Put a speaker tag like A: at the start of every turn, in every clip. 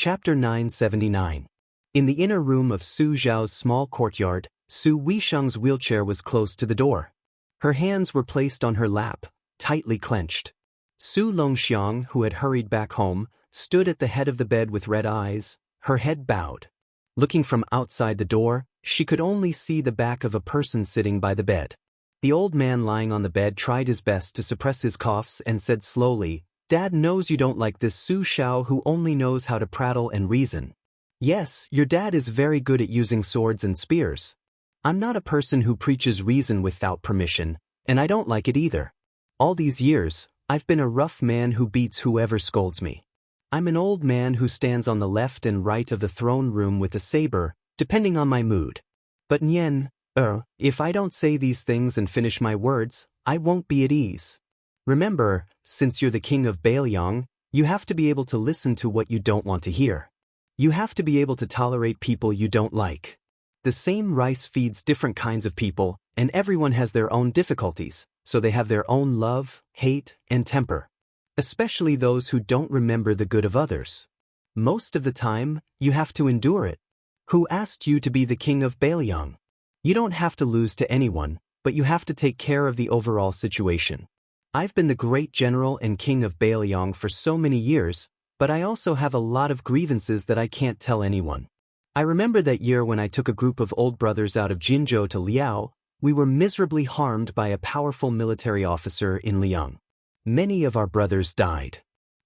A: Chapter 979. In the inner room of Su Zhao's small courtyard, Su Weisheng's wheelchair was close to the door. Her hands were placed on her lap, tightly clenched. Su Longxiang, who had hurried back home, stood at the head of the bed with red eyes, her head bowed. Looking from outside the door, she could only see the back of a person sitting by the bed. The old man lying on the bed tried his best to suppress his coughs and said slowly, "Dad knows you don't like this Su Xiao who only knows how to prattle and reason. Yes, your dad is very good at using swords and spears. I'm not a person who preaches reason without permission, and I don't like it either. All these years, I've been a rough man who beats whoever scolds me. I'm an old man who stands on the left and right of the throne room with a saber, depending on my mood. But Nian, if I don't say these things and finish my words, I won't be at ease. Remember, since you're the king of Bailiang, you have to be able to listen to what you don't want to hear. You have to be able to tolerate people you don't like. The same rice feeds different kinds of people, and everyone has their own difficulties, so they have their own love, hate, and temper. Especially those who don't remember the good of others. Most of the time, you have to endure it. Who asked you to be the king of Bailiang? You don't have to lose to anyone, but you have to take care of the overall situation. I've been the great general and king of Bailiang for so many years, but I also have a lot of grievances that I can't tell anyone. I remember that year when I took a group of old brothers out of Jinzhou to Liao, we were miserably harmed by a powerful military officer in Liang. Many of our brothers died.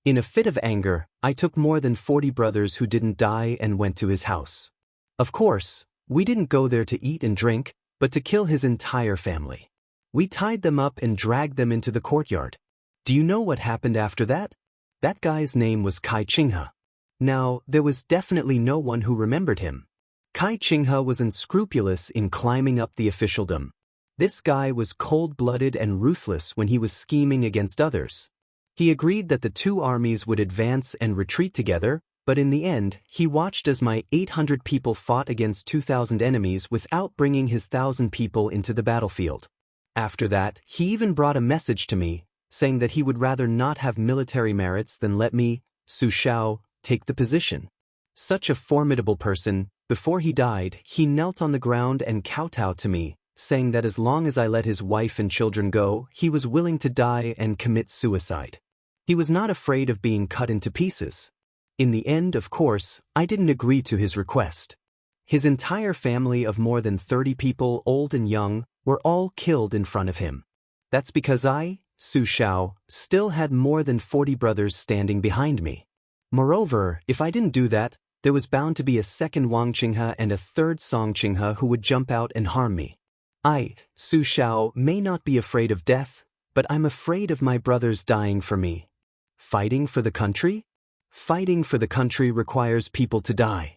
A: In a fit of anger, I took more than 40 brothers who didn't die and went to his house. Of course, we didn't go there to eat and drink, but to kill his entire family. We tied them up and dragged them into the courtyard. Do you know what happened after that? That guy's name was Kai Qinghe. Now, there was definitely no one who remembered him. Kai Qinghe was unscrupulous in climbing up the officialdom. This guy was cold-blooded and ruthless when he was scheming against others. He agreed that the two armies would advance and retreat together, but in the end, he watched as my 800 people fought against 2,000 enemies without bringing his 1,000 people into the battlefield. After that, he even brought a message to me, saying that he would rather not have military merits than let me, Su Xiao, take the position. Such a formidable person, before he died, he knelt on the ground and kowtowed to me, saying that as long as I let his wife and children go, he was willing to die and commit suicide. He was not afraid of being cut into pieces. In the end, of course, I didn't agree to his request. His entire family of more than 30 people, old and young, were all killed in front of him. That's because I, Su Xiao, still had more than 40 brothers standing behind me. Moreover, if I didn't do that, there was bound to be a second Wang Qinghe and a third Song Qinghe who would jump out and harm me. I, Su Xiao, may not be afraid of death, but I'm afraid of my brothers dying for me. Fighting for the country? Fighting for the country requires people to die.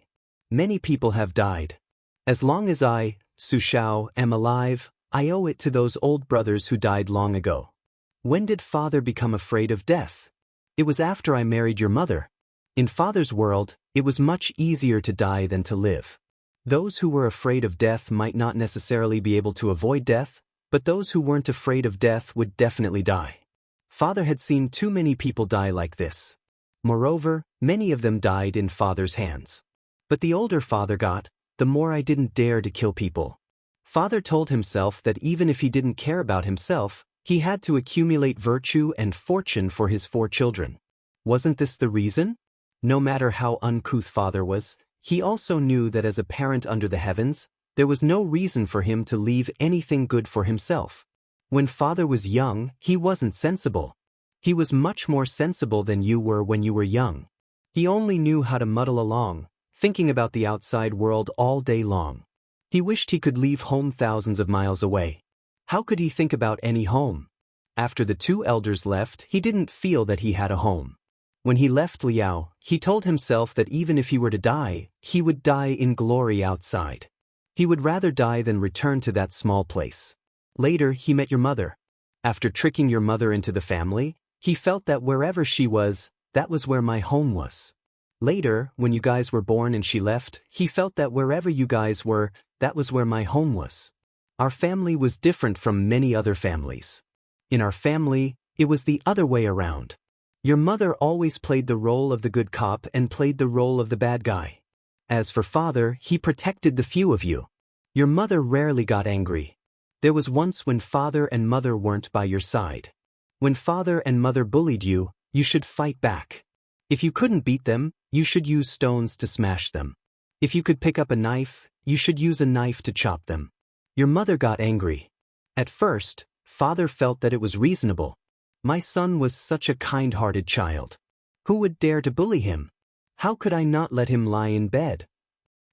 A: Many people have died. As long as I, Su Xiao, am alive, I owe it to those old brothers who died long ago. When did father become afraid of death? It was after I married your mother. In father's world, it was much easier to die than to live. Those who were afraid of death might not necessarily be able to avoid death, but those who weren't afraid of death would definitely die. Father had seen too many people die like this. Moreover, many of them died in father's hands. But the older father got, the more I didn't dare to kill people. Father told himself that even if he didn't care about himself, he had to accumulate virtue and fortune for his 4 children. Wasn't this the reason? No matter how uncouth father was, he also knew that as a parent under the heavens, there was no reason for him to leave anything good for himself. When father was young, he wasn't sensible. He was much more sensible than you were when you were young. He only knew how to muddle along, thinking about the outside world all day long. He wished he could leave home thousands of miles away. How could he think about any home? After the 2 elders left, he didn't feel that he had a home. When he left Liao, he told himself that even if he were to die, he would die in glory outside. He would rather die than return to that small place. Later, he met your mother. After tricking your mother into the family, he felt that wherever she was, that was where my home was. Later, when you guys were born and she left, he felt that wherever you guys were, that was where my home was. Our family was different from many other families. In our family, it was the other way around. Your mother always played the role of the good cop and played the role of the bad guy. As for father, he protected the few of you. Your mother rarely got angry. There was once when father and mother weren't by your side. When father and mother bullied you, you should fight back. If you couldn't beat them, you should use stones to smash them. If you could pick up a knife, you should use a knife to chop them. Your mother got angry. At first, father felt that it was reasonable. My son was such a kind-hearted child. Who would dare to bully him? How could I not let him lie in bed?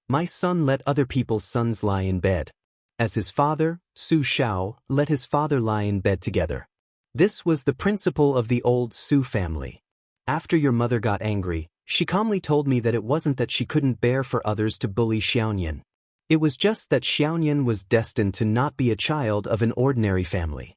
A: My son let other people's sons lie in bed. As his father, Su Xiao, let his father lie in bed together. This was the principle of the old Su family. After your mother got angry, she calmly told me that it wasn't that she couldn't bear for others to bully Xianxia. It was just that Xianxia was destined to not be a child of an ordinary family.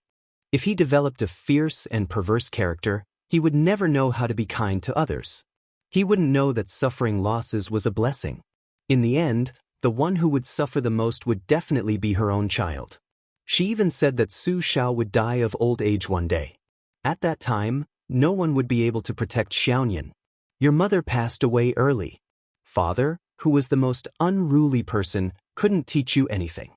A: If he developed a fierce and perverse character, he would never know how to be kind to others. He wouldn't know that suffering losses was a blessing. In the end, the one who would suffer the most would definitely be her own child. She even said that Su Xiao would die of old age one day. At that time, no one would be able to protect Xianxia. Your mother passed away early. Father, who was the most unruly person, couldn't teach you anything.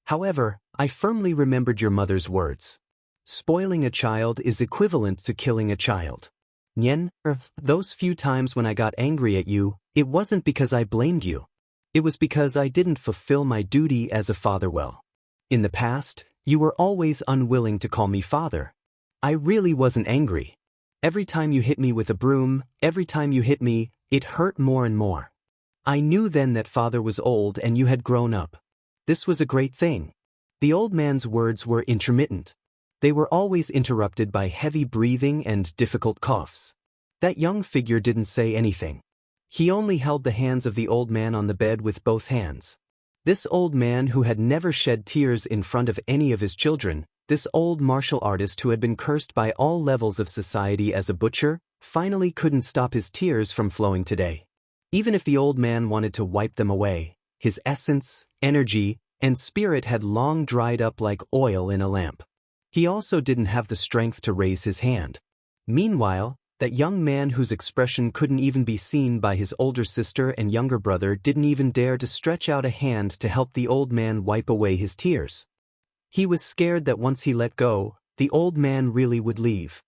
A: However, I firmly remembered your mother's words. Spoiling a child is equivalent to killing a child. Nian, those few times when I got angry at you, it wasn't because I blamed you. It was because I didn't fulfill my duty as a father well. In the past, you were always unwilling to call me father. I really wasn't angry. Every time you hit me with a broom, every time you hit me, it hurt more and more. I knew then that father was old and you had grown up. This was a great thing. The old man's words were intermittent. They were always interrupted by heavy breathing and difficult coughs. That young figure didn't say anything. He only held the hands of the old man on the bed with both hands. This old man who had never shed tears in front of any of his children, this old martial artist who had been cursed by all levels of society as a butcher, finally couldn't stop his tears from flowing today. Even if the old man wanted to wipe them away, his essence, energy, and spirit had long dried up like oil in a lamp. He also didn't have the strength to raise his hand. Meanwhile, that young man whose expression couldn't even be seen by his older sister and younger brother didn't even dare to stretch out a hand to help the old man wipe away his tears. He was scared that once he let go, the old man really would leave.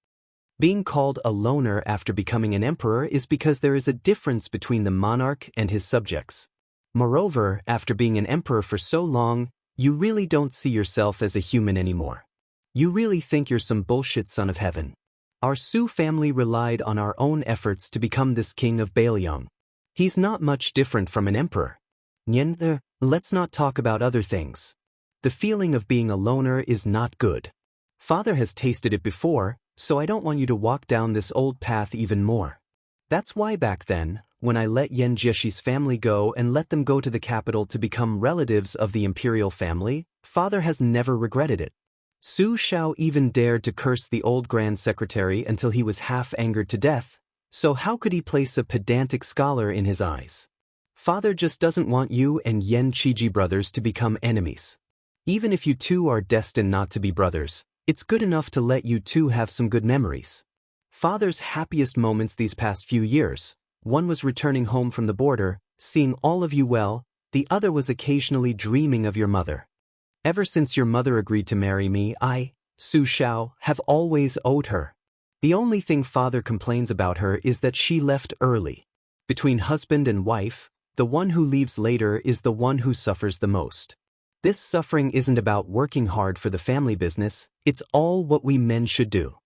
A: Being called a loner after becoming an emperor is because there is a difference between the monarch and his subjects. Moreover, after being an emperor for so long, you really don't see yourself as a human anymore. You really think you're some bullshit son of heaven. Our Su family relied on our own efforts to become this king of Bailiang. He's not much different from an emperor. Nian, let's not talk about other things. The feeling of being a loner is not good. Father has tasted it before, so I don't want you to walk down this old path even more. That's why back then, when I let Yan Jieshi's family go and let them go to the capital to become relatives of the imperial family, father has never regretted it. Su Xiao even dared to curse the old grand secretary until he was half angered to death, so how could he place a pedantic scholar in his eyes? Father just doesn't want you and Yan Qiji brothers to become enemies. Even if you two are destined not to be brothers, it's good enough to let you two have some good memories. Father's happiest moments these past few years, one was returning home from the border, seeing all of you well, the other was occasionally dreaming of your mother. Ever since your mother agreed to marry me, I, Su Xiao, have always owed her. The only thing father complains about her is that she left early. Between husband and wife, the one who leaves later is the one who suffers the most. This suffering isn't about working hard for the family business, it's all what we men should do.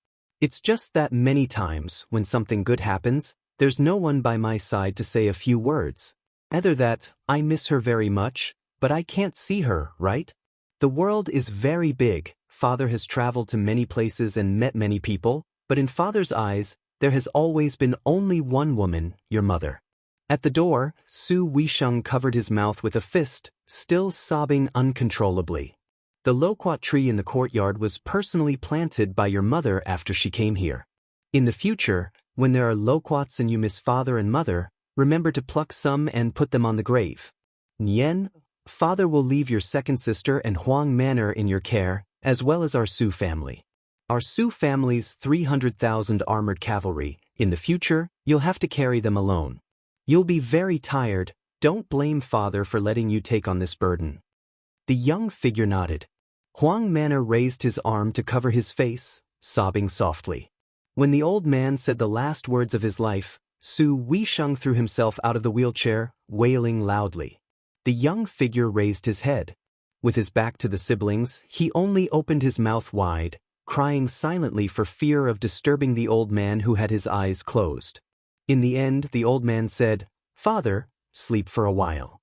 A: It's just that many times, when something good happens, there's no one by my side to say a few words. Either that, I miss her very much, but I can't see her, right? The world is very big, father has traveled to many places and met many people, but in father's eyes, there has always been only one woman, your mother. At the door, Su Weisheng covered his mouth with a fist, still sobbing uncontrollably. The loquat tree in the courtyard was personally planted by your mother after she came here. In the future, when there are loquats and you miss father and mother, remember to pluck some and put them on the grave. Nian, father will leave your second sister and Huang Manor in your care, as well as our Su family. Our Su family's 300,000 armored cavalry, In the future, you'll have to carry them alone. You'll be very tired. Don't blame father for letting you take on this burden." The young figure nodded. Huang Manor raised his arm to cover his face, sobbing softly. When the old man said the last words of his life, Su Weisheng threw himself out of the wheelchair, wailing loudly. The young figure raised his head. With his back to the siblings, he only opened his mouth wide, crying silently for fear of disturbing the old man who had his eyes closed. In the end, the old man said, "Father, sleep for a while."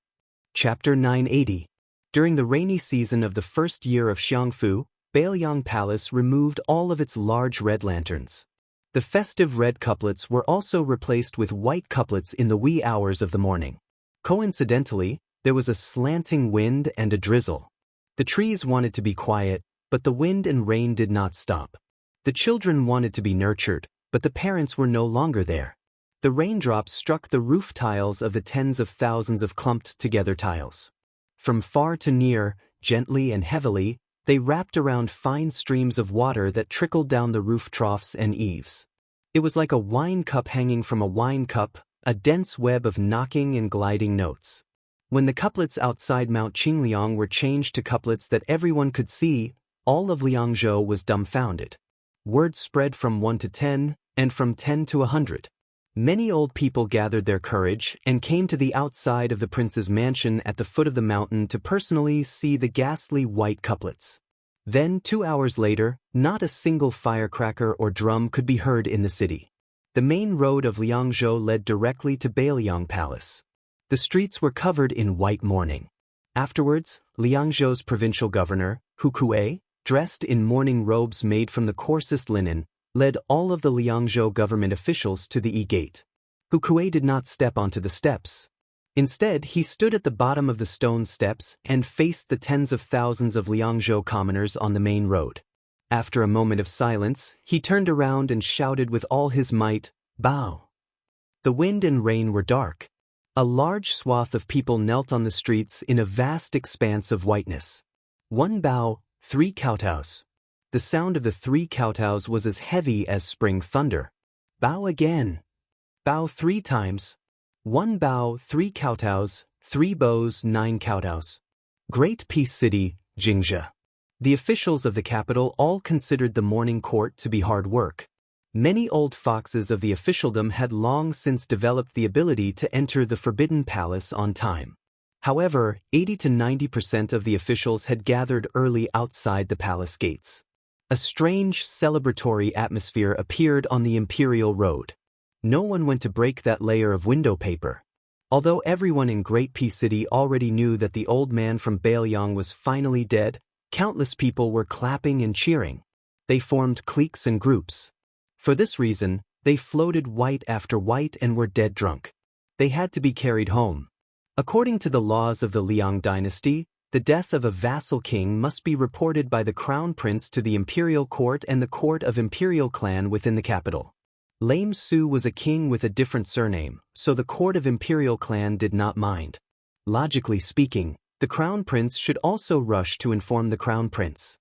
A: Chapter 980. During the rainy season of the first year of Xiangfu, Bailiang Palace removed all of its large red lanterns. The festive red couplets were also replaced with white couplets in the wee hours of the morning. Coincidentally, there was a slanting wind and a drizzle. The trees wanted to be quiet, but the wind and rain did not stop. The children wanted to be nurtured, but the parents were no longer there. The raindrops struck the roof tiles of the tens of thousands of clumped-together tiles. From far to near, gently and heavily, they wrapped around fine streams of water that trickled down the roof troughs and eaves. It was like a wine cup hanging from a wine cup, a dense web of knocking and gliding notes. When the couplets outside Mount Qingliang were changed to couplets that everyone could see, all of Liangzhou was dumbfounded. Word spread from 1 to 10, and from 10 to 100. Many old people gathered their courage and came to the outside of the prince's mansion at the foot of the mountain to personally see the ghastly white couplets. Then, 2 hours later, not a single firecracker or drum could be heard in the city. The main road of Liangzhou led directly to Bailiang Palace. The streets were covered in white mourning. Afterwards, Liangzhou's provincial governor, Hu Kuei, dressed in mourning robes made from the coarsest linen, led all of the Liangzhou government officials to the E-gate. Hu Kuei did not step onto the steps. Instead, he stood at the bottom of the stone steps and faced the tens of thousands of Liangzhou commoners on the main road. After a moment of silence, he turned around and shouted with all his might, "Bow!" The wind and rain were dark. A large swath of people knelt on the streets in a vast expanse of whiteness. One bow, 3 kowtows. The sound of the 3 kowtows was as heavy as spring thunder. Bow again. Bow 3 times. 1 bow, 3 kowtows, 3 bows, 9 kowtows. Great Peace City, Jingzhe. The officials of the capital all considered the morning court to be hard work. Many old foxes of the officialdom had long since developed the ability to enter the Forbidden Palace on time. However, 80 to 90% of the officials had gathered early outside the palace gates. A strange, celebratory atmosphere appeared on the Imperial Road. No one went to break that layer of window paper. Although everyone in Great Peace City already knew that the old man from Bailiang was finally dead, countless people were clapping and cheering. They formed cliques and groups. For this reason, they floated white after white and were dead drunk. They had to be carried home. According to the laws of the Liang dynasty, the death of a vassal king must be reported by the crown prince to the imperial court and the court of imperial clan within the capital. Lame Su was a king with a different surname, so the court of imperial clan did not mind. Logically speaking, the crown prince should also rush to inform the crown prince.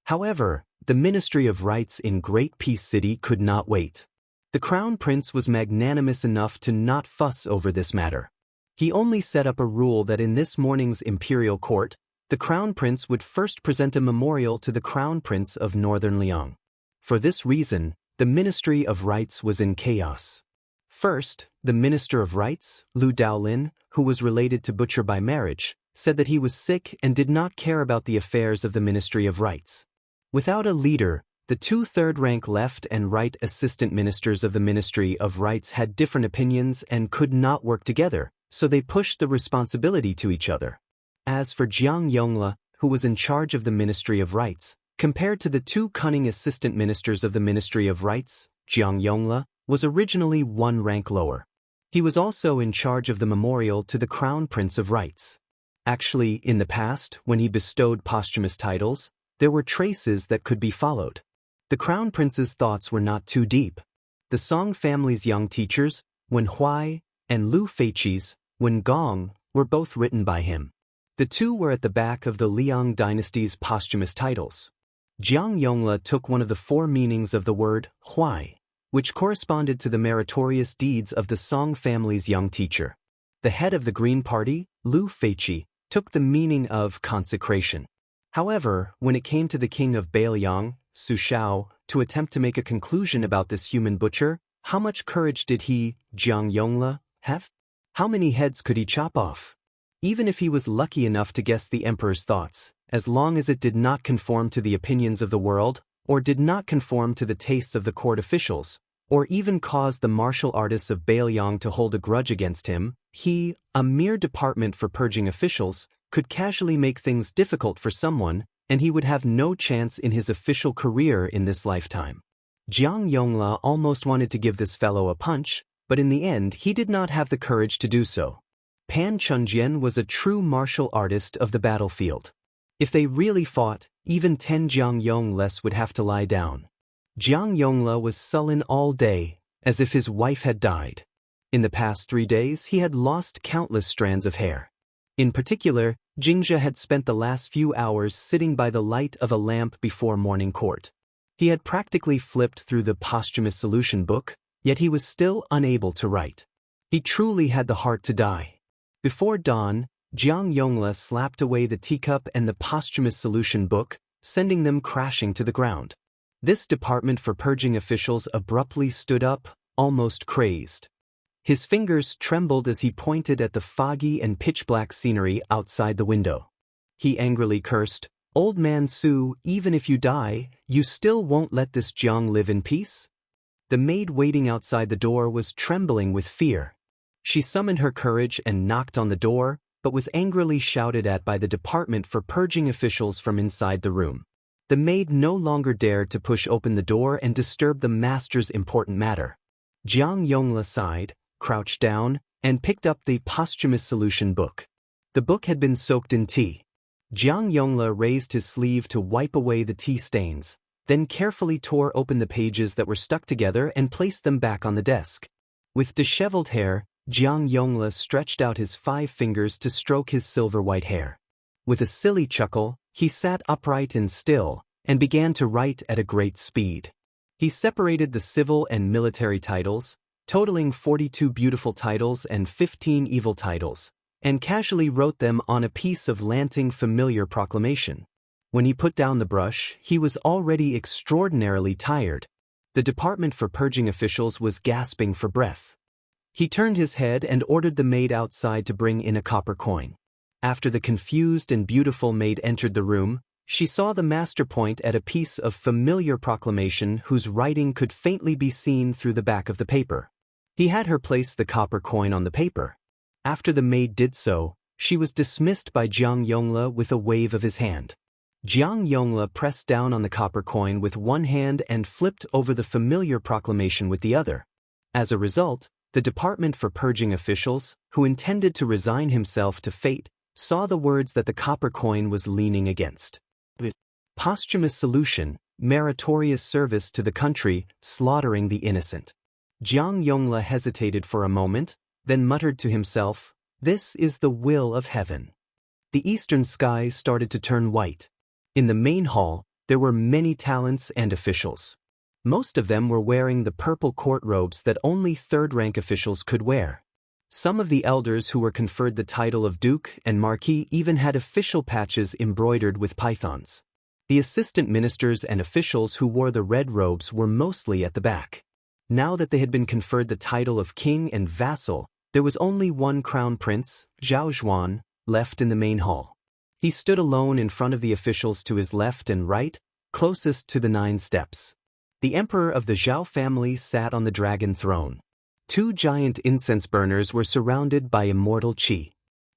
A: However, the Ministry of Rights in Great Peace City could not wait. The crown prince was magnanimous enough to not fuss over this matter. He only set up a rule that in this morning's imperial court, the crown prince would first present a memorial to the crown prince of northern Liang. For this reason, the Ministry of Rights was in chaos. First, the Minister of Rights, Lu Daolin, who was related to Butcher by marriage, said that he was sick and did not care about the affairs of the Ministry of Rights. Without a leader, the 2 third-rank left and right assistant ministers of the Ministry of Rights had different opinions and could not work together, so they pushed the responsibility to each other. As for Jiang Yongla, who was in charge of the Ministry of Rights, compared to the 2 cunning assistant ministers of the Ministry of Rights, Jiang Yongla was originally 1 rank lower. He was also in charge of the memorial to the Crown Prince of Rights. Actually, in the past, when he bestowed posthumous titles, there were traces that could be followed. The Crown Prince's thoughts were not too deep. The Song family's young teachers, Wen Huai, and Lu Feiqi's, Wen Gong, were both written by him. The 2 were at the back of the Liang dynasty's posthumous titles. Jiang Yongla took one of the 4 meanings of the word Huai, which corresponded to the meritorious deeds of the Song family's young teacher. The head of the Green Party, Lu Feiqi, took the meaning of consecration. However, when it came to the king of Bailiang, Su Shao, to attempt to make a conclusion about this human butcher, how much courage did he, Jiang Yongla, have? How many heads could he chop off? Even if he was lucky enough to guess the emperor's thoughts, as long as it did not conform to the opinions of the world, or did not conform to the tastes of the court officials, or even cause the martial artists of Bailiang to hold a grudge against him, he, a mere department for purging officials, could casually make things difficult for someone, and he would have no chance in his official career in this lifetime. Jiang Yongla almost wanted to give this fellow a punch, but in the end he did not have the courage to do so. Pan Chunjian was a true martial artist of the battlefield. If they really fought, even 10 Jiang Yongles would have to lie down. Jiang Yongla was sullen all day, as if his wife had died. In the past 3 days he had lost countless strands of hair. In particular, Jingzhe had spent the last few hours sitting by the light of a lamp before morning court. He had practically flipped through the posthumous solution book, yet he was still unable to write. He truly had the heart to die. Before dawn, Jiang Yongla slapped away the teacup and the posthumous solution book, sending them crashing to the ground. This department for purging officials abruptly stood up, almost crazed. His fingers trembled as he pointed at the foggy and pitch-black scenery outside the window. He angrily cursed, "Old man Su, even if you die, you still won't let this Jiang live in peace?" The maid waiting outside the door was trembling with fear. She summoned her courage and knocked on the door, but was angrily shouted at by the department for purging officials from inside the room. The maid no longer dared to push open the door and disturb the master's important matter. Jiang Yongla sighed, crouched down, and picked up the posthumous solution book. The book had been soaked in tea. Jiang Yongla raised his sleeve to wipe away the tea stains, then carefully tore open the pages that were stuck together and placed them back on the desk. With disheveled hair, Jiang Yongla stretched out his 5 fingers to stroke his silver-white hair. With a silly chuckle, he sat upright and still, and began to write at a great speed. He separated the civil and military titles, totaling 42 beautiful titles and 15 evil titles, and casually wrote them on a piece of lanting familiar proclamation. When he put down the brush, he was already extraordinarily tired. The department for purging officials was gasping for breath. He turned his head and ordered the maid outside to bring in a copper coin. After the confused and beautiful maid entered the room, she saw the master point at a piece of familiar proclamation whose writing could faintly be seen through the back of the paper. He had her place the copper coin on the paper. After the maid did so, she was dismissed by Jiang Yongla with a wave of his hand. Jiang Yongla pressed down on the copper coin with one hand and flipped over the familiar proclamation with the other. As a result, the department for purging officials, who intended to resign himself to fate, saw the words that the copper coin was leaning against. Posthumous solution, meritorious service to the country, slaughtering the innocent. Jiang Yongla hesitated for a moment, then muttered to himself, "This is the will of heaven." The eastern sky started to turn white. In the main hall, there were many talents and officials. Most of them were wearing the purple court robes that only third-rank officials could wear. Some of the elders who were conferred the title of Duke and Marquis even had official patches embroidered with pythons. The assistant ministers and officials who wore the red robes were mostly at the back. Now that they had been conferred the title of king and vassal, there was only one crown prince, Zhao Zhuan, left in the main hall. He stood alone in front of the officials to his left and right, closest to the 9 steps. The emperor of the Zhao family sat on the dragon throne. 2 giant incense burners were surrounded by immortal qi.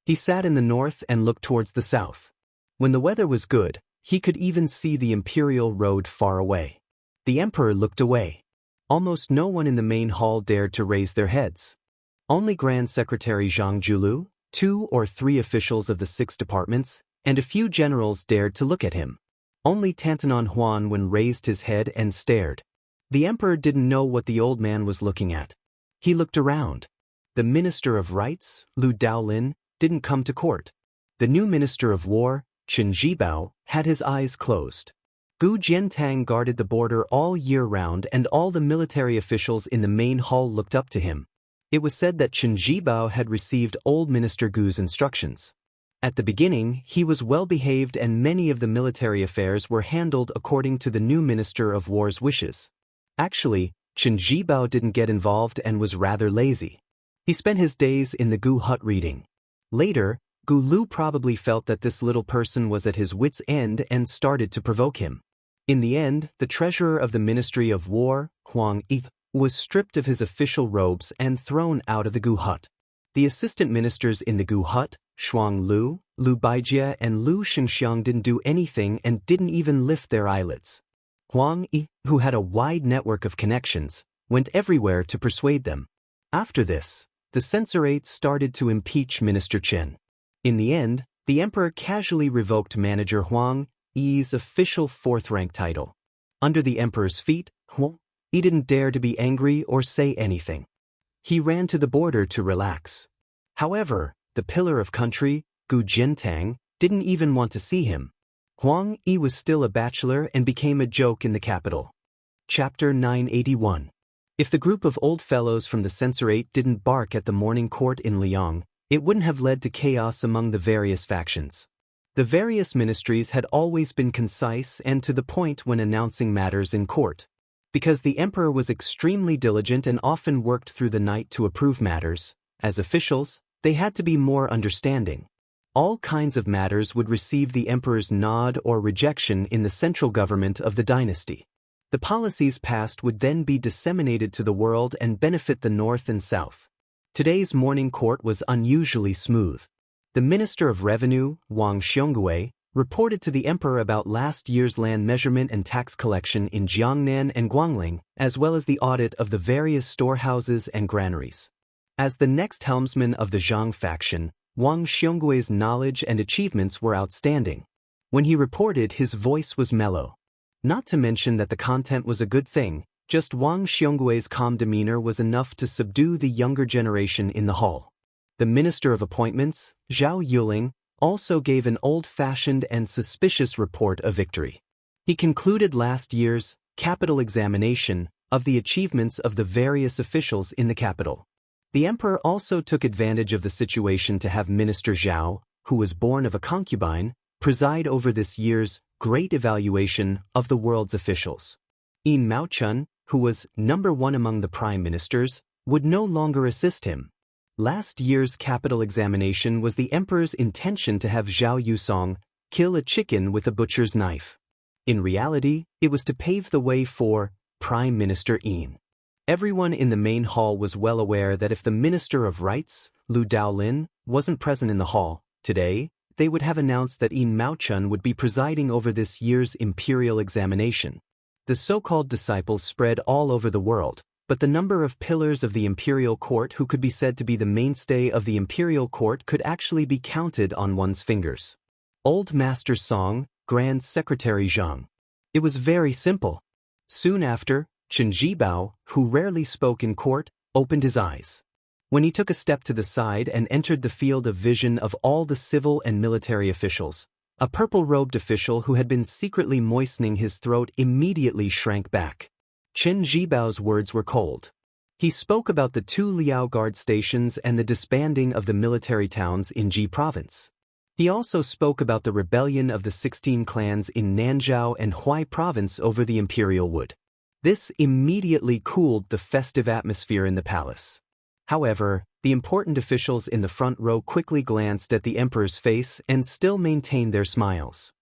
A: He sat in the north and looked towards the south. When the weather was good, he could even see the imperial road far away. The emperor looked away. Almost no one in the main hall dared to raise their heads. Only Grand Secretary Zhang Julu, 2 or 3 officials of the 6 departments, and a few generals dared to look at him. Only Tantanon Huan raised his head and stared. The emperor didn't know what the old man was looking at. He looked around. The Minister of Rights, Lu Daolin, didn't come to court. The new Minister of War, Chen Zhibao, had his eyes closed. Gu Jiantang guarded the border all year round, and all the military officials in the main hall looked up to him. It was said that Chen Zhibao had received old Minister Gu's instructions. At the beginning, he was well-behaved, and many of the military affairs were handled according to the new Minister of War's wishes. Actually, Chen Zhibao didn't get involved and was rather lazy. He spent his days in the Gu hut reading. Later, Gu Lu probably felt that this little person was at his wits' end and started to provoke him. In the end, the treasurer of the Ministry of War, Huang Yi, was stripped of his official robes and thrown out of the Gu hut. The assistant ministers in the Gu hut, Shuang Lu, Lu Baijie, and Lu Xianxia, didn't do anything and didn't even lift their eyelids. Huang Yi, who had a wide network of connections, went everywhere to persuade them. After this, the censorate started to impeach Minister Chen. In the end, the emperor casually revoked manager Huang Yi's official fourth-rank title. Under the emperor's feet, Huang Yi didn't dare to be angry or say anything. He ran to the border to relax. However, the pillar of country, Gu Jiantang, didn't even want to see him. Huang Yi was still a bachelor and became a joke in the capital. Chapter 981. If the group of old fellows from the censorate didn't bark at the morning court in Liang, it wouldn't have led to chaos among the various factions. The various ministries had always been concise and to the point when announcing matters in court. Because the emperor was extremely diligent and often worked through the night to approve matters, as officials, they had to be more understanding. All kinds of matters would receive the emperor's nod or rejection in the central government of the dynasty. The policies passed would then be disseminated to the world and benefit the north and south. Today's morning court was unusually smooth. The Minister of Revenue, Wang Xiongui, reported to the emperor about last year's land measurement and tax collection in Jiangnan and Guangling, as well as the audit of the various storehouses and granaries. As the next helmsman of the Zhang faction, Wang Xionggui's knowledge and achievements were outstanding. When he reported, his voice was mellow. Not to mention that the content was a good thing, just Wang Xionggui's calm demeanor was enough to subdue the younger generation in the hall. The Minister of Appointments, Zhao Yuling, also gave an old-fashioned and suspicious report of victory. He concluded last year's capital examination of the achievements of the various officials in the capital. The emperor also took advantage of the situation to have Minister Zhao, who was born of a concubine, preside over this year's great evaluation of the world's officials. Yin Maochun, who was number one among the prime ministers, would no longer assist him. Last year's capital examination was the emperor's intention to have Zhao Yusong kill a chicken with a butcher's knife. In reality, it was to pave the way for Prime Minister Yin. Everyone in the main hall was well aware that if the Minister of Rights, Lu Daolin, wasn't present in the hall today, they would have announced that Yin Maochun would be presiding over this year's imperial examination. The so-called disciples spread all over the world, but the number of pillars of the imperial court who could be said to be the mainstay of the imperial court could actually be counted on one's fingers. Old Master Song, Grand Secretary Zhang. It was very simple. Soon after, Chen Zhibao, who rarely spoke in court, opened his eyes. When he took a step to the side and entered the field of vision of all the civil and military officials, a purple-robed official who had been secretly moistening his throat immediately shrank back. Chen Zhibao's words were cold. He spoke about the 2 Liao Guard stations and the disbanding of the military towns in Ji province. He also spoke about the rebellion of the 16 clans in Nanzhao and Huai province over the imperial wood. This immediately cooled the festive atmosphere in the palace. However, the important officials in the front row quickly glanced at the emperor's face and still maintained their smiles.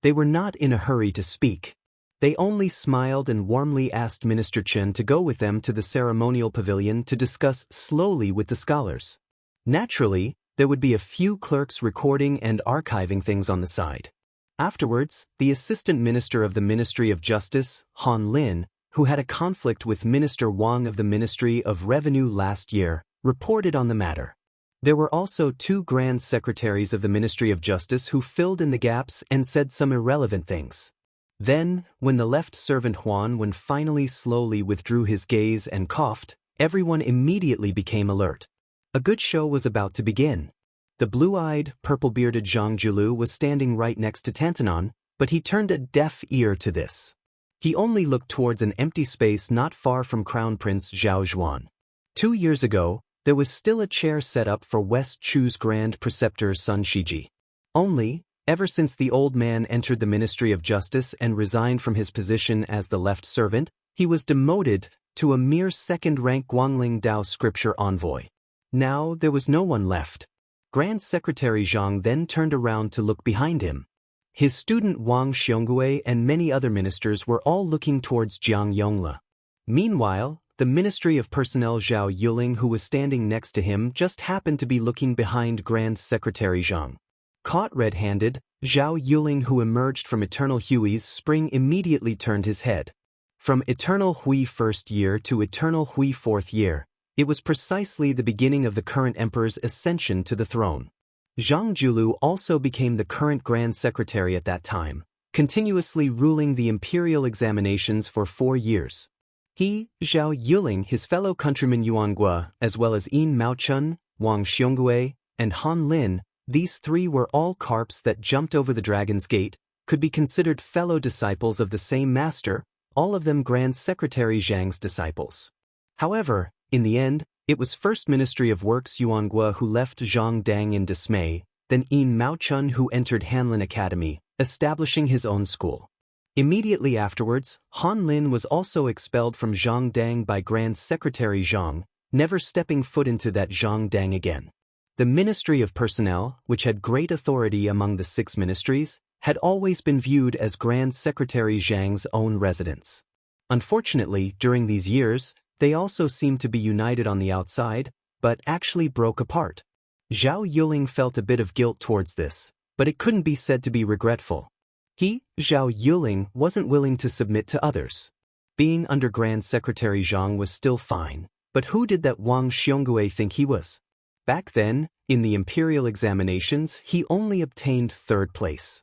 A: They were not in a hurry to speak. They only smiled and warmly asked Minister Chen to go with them to the ceremonial pavilion to discuss slowly with the scholars. Naturally, there would be a few clerks recording and archiving things on the side. Afterwards, the assistant minister of the Ministry of Justice, Han Lin, who had a conflict with Minister Wang of the Ministry of Revenue last year, reported on the matter. There were also 2 grand secretaries of the Ministry of Justice who filled in the gaps and said some irrelevant things. Then, when the left servant Huan finally slowly withdrew his gaze and coughed, everyone immediately became alert. A good show was about to begin. The blue-eyed, purple-bearded Zhang Julu was standing right next to Tantanon, But he turned a deaf ear to this. He only looked towards an empty space not far from Crown Prince Zhao Zhuan. 2 years ago, there was still a chair set up for West Chu's Grand Preceptor's son Shiji. Only, ever since the old man entered the Ministry of Justice and resigned from his position as the left servant, he was demoted to a mere second-rank Guangling Dao scripture envoy. Now there was no one left. Grand Secretary Zhang then turned around to look behind him. His student Wang Xiongui and many other ministers were all looking towards Jiang Yongla. Meanwhile, the Ministry of Personnel Zhao Yuling, who was standing next to him, just happened to be looking behind Grand Secretary Zhang. Caught red-handed, Zhao Yuling, who emerged from Eternal Hui's spring, immediately turned his head. From Eternal Hui first year to Eternal Hui fourth year, it was precisely the beginning of the current emperor's ascension to the throne. Zhang Julu also became the current Grand Secretary at that time, continuously ruling the imperial examinations for 4 years. He, Zhao Yuling, his fellow countryman Yuan Gua, as well as Yin Maochun, Wang Xiongui, and Han Lin, these 3 were all carps that jumped over the Dragon's Gate, could be considered fellow disciples of the same master, all of them Grand Secretary Zhang's disciples. However, in the end, it was First Ministry of Works Yuan Gua who left Zhang Dang in dismay, then Yin Maochun who entered Hanlin Academy, establishing his own school. Immediately afterwards, Han Lin was also expelled from Zhang Dang by Grand Secretary Zhang, never stepping foot into that Zhang Dang again. The Ministry of Personnel, which had great authority among the 6 ministries, had always been viewed as Grand Secretary Zhang's own residence. Unfortunately, during these years, they also seemed to be united on the outside, but actually broke apart. Zhao Yuling felt a bit of guilt towards this, but it couldn't be said to be regretful. He, Zhao Yuling, wasn't willing to submit to others. Being under Grand Secretary Zhang was still fine, but who did that Wang Xiongui think he was? Back then, in the imperial examinations, he only obtained 3rd place.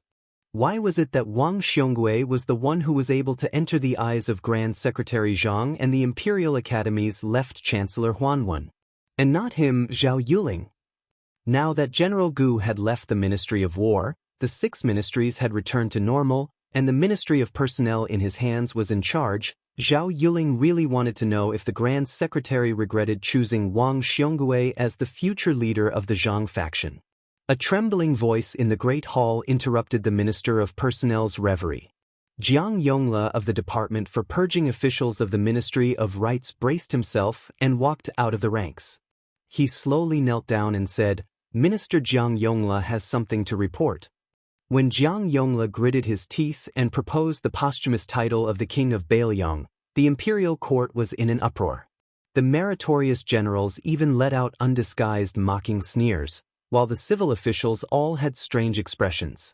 A: Why was it that Wang Xiongui was the one who was able to enter the eyes of Grand Secretary Zhang and the Imperial Academy's left Chancellor Huanwen, and not him, Zhao Yuling? Now that General Gu had left the Ministry of War, the 6 ministries had returned to normal, and the Ministry of Personnel in his hands was in charge. Zhao Yuling really wanted to know if the Grand Secretary regretted choosing Wang Xiongui as the future leader of the Zhang faction. A trembling voice in the Great Hall interrupted the Minister of Personnel's reverie. Jiang Yongla of the Department for Purging Officials of the Ministry of Rights braced himself and walked out of the ranks. He slowly knelt down and said, "Minister Jiang Yongla has something to report." When Jiang Yongla gritted his teeth and proposed the posthumous title of the King of Bailiang, the imperial court was in an uproar. The meritorious generals even let out undisguised mocking sneers, while the civil officials all had strange expressions.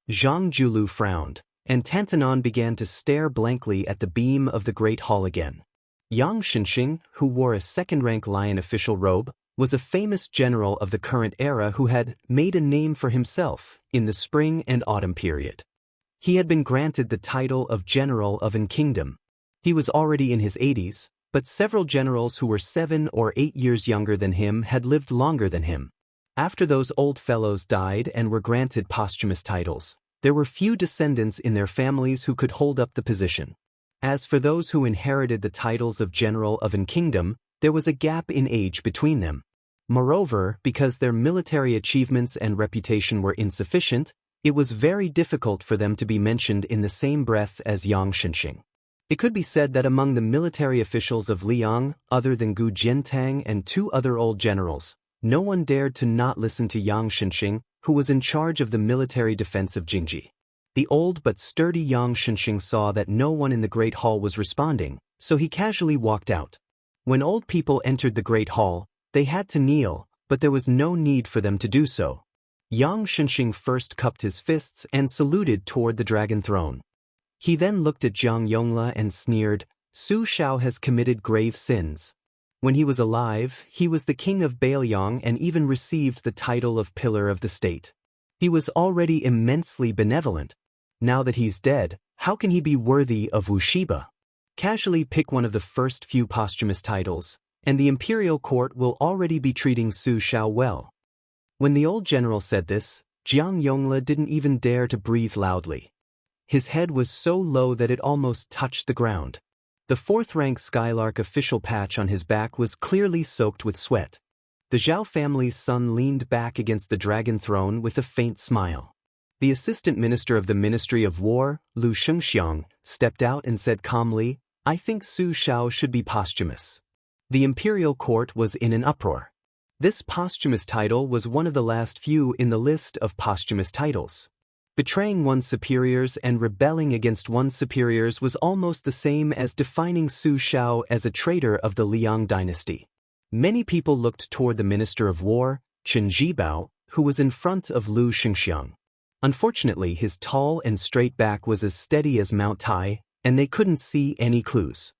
A: Zhang Julu frowned, and Tantanon began to stare blankly at the beam of the Great Hall again. Yang Shenxing, who wore a second-rank lion official robe, was a famous general of the current era who had made a name for himself in the spring and autumn period. He had been granted the title of General of an Kingdom. He was already in his 80s, but several generals who were 7 or 8 years younger than him had lived longer than him. After those old fellows died and were granted posthumous titles, there were few descendants in their families who could hold up the position. As for those who inherited the titles of General of an Kingdom, there was a gap in age between them. Moreover, because their military achievements and reputation were insufficient, it was very difficult for them to be mentioned in the same breath as Yang Shenxing. It could be said that among the military officials of Liang, other than Gu Jiantang and 2 other old generals, no one dared to not listen to Yang Shenxing, who was in charge of the military defense of Jingji. The old but sturdy Yang Shenxing saw that no one in the Great Hall was responding, so he casually walked out. When old people entered the Great Hall, they had to kneel, but there was no need for them to do so. Yang Shenxing first cupped his fists and saluted toward the dragon throne. He then looked at Jiang Yongla and sneered, "Su Shao has committed grave sins. When he was alive, he was the king of Bailiang and even received the title of Pillar of the State. He was already immensely benevolent. Now that he's dead, how can he be worthy of Wuxiba? Casually pick one of the first few posthumous titles, and the imperial court will already be treating Su Shao well." When the old general said this, Jiang Yongla didn't even dare to breathe loudly. His head was so low that it almost touched the ground. The fourth-rank Skylark official patch on his back was clearly soaked with sweat. The Zhao family's son leaned back against the dragon throne with a faint smile. The assistant minister of the Ministry of War, Lu Xianxia, stepped out and said calmly, "I think Su Xiao should be posthumous." The imperial court was in an uproar. This posthumous title was one of the last few in the list of posthumous titles. Betraying one's superiors and rebelling against one's superiors was almost the same as defining Su Xiao as a traitor of the Liang dynasty. Many people looked toward the Minister of War, Chen Zhibao, who was in front of Lu Xianxia. Unfortunately, his tall and straight back was as steady as Mount Tai, and they couldn't see any clues.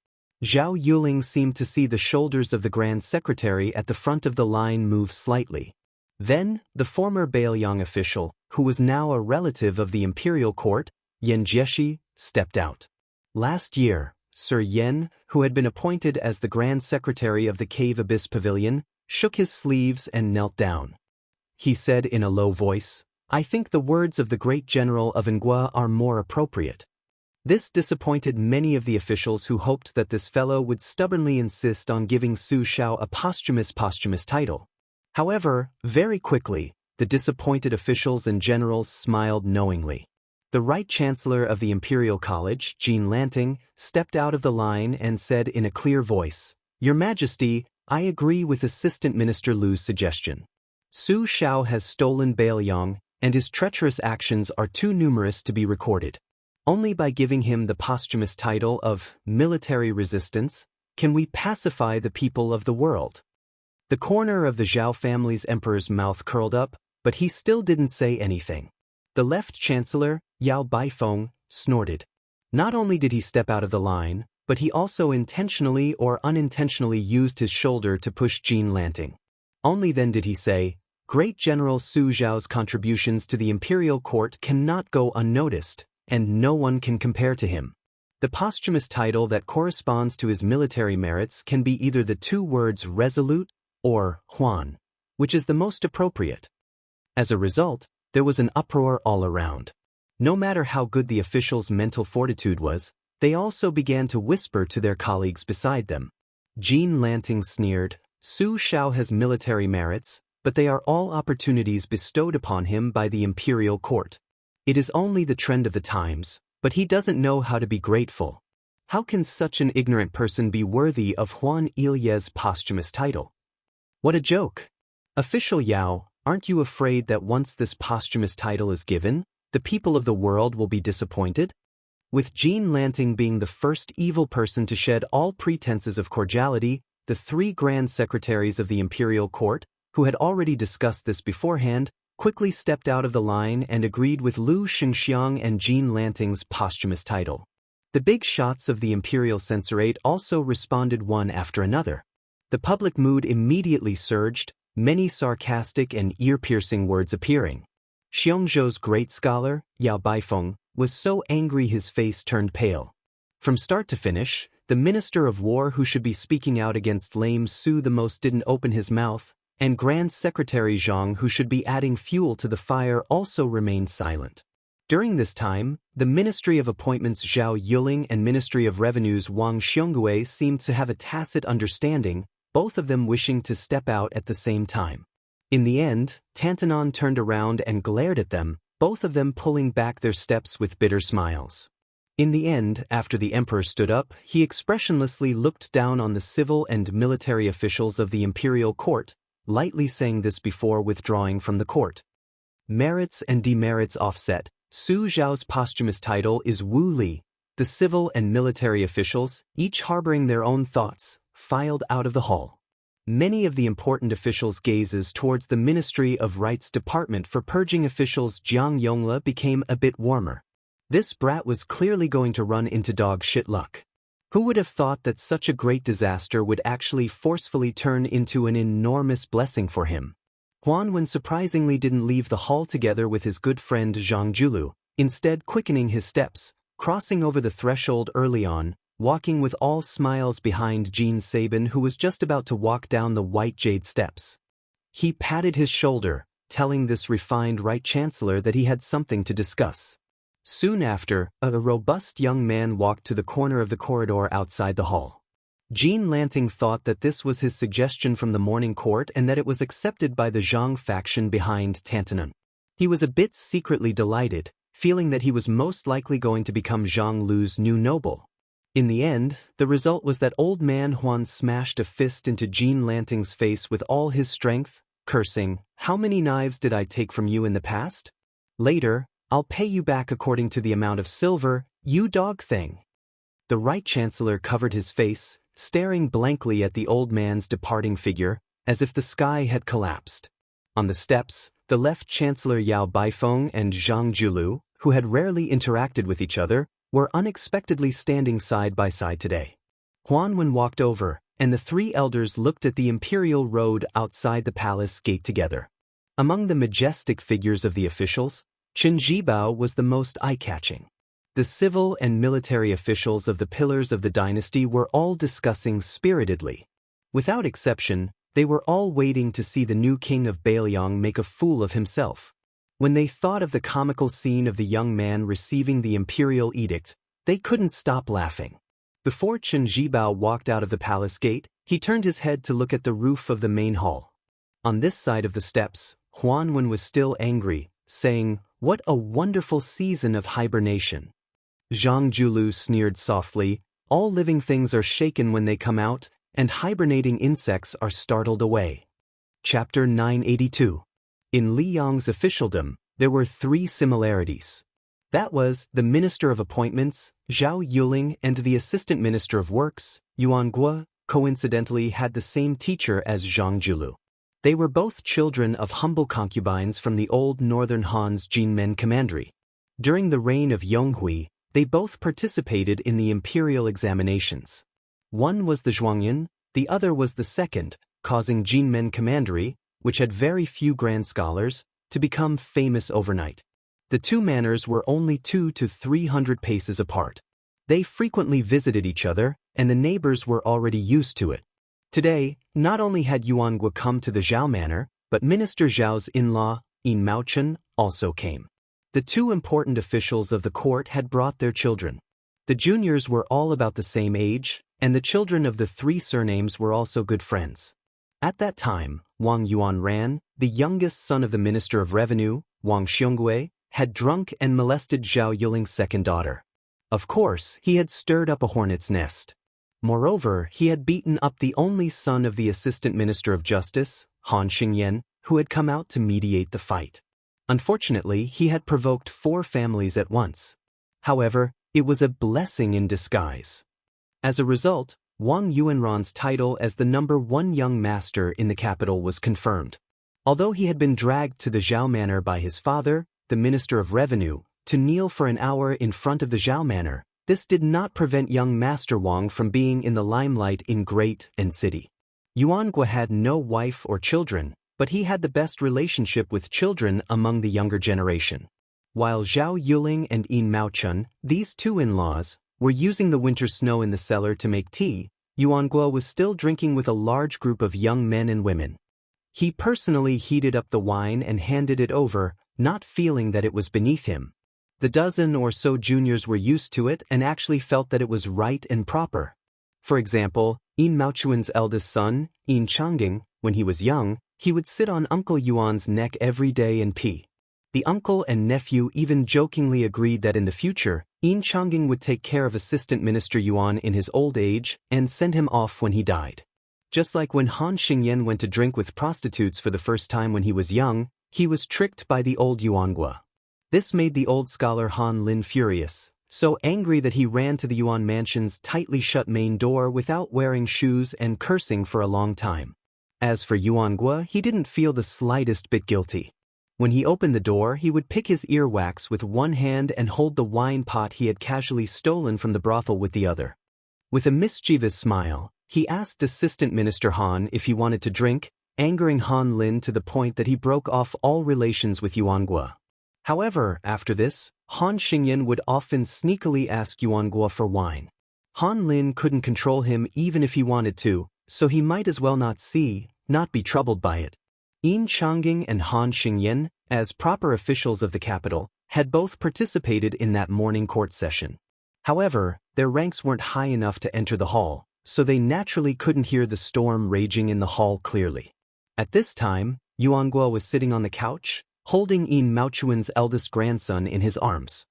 A: Zhao Yuling seemed to see the shoulders of the Grand Secretary at the front of the line move slightly. Then, the former Bailiang official, who was now a relative of the imperial court, Yan Jieshi, stepped out. Last year, Sir Yan, who had been appointed as the Grand Secretary of the Cave Abyss Pavilion, shook his sleeves and knelt down. He said in a low voice, "I think the words of the great general of Ngua are more appropriate." This disappointed many of the officials who hoped that this fellow would stubbornly insist on giving Su Xiao a posthumous title. However, very quickly, the disappointed officials and generals smiled knowingly. The Right Chancellor of the Imperial College, Jean Lanting, stepped out of the line and said in a clear voice, "Your Majesty, I agree with Assistant Minister Lu's suggestion. Su Xiao has stolen Bailiang, and his treacherous actions are too numerous to be recorded. Only by giving him the posthumous title of military resistance can we pacify the people of the world." The corner of the Zhao family's emperor's mouth curled up, but he still didn't say anything. The left chancellor, Yao Baifeng, snorted. Not only did he step out of the line, but he also intentionally or unintentionally used his shoulder to push Jean Lanting. Only then did he say, "Great General Su Xiao's contributions to the imperial court cannot go unnoticed, and no one can compare to him. The posthumous title that corresponds to his military merits can be either the two words resolute or Huan, which is the most appropriate." As a result, there was an uproar all around. No matter how good the officials' mental fortitude was, they also began to whisper to their colleagues beside them. Jean Lanting sneered, "Su Xiao has military merits, but they are all opportunities bestowed upon him by the imperial court. It is only the trend of the times, but he doesn't know how to be grateful. How can such an ignorant person be worthy of Huan Ilye's posthumous title? What a joke! Official Yao, aren't you afraid that once this posthumous title is given, the people of the world will be disappointed?" With Jean Lanting being the first evil person to shed all pretenses of cordiality, the three grand secretaries of the imperial court, who had already discussed this beforehand, quickly stepped out of the line and agreed with Lu Xianxiang and Jean Lanting's posthumous title. The big shots of the imperial censorate also responded one after another. The public mood immediately surged, many sarcastic and ear-piercing words appearing. Xiongzhou's great scholar, Yao Baifeng, was so angry his face turned pale. From start to finish, the Minister of War who should be speaking out against lame Su the most didn't open his mouth, and Grand Secretary Zhang who should be adding fuel to the fire also remained silent. During this time, the Ministry of Appointments Zhao Yuling and Ministry of Revenues Wang Xiongui seemed to have a tacit understanding, both of them wishing to step out at the same time. In the end, Tantanon turned around and glared at them, both of them pulling back their steps with bitter smiles. In the end, after the emperor stood up, he expressionlessly looked down on the civil and military officials of the imperial court, lightly saying this before withdrawing from the court. Merits and demerits offset, Su Xiao's posthumous title is Wu Li. The civil and military officials, each harboring their own thoughts, filed out of the hall. Many of the important officials' gazes towards the Ministry of Rights Department for purging officials Jiang Yongla became a bit warmer. This brat was clearly going to run into dog shit luck. Who would have thought that such a great disaster would actually forcefully turn into an enormous blessing for him? Huan Wen surprisingly didn't leave the hall together with his good friend Zhang Julu, instead quickening his steps, crossing over the threshold early on, walking with all smiles behind Jean Sabin who was just about to walk down the white jade steps. He patted his shoulder, telling this refined Right Chancellor that he had something to discuss. Soon after, a robust young man walked to the corner of the corridor outside the hall. Jean Lanting thought that this was his suggestion from the morning court and that it was accepted by the Zhang faction behind Tantanan. He was a bit secretly delighted, feeling that he was most likely going to become Zhang Lu's new noble. In the end, the result was that old man Huan smashed a fist into Jean Lanting's face with all his strength, cursing, "How many knives did I take from you in the past? Later, I'll pay you back according to the amount of silver, you dog thing." The right chancellor covered his face, staring blankly at the old man's departing figure, as if the sky had collapsed. On the steps, the left chancellor Yao Baifeng and Zhang Julu, who had rarely interacted with each other, were unexpectedly standing side by side today. Huan Wen walked over, and the three elders looked at the imperial road outside the palace gate together. Among the majestic figures of the officials, Chen Zhibao was the most eye-catching. The civil and military officials of the pillars of the dynasty were all discussing spiritedly. Without exception, they were all waiting to see the new king of Bailiang make a fool of himself. When they thought of the comical scene of the young man receiving the imperial edict, they couldn't stop laughing. Before Chen Zhibao walked out of the palace gate, he turned his head to look at the roof of the main hall. On this side of the steps, Huan Wen was still angry, saying, "What a wonderful season of hibernation." Zhang Julu sneered softly, "All living things are shaken when they come out, and hibernating insects are startled away." Chapter 982. In Li Yang's officialdom, there were three similarities. That was, the Minister of Appointments, Zhao Yuling, and the Assistant Minister of Works, Yuan Guo, coincidentally had the same teacher as Zhang Julu. They were both children of humble concubines from the old northern Han's Jinmen commandery. During the reign of Yonghui, they both participated in the imperial examinations. One was the Zhuangyan, the other was the second, causing Jinmen commandery, which had very few grand scholars, to become famous overnight. The two manors were only 200 to 300 paces apart. They frequently visited each other, and the neighbors were already used to it. Today, not only had Yuan Guo come to the Zhao manor, but Minister Zhao's in-law, Yin Maochen, also came. The two important officials of the court had brought their children. The juniors were all about the same age, and the children of the three surnames were also good friends. At that time, Wang Yuanran, the youngest son of the Minister of Revenue, Wang Xiongui, had drunk and molested Zhao Yuling's second daughter. Of course, he had stirred up a hornet's nest. Moreover, he had beaten up the only son of the Assistant Minister of Justice, Han Xingyan, who had come out to mediate the fight. Unfortunately, he had provoked 4 families at once. However, it was a blessing in disguise. As a result, Wang Yuanran's title as the #1 young master in the capital was confirmed. Although he had been dragged to the Zhao manor by his father, the Minister of Revenue, to kneel for an hour in front of the Zhao manor, this did not prevent young Master Wang from being in the limelight in Great and City. Yuan Guo had no wife or children, but he had the best relationship with children among the younger generation. While Zhao Yuling and Yin Maochen, these two in-laws, were using the winter snow in the cellar to make tea, Yuan Guo was still drinking with a large group of young men and women. He personally heated up the wine and handed it over, not feeling that it was beneath him. The dozen or so juniors were used to it and actually felt that it was right and proper. For example, Yin Maochuan's eldest son, Yin Changging, when he was young, he would sit on Uncle Yuan's neck every day and pee. The uncle and nephew even jokingly agreed that in the future, Yin Changging would take care of Assistant Minister Yuan in his old age and send him off when he died. Just like when Han Xingyan went to drink with prostitutes for the first time when he was young, he was tricked by the old Yuan Guo. This made the old scholar Han Lin furious, so angry that he ran to the Yuan mansion's tightly shut main door without wearing shoes and cursing for a long time. As for Yuan Guo, he didn't feel the slightest bit guilty. When he opened the door, he would pick his earwax with one hand and hold the wine pot he had casually stolen from the brothel with the other. With a mischievous smile, he asked Assistant Minister Han if he wanted to drink, angering Han Lin to the point that he broke off all relations with Yuan Guo. However, after this, Han Xingyan would often sneakily ask Yuan Guo for wine. Han Lin couldn't control him even if he wanted to, so he might as well not be troubled by it. Yin Changging and Han Xingyan, as proper officials of the capital, had both participated in that morning court session. However, their ranks weren't high enough to enter the hall, so they naturally couldn't hear the storm raging in the hall clearly. At this time, Yuanguo was sitting on the couch, holding Yin Maochuan's eldest grandson in his arms.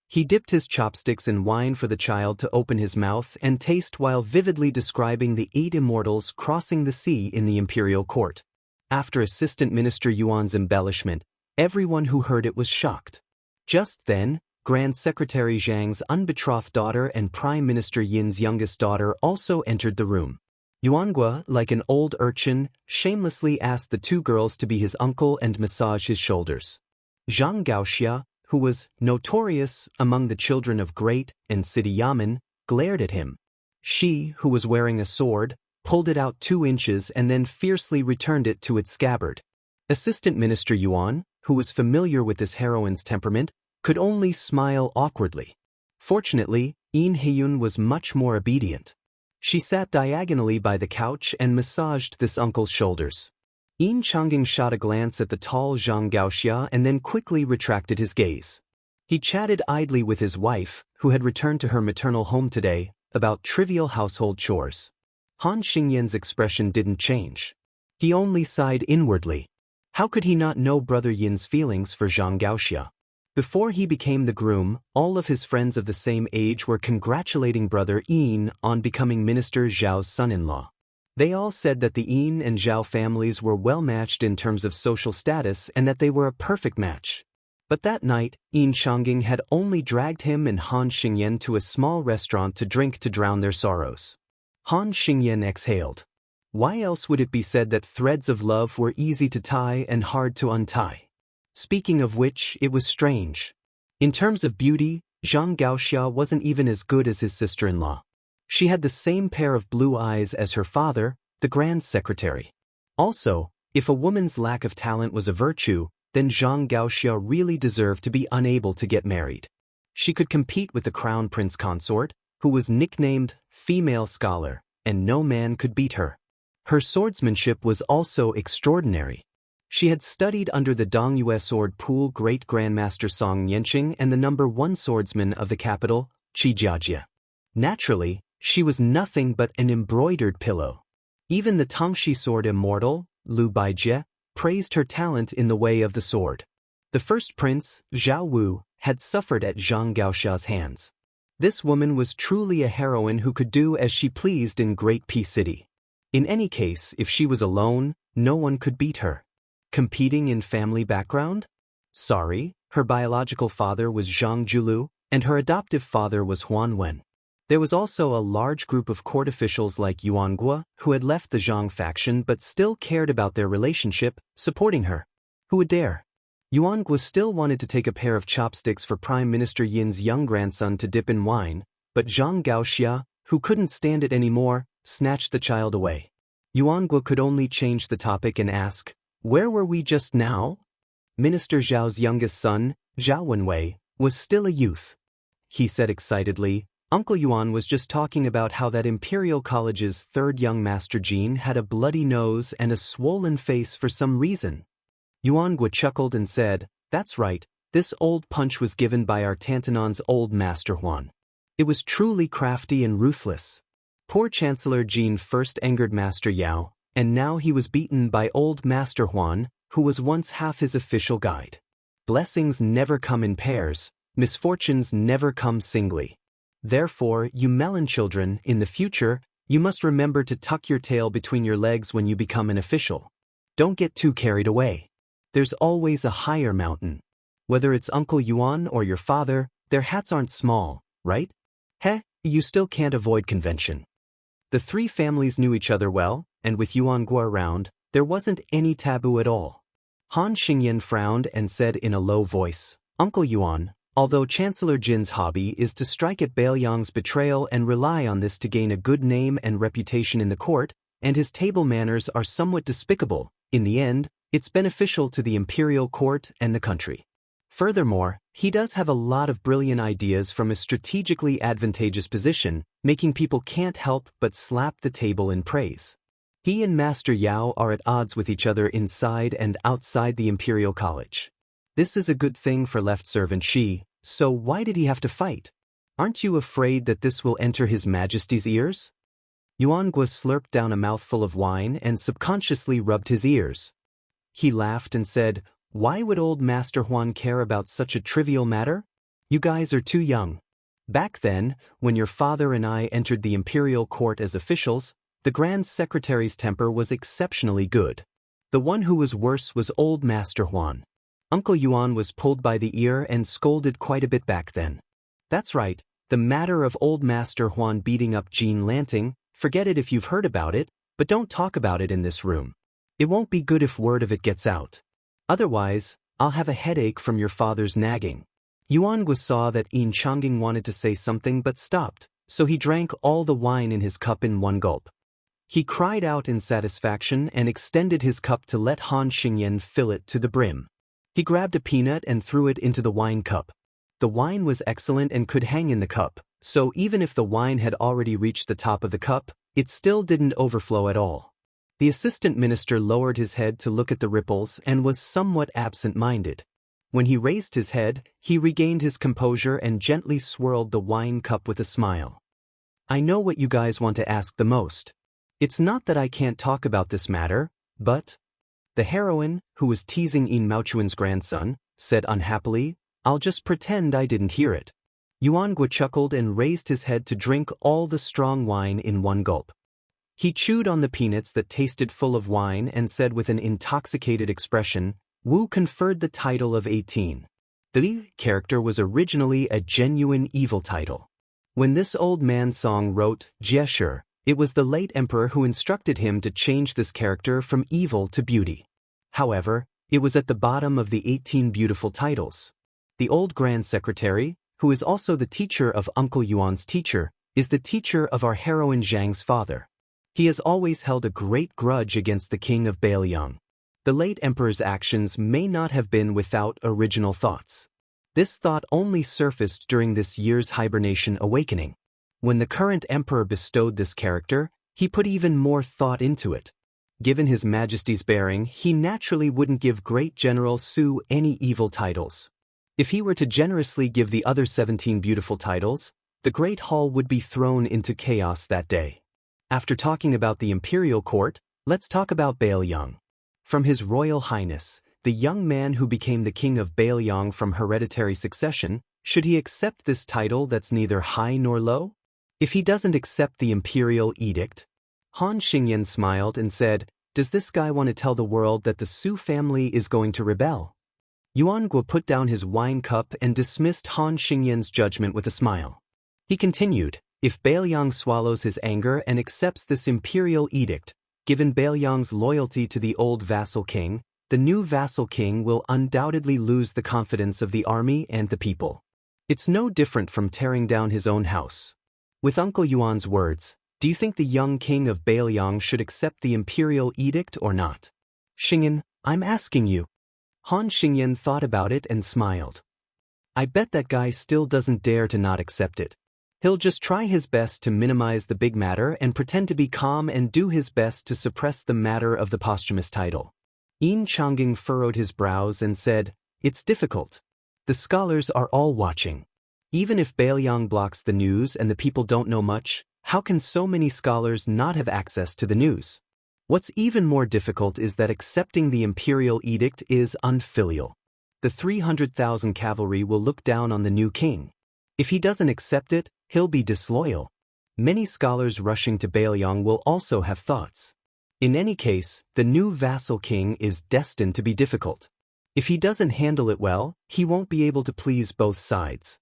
A: He dipped his chopsticks in wine for the child to open his mouth and taste while vividly describing the 8 immortals crossing the sea in the imperial court. After Assistant Minister Yuan's embellishment, everyone who heard it was shocked. Just then, Grand Secretary Zhang's unbetrothed daughter and Prime Minister Yin's youngest daughter also entered the room. Yuanguo, like an old urchin, shamelessly asked the 2 girls to be his uncle and massage his shoulders. Xianxia, who was notorious among the children of great and city yamen, glared at him. She, who was wearing a sword, pulled it out 2 inches and then fiercely returned it to its scabbard. Assistant Minister Yuan, who was familiar with this heroine's temperament, could only smile awkwardly. Fortunately, Yin Heiyun was much more obedient. She sat diagonally by the couch and massaged this uncle's shoulders. Yin Changing shot a glance at the tall Zhang Gaoxia and then quickly retracted his gaze. He chatted idly with his wife, who had returned to her maternal home today, about trivial household chores. Han Xingyan's expression didn't change. He only sighed inwardly. How could he not know Brother Yin's feelings for Zhang Gaoxia? Before he became the groom, all of his friends of the same age were congratulating Brother Yin on becoming Minister Zhao's son-in-law. They all said that the Yin and Zhao families were well matched in terms of social status and that they were a perfect match. But that night, Yin Changing had only dragged him and Han Xingyan to a small restaurant to drink to drown their sorrows. Han Xingyan exhaled. Why else would it be said that threads of love were easy to tie and hard to untie? Speaking of which, it was strange. In terms of beauty, Zhang Gaoxia wasn't even as good as his sister-in-law. She had the same pair of blue eyes as her father, the Grand Secretary. Also, if a woman's lack of talent was a virtue, then Zhang Gaoxia really deserved to be unable to get married. She could compete with the Crown Prince Consort, who was nicknamed Female Scholar, and no man could beat her. Her swordsmanship was also extraordinary. She had studied under the Dongyue Sword Pool Great Grandmaster Song Yanqing and the #1 swordsman of the capital, Qi Jiajie. Naturally, she was nothing but an embroidered pillow. Even the Tangxi sword immortal, Lu Baijie, praised her talent in the way of the sword. The first prince, Zhao Wu, had suffered at Zhang Gaoxia's hands. This woman was truly a heroine who could do as she pleased in Great Peace City. In any case, if she was alone, no one could beat her. Competing in family background? Sorry, her biological father was Zhang Julu, and her adoptive father was Huan Wen. There was also a large group of court officials like Yuanguo, who had left the Zhang faction but still cared about their relationship, supporting her. Who would dare? Yuanguo still wanted to take a pair of chopsticks for Prime Minister Yin's young grandson to dip in wine, but Zhang Gaoxia, who couldn't stand it anymore, snatched the child away. Yuanguo could only change the topic and ask, "Where were we just now?" Minister Zhao's youngest son, Zhao Wenwei, was still a youth. He said excitedly, "Uncle Yuan was just talking about how that Imperial College's 3rd young Master Jean had a bloody nose and a swollen face for some reason." Yuanguo chuckled and said, "That's right, this old punch was given by our Tantanon's old Master Huan. It was truly crafty and ruthless. Poor Chancellor Jean first angered Master Yao, and now he was beaten by old Master Huan, who was once half his official guide. Blessings never come in pairs, misfortunes never come singly. Therefore, you melon children, in the future, you must remember to tuck your tail between your legs when you become an official. Don't get too carried away. There's always a higher mountain. Whether it's Uncle Yuan or your father, their hats aren't small, right? Heh, you still can't avoid convention." The 3 families knew each other well, and with Yuanguo around, there wasn't any taboo at all. Han Xingyan frowned and said in a low voice, "Uncle Yuan, although Chancellor Jin's hobby is to strike at Bailiang's betrayal and rely on this to gain a good name and reputation in the court, and his table manners are somewhat despicable, in the end, it's beneficial to the imperial court and the country. Furthermore, he does have a lot of brilliant ideas from a strategically advantageous position, making people can't help but slap the table in praise. He and Master Yao are at odds with each other inside and outside the Imperial College. This is a good thing for left servant Shi, so why did he have to fight? Aren't you afraid that this will enter His Majesty's ears? Yuangue slurped down a mouthful of wine and subconsciously rubbed his ears. He laughed and said, "Why would old Master Huan care about such a trivial matter? You guys are too young. Back then, when your father and I entered the imperial court as officials, the Grand Secretary's temper was exceptionally good. The one who was worse was old Master Huan. Uncle Yuan was pulled by the ear and scolded quite a bit back then. That's right, the matter of old Master Huan beating up Jean Lanting, forget it if you've heard about it, but don't talk about it in this room. It won't be good if word of it gets out. Otherwise, I'll have a headache from your father's nagging." Yuangue saw that Yin Changing wanted to say something but stopped, so he drank all the wine in his cup in one gulp. He cried out in satisfaction and extended his cup to let Han Xingyan fill it to the brim. He grabbed a peanut and threw it into the wine cup. The wine was excellent and could hang in the cup, so even if the wine had already reached the top of the cup, it still didn't overflow at all. The assistant minister lowered his head to look at the ripples and was somewhat absent-minded. When he raised his head, he regained his composure and gently swirled the wine cup with a smile. "I know what you guys want to ask the most. It's not that I can't talk about this matter, but—" The heroine, who was teasing Yin Maochuan's grandson, said unhappily, "I'll just pretend I didn't hear it." Yuangue chuckled and raised his head to drink all the strong wine in one gulp. He chewed on the peanuts that tasted full of wine and said with an intoxicated expression, "Wu conferred the title of 18. The Li character was originally a genuine evil title. When this old man Song wrote Jie, it was the late emperor who instructed him to change this character from evil to beauty. However, it was at the bottom of the 18 beautiful titles. The old Grand Secretary, who is also the teacher of Uncle Yuan's teacher, is the teacher of our heroine Zhang's father. He has always held a great grudge against the king of Bailiang. The late emperor's actions may not have been without original thoughts. This thought only surfaced during this year's hibernation awakening. When the current emperor bestowed this character, he put even more thought into it. Given His Majesty's bearing, he naturally wouldn't give Great General Su any evil titles. If he were to generously give the other 17 beautiful titles, the Great Hall would be thrown into chaos that day. After talking about the imperial court, let's talk about Bailiang. From His Royal Highness, the young man who became the king of Bailiang from hereditary succession, should he accept this title that's neither high nor low? If he doesn't accept the imperial edict? Han Xingyan smiled and said, "Does this guy want to tell the world that the Su family is going to rebel?" Yuangue put down his wine cup and dismissed Han Xingyan's judgment with a smile. He continued, "If Bailiang swallows his anger and accepts this imperial edict, given Bailiang's loyalty to the old vassal king, the new vassal king will undoubtedly lose the confidence of the army and the people. It's no different from tearing down his own house." With Uncle Yuan's words, do you think the young king of Bailiang should accept the imperial edict or not? Xingyan, I'm asking you. Han Xingyan thought about it and smiled. I bet that guy still doesn't dare to not accept it. He'll just try his best to minimize the big matter and pretend to be calm and do his best to suppress the matter of the posthumous title. Yin Changing furrowed his brows and said, "It's difficult. The scholars are all watching. Even if Bailiang blocks the news and the people don't know much, how can so many scholars not have access to the news? What's even more difficult is that accepting the imperial edict is unfilial. The 300,000 cavalry will look down on the new king. If he doesn't accept it, he'll be disloyal. Many scholars rushing to Bailiang will also have thoughts. In any case, the new vassal king is destined to be difficult. If he doesn't handle it well, he won't be able to please both sides."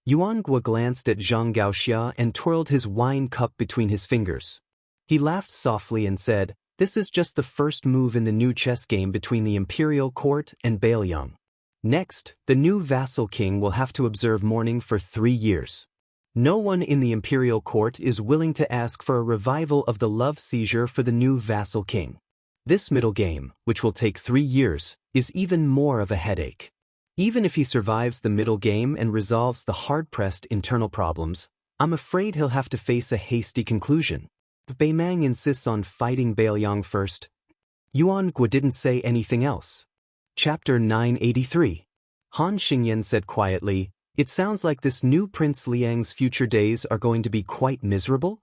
A: Yuangue glanced at Xianxia and twirled his wine cup between his fingers. He laughed softly and said, "This is just the first move in the new chess game between the imperial court and Bailiang. Next, the new vassal king will have to observe mourning for 3 years. No one in the imperial court is willing to ask for a revival of the love seizure for the new vassal king. This middle game, which will take 3 years, is even more of a headache. Even if he survives the middle game and resolves the hard-pressed internal problems, I'm afraid he'll have to face a hasty conclusion. If Beimang insists on fighting Bailiang first." Yuangue didn't say anything else. Chapter 983. Han Xingyan said quietly, "It sounds like this new Prince Liang's future days are going to be quite miserable?"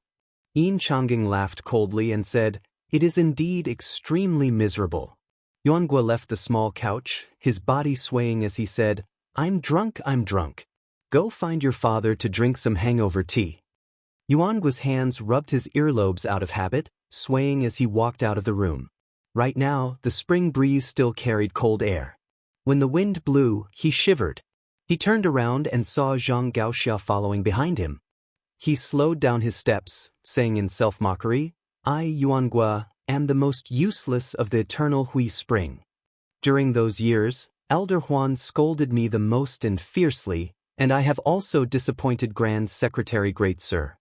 A: Yin Changing laughed coldly and said, "It is indeed extremely miserable." Yuangue left the small couch, his body swaying as he said, I'm drunk. Go find your father to drink some hangover tea." Yuangue's hands rubbed his earlobes out of habit, swaying as he walked out of the room. Right now, the spring breeze still carried cold air. When the wind blew, he shivered. He turned around and saw Xianxia following behind him. He slowed down his steps, saying in self-mockery, "I, Yuangue, am the most useless of the eternal Hui Spring. During those years, Elder Huan scolded me the most and fiercely, and I have also disappointed Grand Secretary Great Sir."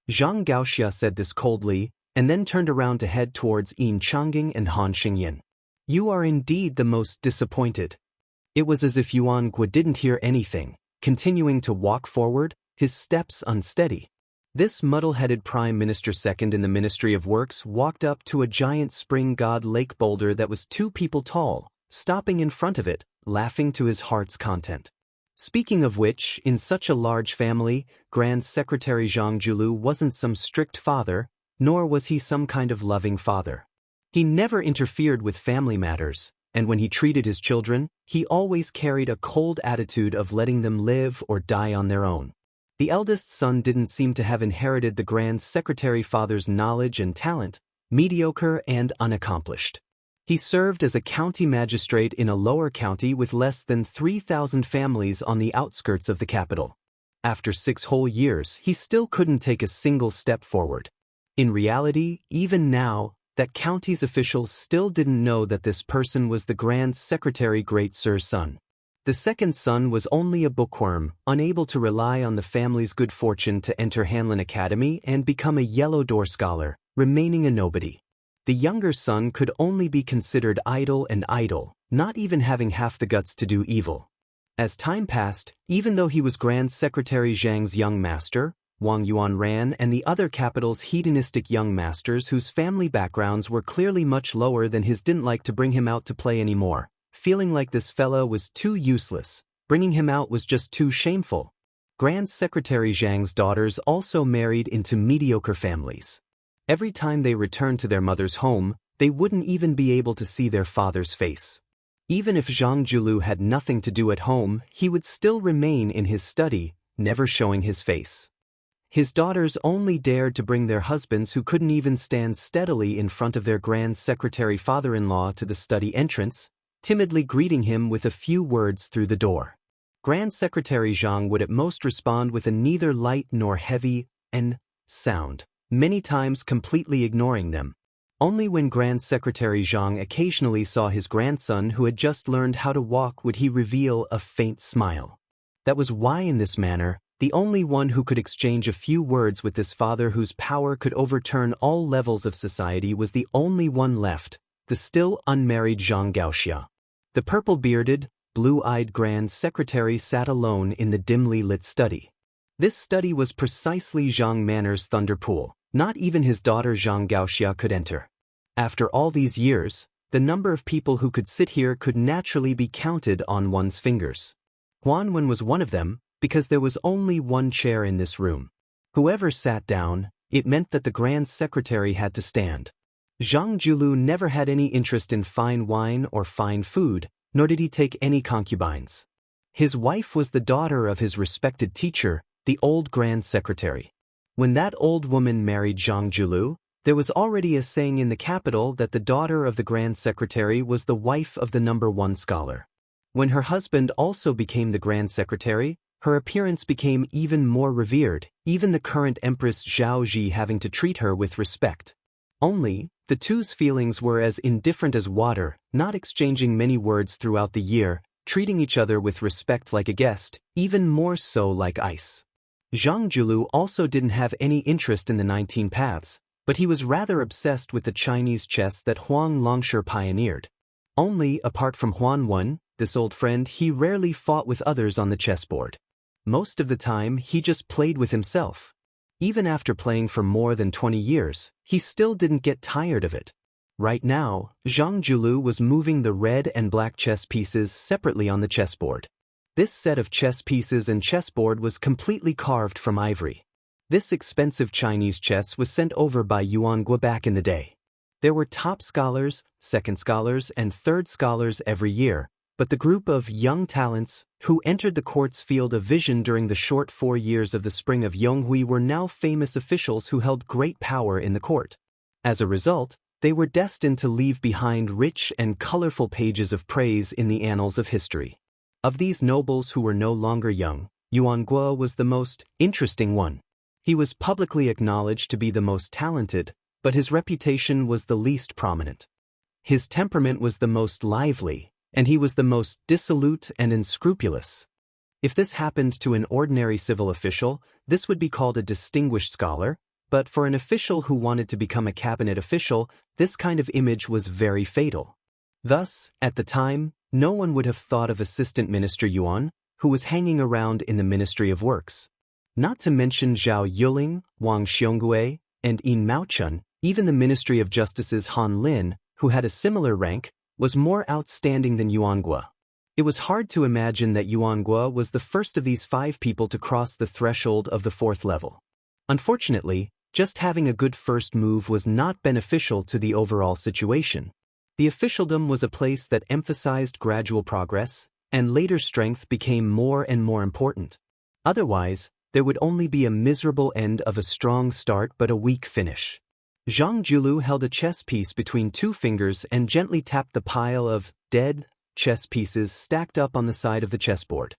A: Zhang Gaoxia said this coldly, and then turned around to head towards Yin Changing and Han Xingyan. "You are indeed the most disappointed." It was as if Yuangue didn't hear anything, continuing to walk forward, his steps unsteady. This muddle-headed Prime Minister Second in the Ministry of Works walked up to a giant spring god lake boulder that was 2 people tall, stopping in front of it, laughing to his heart's content. Speaking of which, in such a large family, Grand Secretary Zhang Julu wasn't some strict father, nor was he some kind of loving father. He never interfered with family matters, and when he treated his children, he always carried a cold attitude of letting them live or die on their own. The eldest son didn't seem to have inherited the Grand Secretary father's knowledge and talent, mediocre and unaccomplished. He served as a county magistrate in a lower county with less than 3,000 families on the outskirts of the capital. After 6 whole years, he still couldn't take a single step forward. In reality, even now, that county's officials still didn't know that this person was the Grand Secretary Great Sir's son. The second son was only a bookworm, unable to rely on the family's good fortune to enter Hanlin Academy and become a Yellow Door scholar, remaining a nobody. The younger son could only be considered idle, not even having half the guts to do evil. As time passed, even though he was Grand Secretary Zhang's young master, Wang Yuanran and the other capital's hedonistic young masters whose family backgrounds were clearly much lower than his didn't like to bring him out to play anymore, feeling like this fella was too useless, bringing him out was just too shameful. Grand Secretary Zhang's daughters also married into mediocre families. Every time they returned to their mother's home, they wouldn't even be able to see their father's face. Even if Zhang Julu had nothing to do at home, he would still remain in his study, never showing his face. His daughters only dared to bring their husbands who couldn't even stand steadily in front of their Grand Secretary father-in-law to the study entrance, timidly greeting him with a few words through the door. Grand Secretary Zhang would at most respond with a neither light nor heavy "n" sound, many times completely ignoring them. Only when Grand Secretary Zhang occasionally saw his grandson who had just learned how to walk would he reveal a faint smile. That was why in this manner, the only one who could exchange a few words with this father whose power could overturn all levels of society was the only one left, the still unmarried Zhang Gaoxia. The purple-bearded, blue-eyed Grand Secretary sat alone in the dimly lit study. This study was precisely Zhang Manor's thunder pool. Not even his daughter Zhang Gaoxia could enter. After all these years, the number of people who could sit here could naturally be counted on one's fingers. Huanwen was one of them, because there was only one chair in this room. Whoever sat down, it meant that the Grand Secretary had to stand. Zhang Julu never had any interest in fine wine or fine food, nor did he take any concubines. His wife was the daughter of his respected teacher, the old Grand Secretary. When that old woman married Zhang Julu, there was already a saying in the capital that the daughter of the Grand Secretary was the wife of the #1 scholar. When her husband also became the Grand Secretary, her appearance became even more revered, even the current Empress Zhao Ji having to treat her with respect. Only, the two's feelings were as indifferent as water, not exchanging many words throughout the year, treating each other with respect like a guest, even more so like ice. Zhang Julu also didn't have any interest in the 19 paths, but he was rather obsessed with the Chinese chess that Huang Longshi pioneered. Only, apart from Huanwen, this old friend, he rarely fought with others on the chessboard. Most of the time, he just played with himself. Even after playing for more than 20 years, he still didn't get tired of it. Right now, Zhang Julu was moving the red and black chess pieces separately on the chessboard. This set of chess pieces and chessboard was completely carved from ivory. This expensive Chinese chess was sent over by Yuangue back in the day. There were top scholars, second scholars, and third scholars every year, but the group of young talents who entered the court's field of vision during the short 4 years of the spring of Yonghui were now famous officials who held great power in the court. As a result, they were destined to leave behind rich and colorful pages of praise in the annals of history. Of these nobles who were no longer young, Yuangue was the most interesting one. He was publicly acknowledged to be the most talented, but his reputation was the least prominent. His temperament was the most lively, and he was the most dissolute and unscrupulous. If this happened to an ordinary civil official, this would be called a distinguished scholar, but for an official who wanted to become a cabinet official, this kind of image was very fatal. Thus, at the time, no one would have thought of Assistant Minister Yuan, who was hanging around in the Ministry of Works. Not to mention Zhao Yuling, Wang Xiongui, and Yin Maochun, even the Ministry of Justice's Han Lin, who had a similar rank, was more outstanding than Yuangue. It was hard to imagine that Yuangue was the first of these 5 people to cross the threshold of the 4th level. Unfortunately, just having a good first move was not beneficial to the overall situation. The officialdom was a place that emphasized gradual progress, and later strength became more and more important. Otherwise, there would only be a miserable end of a strong start but a weak finish. Zhang Julu held a chess piece between 2 fingers and gently tapped the pile of dead chess pieces stacked up on the side of the chessboard.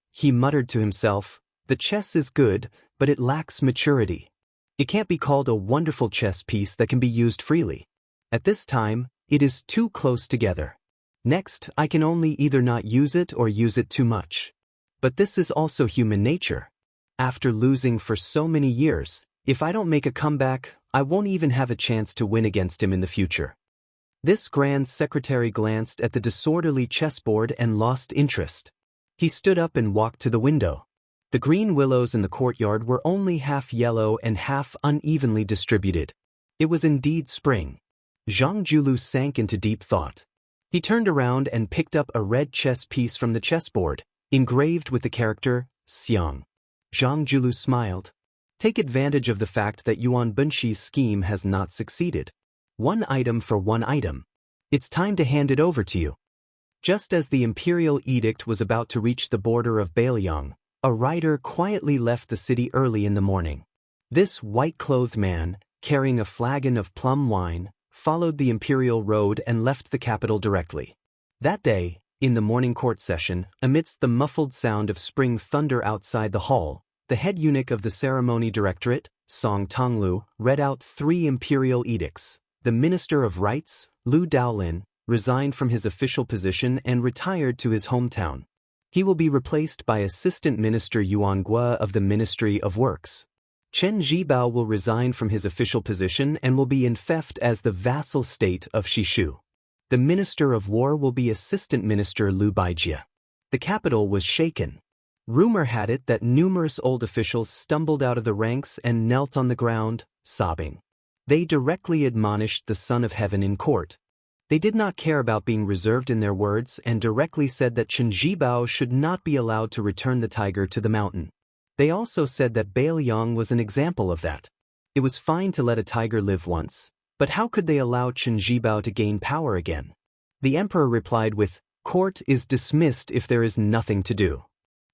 A: He muttered to himself, "The chess is good, but it lacks maturity. It can't be called a wonderful chess piece that can be used freely. At this time, it is too close together. Next, I can only either not use it or use it too much. But this is also human nature. After losing for so many years, if I don't make a comeback, I won't even have a chance to win against him in the future." This grand secretary glanced at the disorderly chessboard and lost interest. He stood up and walked to the window. The green willows in the courtyard were only half yellow and half unevenly distributed. It was indeed spring. Zhang Julu sank into deep thought. He turned around and picked up a red chess piece from the chessboard, engraved with the character Xiang. Zhang Julu smiled. "Take advantage of the fact that Yuan Bunxi's scheme has not succeeded. 1 item for 1 item. It's time to hand it over to you." Just as the imperial edict was about to reach the border of Bailiang, a rider quietly left the city early in the morning. This white-clothed man, carrying a flagon of plum wine, followed the imperial road and left the capital directly. That day, in the morning court session, amidst the muffled sound of spring thunder outside the hall, the head eunuch of the ceremony directorate, Song Tonglu, read out 3 imperial edicts. The Minister of Rights, Lu Daolin, resigned from his official position and retired to his hometown. He will be replaced by Assistant Minister Yuangue of the Ministry of Works. Chen Zhibao will resign from his official position and will be infeft as the vassal state of Shishu. The Minister of War will be Assistant Minister Lu Baijie. The capital was shaken. Rumor had it that numerous old officials stumbled out of the ranks and knelt on the ground, sobbing. They directly admonished the Son of Heaven in court. They did not care about being reserved in their words and directly said that Chen Zhibao should not be allowed to return the tiger to the mountain. They also said that Bailiang was an example of that. It was fine to let a tiger live once, but how could they allow Chen Zhibao to gain power again? The emperor replied with, "Court is dismissed if there is nothing to do."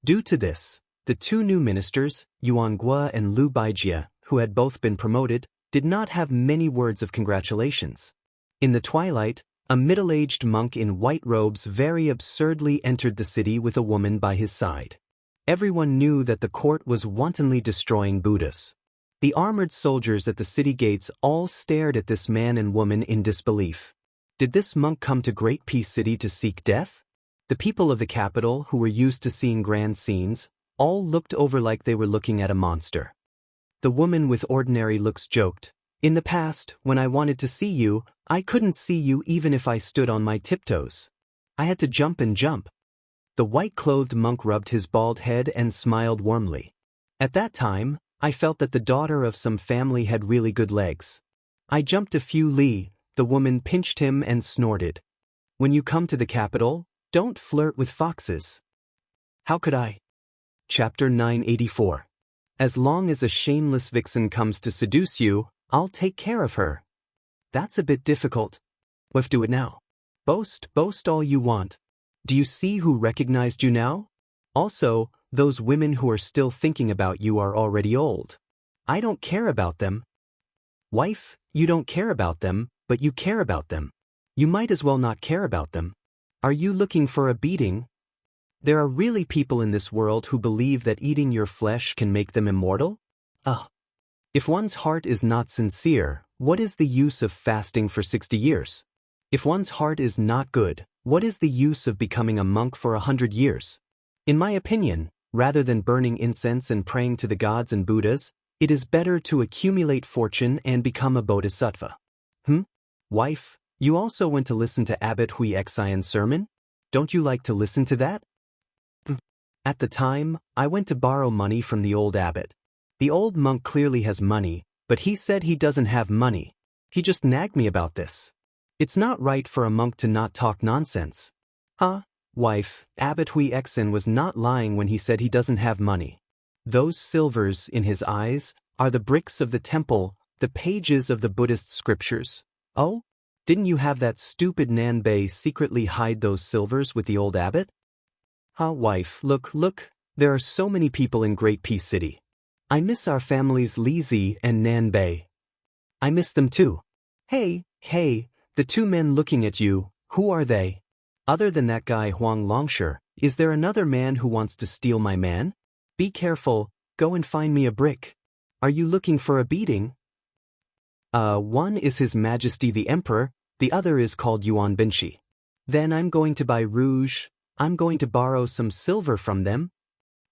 A: Due to this, the 2 new ministers, Yuangue and Lu Baijie, who had both been promoted, did not have many words of congratulations. In the twilight, a middle-aged monk in white robes very absurdly entered the city with a woman by his side. Everyone knew that the court was wantonly destroying Buddhas. The armored soldiers at the city gates all stared at this man and woman in disbelief. Did this monk come to Great Peace City to seek death? The people of the capital, who were used to seeing grand scenes, all looked over like they were looking at a monster. The woman with ordinary looks joked, "In the past, when I wanted to see you, I couldn't see you even if I stood on my tiptoes. I had to jump and jump." The white-clothed monk rubbed his bald head and smiled warmly. "At that time, I felt that the daughter of some family had really good legs. I jumped a few li." The woman pinched him and snorted. "When you come to the capital, don't flirt with foxes." How could I? Chapter 984. As long as a shameless vixen comes to seduce you, I'll take care of her. That's a bit difficult. Let's do it now. Boast all you want. Do you see who recognized you now? Also, those women who are still thinking about you are already old. I don't care about them. Wife, you don't care about them, but you care about them. You might as well not care about them. Are you looking for a beating? There are really people in this world who believe that eating your flesh can make them immortal? Ugh. If one's heart is not sincere, what is the use of fasting for 60 years? If one's heart is not good, what is the use of becoming a monk for 100 years? In my opinion, rather than burning incense and praying to the gods and Buddhas, it is better to accumulate fortune and become a bodhisattva. Wife, you also went to listen to Abbot Huixian's sermon? Don't you like to listen to that? At the time, I went to borrow money from the old abbot. The old monk clearly has money, but he said he doesn't have money. He just nagged me about this. It's not right for a monk to not talk nonsense. Wife, Abbot Huixian was not lying when he said he doesn't have money. Those silvers in his eyes are the bricks of the temple, the pages of the Buddhist scriptures. Oh? Didn't you have that stupid Nanbei secretly hide those silvers with the old abbot? Wife, look, there are so many people in Great Peace City. I miss our families Lizi and Nanbei. I miss them too. Hey, the two men looking at you, who are they? Other than that guy Huang Longshi, is there another man who wants to steal my man? Be careful, go and find me a brick. Are you looking for a beating? One is His Majesty the Emperor, the other is called Yuan Binshi. Then I'm going to buy rouge. I'm going to borrow some silver from them.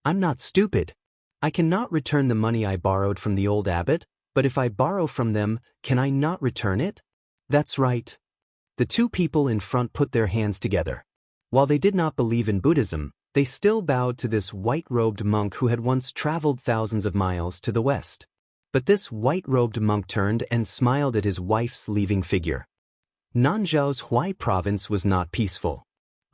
A: I'm not stupid. I cannot return the money I borrowed from the old abbot, but if I borrow from them, can I not return it? That's right. The two people in front put their hands together. While they did not believe in Buddhism, they still bowed to this white-robed monk who had once traveled thousands of miles to the west. But this white-robed monk turned and smiled at his wife's leaving figure. Nanzhou's Huai province was not peaceful.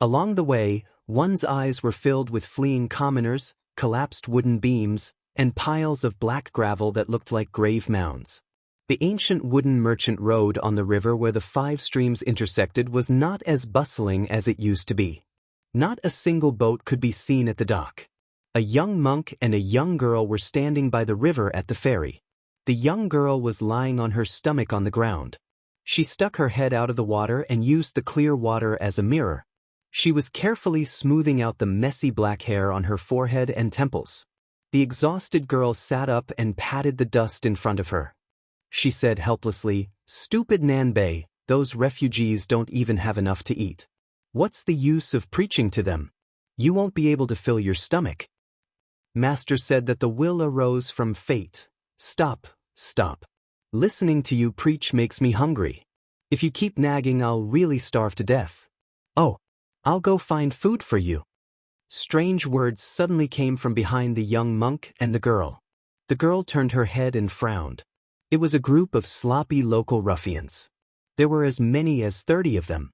A: Along the way, one's eyes were filled with fleeing commoners, collapsed wooden beams, and piles of black gravel that looked like grave mounds. The ancient wooden merchant road on the river where the 5 streams intersected was not as bustling as it used to be. Not a single boat could be seen at the dock. A young monk and a young girl were standing by the river at the ferry. The young girl was lying on her stomach on the ground. She stuck her head out of the water and used the clear water as a mirror. She was carefully smoothing out the messy black hair on her forehead and temples. The exhausted girl sat up and patted the dust in front of her. She said helplessly, "Stupid Nanbei, those refugees don't even have enough to eat. What's the use of preaching to them? You won't be able to fill your stomach." Master said that the will arose from fate. Stop. Listening to you preach makes me hungry. If you keep nagging, I'll really starve to death. Oh, I'll go find food for you. Strange words suddenly came from behind the young monk and the girl. The girl turned her head and frowned. It was a group of sloppy local ruffians. There were as many as 30 of them.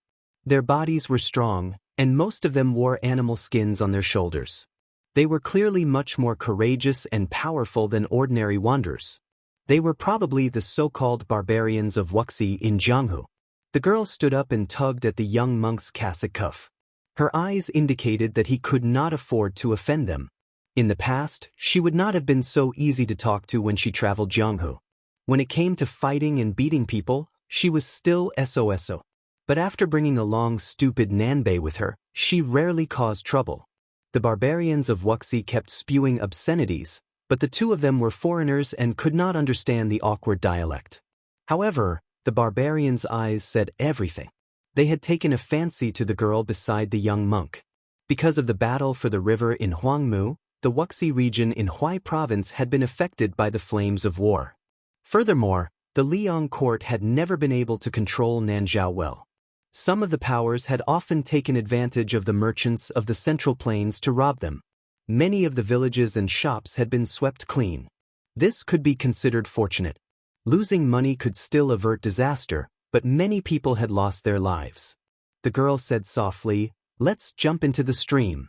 A: Their bodies were strong, and most of them wore animal skins on their shoulders. They were clearly much more courageous and powerful than ordinary wanderers. They were probably the so-called barbarians of Wuxia in Jianghu. The girl stood up and tugged at the young monk's cassock cuff. Her eyes indicated that he could not afford to offend them. In the past, she would not have been so easy to talk to when she traveled Jianghu. When it came to fighting and beating people, she was still SOSO. But after bringing along stupid Nanbei with her, she rarely caused trouble. The barbarians of Wuxia kept spewing obscenities, but the two of them were foreigners and could not understand the awkward dialect. However, the barbarians' eyes said everything. They had taken a fancy to the girl beside the young monk. Because of the battle for the river in Huangmu, the Wuxia region in Huai province had been affected by the flames of war. Furthermore, the Liang court had never been able to control Nanzhao well. Some of the powers had often taken advantage of the merchants of the Central Plains to rob them. Many of the villages and shops had been swept clean. This could be considered fortunate. Losing money could still avert disaster, but many people had lost their lives. The girl said softly, "Let's jump into the stream."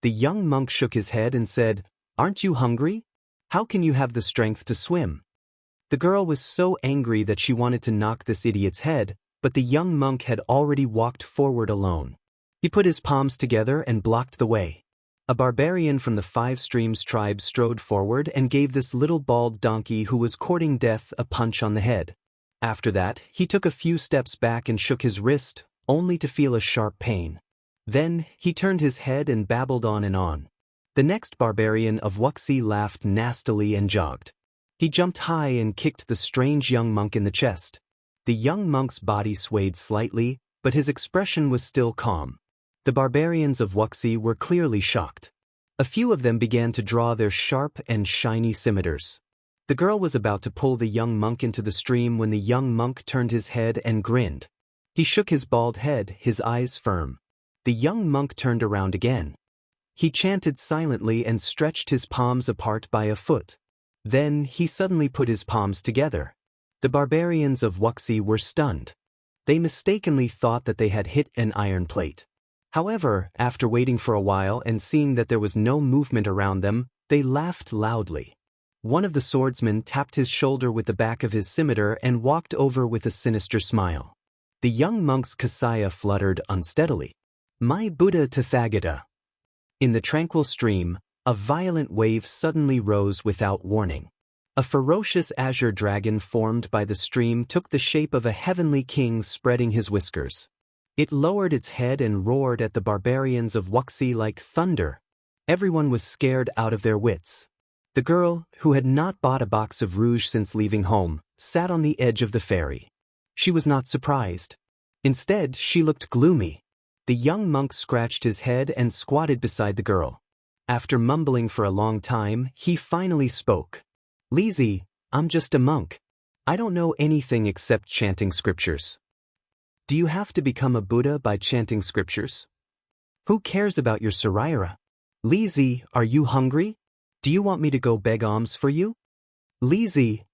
A: The young monk shook his head and said, "Aren't you hungry? How can you have the strength to swim?" The girl was so angry that she wanted to knock this idiot's head, but the young monk had already walked forward alone. He put his palms together and blocked the way. A barbarian from the Five Streams tribe strode forward and gave this little bald donkey who was courting death a punch on the head. After that, he took a few steps back and shook his wrist, only to feel a sharp pain. Then, he turned his head and babbled on and on. The next barbarian of Wuxia laughed nastily and jogged. He jumped high and kicked the strange young monk in the chest. The young monk's body swayed slightly, but his expression was still calm. The barbarians of Wuxia were clearly shocked. A few of them began to draw their sharp and shiny scimitars. The girl was about to pull the young monk into the stream when the young monk turned his head and grinned. He shook his bald head, his eyes firm. The young monk turned around again. He chanted silently and stretched his palms apart by a foot. Then, he suddenly put his palms together. The barbarians of Wuxia were stunned. They mistakenly thought that they had hit an iron plate. However, after waiting for a while and seeing that there was no movement around them, they laughed loudly. One of the swordsmen tapped his shoulder with the back of his scimitar and walked over with a sinister smile. The young monk's kasaya fluttered unsteadily. "My Buddha Tathagata." In the tranquil stream, a violent wave suddenly rose without warning. A ferocious azure dragon formed by the stream took the shape of a heavenly king spreading his whiskers. It lowered its head and roared at the barbarians of Wuxia like thunder. Everyone was scared out of their wits. The girl, who had not bought a box of rouge since leaving home, sat on the edge of the ferry. She was not surprised. Instead, she looked gloomy. The young monk scratched his head and squatted beside the girl. After mumbling for a long time, he finally spoke. "Lizzie, I'm just a monk. I don't know anything except chanting scriptures." "Do you have to become a Buddha by chanting scriptures?" "Who cares about your saraira?" "Lizzie, are you hungry? Do you want me to go beg alms for you?" "Lizzie."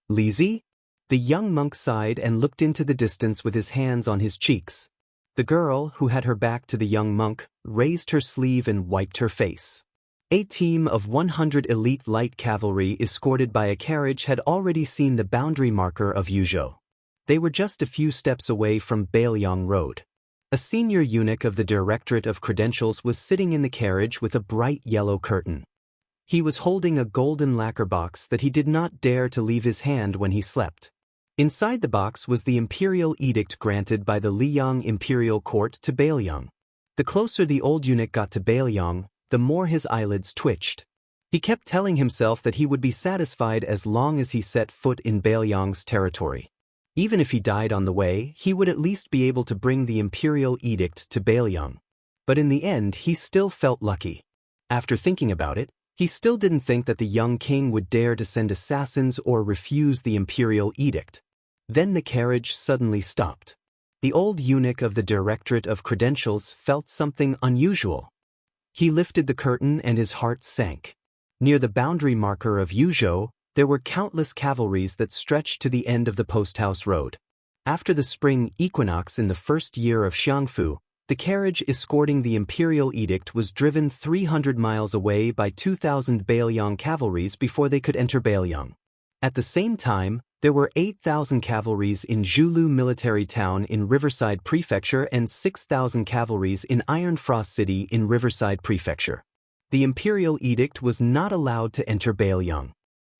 A: "Lizzie?" The young monk sighed and looked into the distance with his hands on his cheeks. The girl, who had her back to the young monk, raised her sleeve and wiped her face. A team of 100 elite light cavalry escorted by a carriage had already seen the boundary marker of Yuzhou. They were just a few steps away from Bailiang Road. A senior eunuch of the Directorate of Credentials was sitting in the carriage with a bright yellow curtain. He was holding a golden lacquer box that he did not dare to leave his hand when he slept. Inside the box was the imperial edict granted by the Liyang Imperial Court to Bailiang. The closer the old eunuch got to Bailiang, the more his eyelids twitched. He kept telling himself that he would be satisfied as long as he set foot in Bailiang's territory. Even if he died on the way, he would at least be able to bring the imperial edict to Bailiang. But in the end, he still felt lucky. After thinking about it, he still didn't think that the young king would dare to send assassins or refuse the imperial edict. Then the carriage suddenly stopped. The old eunuch of the Directorate of Credentials felt something unusual. He lifted the curtain and his heart sank. Near the boundary marker of Yuzhou, there were countless cavalries that stretched to the end of the posthouse road. After the spring equinox in the first year of Xianxia, the carriage escorting the imperial edict was driven 300 miles away by 2,000 Bailiang cavalries before they could enter Bailiang. At the same time, there were 8,000 cavalries in Zhulu military town in Riverside Prefecture and 6,000 cavalries in Iron Frost City in Riverside Prefecture. The imperial edict was not allowed to enter Bailiang.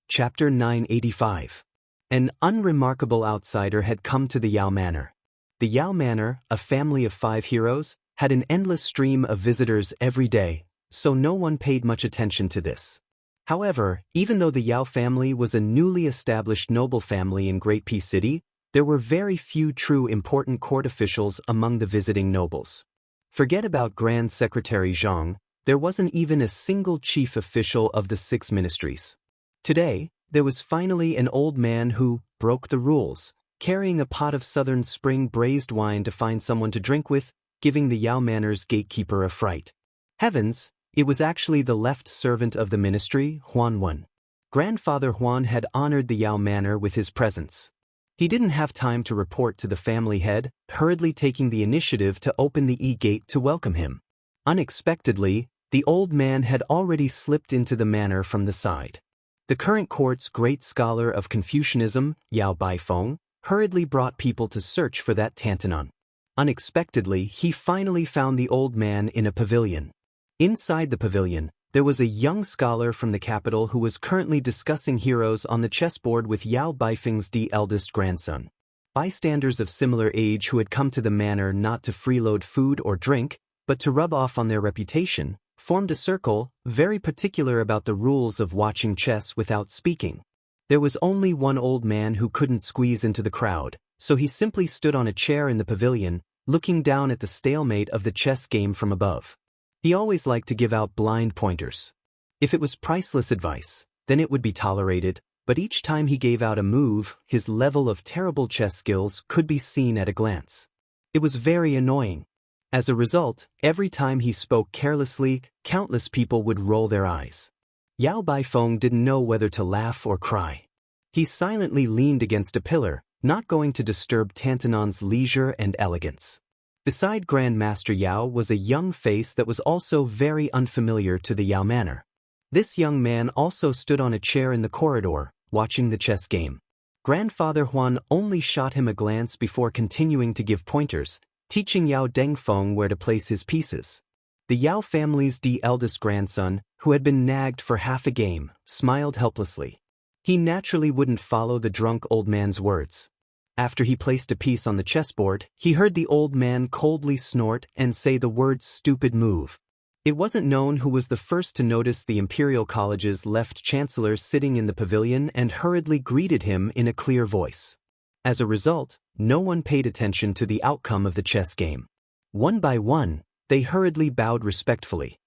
A: Chapter 985. An unremarkable outsider had come to the Yao Manor. The Yao Manor, a family of 5 heroes, had an endless stream of visitors every day, so no one paid much attention to this. However, even though the Yao family was a newly established noble family in Great Peace City, there were very few true important court officials among the visiting nobles. Forget about Grand Secretary Zhang, there wasn't even a single chief official of the 6 ministries. Today, there was finally an old man who broke the rules, carrying a pot of southern spring braised wine to find someone to drink with, giving the Yao Manor's gatekeeper a fright. Heavens, it was actually the left servant of the ministry, Huan Wen. Grandfather Huan had honored the Yao Manor with his presence. He didn't have time to report to the family head, hurriedly taking the initiative to open the E-gate to welcome him. Unexpectedly, The old man had already slipped into the manor from the side. The current court's great scholar of Confucianism, Yao Baifeng, hurriedly brought people to search for that Tantanon. Unexpectedly, he finally found the old man in a pavilion. Inside the pavilion, there was a young scholar from the capital who was currently discussing heroes on the chessboard with Yao Baifeng's eldest grandson. Bystanders of similar age who had come to the manor not to freeload food or drink, but to rub off on their reputation, formed a circle, very particular about the rules of watching chess without speaking. There was only one old man who couldn't squeeze into the crowd, so he simply stood on a chair in the pavilion, looking down at the stalemate of the chess game from above. He always liked to give out blind pointers. If it was priceless advice, then it would be tolerated, but each time he gave out a move, his level of terrible chess skills could be seen at a glance. It was very annoying. As a result, every time he spoke carelessly, countless people would roll their eyes. Yao Baifeng didn't know whether to laugh or cry. He silently leaned against a pillar, not going to disturb Tantanon's leisure and elegance. Beside Grandmaster Yao was a young face that was also very unfamiliar to the Yao manor. This young man also stood on a chair in the corridor, watching the chess game. Grandfather Huan only shot him a glance before continuing to give pointers, teaching Yao Dengfeng where to place his pieces. The Yao family's eldest grandson, who had been nagged for half a game, smiled helplessly. He naturally wouldn't follow the drunk old man's words. After he placed a piece on the chessboard, he heard the old man coldly snort and say the words "stupid move." It wasn't known who was the first to notice the Imperial College's left chancellor sitting in the pavilion and hurriedly greeted him in a clear voice. As a result, no one paid attention to the outcome of the chess game. One by one, they hurriedly bowed respectfully.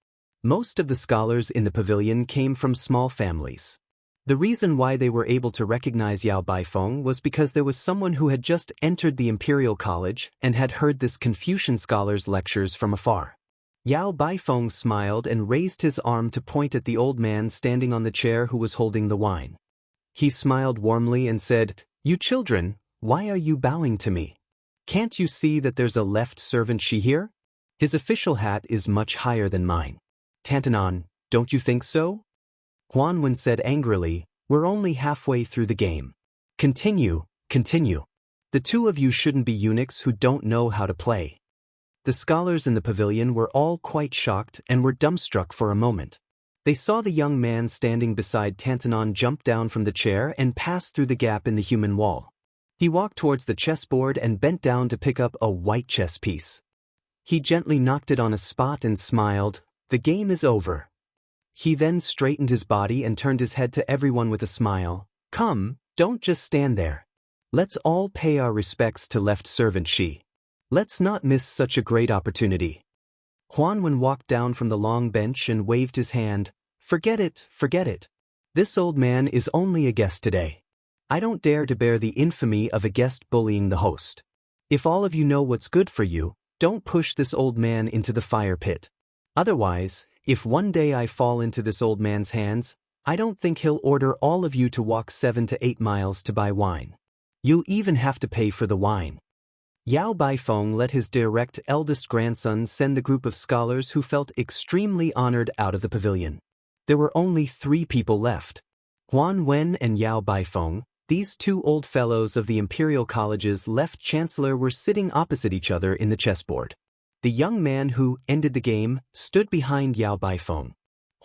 A: Most of the scholars in the pavilion came from small families. The reason why they were able to recognize Yao Baifeng was because there was someone who had just entered the Imperial College and had heard this Confucian scholar's lectures from afar. Yao Baifeng smiled and raised his arm to point at the old man standing on the chair who was holding the wine. He smiled warmly and said, "You children, why are you bowing to me? Can't you see that there's a left servant she here? His official hat is much higher than mine. Tantanon, don't you think so?" Huanwen said angrily, "We're only halfway through the game. Continue. The two of you shouldn't be eunuchs who don't know how to play." The scholars in the pavilion were all quite shocked and were dumbstruck for a moment. They saw the young man standing beside Tantanon jump down from the chair and pass through the gap in the human wall. He walked towards the chessboard and bent down to pick up a white chess piece. He gently knocked it on a spot and smiled, "The game is over." He then straightened his body and turned his head to everyone with a smile. "Come, don't just stand there. Let's all pay our respects to left servant Shi. Let's not miss such a great opportunity." Huanwen walked down from the long bench and waved his hand. Forget it. This old man is only a guest today. I don't dare to bear the infamy of a guest bullying the host. If all of you know what's good for you, don't push this old man into the fire pit. Otherwise, if one day I fall into this old man's hands, I don't think he'll order all of you to walk 7 to 8 miles to buy wine. You'll even have to pay for the wine. Yao Baifeng let his direct eldest grandson send the group of scholars who felt extremely honored out of the pavilion. There were only 3 people left. Huan Wen and Yao Baifeng, these 2 old fellows of the Imperial College's left chancellor, were sitting opposite each other in the chessboard. The young man who ended the game stood behind Yao Baifeng.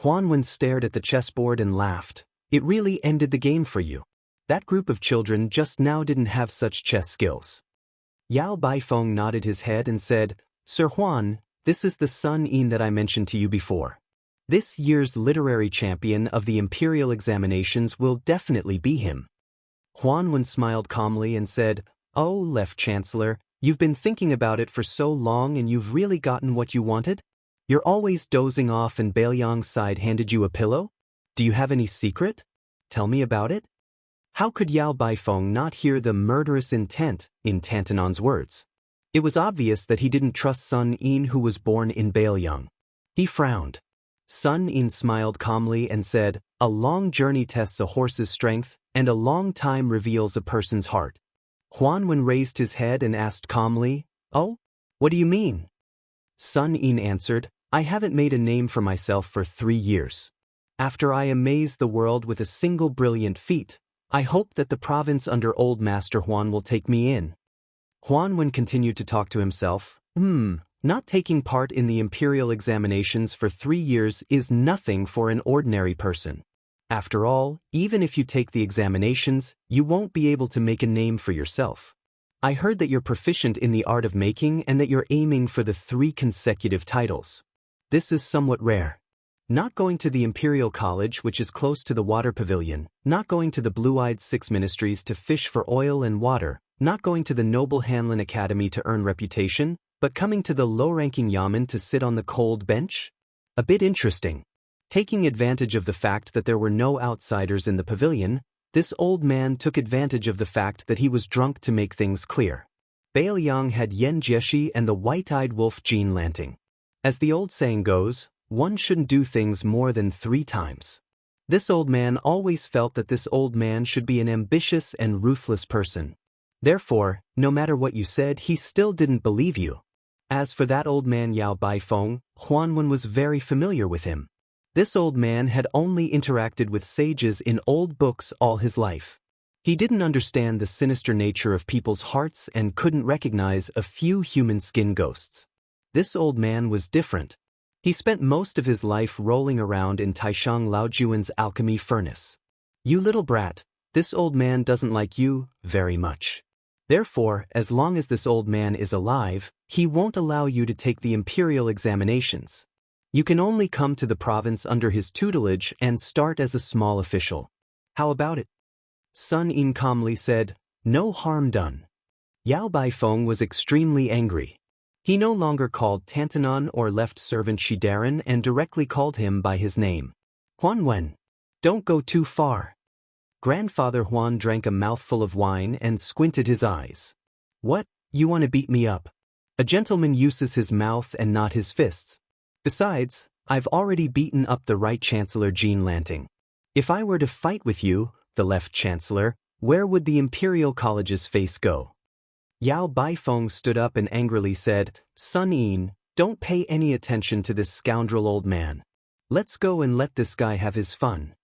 A: Huanwen stared at the chessboard and laughed. "It really ended the game for you. That group of children just now didn't have such chess skills." Yao Baifeng nodded his head and said, "Sir Huan, this is the Sun Yin that I mentioned to you before. This year's literary champion of the imperial examinations will definitely be him." Huanwen smiled calmly and said, "Oh, left chancellor, you've been thinking about it for so long and you've really gotten what you wanted? You're always dozing off and Bailiang's side handed you a pillow? Do you have any secret? Tell me about it." How could Yao Baifeng not hear the murderous intent in Tantanon's words? It was obvious that he didn't trust Sun Yin, who was born in Bailiang. He frowned. Sun Yin smiled calmly and said, "A long journey tests a horse's strength, and a long time reveals a person's heart." Huanwen raised his head and asked calmly, "Oh? What do you mean?" Sun Yin answered, I haven't made a name for myself for 3 years. After I amaze the world with a single brilliant feat, I hope that the province under Old Master Huan will take me in. Huan continued to talk to himself. Not taking part in the imperial examinations for 3 years is nothing for an ordinary person. After all, even if you take the examinations, you won't be able to make a name for yourself. I heard that you're proficient in the art of making and that you're aiming for the 3 consecutive titles. This is somewhat rare. Not going to the Imperial College, which is close to the Water Pavilion, not going to the Blue-Eyed Six Ministries to fish for oil and water, not going to the Noble Hanlin Academy to earn reputation, but coming to the low-ranking yamen to sit on the cold bench? A bit interesting. Taking advantage of the fact that there were no outsiders in the pavilion, this old man took advantage of the fact that he was drunk to make things clear. Bailiang had Yen Jieshi and the white-eyed wolf Jean Lanting. As the old saying goes, one shouldn't do things more than 3 times. This old man always felt that this old man should be an ambitious and ruthless person. Therefore, no matter what you said, he still didn't believe you. As for that old man Yao Baifeng, Huanwen was very familiar with him. This old man had only interacted with sages in old books all his life. He didn't understand the sinister nature of people's hearts and couldn't recognize a few human skin ghosts. This old man was different. He spent most of his life rolling around in Taishang Laojuan's alchemy furnace. You little brat, this old man doesn't like you very much. Therefore, as long as this old man is alive, he won't allow you to take the imperial examinations. You can only come to the province under his tutelage and start as a small official. How about it? Sun Yin calmly said, no harm done. Yao Baifeng was extremely angry. He no longer called Tantanon or left servant Shidaran and directly called him by his name. Huanwen. Don't go too far. Grandfather Huan drank a mouthful of wine and squinted his eyes. What, you want to beat me up? A gentleman uses his mouth and not his fists. Besides, I've already beaten up the right Chancellor Jean Lanting. If I were to fight with you, the left Chancellor, where would the Imperial College's face go? Yao Baifeng stood up and angrily said, Sun Yin, don't pay any attention to this scoundrel old man. Let's go and let this guy have his fun.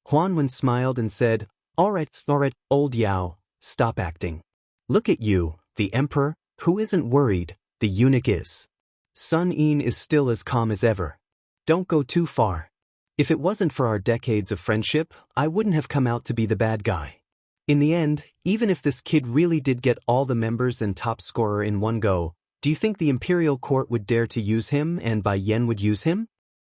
A: Huanwen smiled and said, all right, old Yao, stop acting. Look at you, the emperor, who isn't worried, the eunuch is. Sun Yin is still as calm as ever. Don't go too far. If it wasn't for our decades of friendship, I wouldn't have come out to be the bad guy. In the end, even if this kid really did get all the members and top scorer in one go, do you think the imperial court would dare to use him and Bai Yen would use him?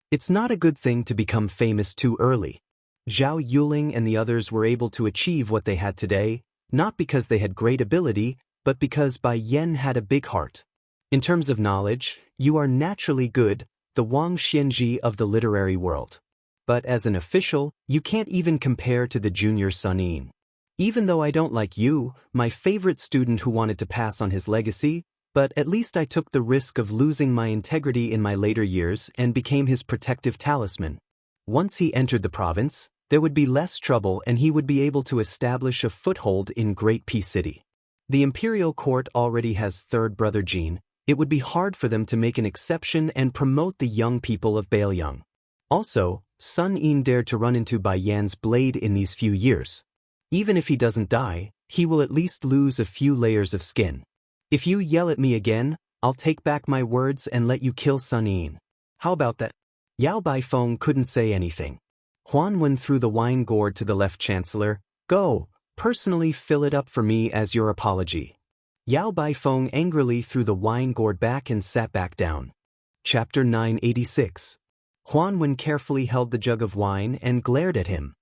A: It's not a good thing to become famous too early. Zhao Yuling and the others were able to achieve what they had today, not because they had great ability, but because Bai Yen had a big heart. In terms of knowledge, you are naturally good, the Wang Xianji of the literary world. But as an official, you can't even compare to the junior Sun Yin. Even though I don't like you, my favorite student who wanted to pass on his legacy, but at least I took the risk of losing my integrity in my later years and became his protective talisman. Once he entered the province, there would be less trouble and he would be able to establish a foothold in Great Peace City. The imperial court already has third brother Jean. It would be hard for them to make an exception and promote the young people of Bailiang. Also, Sun Yin dared to run into Bai Yan's blade in these few years. Even if he doesn't die, he will at least lose a few layers of skin. If you yell at me again, I'll take back my words and let you kill Sun Yin. How about that? Yao Baifeng couldn't say anything. Huanwen threw the wine gourd to the left chancellor. Go, personally fill it up for me as your apology. Yao Baifeng angrily threw the wine gourd back and sat back down. Chapter 986. Huanwen carefully held the jug of wine and glared at him.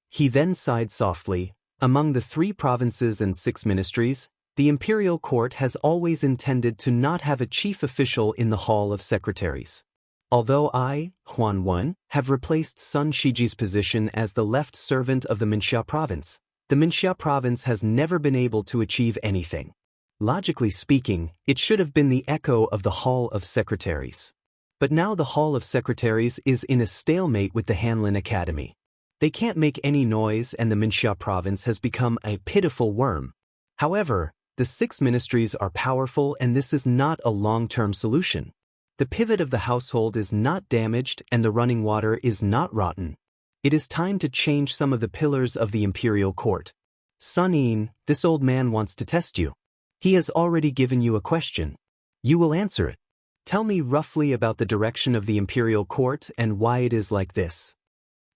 A: He then sighed softly. Among the 3 provinces and 6 ministries, the imperial court has always intended to not have a chief official in the Hall of Secretaries. Although I, Huanwen, have replaced Sun Shiji's position as the left servant of the Minxia province, the Minxia province has never been able to achieve anything. Logically speaking, it should have been the echo of the Hall of Secretaries. But now the Hall of Secretaries is in a stalemate with the Hanlin Academy. They can't make any noise and the Minxia province has become a pitiful worm. However, the 6 ministries are powerful and this is not a long-term solution. The pivot of the household is not damaged and the running water is not rotten. It is time to change some of the pillars of the imperial court. Sun Yin, this old man wants to test you. He has already given you a question. You will answer it. Tell me roughly about the direction of the imperial court and why it is like this.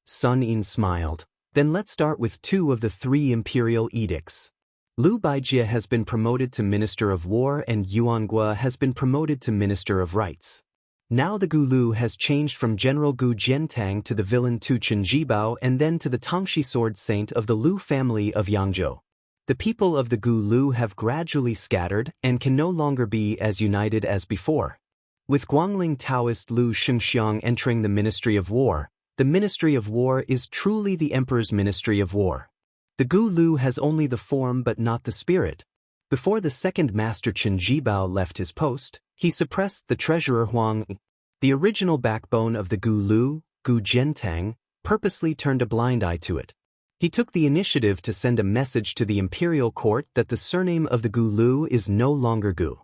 A: Sun Yin smiled. Then let's start with 2 of the 3 imperial edicts. Liu Baijie has been promoted to Minister of War and Yuangue has been promoted to Minister of Rights. Now the Gu Lu has changed from General Gu Jiantang to the villain Tu Chen Jibao and then to the Tongxi sword saint of the Lu family of Yangzhou. The people of the Gu Lu have gradually scattered and can no longer be as united as before. With Guangling Taoist Lu Shengxiang entering the Ministry of War, the Ministry of War is truly the Emperor's Ministry of War. The Gu Lu has only the form but not the spirit. Before the second Master Chen Jibao left his post, he suppressed the treasurer Huang. The original backbone of the Gu Lu, Gu Jiantang, purposely turned a blind eye to it. He took the initiative to send a message to the imperial court that the surname of the Gu Lu is no longer Gu.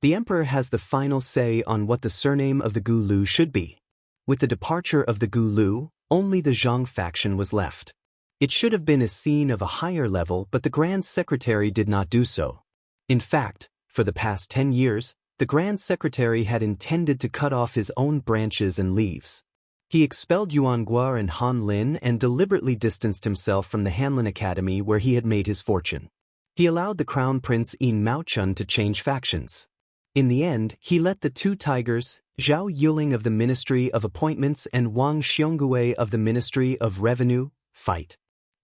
A: The emperor has the final say on what the surname of the Gu Lu should be. With the departure of the Gu Lu, only the Zhang faction was left. It should have been a scene of a higher level, but the Grand Secretary did not do so. In fact, for the past 10 years, the Grand Secretary had intended to cut off his own branches and leaves. He expelled Yuangue and Han Lin and deliberately distanced himself from the Hanlin Academy where he had made his fortune. He allowed the Crown Prince Yin Maochun to change factions. In the end, he let the 2 tigers, Zhao Yuling of the Ministry of Appointments and Wang Xiongui of the Ministry of Revenue, fight.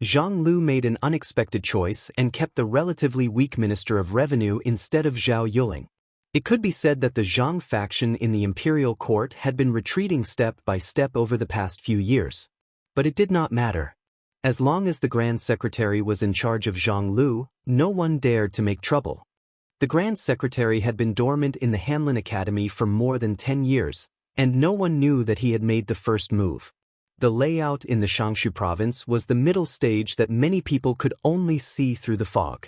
A: Zhang Lu made an unexpected choice and kept the relatively weak Minister of Revenue instead of Zhao Yuling. It could be said that the Zhang faction in the imperial court had been retreating step by step over the past few years. But it did not matter. As long as the Grand Secretary was in charge of Zhang Lu, no one dared to make trouble. The Grand Secretary had been dormant in the Hanlin Academy for more than 10 years, and no one knew that he had made the first move. The layout in the Xianxia province was the middle stage that many people could only see through the fog.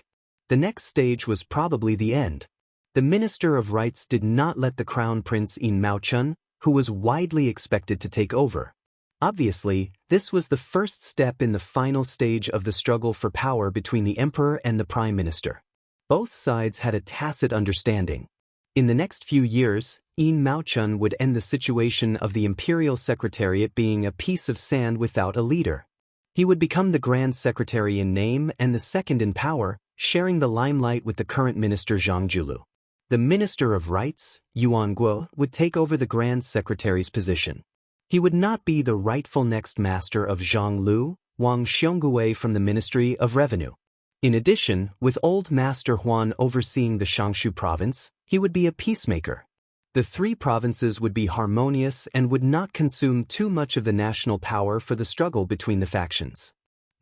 A: The next stage was probably the end. The Minister of Rights did not let the Crown Prince Yin Maochun, who was widely expected to take over. Obviously, this was the first step in the final stage of the struggle for power between the Emperor and the Prime Minister. Both sides had a tacit understanding. In the next few years, Yin Maochun would end the situation of the Imperial Secretariat being a piece of sand without a leader. He would become the Grand Secretary in name and the second in power, sharing the limelight with the current minister Zhang Julu. The Minister of Rights, Yuan Guo, would take over the Grand Secretary's position. He would not be the rightful next master of Zhang Lu, Wang Xiongui from the Ministry of Revenue. In addition, with old Master Huan overseeing the Xianxia province, he would be a peacemaker. The 3 provinces would be harmonious and would not consume too much of the national power for the struggle between the factions.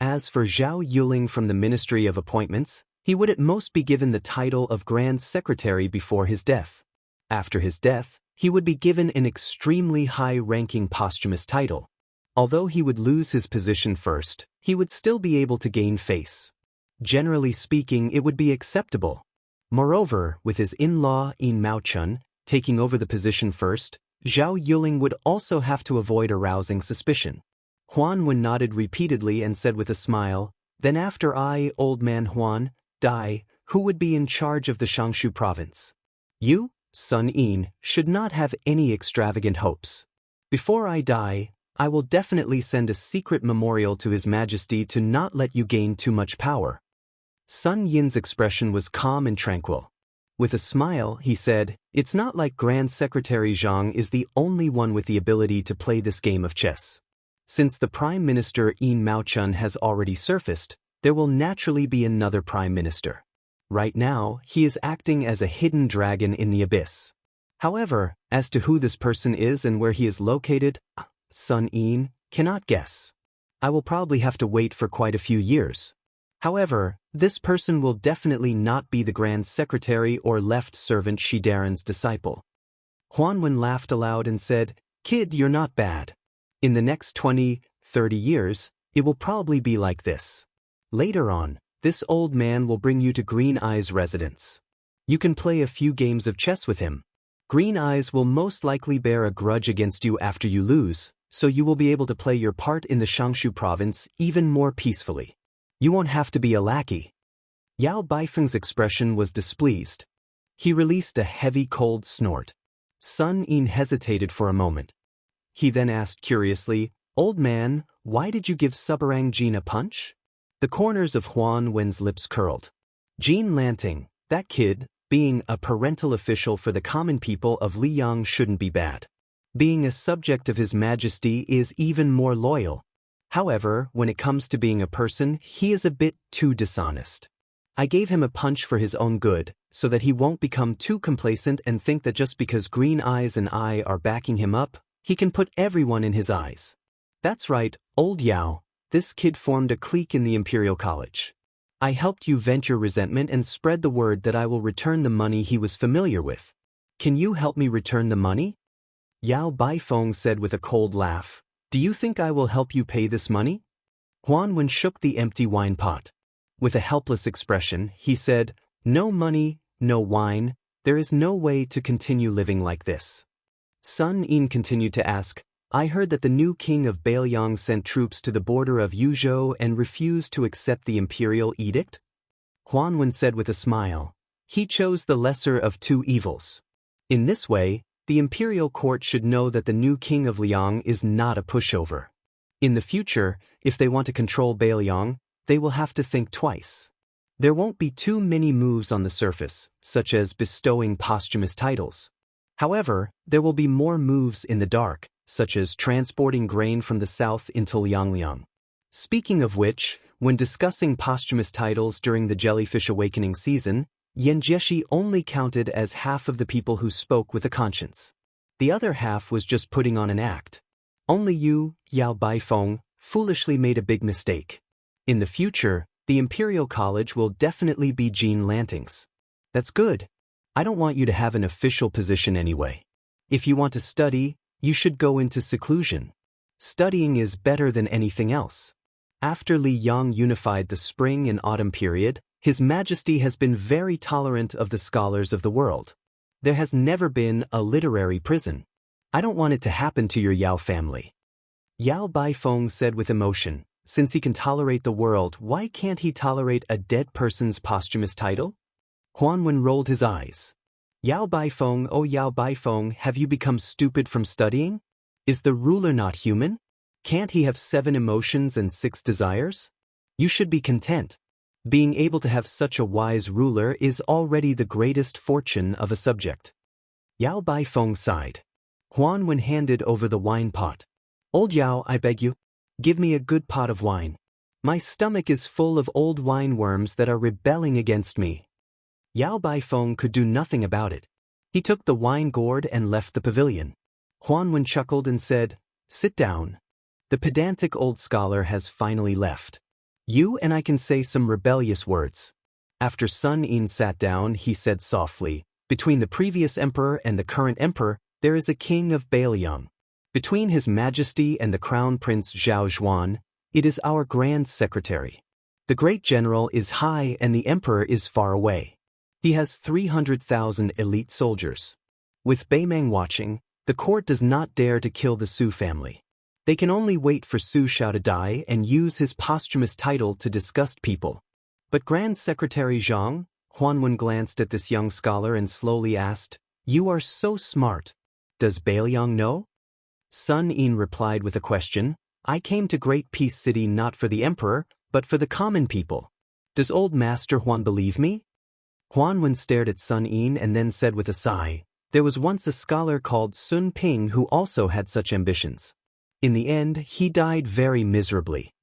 A: As for Zhao Yuling from the Ministry of Appointments, he would at most be given the title of Grand Secretary before his death. After his death, he would be given an extremely high-ranking posthumous title. Although he would lose his position first, he would still be able to gain face. Generally speaking, it would be acceptable. Moreover, with his in-law Yin Maochun taking over the position first, Zhao Yuling would also have to avoid arousing suspicion. Huan Wen nodded repeatedly and said with a smile, "Then after I, old man Huan, die, who would be in charge of the Xianxia province? You, Sun Yin, should not have any extravagant hopes. Before I die, I will definitely send a secret memorial to His Majesty to not let you gain too much power." Sun Yin's expression was calm and tranquil. With a smile, he said, "It's not like Grand Secretary Zhang is the only one with the ability to play this game of chess. Since the Prime Minister Yin Maochun has already surfaced, there will naturally be another Prime Minister. Right now, he is acting as a hidden dragon in the abyss. However, as to who this person is and where he is located, Sun Yin cannot guess. I will probably have to wait for quite a few years. However, this person will definitely not be the Grand Secretary or left servant Shidaren's disciple." Huan Wen laughed aloud and said, "Kid, you're not bad. In the next 20, 30 years, it will probably be like this. Later on, this old man will bring you to Green Eye's residence. You can play a few games of chess with him. Green Eyes will most likely bear a grudge against you after you lose, so you will be able to play your part in the Xianxia province even more peacefully. You won't have to be a lackey. Yao Baifeng's expression was displeased. He released a heavy cold snort. Sun Yin hesitated for a moment. He then asked curiously, "Old man, why did you give Subarang Jin a punch?" The corners of Huan Wen's lips curled. Jean Lanting, that kid, being a parental official for the common people of Liyang shouldn't be bad. Being a subject of His Majesty is even more loyal. However, when it comes to being a person, he is a bit too dishonest. I gave him a punch for his own good, so that he won't become too complacent and think that just because Green Eyes and I are backing him up, he can put everyone in his eyes. That's right, old Yao, this kid formed a clique in the Imperial College. I helped you vent your resentment and spread the word that I will return the money he was familiar with. Can you help me return the money? Yao Baifeng said with a cold laugh, "Do you think I will help you pay this money?" Huan Wen shook the empty wine pot. With a helpless expression, he said, "No money, no wine, there is no way to continue living like this." Sun Yin continued to ask, "I heard that the new king of Bailiang sent troops to the border of Yuzhou and refused to accept the imperial edict?" Huan Wen said with a smile, "He chose the lesser of two evils. In this way, the imperial court should know that the new king of Liang is not a pushover. In the future, if they want to control Bailiang, they will have to think twice. There won't be too many moves on the surface, such as bestowing posthumous titles. However, there will be more moves in the dark, such as transporting grain from the south into Liangliang. Speaking of which, when discussing posthumous titles during the Jellyfish Awakening season, Yan Jieshi only counted as half of the people who spoke with a conscience. The other half was just putting on an act. Only you, Yao Baifeng, foolishly made a big mistake. In the future, the Imperial College will definitely be Jean Lanting's. That's good. I don't want you to have an official position anyway. If you want to study, you should go into seclusion. Studying is better than anything else. After Li Yang unified the spring and autumn period, His Majesty has been very tolerant of the scholars of the world. There has never been a literary prison. I don't want it to happen to your Yao family." Yao Baifeng said with emotion, "Since he can tolerate the world, why can't he tolerate a dead person's posthumous title?" Huan Wen rolled his eyes. "Yao Baifeng, oh Yao Baifeng, have you become stupid from studying? Is the ruler not human? Can't he have 7 emotions and 6 desires? You should be content. Being able to have such a wise ruler is already the greatest fortune of a subject." Yao Baifeng sighed. Huan Wen handed over the wine pot. "Old Yao, I beg you, give me a good pot of wine. My stomach is full of old wine worms that are rebelling against me." Yao Baifeng could do nothing about it. He took the wine gourd and left the pavilion. Huan Wen chuckled and said, "Sit down. The pedantic old scholar has finally left. You and I can say some rebellious words." After Sun Yin sat down, he said softly, "Between the previous emperor and the current emperor, there is a king of Bailiang. Between His Majesty and the Crown Prince Zhao Zhuan, it is our Grand Secretary. The great general is high and the emperor is far away. He has 300,000 elite soldiers. With Beimeng watching, the court does not dare to kill the Su family. They can only wait for Su Shao to die and use his posthumous title to disgust people. But Grand Secretary Zhang," Huan Wen glanced at this young scholar and slowly asked, "You are so smart. Does Bailiang know?" Sun Yin replied with a question, "I came to Great Peace City not for the emperor, but for the common people. Does old Master Huan believe me?" Huan Wen stared at Sun Yin and then said with a sigh, "There was once a scholar called Sun Ping who also had such ambitions. In the end, he died very miserably."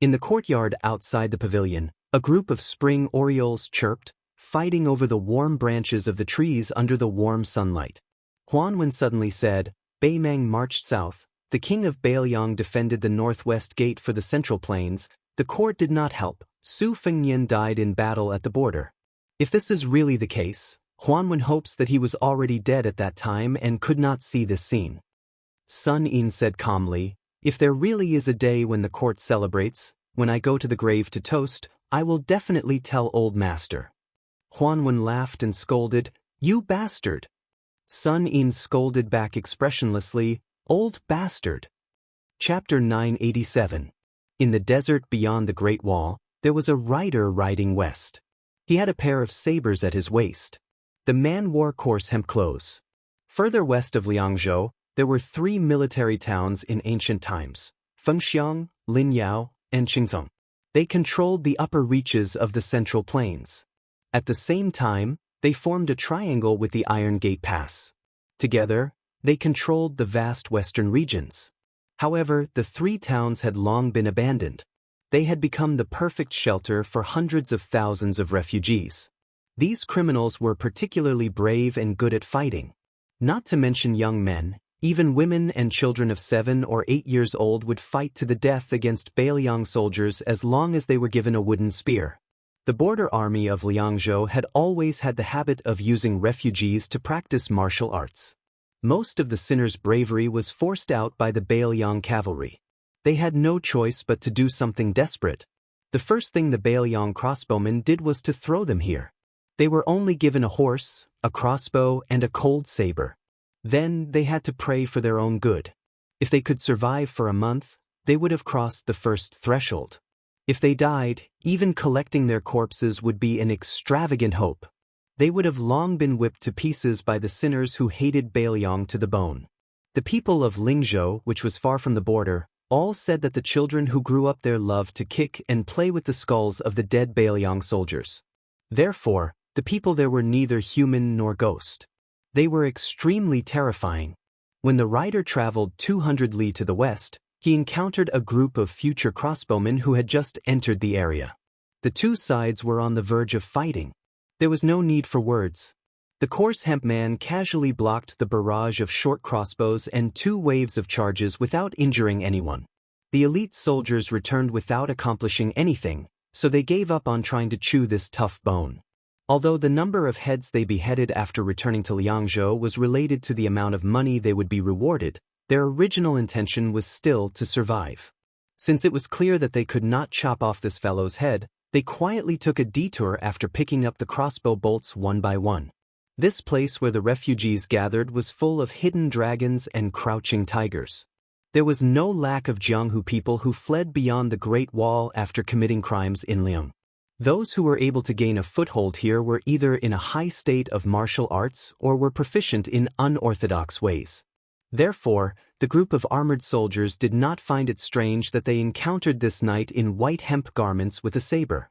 A: In the courtyard outside the pavilion, a group of spring orioles chirped, fighting over the warm branches of the trees under the warm sunlight. Huan Wen suddenly said, "Beimeng marched south, the king of Bailiang defended the northwest gate for the central plains, the court did not help, Su Fengnian died in battle at the border." If this is really the case, Huan Wen hopes that he was already dead at that time and could not see this scene. Sun Yin said calmly, "If there really is a day when the court celebrates, when I go to the grave to toast, I will definitely tell old master." Huan Wen laughed and scolded, "You bastard! Sun In scolded back expressionlessly, "Old bastard." Chapter 987. In the desert beyond the Great Wall, there was a rider riding west. He had a pair of sabers at his waist. The man wore coarse hemp clothes. Further west of Liangzhou, there were 3 military towns in ancient times: Fengxiang, Linyao, and Qingzheng. They controlled the upper reaches of the Central Plains. At the same time, they formed a triangle with the Iron Gate Pass. Together, they controlled the vast western regions. However, the 3 towns had long been abandoned. They had become the perfect shelter for hundreds of thousands of refugees. These criminals were particularly brave and good at fighting. Not to mention young men, even women and children of 7 or 8 years old would fight to the death against Bailiang soldiers as long as they were given a wooden spear. The border army of Liangzhou had always had the habit of using refugees to practice martial arts. Most of the sinners' bravery was forced out by the Bailiang cavalry. They had no choice but to do something desperate. The first thing the Bailiang crossbowmen did was to throw them here. They were only given a horse, a crossbow, and a cold saber. Then they had to pray for their own good. If they could survive for a month, they would have crossed the first threshold. If they died, even collecting their corpses would be an extravagant hope. They would have long been whipped to pieces by the sinners who hated Bailiang to the bone. The people of Lingzhou, which was far from the border, all said that the children who grew up there loved to kick and play with the skulls of the dead Bailiang soldiers. Therefore, the people there were neither human nor ghost. They were extremely terrifying. When the rider traveled 200 li to the west, he encountered a group of future crossbowmen who had just entered the area. The 2 sides were on the verge of fighting. There was no need for words. The coarse hemp man casually blocked the barrage of short crossbows and 2 waves of charges without injuring anyone. The elite soldiers returned without accomplishing anything, so they gave up on trying to chew this tough bone. Although the number of heads they beheaded after returning to Liangzhou was related to the amount of money they would be rewarded, their original intention was still to survive. Since it was clear that they could not chop off this fellow's head, they quietly took a detour after picking up the crossbow bolts one by one. This place where the refugees gathered was full of hidden dragons and crouching tigers. There was no lack of Jianghu people who fled beyond the Great Wall after committing crimes in Liang. Those who were able to gain a foothold here were either in a high state of martial arts or were proficient in unorthodox ways. Therefore, the group of armored soldiers did not find it strange that they encountered this knight in white hemp garments with a saber.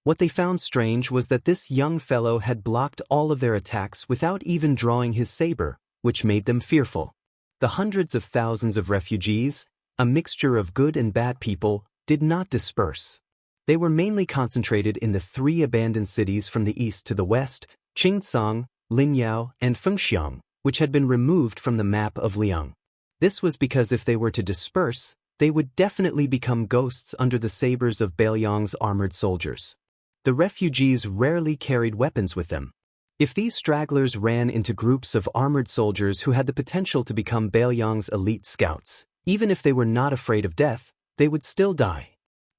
A: What they found strange was that this young fellow had blocked all of their attacks without even drawing his saber, which made them fearful. The hundreds of thousands of refugees, a mixture of good and bad people, did not disperse. They were mainly concentrated in the 3 abandoned cities from the east to the west: Qingzheng, Linyao, and Fengxiang, which had been removed from the map of Liang. This was because if they were to disperse, they would definitely become ghosts under the sabers of Bailiang's armored soldiers. The refugees rarely carried weapons with them. If these stragglers ran into groups of armored soldiers who had the potential to become Bailiang's elite scouts, even if they were not afraid of death, they would still die.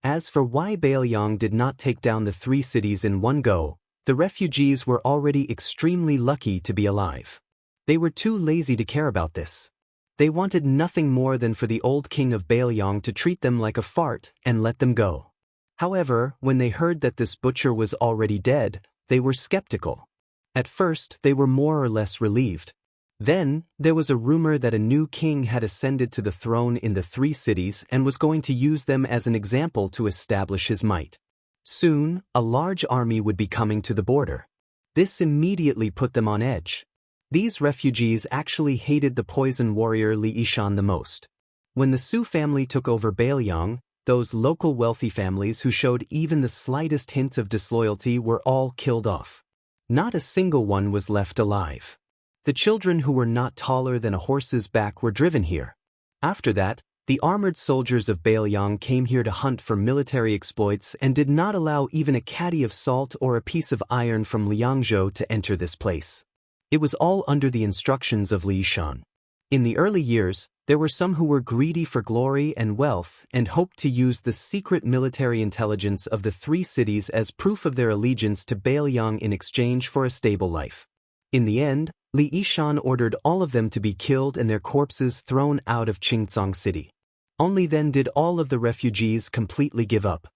A: As for why Bailiang did not take down the 3 cities in one go, the refugees were already extremely lucky to be alive. They were too lazy to care about this. They wanted nothing more than for the old king of Bailiang to treat them like a fart and let them go. However, when they heard that this butcher was already dead, they were skeptical. At first, they were more or less relieved. Then, there was a rumor that a new king had ascended to the throne in the 3 cities and was going to use them as an example to establish his might. Soon, a large army would be coming to the border. This immediately put them on edge. These refugees actually hated the poison warrior Li Yishan the most. When the Su family took over Bailiang, those local wealthy families who showed even the slightest hint of disloyalty were all killed off. Not a single one was left alive. The children who were not taller than a horse's back were driven here. After that, the armored soldiers of Bailiang came here to hunt for military exploits and did not allow even a caddy of salt or a piece of iron from Liangzhou to enter this place. It was all under the instructions of Li Yishan. In the early years, there were some who were greedy for glory and wealth and hoped to use the secret military intelligence of the 3 cities as proof of their allegiance to Bailiang in exchange for a stable life. In the end, Li Yishan ordered all of them to be killed and their corpses thrown out of Qingzong City. Only then did all of the refugees completely give up.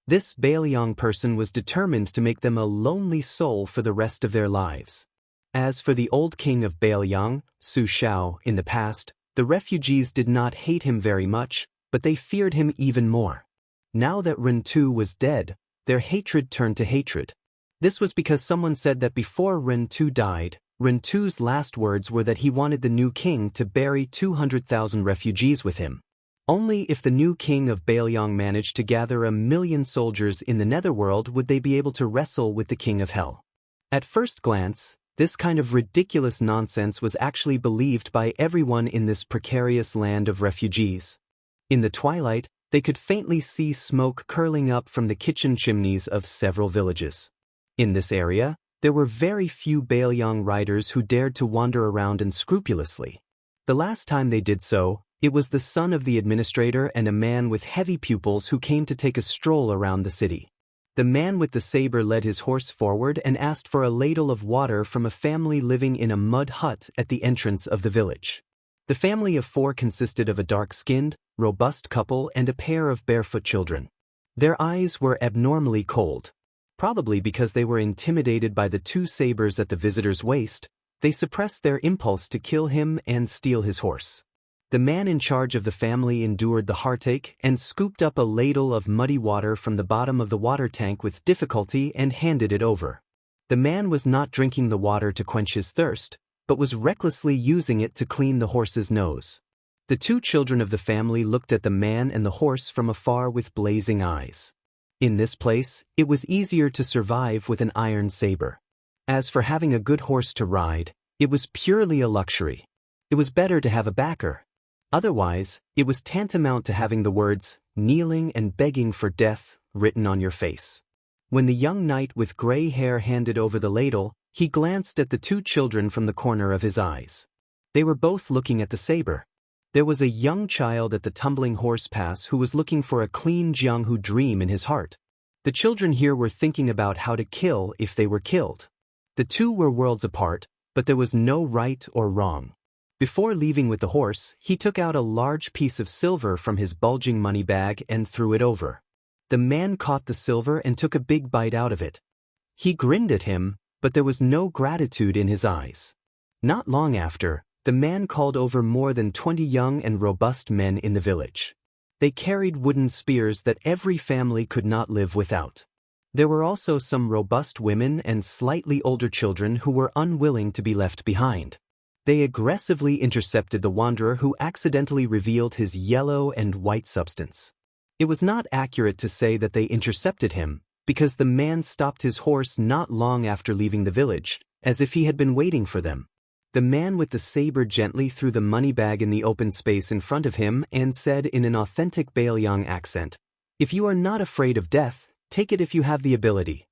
A: This Bailiang person was determined to make them a lonely soul for the rest of their lives. As for the old king of Bailiang, Su Xiao, in the past, the refugees did not hate him very much, but they feared him even more. Now that Ren Tu was dead, their hatred turned to hatred. This was because someone said that before Ren Tu died, Ren Tu's last words were that he wanted the new king to bury 200,000 refugees with him. Only if the new king of Bailiang managed to gather 1,000,000 soldiers in the netherworld would they be able to wrestle with the king of hell. At first glance, this kind of ridiculous nonsense was actually believed by everyone in this precarious land of refugees. In the twilight, they could faintly see smoke curling up from the kitchen chimneys of several villages. In this area, there were very few Bailiang riders who dared to wander around unscrupulously. The last time they did so, it was the son of the administrator and a man with heavy pupils who came to take a stroll around the city. The man with the saber led his horse forward and asked for a ladle of water from a family living in a mud hut at the entrance of the village. The family of 4 consisted of a dark-skinned, robust couple and a pair of barefoot children. Their eyes were abnormally cold. Probably because they were intimidated by the 2 sabers at the visitor's waist, they suppressed their impulse to kill him and steal his horse. The man in charge of the family endured the heartache and scooped up a ladle of muddy water from the bottom of the water tank with difficulty and handed it over. The man was not drinking the water to quench his thirst, but was recklessly using it to clean the horse's nose. The 2 children of the family looked at the man and the horse from afar with blazing eyes. In this place, it was easier to survive with an iron saber. As for having a good horse to ride, it was purely a luxury. It was better to have a backer. Otherwise, it was tantamount to having the words, "kneeling and begging for death," written on your face. When the young knight with gray hair handed over the ladle, he glanced at the 2 children from the corner of his eyes. They were both looking at the saber. There was a young child at the tumbling horse pass who was looking for a clean Jianghu dream in his heart. The children here were thinking about how to kill if they were killed. The 2 were worlds apart, but there was no right or wrong. Before leaving with the horse, he took out a large piece of silver from his bulging money bag and threw it over. The man caught the silver and took a big bite out of it. He grinned at him, but there was no gratitude in his eyes. Not long after, the man called over more than 20 young and robust men in the village. They carried wooden spears that every family could not live without. There were also some robust women and slightly older children who were unwilling to be left behind. They aggressively intercepted the wanderer who accidentally revealed his yellow and white substance. It was not accurate to say that they intercepted him, because the man stopped his horse not long after leaving the village, as if he had been waiting for them. The man with the saber gently threw the money bag in the open space in front of him and said in an authentic Bailiang accent, "If you are not afraid of death, take it if you have the ability."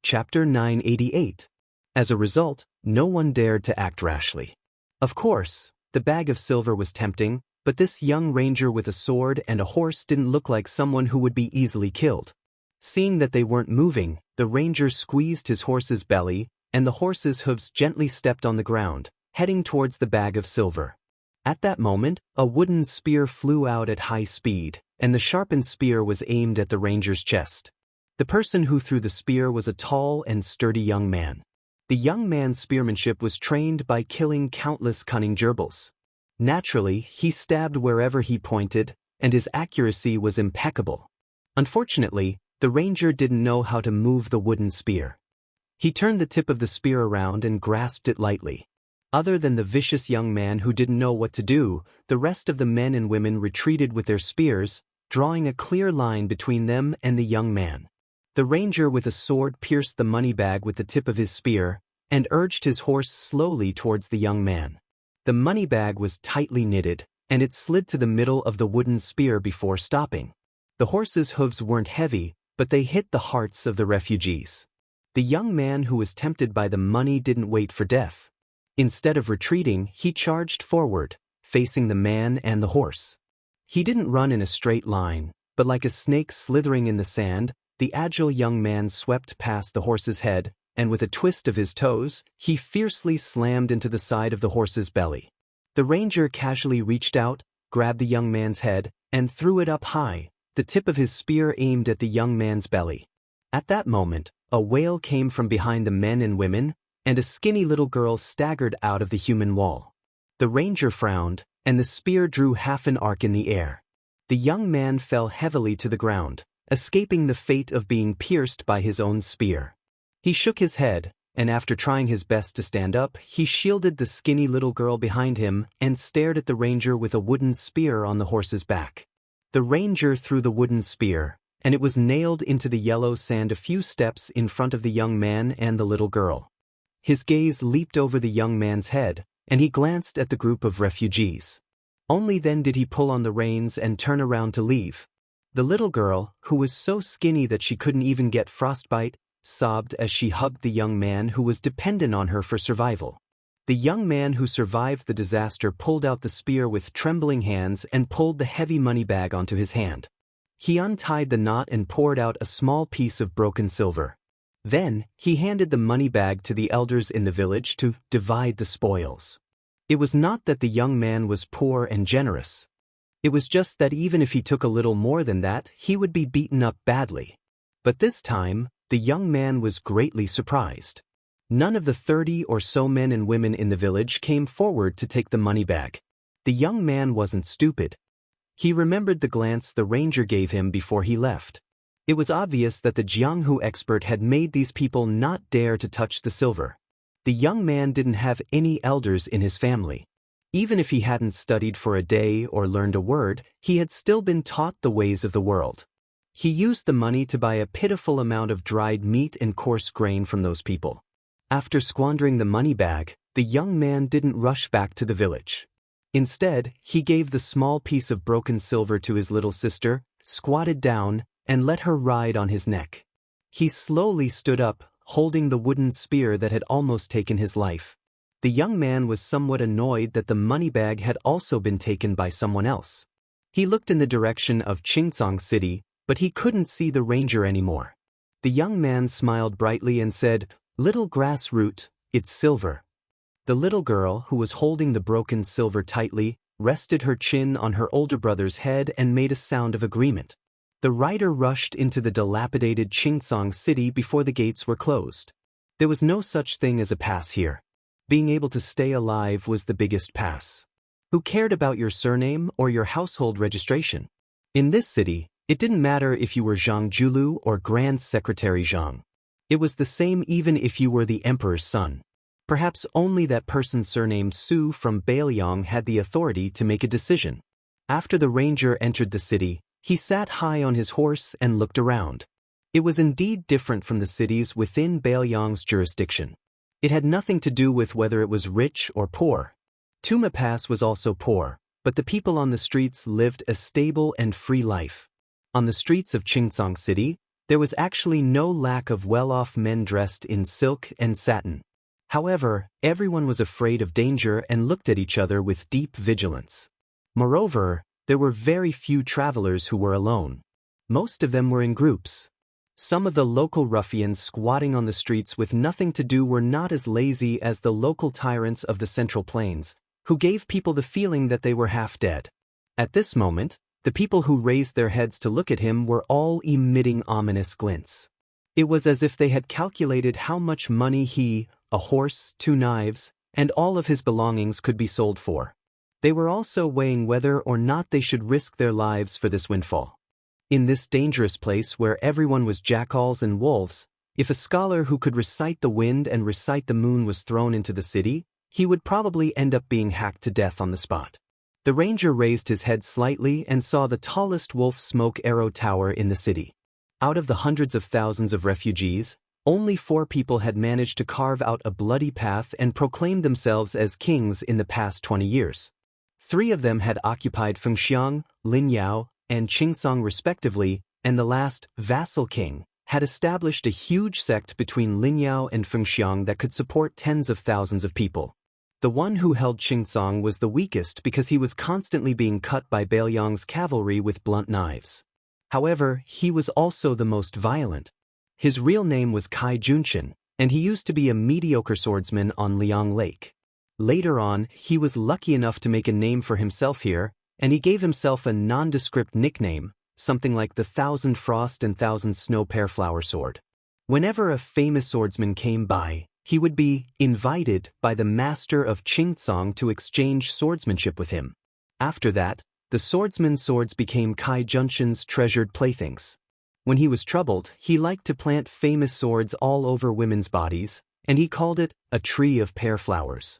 A: Chapter 988. As a result, no one dared to act rashly. Of course, the bag of silver was tempting, but this young ranger with a sword and a horse didn't look like someone who would be easily killed. Seeing that they weren't moving, the ranger squeezed his horse's belly, and the horse's hooves gently stepped on the ground, heading towards the bag of silver. At that moment, a wooden spear flew out at high speed, and the sharpened spear was aimed at the ranger's chest. The person who threw the spear was a tall and sturdy young man. The young man's spearmanship was trained by killing countless cunning gerbils. Naturally, he stabbed wherever he pointed, and his accuracy was impeccable. Unfortunately, the ranger didn't know how to move the wooden spear. He turned the tip of the spear around and grasped it lightly. Other than the vicious young man who didn't know what to do, the rest of the men and women retreated with their spears, drawing a clear line between them and the young man. The ranger with a sword pierced the money bag with the tip of his spear and urged his horse slowly towards the young man. The money bag was tightly knitted, and it slid to the middle of the wooden spear before stopping. The horse's hooves weren't heavy, but they hit the hearts of the refugees. The young man who was tempted by the money didn't wait for death. Instead of retreating, he charged forward, facing the man and the horse. He didn't run in a straight line, but like a snake slithering in the sand, the agile young man swept past the horse's head, and with a twist of his toes, he fiercely slammed into the side of the horse's belly. The ranger casually reached out, grabbed the young man's head, and threw it up high, the tip of his spear aimed at the young man's belly. At that moment, a wail came from behind the men and women, and a skinny little girl staggered out of the human wall. The ranger frowned, and the spear drew half an arc in the air. The young man fell heavily to the ground, escaping the fate of being pierced by his own spear. He shook his head, and after trying his best to stand up, he shielded the skinny little girl behind him and stared at the ranger with a wooden spear on the horse's back. The ranger threw the wooden spear, and it was nailed into the yellow sand a few steps in front of the young man and the little girl. His gaze leaped over the young man's head, and he glanced at the group of refugees. Only then did he pull on the reins and turn around to leave. The little girl, who was so skinny that she couldn't even get frostbite, sobbed as she hugged the young man who was dependent on her for survival. The young man who survived the disaster pulled out the spear with trembling hands and pulled the heavy money bag onto his hand. He untied the knot and poured out a small piece of broken silver. Then, he handed the money bag to the elders in the village to divide the spoils. It was not that the young man was poor and generous. It was just that even if he took a little more than that, he would be beaten up badly. But this time, the young man was greatly surprised. None of the 30 or so men and women in the village came forward to take the money bag. The young man wasn't stupid. He remembered the glance the ranger gave him before he left. It was obvious that the Jianghu expert had made these people not dare to touch the silver. The young man didn't have any elders in his family. Even if he hadn't studied for a day or learned a word, he had still been taught the ways of the world. He used the money to buy a pitiful amount of dried meat and coarse grain from those people. After squandering the money bag, the young man didn't rush back to the village. Instead, he gave the small piece of broken silver to his little sister, squatted down, and let her ride on his neck. He slowly stood up, holding the wooden spear that had almost taken his life. The young man was somewhat annoyed that the money bag had also been taken by someone else. He looked in the direction of Xianxia City, but he couldn't see the ranger anymore. The young man smiled brightly and said, "Little grass root, it's silver." The little girl, who was holding the broken silver tightly, rested her chin on her older brother's head and made a sound of agreement. The rider rushed into the dilapidated Xianxia City before the gates were closed. There was no such thing as a pass here. Being able to stay alive was the biggest pass. Who cared about your surname or your household registration? In this city, it didn't matter if you were Zhang Julu or Grand Secretary Zhang. It was the same even if you were the emperor's son. Perhaps only that person surnamed Su from Bailiang had the authority to make a decision. After the ranger entered the city, he sat high on his horse and looked around. It was indeed different from the cities within Bailiang's jurisdiction. It had nothing to do with whether it was rich or poor. Tuma Pass was also poor, but the people on the streets lived a stable and free life. On the streets of Xianxia City, there was actually no lack of well-off men dressed in silk and satin. However, everyone was afraid of danger and looked at each other with deep vigilance. Moreover, there were very few travelers who were alone. Most of them were in groups. Some of the local ruffians squatting on the streets with nothing to do were not as lazy as the local tyrants of the Central Plains, who gave people the feeling that they were half dead. At this moment, the people who raised their heads to look at him were all emitting ominous glints. It was as if they had calculated how much money he, a horse, 2 knives, and all of his belongings could be sold for. They were also weighing whether or not they should risk their lives for this windfall. In this dangerous place where everyone was jackals and wolves, if a scholar who could recite the wind and recite the moon was thrown into the city, he would probably end up being hacked to death on the spot. The ranger raised his head slightly and saw the tallest wolf smoke arrow tower in the city. Out of the hundreds of thousands of refugees, only 4 people had managed to carve out a bloody path and proclaim themselves as kings in the past 20 years. 3 of them had occupied Fengxiang, Linyao, and Qingsong respectively, and the last, vassal king, had established a huge sect between Linyao and Fengxiang that could support tens of thousands of people. The one who held Qingsong was the weakest because he was constantly being cut by Bailiang's cavalry with blunt knives. However, he was also the most violent. His real name was Kai Junshin, and he used to be a mediocre swordsman on Liang Lake. Later on, he was lucky enough to make a name for himself here, and he gave himself a nondescript nickname, something like the Thousand Frost and Thousand Snow Pear Flower Sword. Whenever a famous swordsman came by, he would be invited by the master of Xianxia to exchange swordsmanship with him. After that, the swordsman's swords became Kai Junshin's treasured playthings. When he was troubled, he liked to plant famous swords all over women's bodies, and he called it a tree of pear flowers.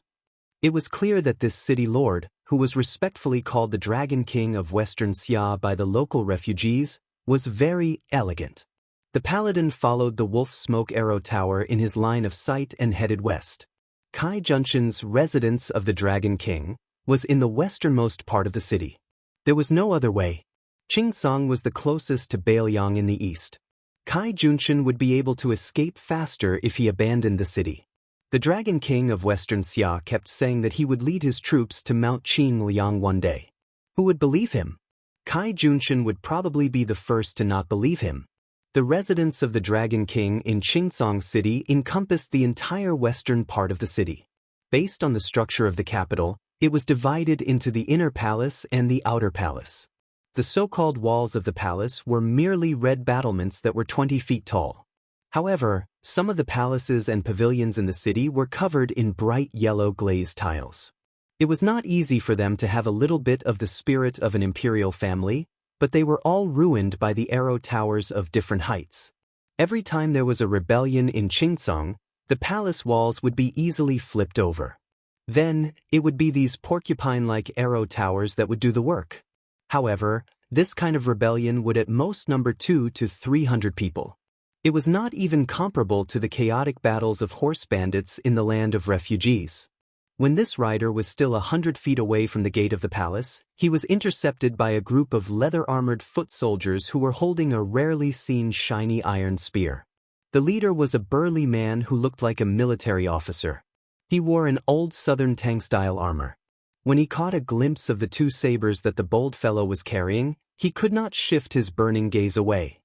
A: It was clear that this city lord, who was respectfully called the Dragon King of Western Xia by the local refugees, was very elegant. The paladin followed the wolf smoke arrow tower in his line of sight and headed west. Kai Junshin's residence of the Dragon King was in the westernmost part of the city. There was no other way. Qingsong was the closest to Bailiang in the east. Kai Junshin would be able to escape faster if he abandoned the city. The Dragon King of Western Xia kept saying that he would lead his troops to Mount Qingliang one day. Who would believe him? Kai Junshin would probably be the first to not believe him. The residence of the Dragon King in Qingsong City encompassed the entire western part of the city. Based on the structure of the capital, it was divided into the inner palace and the outer palace. The so-called walls of the palace were merely red battlements that were 20 feet tall. However, some of the palaces and pavilions in the city were covered in bright yellow glazed tiles. It was not easy for them to have a little bit of the spirit of an imperial family, but they were all ruined by the arrow towers of different heights. Every time there was a rebellion in Qingsong, the palace walls would be easily flipped over. Then, it would be these porcupine-like arrow towers that would do the work. However, this kind of rebellion would at most number 200 to 300 people. It was not even comparable to the chaotic battles of horse bandits in the land of refugees. When this rider was still 100 feet away from the gate of the palace, he was intercepted by a group of leather-armored foot soldiers who were holding a rarely seen shiny iron spear. The leader was a burly man who looked like a military officer. He wore an old southern Tang-style armor. When he caught a glimpse of the 2 sabers that the bold fellow was carrying, he could not shift his burning gaze away.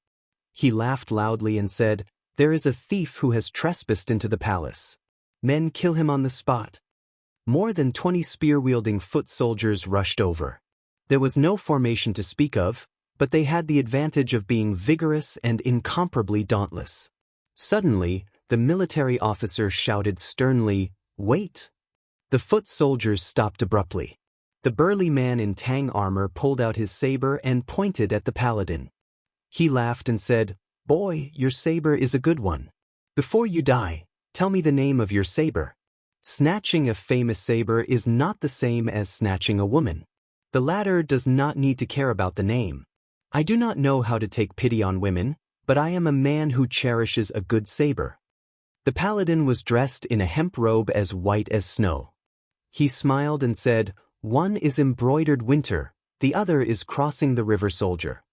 A: He laughed loudly and said, "There is a thief who has trespassed into the palace. Men kill him on the spot." More than 20 spear-wielding foot soldiers rushed over. There was no formation to speak of, but they had the advantage of being vigorous and incomparably dauntless. Suddenly, the military officer shouted sternly, "Wait!" The foot soldiers stopped abruptly. The burly man in Tang armor pulled out his saber and pointed at the paladin. He laughed and said, "Boy, your saber is a good one. Before you die, tell me the name of your saber." Snatching a famous saber is not the same as snatching a woman. The latter does not need to care about the name. I do not know how to take pity on women, but I am a man who cherishes a good saber. The paladin was dressed in a hemp robe as white as snow. He smiled and said, "One is embroidered winter, the other is crossing the river soldier."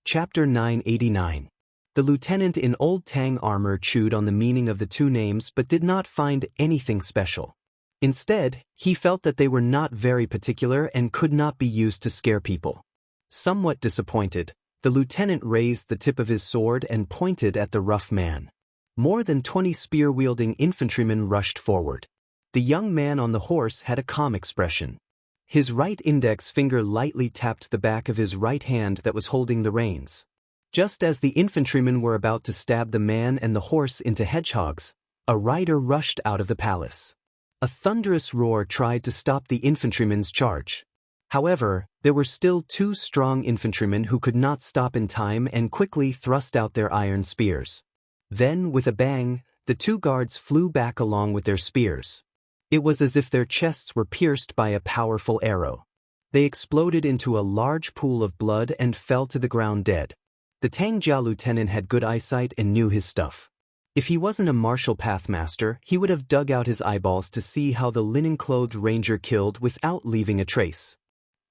A: Chapter 989. The lieutenant in old Tang armor chewed on the meaning of the 2 names but did not find anything special. Instead, he felt that they were not very particular and could not be used to scare people. Somewhat disappointed, the lieutenant raised the tip of his sword and pointed at the rough man. More than 20 spear-wielding infantrymen rushed forward. The young man on the horse had a calm expression. His right index finger lightly tapped the back of his right hand that was holding the reins. Just as the infantrymen were about to stab the man and the horse into hedgehogs, a rider rushed out of the palace. A thunderous roar tried to stop the infantrymen's charge. However, there were still 2 strong infantrymen who could not stop in time and quickly thrust out their iron spears. Then, with a bang, the 2 guards flew back along with their spears. It was as if their chests were pierced by a powerful arrow. They exploded into a large pool of blood and fell to the ground dead. The Tangjia lieutenant had good eyesight and knew his stuff. If he wasn't a martial pathmaster, he would have dug out his eyeballs to see how the linen-clothed ranger killed without leaving a trace.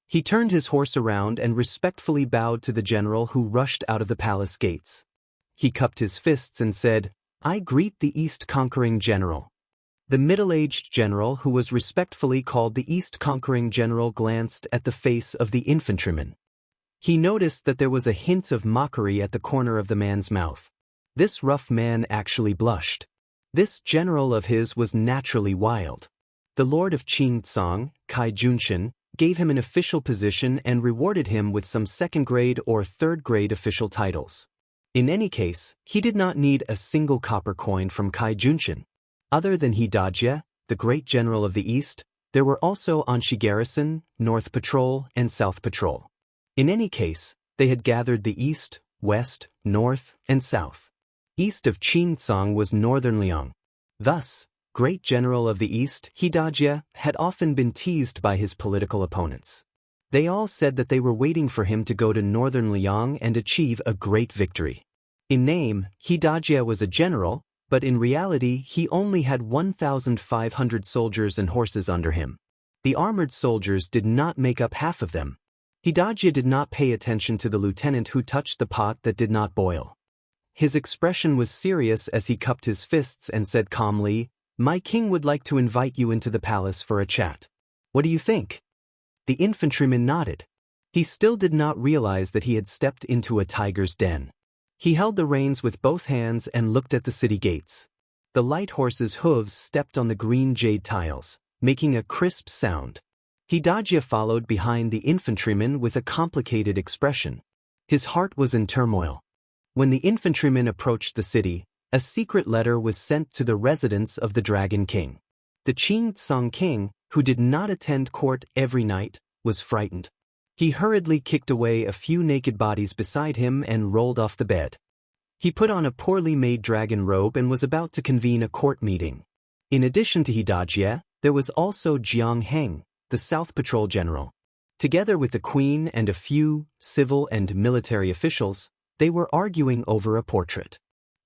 A: He turned his horse around and respectfully bowed to the general who rushed out of the palace gates. He cupped his fists and said, "I greet the East Conquering General." The middle-aged general, who was respectfully called the East Conquering General, glanced at the face of the infantryman. He noticed that there was a hint of mockery at the corner of the man's mouth. This rough man actually blushed. This general of his was naturally wild. The lord of Qingcang, Kai Junshin, gave him an official position and rewarded him with some second-grade or third-grade official titles. In any case, he did not need a single copper coin from Kai Junshin. Other than Hidajia, the great general of the East, there were also Anshi Garrison, North Patrol, and South Patrol. In any case, they had gathered the East, West, North, and South. East of Qingcang was Northern Liang. Thus, great general of the East, Hidajia, had often been teased by his political opponents. They all said that they were waiting for him to go to Northern Liang and achieve a great victory. In name, Hidajia was a general, but in reality he only had 1,500 soldiers and horses under him. The armored soldiers did not make up half of them. Hidajia did not pay attention to the lieutenant who touched the pot that did not boil. His expression was serious as he cupped his fists and said calmly, "My king would like to invite you into the palace for a chat. What do you think?" The infantryman nodded. He still did not realize that he had stepped into a tiger's den. He held the reins with both hands and looked at the city gates. The light horse's hooves stepped on the green jade tiles, making a crisp sound. Hidajia followed behind the infantryman with a complicated expression. His heart was in turmoil. When the infantryman approached the city, a secret letter was sent to the residence of the Dragon King. The Qingcang king, who did not attend court every night, was frightened. He hurriedly kicked away a few naked bodies beside him and rolled off the bed. He put on a poorly made dragon robe and was about to convene a court meeting. In addition to Hidajia, there was also Jiang Heng, the South Patrol general. Together with the queen and a few civil and military officials, they were arguing over a portrait.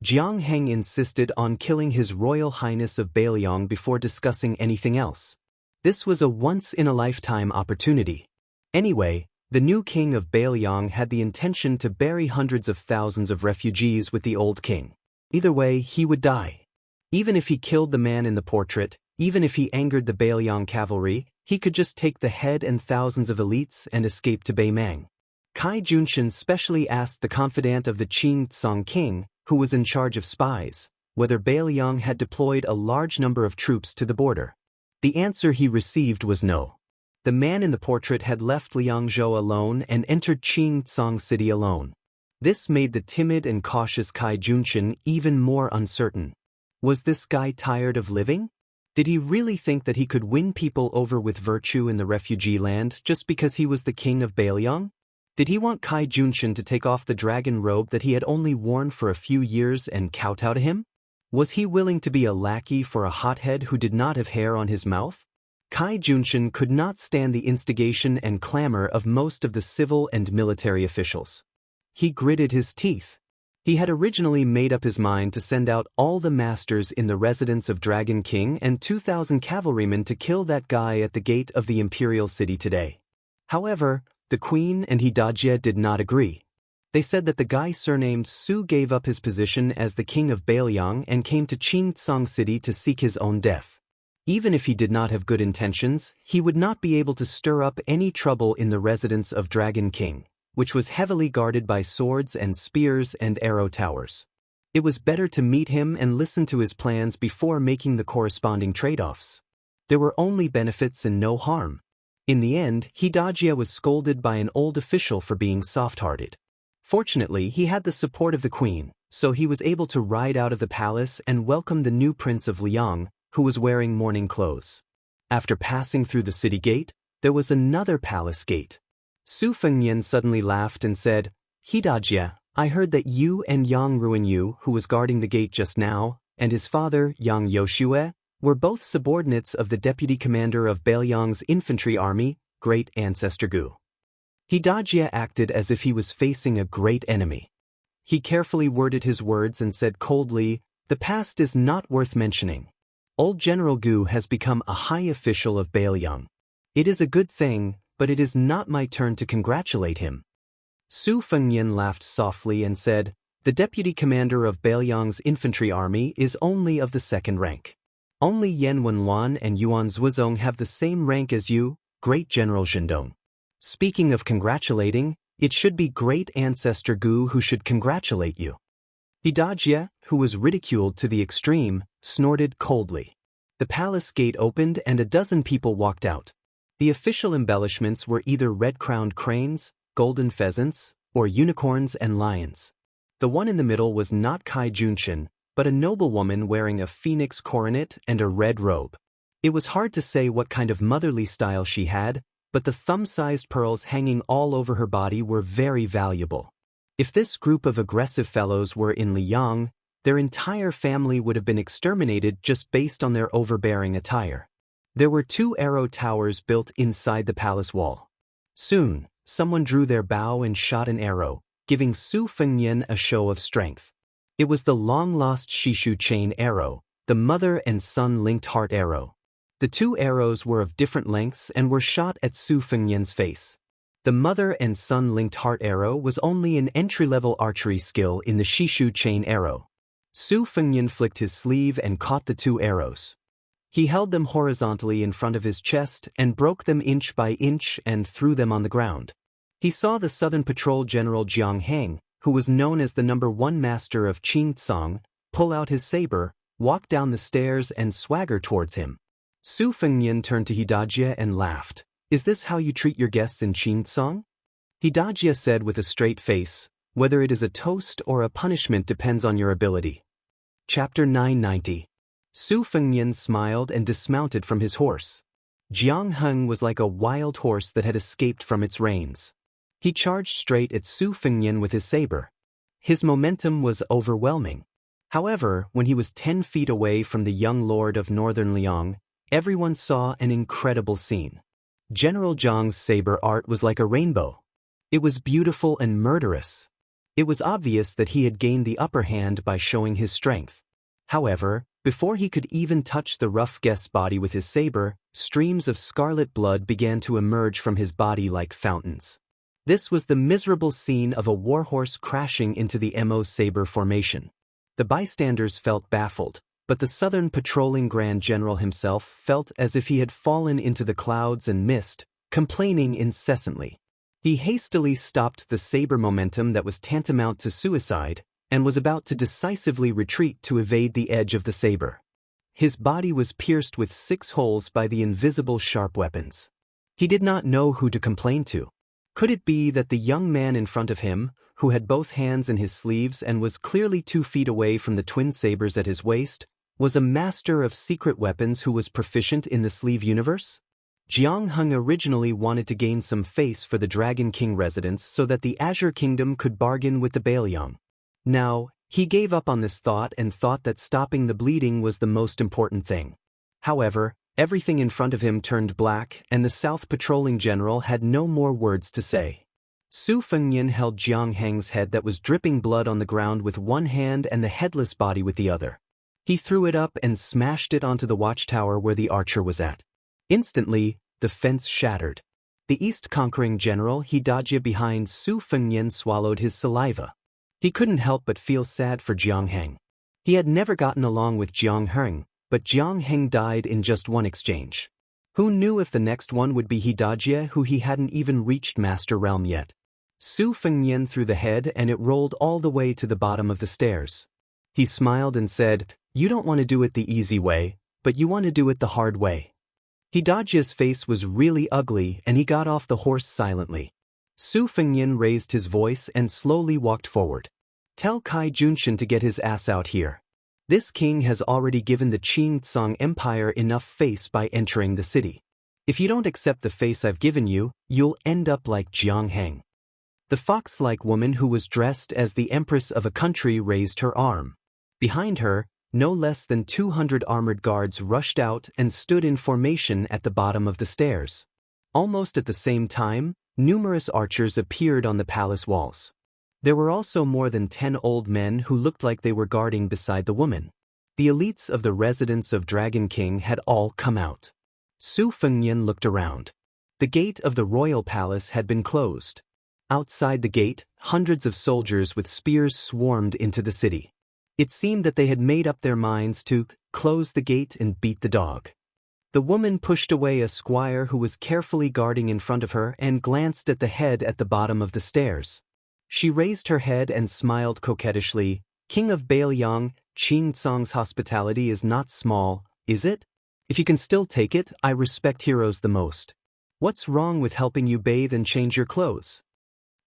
A: Jiang Heng insisted on killing His Royal Highness of Bailiang before discussing anything else. This was a once-in-a-lifetime opportunity. Anyway, the new king of Bailiang had the intention to bury hundreds of thousands of refugees with the old king. Either way, he would die. Even if he killed the man in the portrait, even if he angered the Bailiang cavalry, he could just take the head and thousands of elites and escape to Beimang. Kai Junshin specially asked the confidant of the Qingcang king, who was in charge of spies, whether Bailiang had deployed a large number of troops to the border. The answer he received was no. The man in the portrait had left Liangzhou alone and entered Qingcang city alone. This made the timid and cautious Kai Junshin even more uncertain. Was this guy tired of living? Did he really think that he could win people over with virtue in the refugee land just because he was the king of Bailiang? Did he want Kai Junshin to take off the dragon robe that he had only worn for a few years and kowtow to him? Was he willing to be a lackey for a hothead who did not have hair on his mouth? Kai Junshin could not stand the instigation and clamor of most of the civil and military officials. He gritted his teeth. He had originally made up his mind to send out all the masters in the residence of Dragon King and 2,000 cavalrymen to kill that guy at the gate of the imperial city today. However, the queen and Hidajia did not agree. They said that the guy surnamed Su gave up his position as the king of Bailiang and came to Qingcang city to seek his own death. Even if he did not have good intentions, he would not be able to stir up any trouble in the residence of Dragon King, which was heavily guarded by swords and spears and arrow towers. It was better to meet him and listen to his plans before making the corresponding trade-offs. There were only benefits and no harm. In the end, Hidajia was scolded by an old official for being soft-hearted. Fortunately, he had the support of the queen, so he was able to ride out of the palace and welcome the new prince of Liang, who was wearing mourning clothes. After passing through the city gate, there was another palace gate. Su Fengnian suddenly laughed and said, "Hidajia, I heard that you and Yang Ruinyu, who was guarding the gate just now, and his father, Yang Yoshue, were both subordinates of the deputy commander of Bailiang's infantry army, Great Ancestor Gu." Hidajia acted as if he was facing a great enemy. He carefully worded his words and said coldly, "The past is not worth mentioning. Old General Gu has become a high official of Bailiang. It is a good thing, but it is not my turn to congratulate him." Su Fengnian laughed softly and said, "The deputy commander of Bailiang's infantry army is only of the second rank. Only Yan Wenluan and Yuan Zhuozong have the same rank as you, Great General Zhendong. Speaking of congratulating, it should be Great Ancestor Gu who should congratulate you." Hidajia, who was ridiculed to the extreme, snorted coldly. The palace gate opened and a dozen people walked out. The official embellishments were either red-crowned cranes, golden pheasants, or unicorns and lions. The one in the middle was not Kai Junshin, but a noblewoman wearing a phoenix coronet and a red robe. It was hard to say what kind of motherly style she had, but the thumb-sized pearls hanging all over her body were very valuable. If this group of aggressive fellows were in Liang, their entire family would have been exterminated just based on their overbearing attire. There were 2 arrow towers built inside the palace wall. Soon, someone drew their bow and shot an arrow, giving Su Fengnian a show of strength. It was the long-lost Shishu chain arrow, the mother and son linked heart arrow. The 2 arrows were of different lengths and were shot at Su Fengnian's face. The mother and son linked heart arrow was only an entry-level archery skill in the Shishu chain arrow. Su Fengnian flicked his sleeve and caught the 2 arrows. He held them horizontally in front of his chest and broke them inch by inch and threw them on the ground. He saw the Southern Patrol General Jiang Heng, who was known as the #1 master of Qingtsang, pull out his saber, walk down the stairs and swagger towards him. Su Fengnian turned to Hidajia and laughed. "Is this how you treat your guests in Qingtsang?" Hidajia said with a straight face, "Whether it is a toast or a punishment depends on your ability." Chapter 990. Su Fengnian smiled and dismounted from his horse. Jiang Heng was like a wild horse that had escaped from its reins. He charged straight at Su Fengnian with his saber. His momentum was overwhelming. However, when he was 10 feet away from the young lord of northern Liang, everyone saw an incredible scene. General Zhang's saber art was like a rainbow. It was beautiful and murderous. It was obvious that he had gained the upper hand by showing his strength. However, before he could even touch the rough guest's body with his saber, streams of scarlet blood began to emerge from his body like fountains. This was the miserable scene of a warhorse crashing into the Mo saber formation. The bystanders felt baffled, but the Southern Patrolling Grand General himself felt as if he had fallen into the clouds and mist, complaining incessantly. He hastily stopped the saber momentum that was tantamount to suicide, and was about to decisively retreat to evade the edge of the saber. His body was pierced with 6 holes by the invisible sharp weapons. He did not know who to complain to. Could it be that the young man in front of him, who had both hands in his sleeves and was clearly 2 feet away from the twin sabers at his waist, was a master of secret weapons who was proficient in the sleeve universe? Jiang Heng originally wanted to gain some face for the Dragon King residence so that the Azure Kingdom could bargain with the Bailiang. Now, he gave up on this thought and thought that stopping the bleeding was the most important thing. However, everything in front of him turned black and the South Patrolling General had no more words to say. Su Fengnian held Jiang Heng's head that was dripping blood on the ground with one hand and the headless body with the other. He threw it up and smashed it onto the watchtower where the archer was at. Instantly, the fence shattered. The East-conquering general Hidajia behind Su Fengnian swallowed his saliva. He couldn't help but feel sad for Jiang Heng. He had never gotten along with Jiang Heng, but Jiang Heng died in just one exchange. Who knew if the next one would be Hidajia, who he hadn't even reached Master Realm yet? Su Fengnian threw the head and it rolled all the way to the bottom of the stairs. He smiled and said, "You don't want to do it the easy way, but you want to do it the hard way." Hidajia's face was really ugly and he got off the horse silently. Su Fengnian raised his voice and slowly walked forward. "Tell Kai Junshin to get his ass out here. This king has already given the Qingtsang Empire enough face by entering the city. If you don't accept the face I've given you, you'll end up like Jiang Heng." The fox-like woman who was dressed as the empress of a country raised her arm. Behind her, no less than 200 armored guards rushed out and stood in formation at the bottom of the stairs. Almost at the same time, numerous archers appeared on the palace walls. There were also more than 10 old men who looked like they were guarding beside the woman. The elites of the residence of Dragon King had all come out. Su Fengnian looked around. The gate of the royal palace had been closed. Outside the gate, hundreds of soldiers with spears swarmed into the city. It seemed that they had made up their minds to close the gate and beat the dog. The woman pushed away a squire who was carefully guarding in front of her and glanced at the head at the bottom of the stairs. She raised her head and smiled coquettishly. King of Bailiang, Xianxia's hospitality is not small, is it? If you can still take it, I respect heroes the most. What's wrong with helping you bathe and change your clothes?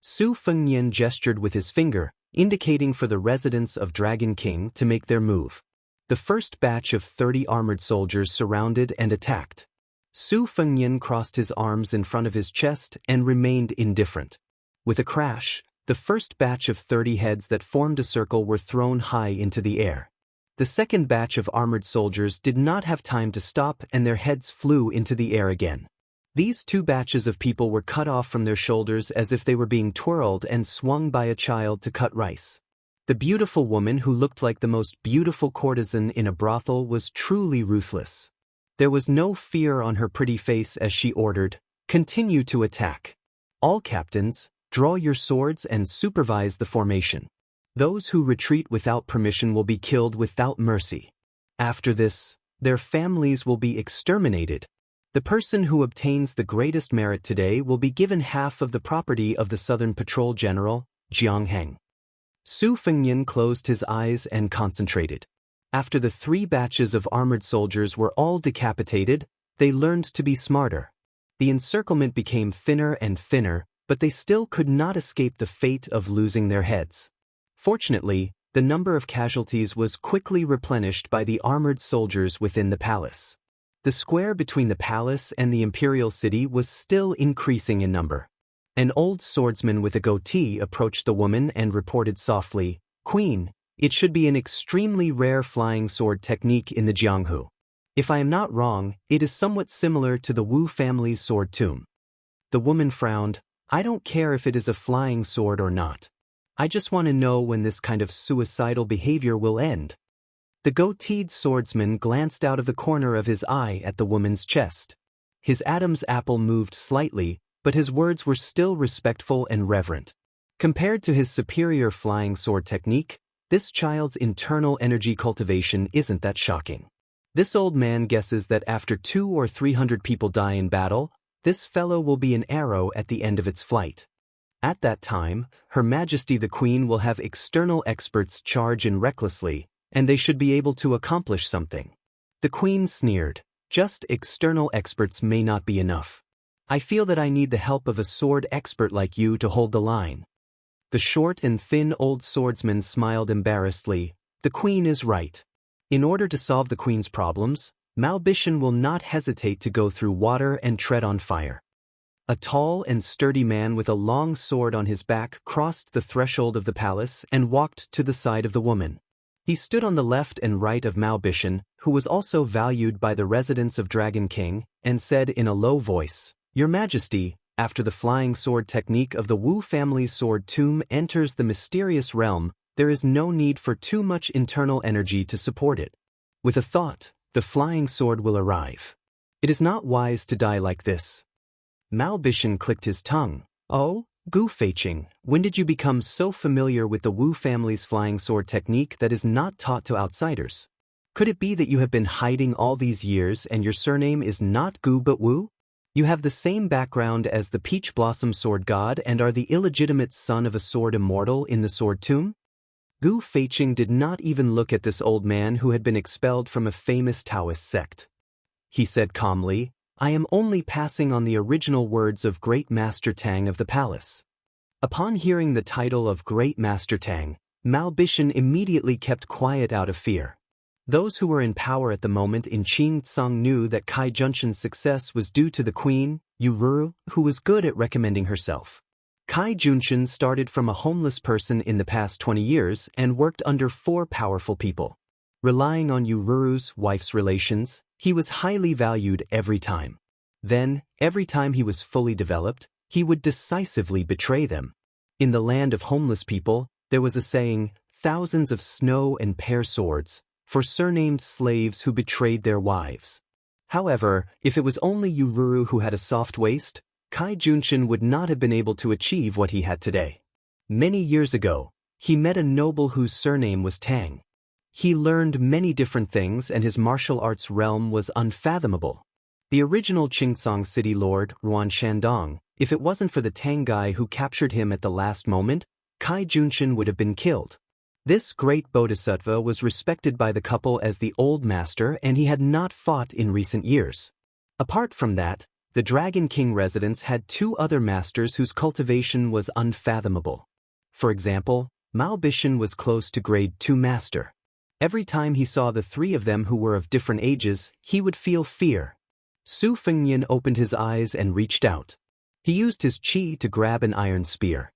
A: Su Fengnian gestured with his finger, indicating for the residents of Dragon King to make their move. The first batch of 30 armored soldiers surrounded and attacked. Su Fengnian crossed his arms in front of his chest and remained indifferent. With a crash, the first batch of 30 heads that formed a circle were thrown high into the air. The second batch of armored soldiers did not have time to stop and their heads flew into the air again. These two batches of people were cut off from their shoulders as if they were being twirled and swung by a child to cut rice. The beautiful woman who looked like the most beautiful courtesan in a brothel was truly ruthless. There was no fear on her pretty face as she ordered, "Continue to attack. All captains, draw your swords and supervise the formation. Those who retreat without permission will be killed without mercy. After this, their families will be exterminated. The person who obtains the greatest merit today will be given half of the property of the Southern Patrol General, Jiang Heng." Su Fengnian closed his eyes and concentrated. After the 3 batches of armored soldiers were all decapitated, they learned to be smarter. The encirclement became thinner and thinner, but they still could not escape the fate of losing their heads. Fortunately, the number of casualties was quickly replenished by the armored soldiers within the palace. The square between the palace and the imperial city was still increasing in number. An old swordsman with a goatee approached the woman and reported softly, "Queen, it should be an extremely rare flying sword technique in the Jianghu. If I am not wrong, it is somewhat similar to the Wu family's sword tomb." The woman frowned. "I don't care if it is a flying sword or not. I just want to know when this kind of suicidal behavior will end." The goateed swordsman glanced out of the corner of his eye at the woman's chest. His Adam's apple moved slightly, but his words were still respectful and reverent. Compared to his superior flying sword technique, this child's internal energy cultivation isn't that shocking. This old man guesses that after 200 or 300 people die in battle, this fellow will be an arrow at the end of its flight. At that time, Her Majesty the Queen will have external experts charge in recklessly, and they should be able to accomplish something. The Queen sneered. "Just external experts may not be enough. I feel that I need the help of a sword expert like you to hold the line." The short and thin old swordsman smiled embarrassedly. "The Queen is right. In order to solve the Queen's problems, Mao Bishan will not hesitate to go through water and tread on fire." A tall and sturdy man with a long sword on his back crossed the threshold of the palace and walked to the side of the woman. He stood on the left and right of Mao Bishan, who was also valued by the residents of Dragon King, and said in a low voice, "Your Majesty, after the flying sword technique of the Wu family's sword tomb enters the mysterious realm, there is no need for too much internal energy to support it. With a thought, the flying sword will arrive. It is not wise to die like this." Mao Bishan clicked his tongue. "Oh, Gu Feiqing, when did you become so familiar with the Wu family's flying sword technique that is not taught to outsiders? Could it be that you have been hiding all these years and your surname is not Gu but Wu? You have the same background as the Peach Blossom Sword God and are the illegitimate son of a sword immortal in the sword tomb?" Gu Feiqing did not even look at this old man who had been expelled from a famous Taoist sect. He said calmly, "I am only passing on the original words of Great Master Tang of the palace." Upon hearing the title of Great Master Tang, Mao Bishan immediately kept quiet out of fear. Those who were in power at the moment in Qingtsang knew that Kai Junshan's success was due to the queen, Yururu, who was good at recommending herself. Kai Junshan started from a homeless person in the past 20 years and worked under 4 powerful people. Relying on Yururu's wife's relations, he was highly valued every time. Then, every time he was fully developed, he would decisively betray them. In the land of homeless people, there was a saying, "Thousands of snow and pear swords," for surnamed slaves who betrayed their wives. However, if it was only Yururu who had a soft waist, Kai Junshan would not have been able to achieve what he had today. Many years ago, he met a noble whose surname was Tang. He learned many different things and his martial arts realm was unfathomable. The original Qingtsang city lord, Ruan Shandong, if it wasn't for the Tang guy who captured him at the last moment, Kai Junshan would have been killed. This great bodhisattva was respected by the couple as the old master, and he had not fought in recent years. Apart from that, the Dragon King residence had two other masters whose cultivation was unfathomable. For example, Mao Bishan was close to grade 2 master. Every time he saw the three of them who were of different ages, he would feel fear. Su Fengnian opened his eyes and reached out. He used his qi to grab an iron spear.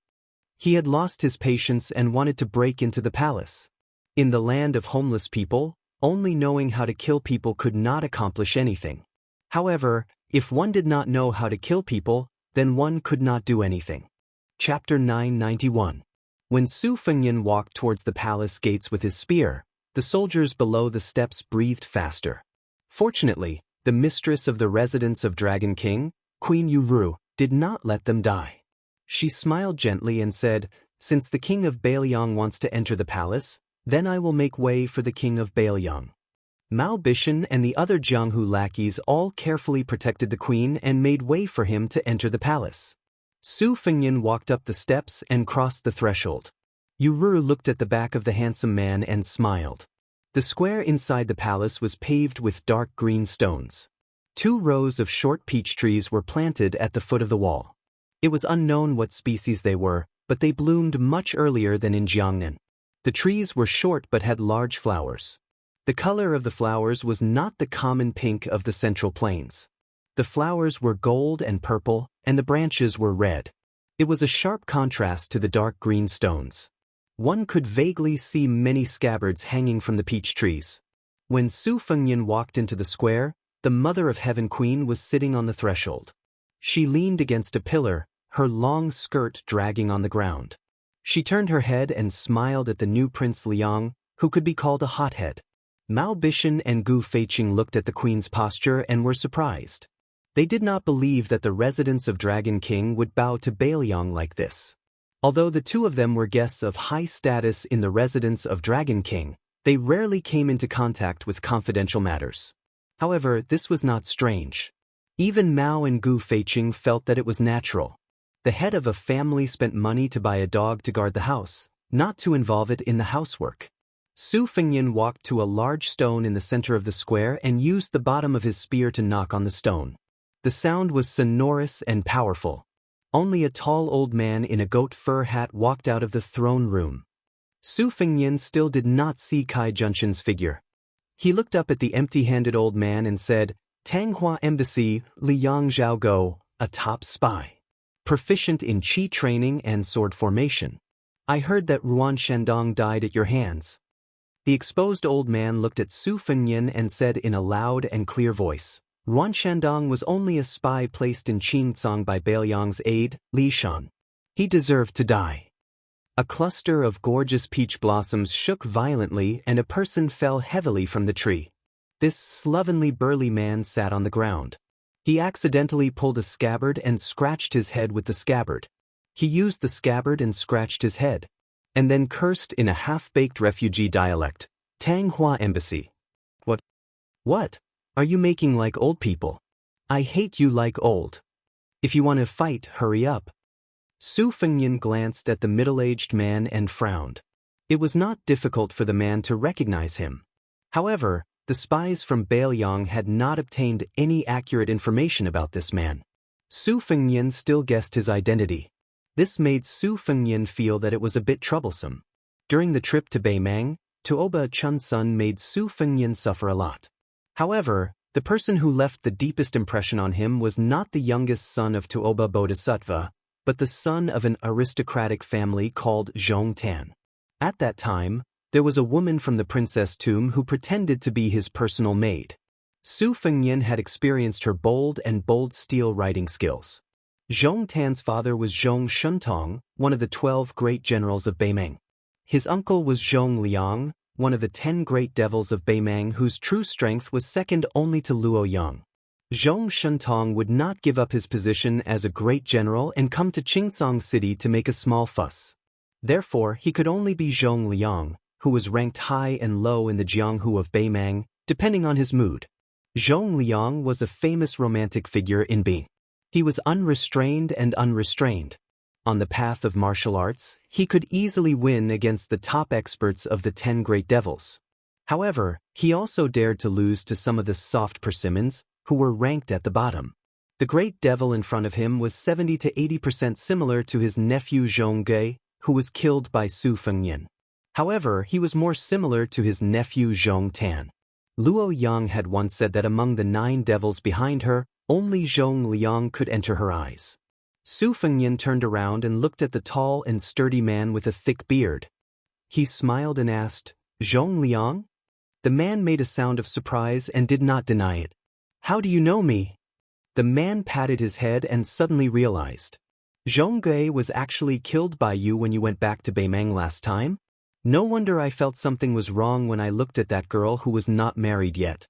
A: He had lost his patience and wanted to break into the palace. In the land of homeless people, only knowing how to kill people could not accomplish anything. However, if one did not know how to kill people, then one could not do anything. Chapter 991. When Su Fengnian walked towards the palace gates with his spear, the soldiers below the steps breathed faster. Fortunately, the mistress of the residence of Dragon King, Queen Yuru, did not let them die. She smiled gently and said, "Since the king of Bailiang wants to enter the palace, then I will make way for the king of Bailiang." Mao Bishan and the other Jianghu lackeys all carefully protected the queen and made way for him to enter the palace. Su Fengnian walked up the steps and crossed the threshold. Yuru looked at the back of the handsome man and smiled. The square inside the palace was paved with dark green stones. 2 rows of short peach trees were planted at the foot of the wall. It was unknown what species they were, but they bloomed much earlier than in Jiangnan. The trees were short but had large flowers. The color of the flowers was not the common pink of the Central Plains. The flowers were gold and purple, and the branches were red. It was a sharp contrast to the dark green stones. One could vaguely see many scabbards hanging from the peach trees. When Su Fengnian walked into the square, the Mother of Heaven Queen was sitting on the threshold. She leaned against a pillar, her long skirt dragging on the ground. She turned her head and smiled at the new Prince Liang, who could be called a hothead. Mao Bishan and Gu Feiqing looked at the queen's posture and were surprised. They did not believe that the residents of Dragon King would bow to Bailiang like this. Although the two of them were guests of high status in the residence of Dragon King, they rarely came into contact with confidential matters. However, this was not strange. Even Mao and Gu Feiqing felt that it was natural. The head of a family spent money to buy a dog to guard the house, not to involve it in the housework. Su Fengnian walked to a large stone in the center of the square and used the bottom of his spear to knock on the stone. The sound was sonorous and powerful. Only a tall old man in a goat fur hat walked out of the throne room. Su Fengnian still did not see Kai Junshin's figure. He looked up at the empty-handed old man and said, "Tanghua Embassy, Liang Zhaogo, a top spy. Proficient in qi training and sword formation. I heard that Ruan Shandong died at your hands." The exposed old man looked at Su Fengnian and said in a loud and clear voice, "Ruan Shandong was only a spy placed in Qingcang by Bailiang's aide, Li Shan. He deserved to die." A cluster of gorgeous peach blossoms shook violently and a person fell heavily from the tree. This slovenly burly man sat on the ground. He accidentally pulled a scabbard and scratched his head with the scabbard. He used the scabbard and scratched his head, and then cursed in a half-baked refugee dialect, "Tanghua Embassy. What? Are you making like old people? I hate you like old. If you want to fight, hurry up." Su Fengnian glanced at the middle-aged man and frowned. It was not difficult for the man to recognize him. However, the spies from Bailiang had not obtained any accurate information about this man. Su Fengnian still guessed his identity. This made Su Fengnian feel that it was a bit troublesome. During the trip to Beimang, Tuoba Chun's son made Su Fengnian suffer a lot. However, the person who left the deepest impression on him was not the youngest son of Tuoba Bodhisattva, but the son of an aristocratic family called Zhongtan. At that time, there was a woman from the princess tomb who pretended to be his personal maid. Su Fengnian had experienced her bold steel writing skills. Zhongtan's father was Zhong Shuntong, one of the 12 great generals of Beimang. His uncle was Zhong Liang, one of the 10 great devils of Beimang whose true strength was second only to Luo Yang. Zhong Shuntong would not give up his position as a great general and come to Qingcang City to make a small fuss. Therefore, he could only be Zhong Liang, who was ranked high and low in the Jianghu of Beimang, depending on his mood. Zhong Liang was a famous romantic figure in Beijing. He was unrestrained and unrestrained. On the path of martial arts, he could easily win against the top experts of the 10 great devils. However, he also dared to lose to some of the soft persimmons, who were ranked at the bottom. The great devil in front of him was 70 to 80% similar to his nephew Zhongge, who was killed by Su Fengyan. However, he was more similar to his nephew Zhong Tan. Luo Yang had once said that among the 9 devils behind her, only Zhong Liang could enter her eyes. Su Fengyan turned around and looked at the tall and sturdy man with a thick beard. He smiled and asked, "Zhong Liang?" The man made a sound of surprise and did not deny it. "How do you know me?" The man patted his head and suddenly realized. "Zhongge was actually killed by you when you went back to Beimeng last time? No wonder I felt something was wrong when I looked at that girl who was not married yet."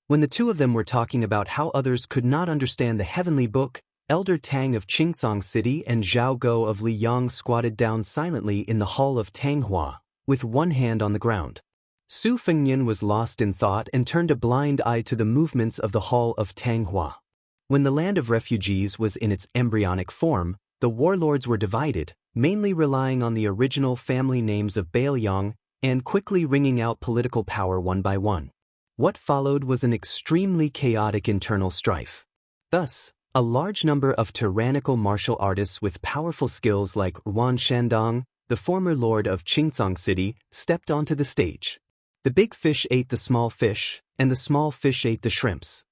A: When the two of them were talking about how others could not understand the heavenly book, Elder Tang of Qingsong City and Zhao Go of Liyang squatted down silently in the hall of Tanghua, with one hand on the ground. Su Fengyan was lost in thought and turned a blind eye to the movements of the hall of Tanghua. When the land of refugees was in its embryonic form, the warlords were divided, mainly relying on the original family names of Baoyang and quickly wringing out political power one by one. What followed was an extremely chaotic internal strife. Thus, a large number of tyrannical martial artists with powerful skills like Ruan Shandong, the former lord of Qingsong City, stepped onto the stage. The big fish ate the small fish, and the small fish ate the shrimps.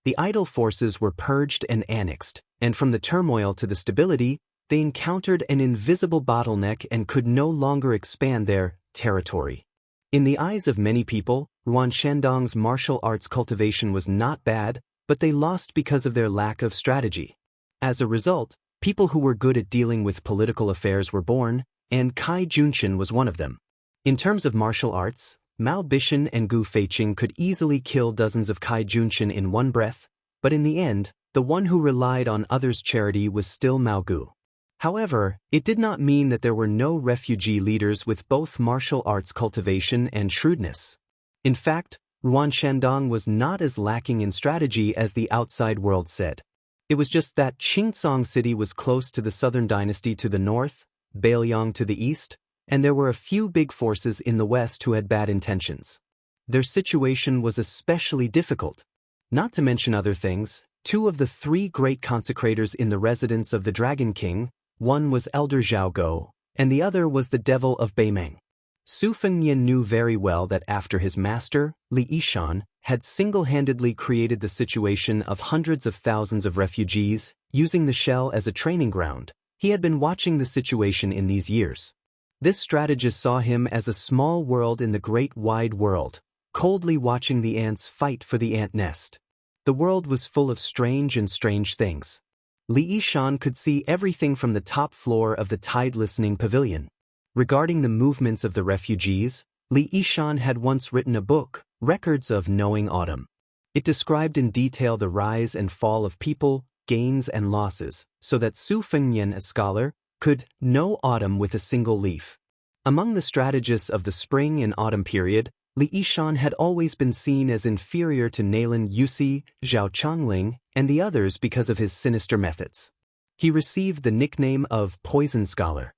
A: The idle forces were purged and annexed, and from the turmoil to the stability, they encountered an invisible bottleneck and could no longer expand their territory. In the eyes of many people, Ruan Shandong's martial arts cultivation was not bad, but they lost because of their lack of strategy. As a result, people who were good at dealing with political affairs were born, and Kai Junshin was one of them. In terms of martial arts, Mao Bishan and Gu Feiqing could easily kill dozens of Kai Junshin in one breath, but in the end, the one who relied on others' charity was still Mao Gu. However, it did not mean that there were no refugee leaders with both martial arts cultivation and shrewdness. In fact, Ruan Shandong was not as lacking in strategy as the outside world said. It was just that Qingsong City was close to the southern dynasty to the north, Baoyang to the east, and there were a few big forces in the west who had bad intentions. Their situation was especially difficult. Not to mention other things, 2 of the 3 great consecrators in the residence of the Dragon King, one was Elder Zhao Go, and the other was the devil of Beimeng. Su Fengyan knew very well that after his master, Li Yishan, had single-handedly created the situation of hundreds of thousands of refugees, using the shell as a training ground, he had been watching the situation in these years. This strategist saw him as a small world in the great wide world, coldly watching the ants fight for the ant nest. The world was full of strange things. Li Yishan could see everything from the top floor of the tide-listening pavilion. Regarding the movements of the refugees, Li Yishan had once written a book, Records of Knowing Autumn. It described in detail the rise and fall of people, gains and losses, so that Su Fengyan, a scholar, could know autumn with a single leaf. Among the strategists of the spring and autumn period, Li Yishan had always been seen as inferior to Nalin Yusi, Zhao Chongling, and the others because of his sinister methods. He received the nickname of Poison Scholar.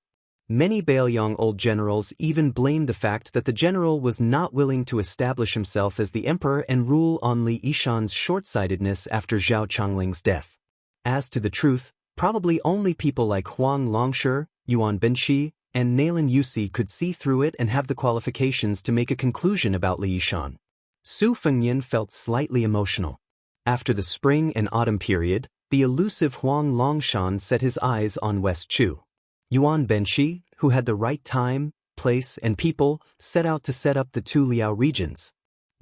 A: Many Baoyang old generals even blamed the fact that the general was not willing to establish himself as the emperor and rule on Li Yishan's short-sightedness after Zhao Chongling's death. As to the truth, probably only people like Huang Longshi, Yuan Benshi, and Nalin Yusi could see through it and have the qualifications to make a conclusion about Li Yishan. Su Fengyan felt slightly emotional. After the spring and autumn period, the elusive Huang Longshan set his eyes on West Chu. Yuan Benshi, who had the right time, place, and people, set out to set up the 2 Liao regions.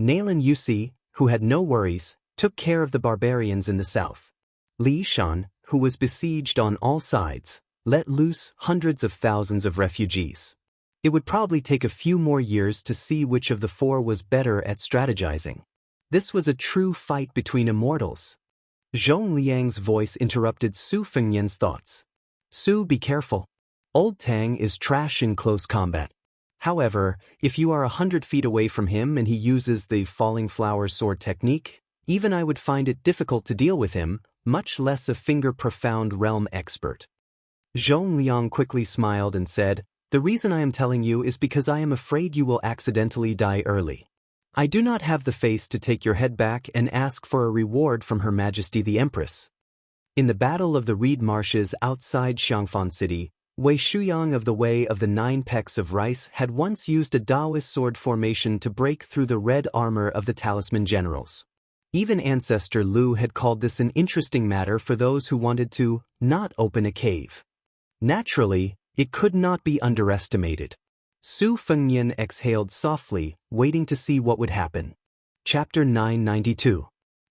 A: Nalin Yusi, who had no worries, took care of the barbarians in the south. Li Yishan, who was besieged on all sides, let loose hundreds of thousands of refugees. It would probably take a few more years to see which of the 4 was better at strategizing. This was a true fight between immortals. Zhong Liang's voice interrupted Su Fengyan's thoughts. "Su, be careful. Old Tang is trash in close combat. However, if you are 100 feet away from him and he uses the falling flower sword technique, even I would find it difficult to deal with him, much less a finger-profound realm expert." Zhong Liang quickly smiled and said, "The reason I am telling you is because I am afraid you will accidentally die early. I do not have the face to take your head back and ask for a reward from Her Majesty the Empress." In the Battle of the Reed Marshes outside Xianxia City, Wei Shuyang of the Way of the Nine Pecks of Rice had once used a Taoist sword formation to break through the red armor of the Talisman Generals. Even Ancestor Lu had called this an interesting matter for those who wanted to not open a cave. Naturally, it could not be underestimated. Su Fengyan exhaled softly, waiting to see what would happen. Chapter 992.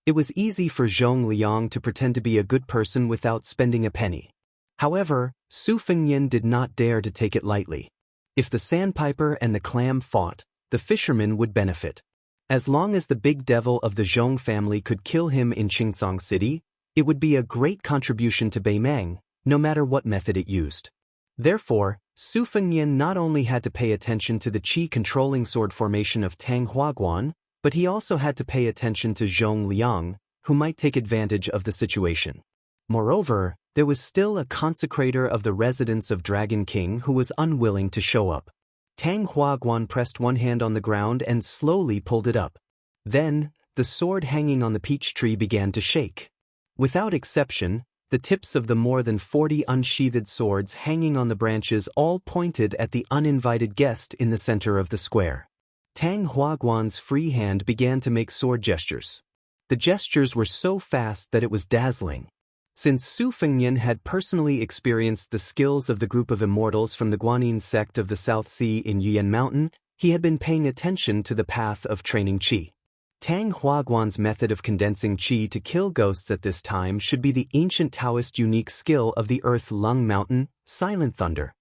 A: It was easy for Zhong Liang to pretend to be a good person without spending a penny. However, Su Fengyan did not dare to take it lightly. If the sandpiper and the clam fought, the fisherman would benefit. As long as the big devil of the Zhong family could kill him in Qingcang City, it would be a great contribution to Beimeng, no matter what method it used. Therefore, Su Fengyan not only had to pay attention to the qi-controlling sword formation of Tang Huaguan, but he also had to pay attention to Zhong Liang, who might take advantage of the situation. Moreover, there was still a consecrator of the residence of Dragon King who was unwilling to show up. Tang Huaguan pressed one hand on the ground and slowly pulled it up. Then, the sword hanging on the peach tree began to shake. Without exception, the tips of the more than 40 unsheathed swords hanging on the branches all pointed at the uninvited guest in the center of the square. Tang Huaguan's free hand began to make sword gestures. The gestures were so fast that it was dazzling. Since Su Fengyan had personally experienced the skills of the group of immortals from the Guanyin sect of the South Sea in Yuyan Mountain, he had been paying attention to the path of training qi. Tang Huaguan's method of condensing qi to kill ghosts at this time should be the ancient Taoist unique skill of the Earth Lung Mountain, Silent Thunder.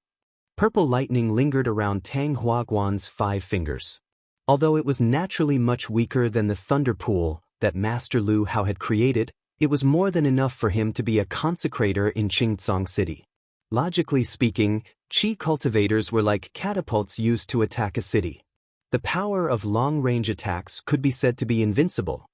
A: Purple lightning lingered around Tang Huaguan's 5 fingers. Although it was naturally much weaker than the thunder pool that Master Lu Hao had created, it was more than enough for him to be a consecrator in Qingcang City. Logically speaking, qi cultivators were like catapults used to attack a city. The power of long-range attacks could be said to be invincible.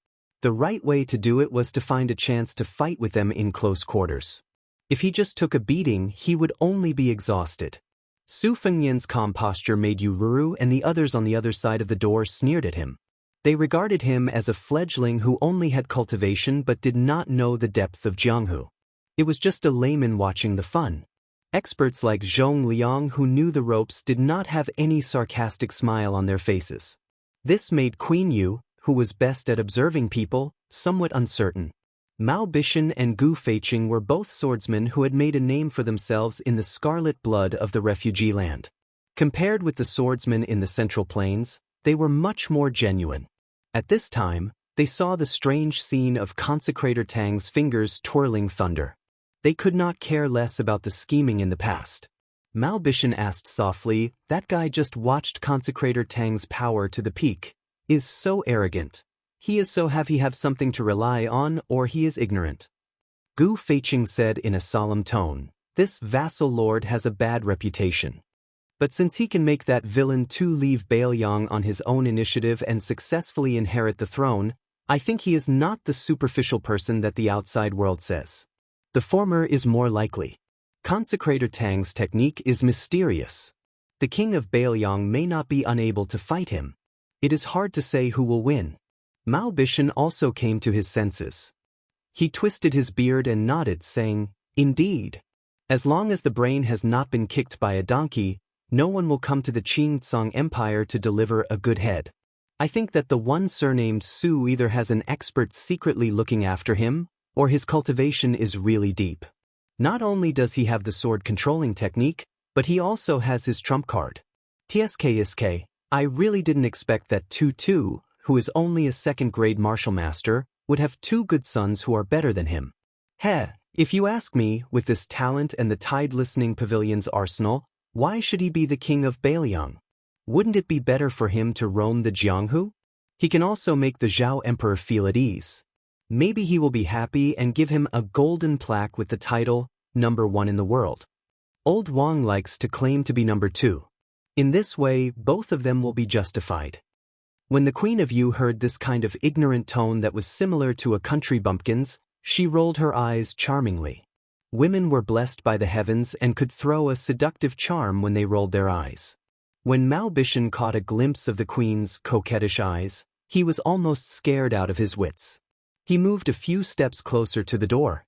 A: The right way to do it was to find a chance to fight with them in close quarters. If he just took a beating, he would only be exhausted. Su Fengyan's calm posture made Yu Ruru and the others on the other side of the door sneered at him. They regarded him as a fledgling who only had cultivation but did not know the depth of Jianghu. It was just a layman watching the fun. Experts like Zhong Liang who knew the ropes did not have any sarcastic smile on their faces. This made Queen Yu, who was best at observing people, somewhat uncertain. Mao Bishan and Gu Feiqing were both swordsmen who had made a name for themselves in the scarlet blood of the refugee land. Compared with the swordsmen in the Central Plains, they were much more genuine. At this time, they saw the strange scene of Consecrator Tang's fingers twirling thunder. They could not care less about the scheming in the past. Mao Bishan asked softly, "That guy just watched Consecrator Tang's power to the peak. Is so arrogant. He is so he have something to rely on, or he is ignorant." Gu Feiqing said in a solemn tone, "This vassal lord has a bad reputation. But since he can make that villain Tu leave Baoyang on his own initiative and successfully inherit the throne, I think he is not the superficial person that the outside world says. The former is more likely. Consecrator Tang's technique is mysterious. The king of Baoyang may not be unable to fight him. It is hard to say who will win." Mao Bishan also came to his senses. He twisted his beard and nodded, saying, "Indeed. As long as the brain has not been kicked by a donkey, no one will come to the Qingcang Empire to deliver a good head. I think that the one surnamed Su either has an expert secretly looking after him, or his cultivation is really deep. Not only does he have the sword-controlling technique, but he also has his trump card. TSK, I really didn't expect that Tu, who is only a second-grade martial master, would have 2 good sons who are better than him. If you ask me, with this talent and the tide-listening pavilion's arsenal, why should he be the king of Baoyang? Wouldn't it be better for him to roam the Jianghu? He can also make the Zhao Emperor feel at ease. Maybe he will be happy and give him a golden plaque with the title, #1 in the world. Old Wang likes to claim to be #2. In this way, both of them will be justified." When the Queen of Yu heard this kind of ignorant tone that was similar to a country bumpkin's, she rolled her eyes charmingly. Women were blessed by the heavens and could throw a seductive charm when they rolled their eyes. When Mao Bishan caught a glimpse of the queen's coquettish eyes, he was almost scared out of his wits. He moved a few steps closer to the door.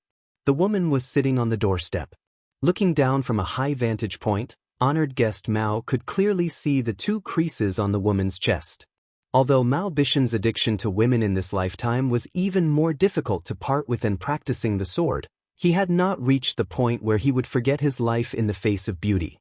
A: The woman was sitting on the doorstep. Looking down from a high vantage point, honored guest Mao could clearly see the 2 creases on the woman's chest. Although Mao Bishan's addiction to women in this lifetime was even more difficult to part with than practicing the sword, he had not reached the point where he would forget his life in the face of beauty.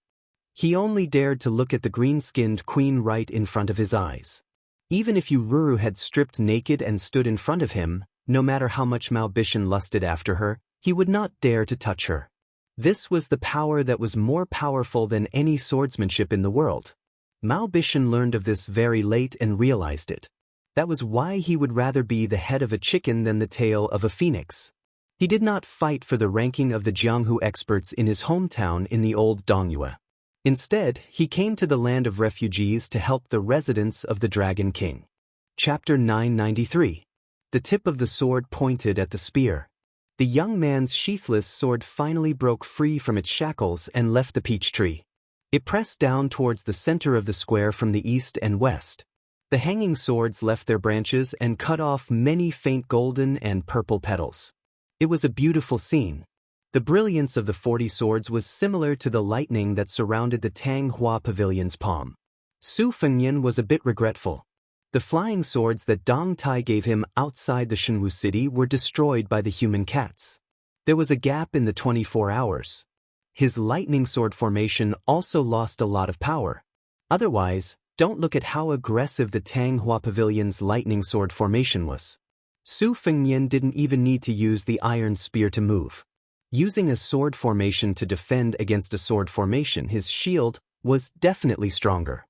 A: He only dared to look at the green-skinned queen right in front of his eyes. Even if Yururu had stripped naked and stood in front of him, no matter how much Mao Bishan lusted after her, he would not dare to touch her. This was the power that was more powerful than any swordsmanship in the world. Mao Bishan learned of this very late and realized it. That was why he would rather be the head of a chicken than the tail of a phoenix. He did not fight for the ranking of the Jianghu experts in his hometown in the old Dongyue. Instead, he came to the land of refugees to help the residents of the Dragon King. Chapter 993. The tip of the sword pointed at the spear. The young man's sheathless sword finally broke free from its shackles and left the peach tree. It pressed down towards the center of the square from the east and west. The hanging swords left their branches and cut off many faint golden and purple petals. It was a beautiful scene. The brilliance of the 40 swords was similar to the lightning that surrounded the Tang Hua Pavilion's palm. Su Fengnian was a bit regretful. The flying swords that Dong Tai gave him outside the Shenwu city were destroyed by the human cats. There was a gap in the 24 hours. His lightning sword formation also lost a lot of power. Otherwise, don't look at how aggressive the Tang Hua Pavilion's lightning sword formation was. Su Fengnian didn't even need to use the iron spear to move. Using a sword formation to defend against a sword formation, his shield was definitely stronger.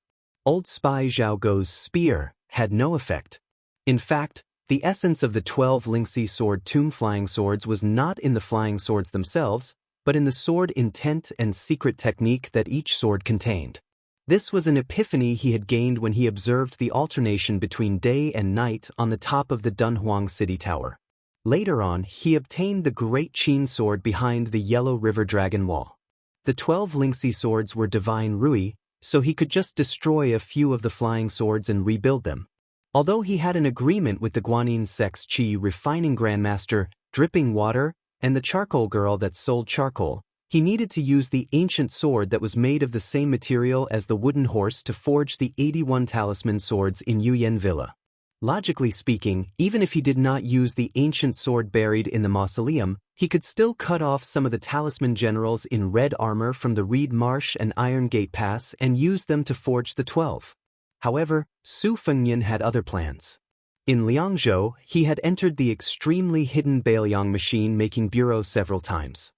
A: Old spy Zhao Guo's spear had no effect. In fact, the essence of the 12 Lingxi sword tomb flying swords was not in the flying swords themselves, but in the sword intent and secret technique that each sword contained. This was an epiphany he had gained when he observed the alternation between day and night on the top of the Dunhuang city tower. Later on, he obtained the Great Qin sword behind the Yellow River Dragon Wall. The 12 Lingxi swords were divine Rui, so he could just destroy a few of the flying swords and rebuild them. Although he had an agreement with the Guanyin sect's Qi refining grandmaster, Dripping Water, and the charcoal girl that sold charcoal, he needed to use the ancient sword that was made of the same material as the wooden horse to forge the 81 talisman swords in Yuyan Villa. Logically speaking, even if he did not use the ancient sword buried in the mausoleum, he could still cut off some of the talisman generals in red armor from the Reed Marsh and Iron Gate Pass and use them to forge the 12. However, Su Fengnian had other plans. In Liangzhou, he had entered the extremely hidden Bailiang machine-making bureau several times.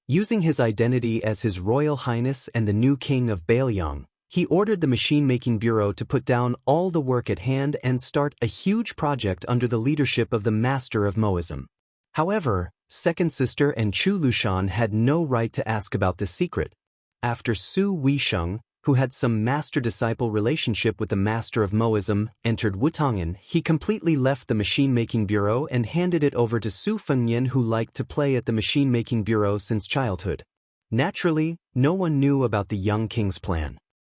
A: Using his identity as His Royal Highness and the new king of Bailiang, he ordered the machine-making bureau to put down all the work at hand and start a huge project under the leadership of the master of Moism. However, second sister and Chu Lushan had no right to ask about this secret. After Su Weisheng, who had some master-disciple relationship with the master of Moism, entered Wutong'an, he completely left the machine-making bureau and handed it over to Su Fengnian, who liked to play at the machine-making bureau since childhood. Naturally, no one knew about the young king's plan.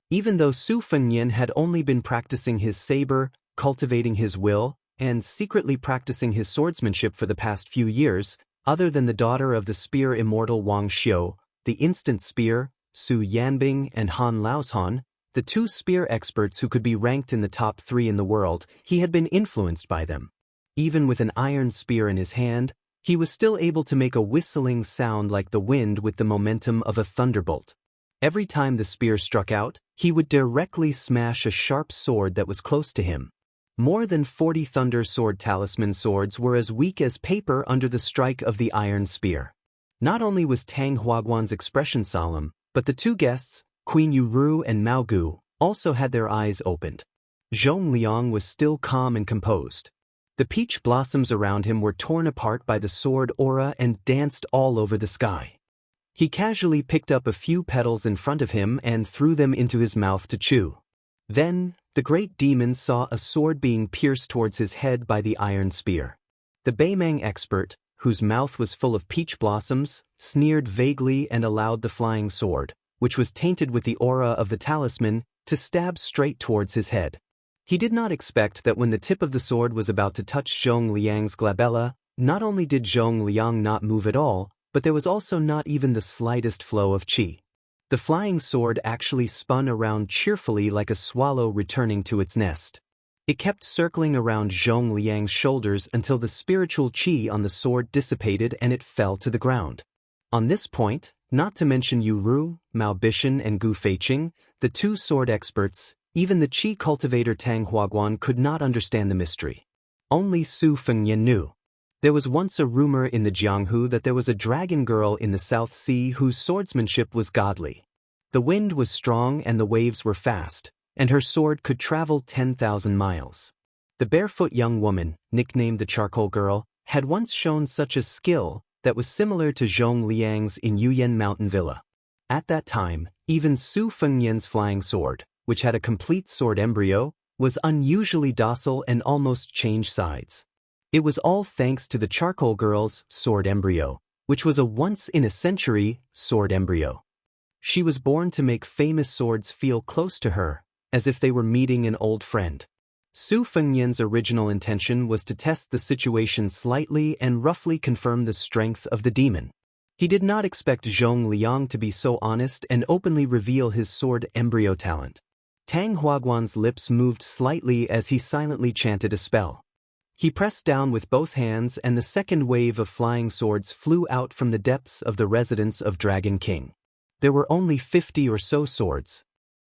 A: Even though Su Fengnian had only been practicing his saber, cultivating his will, and secretly practicing his swordsmanship for the past few years, other than the daughter of the spear immortal Wang Xiu, the instant spear, Su Yanbing and Han Laoshan, the 2 spear experts who could be ranked in the top 3 in the world, he had been influenced by them. Even with an iron spear in his hand, he was still able to make a whistling sound like the wind with the momentum of a thunderbolt. Every time the spear struck out, he would directly smash a sharp sword that was close to him. More than 40 Thunder Sword talisman swords were as weak as paper under the strike of the iron spear. Not only was Tang Huaguan's expression solemn, but the 2 guests, Queen Yuru and Mao Gu, also had their eyes opened. Zhong Liang was still calm and composed. The peach blossoms around him were torn apart by the sword aura and danced all over the sky. He casually picked up a few petals in front of him and threw them into his mouth to chew. Then, the great demon saw a sword being pierced towards his head by the iron spear. The Beimang expert, whose mouth was full of peach blossoms, sneered vaguely and allowed the flying sword, which was tainted with the aura of the talisman, to stab straight towards his head. He did not expect that when the tip of the sword was about to touch Zhong Liang's glabella, not only did Zhong Liang not move at all, but there was also not even the slightest flow of qi. The flying sword actually spun around cheerfully like a swallow returning to its nest. It kept circling around Zhong Liang's shoulders until the spiritual qi on the sword dissipated and it fell to the ground. On this point, not to mention Yu Ru, Mao Bishan and Gu Feiqing, the two sword experts, even the qi cultivator Tang Huaguan could not understand the mystery. Only Su Fengyan knew. There was once a rumor in the Jianghu that there was a dragon girl in the South Sea whose swordsmanship was godly. The wind was strong and the waves were fast, and her sword could travel 10,000 miles. The barefoot young woman, nicknamed the Charcoal Girl, had once shown such a skill that was similar to Zhong Liang's in Yuyan Mountain Villa. At that time, even Su Fengyan's flying sword, which had a complete sword embryo, was unusually docile and almost changed sides. It was all thanks to the Charcoal Girl's sword embryo, which was a once-in-a-century sword embryo. She was born to make famous swords feel close to her, as if they were meeting an old friend. Su Fengyan's original intention was to test the situation slightly and roughly confirm the strength of the demon. He did not expect Zhong Liang to be so honest and openly reveal his sword embryo talent. Tang Huaguan's lips moved slightly as he silently chanted a spell. He pressed down with both hands and the second wave of flying swords flew out from the depths of the residence of Dragon King. There were only 50 or so swords.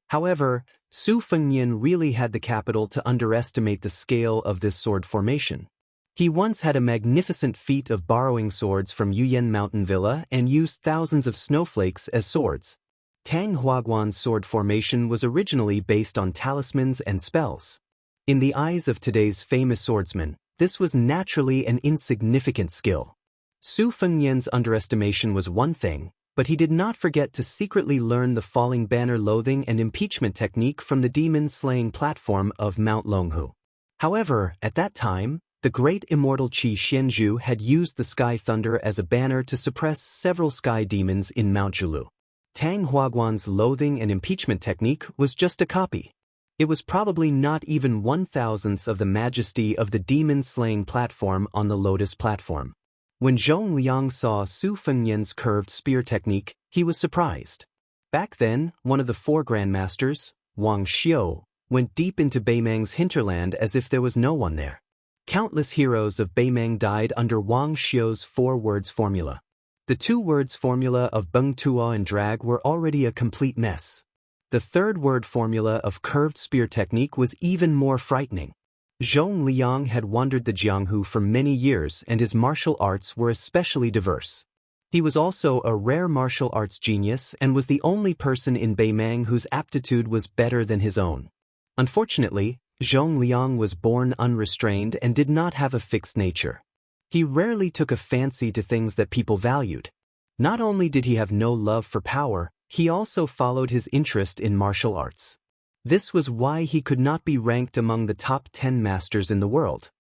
A: However, Su Fengyan really had the capital to underestimate the scale of this sword formation. He once had a magnificent feat of borrowing swords from Yuyan Mountain Villa and used thousands of snowflakes as swords. Tang Huaguan's sword formation was originally based on talismans and spells. In the eyes of today's famous swordsmen, this was naturally an insignificant skill. Su Fengyan's underestimation was one thing, but he did not forget to secretly learn the falling banner loathing and impeachment technique from the demon-slaying platform of Mount Longhu. However, at that time, the great immortal Qi Xianxia had used the Sky Thunder as a banner to suppress several sky demons in Mount Zhulu. Tang Huaguan's loathing and impeachment technique was just a copy. It was probably not even 1,000th of the majesty of the demon-slaying platform on the Lotus platform. When Zhong Liang saw Su Fengyan's curved spear technique, he was surprised. Back then, one of the four grandmasters, Wang Xiu, went deep into Beimang's hinterland as if there was no one there. Countless heroes of Beimang died under Wang Xiu's four-words formula. The two-words formula of Beng Tuo and Drag were already a complete mess. The third-word formula of curved spear technique was even more frightening. Zhong Liang had wandered the Jianghu for many years and his martial arts were especially diverse. He was also a rare martial arts genius and was the only person in Beimang whose aptitude was better than his own. Unfortunately, Zhong Liang was born unrestrained and did not have a fixed nature. He rarely took a fancy to things that people valued. Not only did he have no love for power, he also followed his interest in martial arts. This was why he could not be ranked among the top 10 masters in the world.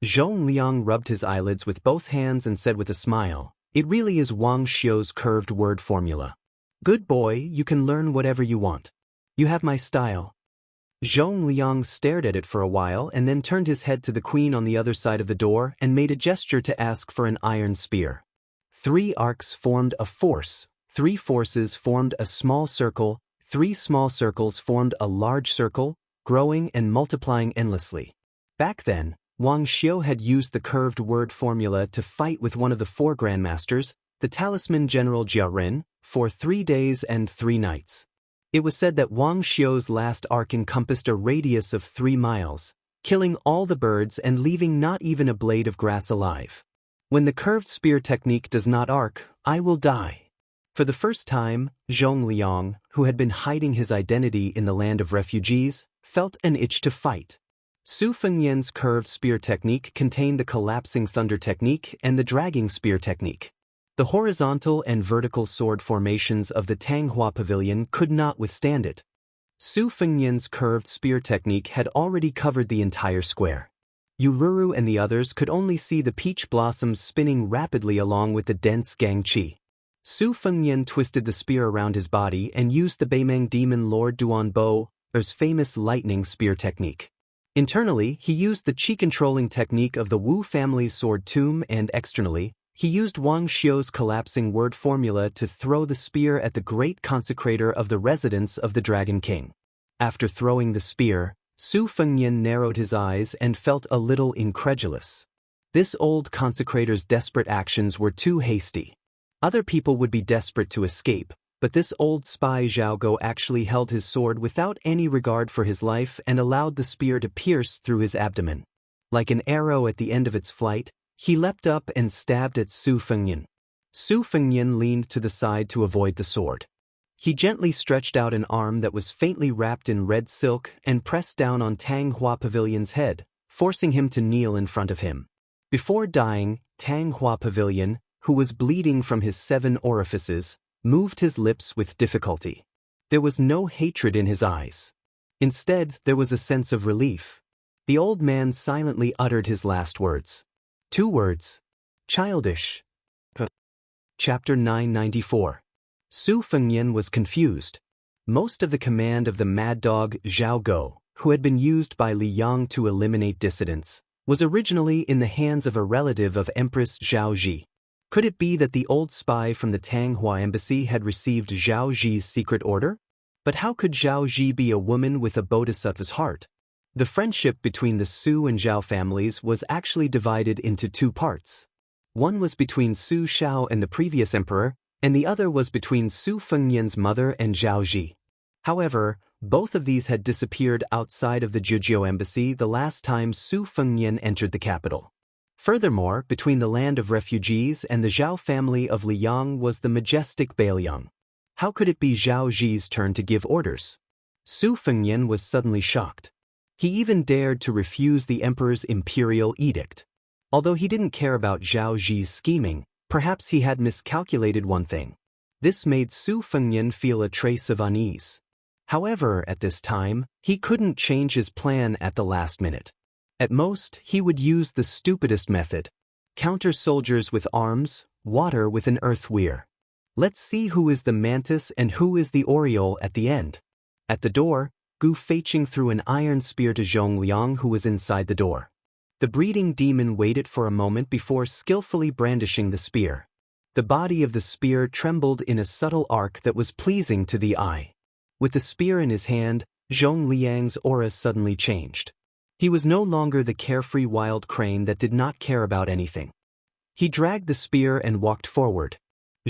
A: Zhong Liang rubbed his eyelids with both hands and said with a smile, "It really is Wang Xiu's curved word formula. Good boy, you can learn whatever you want. You have my style." Zhong Liang stared at it for a while and then turned his head to the queen on the other side of the door and made a gesture to ask for an iron spear. 3 arcs formed a force, 3 forces formed a small circle, 3 small circles formed a large circle, growing and multiplying endlessly. Back then, Wang Xiu had used the curved word formula to fight with one of the 4 grandmasters, the talisman General Jia Ren, for 3 days and 3 nights. It was said that Wang Xiu's last arc encompassed a radius of 3 miles, killing all the birds and leaving not even a blade of grass alive. When the curved spear technique does not arc, I will die. For the first time, Zhong Liang, who had been hiding his identity in the land of refugees, felt an itch to fight. Su Fengyan's curved spear technique contained the collapsing thunder technique and the dragging spear technique. The horizontal and vertical sword formations of the Tanghua Pavilion could not withstand it. Su Fengyan's curved spear technique had already covered the entire square. Ururu and the others could only see the peach blossoms spinning rapidly along with the dense Gangqi. Su Fengnian twisted the spear around his body and used the Beimeng demon Lord Duanbo's famous lightning spear technique. Internally, he used the qi-controlling technique of the Wu family's sword tomb, and externally, he used Wang Xiu's collapsing word formula to throw the spear at the great consecrator of the residence of the Dragon King. After throwing the spear, Su Fengnian narrowed his eyes and felt a little incredulous. This old consecrator's desperate actions were too hasty. Other people would be desperate to escape, but this old spy Zhao Go actually held his sword without any regard for his life and allowed the spear to pierce through his abdomen. Like an arrow at the end of its flight, he leapt up and stabbed at Su Fengnian. Su Fengnian leaned to the side to avoid the sword. He gently stretched out an arm that was faintly wrapped in red silk and pressed down on Tang Hua Pavilion's head, forcing him to kneel in front of him. Before dying, Tang Hua Pavilion, who was bleeding from his 7 orifices, moved his lips with difficulty. There was no hatred in his eyes. Instead, there was a sense of relief. The old man silently uttered his last words. 2 words. Childish. Chapter 994. Su Fengnian was confused. Most of the command of the mad dog Zhao Go, who had been used by Li Yang to eliminate dissidents, was originally in the hands of a relative of Empress Zhao Ji. Could it be that the old spy from the Tang Hua embassy had received Zhao Ji's secret order? But how could Zhao Ji be a woman with a bodhisattva's heart? The friendship between the Su and Zhao families was actually divided into 2 parts. One was between Su Shao and the previous emperor, and the other was between Su Fengnian's mother and Zhao Ji. However, both of these had disappeared outside of the Juzhou embassy the last time Su Fengnian entered the capital. Furthermore, between the land of refugees and the Zhao family of Liang was the majestic Bailiang. How could it be Zhao Ji's turn to give orders? Su Fengnian was suddenly shocked. He even dared to refuse the emperor's imperial edict. Although he didn't care about Zhao Ji's scheming, perhaps he had miscalculated one thing. This made Su Fengnian feel a trace of unease. However, at this time, he couldn't change his plan at the last minute. At most, he would use the stupidest method. Counter soldiers with arms, water with an earth weir. Let's see who is the mantis and who is the oriole at the end. At the door, Gu Feiqing threw an iron spear to Zhong Liang, who was inside the door. The breeding demon waited for a moment before skillfully brandishing the spear. The body of the spear trembled in a subtle arc that was pleasing to the eye. With the spear in his hand, Zhong Liang's aura suddenly changed. He was no longer the carefree wild crane that did not care about anything. He dragged the spear and walked forward.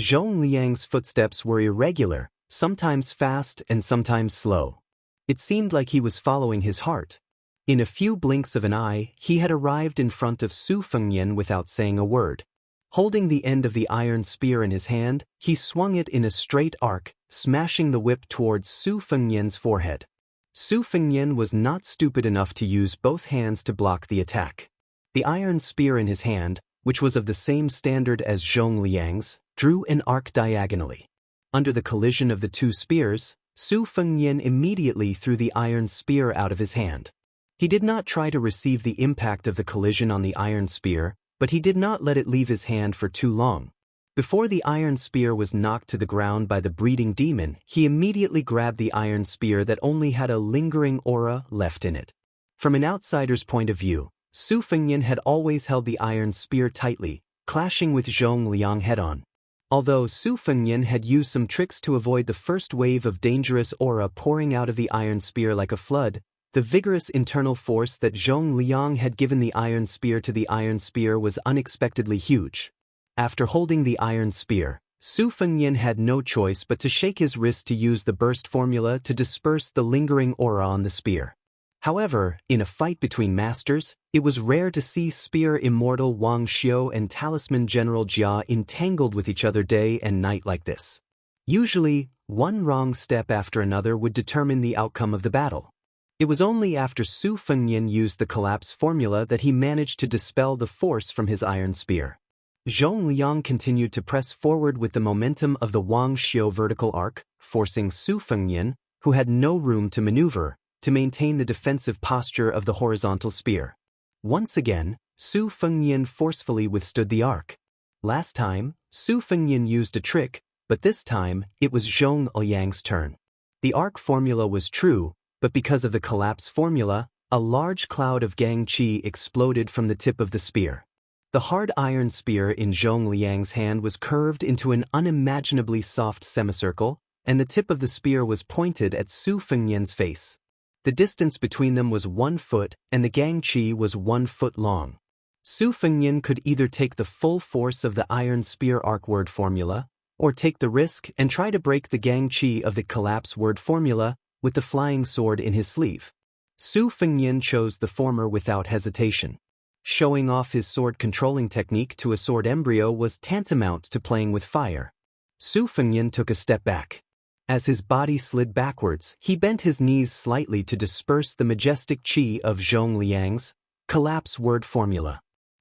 A: Zhong Liang's footsteps were irregular, sometimes fast and sometimes slow. It seemed like he was following his heart. In a few blinks of an eye, he had arrived in front of Su Fengnian without saying a word. Holding the end of the iron spear in his hand, he swung it in a straight arc, smashing the whip towards Su Fengnian's forehead. Su Fengnian was not stupid enough to use both hands to block the attack. The iron spear in his hand, which was of the same standard as Zhong Liang's, drew an arc diagonally. Under the collision of the 2 spears, Su Fengnian immediately threw the iron spear out of his hand. He did not try to receive the impact of the collision on the iron spear, but he did not let it leave his hand for too long. Before the iron spear was knocked to the ground by the breeding demon, he immediately grabbed the iron spear that only had a lingering aura left in it. From an outsider's point of view, Su Fengnian had always held the iron spear tightly, clashing with Zhong Liang head-on. Although Su Fengnian had used some tricks to avoid the first wave of dangerous aura pouring out of the iron spear like a flood, the vigorous internal force that Zhong Liang had given the iron spear to the iron spear was unexpectedly huge. After holding the iron spear, Su Fengnian had no choice but to shake his wrist to use the burst formula to disperse the lingering aura on the spear. However, in a fight between masters, it was rare to see spear immortal Wang Xiu and talisman General Jia entangled with each other day and night like this. Usually, one wrong step after another would determine the outcome of the battle. It was only after Su Fengnian used the collapse formula that he managed to dispel the force from his iron spear. Zhong Liang continued to press forward with the momentum of the Wang Xiu vertical arc, forcing Su Fengnian, who had no room to maneuver, to maintain the defensive posture of the horizontal spear. Once again, Su Fengnian forcefully withstood the arc. Last time, Su Fengnian used a trick, but this time, it was Zhong Liang's turn. The arc formula was true, but because of the collapse formula, a large cloud of gang qi exploded from the tip of the spear. The hard iron spear in Zhong Liang's hand was curved into an unimaginably soft semicircle, and the tip of the spear was pointed at Su Fengnian's face. The distance between them was 1 foot, and the gang qi was 1 foot long. Su Fengnian could either take the full force of the iron spear arc word formula, or take the risk and try to break the gang qi of the collapse word formula with the flying sword in his sleeve. Su Fengnian chose the former without hesitation. Showing off his sword controlling technique to a sword embryo was tantamount to playing with fire. Su Fengnian took a step back. As his body slid backwards, he bent his knees slightly to disperse the majestic qi of Zhong Liang's collapse word formula.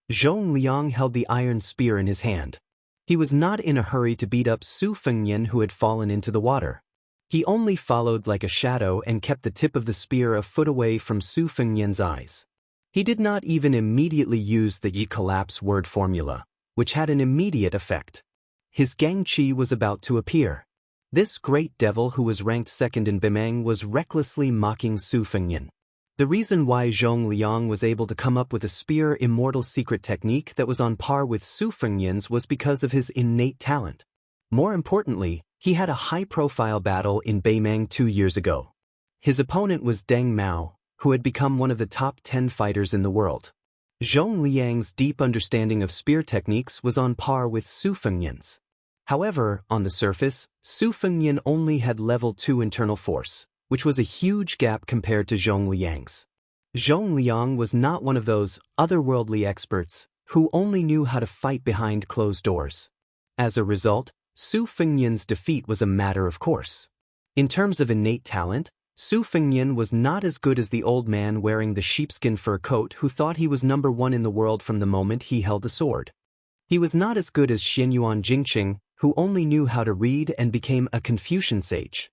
A: Zhong Liang held the iron spear in his hand. He was not in a hurry to beat up Su Fengnian, who had fallen into the water. He only followed like a shadow and kept the tip of the spear a foot away from Su Fengnian's eyes. He did not even immediately use the Yi collapse word formula, which had an immediate effect. His gang qi was about to appear. This great devil, who was ranked second in Bimeng, was recklessly mocking Su Fengnian. The reason why Zhong Liang was able to come up with a spear immortal secret technique that was on par with Su Fengnian's was because of his innate talent. More importantly, he had a high-profile battle in Beimeng 2 years ago. His opponent was Deng Mao, who had become one of the top 10 fighters in the world. Zhong Liang's deep understanding of spear techniques was on par with Su Fengnian's. However, on the surface, Su Fengnian only had level 2 internal force, which was a huge gap compared to Zhong Liang's. Zhong Liang was not one of those otherworldly experts who only knew how to fight behind closed doors. As a result, Su Fengnian's defeat was a matter of course. In terms of innate talent, Su Fengnian was not as good as the old man wearing the sheepskin fur coat who thought he was #1 in the world from the moment he held a sword. He was not as good as Xianyuan Jingqing, who only knew how to read and became a Confucian sage.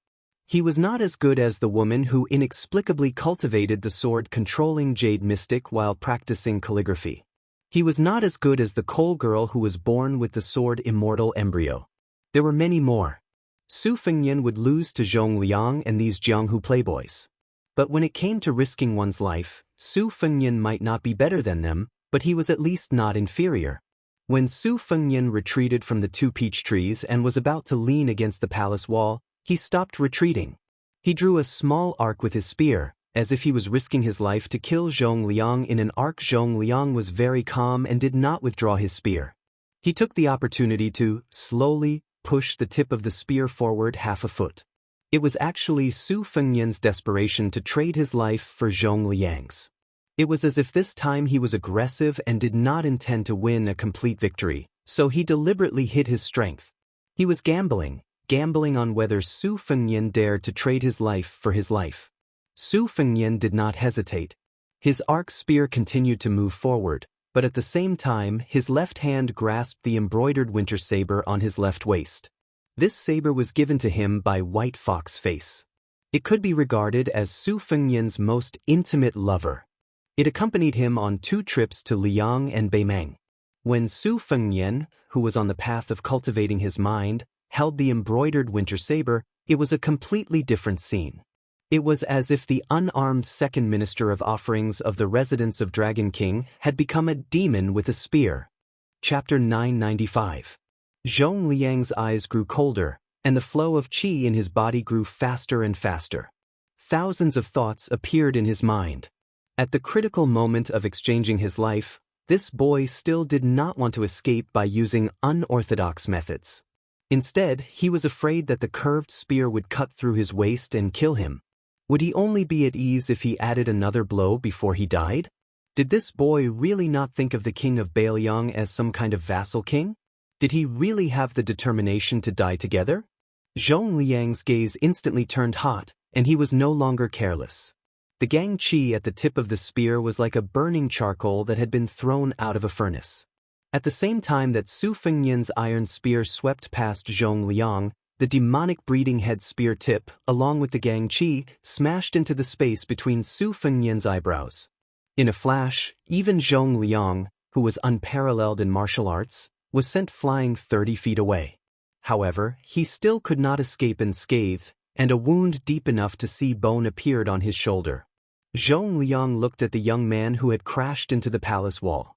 A: He was not as good as the woman who inexplicably cultivated the sword-controlling jade mystic while practicing calligraphy. He was not as good as the coal girl who was born with the sword immortal embryo. There were many more. Su Fengnian would lose to Zhong Liang and these Jianghu playboys. But when it came to risking one's life, Su Fengnian might not be better than them, but he was at least not inferior. When Su Fengnian retreated from the 2 peach trees and was about to lean against the palace wall, he stopped retreating. He drew a small arc with his spear, as if he was risking his life to kill Zhong Liang in an arc. Zhong Liang was very calm and did not withdraw his spear. He took the opportunity to slowly push the tip of the spear forward 1/2 foot. It was actually Su Fengnian's desperation to trade his life for Zhong Liang's. It was as if this time he was aggressive and did not intend to win a complete victory, so he deliberately hid his strength. He was gambling on whether Su Fengnian dared to trade his life for his life. Su Fengnian did not hesitate. His arc spear continued to move forward, but at the same time his left hand grasped the embroidered winter saber on his left waist. This saber was given to him by White Fox Face. It could be regarded as Su Fengnian's most intimate lover. It accompanied him on 2 trips to Liang and Beimeng. When Su Fengnian, who was on the path of cultivating his mind, held the embroidered winter saber, it was a completely different scene. It was as if the unarmed second minister of offerings of the residence of Dragon King had become a demon with a spear. Chapter 995. Zhong Liang's eyes grew colder, and the flow of qi in his body grew faster and faster. Thousands of thoughts appeared in his mind. At the critical moment of exchanging his life, this boy still did not want to escape by using unorthodox methods. Instead, he was afraid that the curved spear would cut through his waist and kill him. Would he only be at ease if he added another blow before he died? Did this boy really not think of the king of Bailiang as some kind of vassal king? Did he really have the determination to die together? Zhong Liang's gaze instantly turned hot, and he was no longer careless. The gang qi at the tip of the spear was like a burning charcoal that had been thrown out of a furnace. At the same time that Su Fengnian's iron spear swept past Zhong Liang, the demonic breeding head spear tip, along with the gang qi, smashed into the space between Su Fengnian's eyebrows. In a flash, even Zhong Liang, who was unparalleled in martial arts, was sent flying 30 feet away. However, he still could not escape unscathed, and a wound deep enough to see bone appeared on his shoulder. Zhong Liang looked at the young man who had crashed into the palace wall.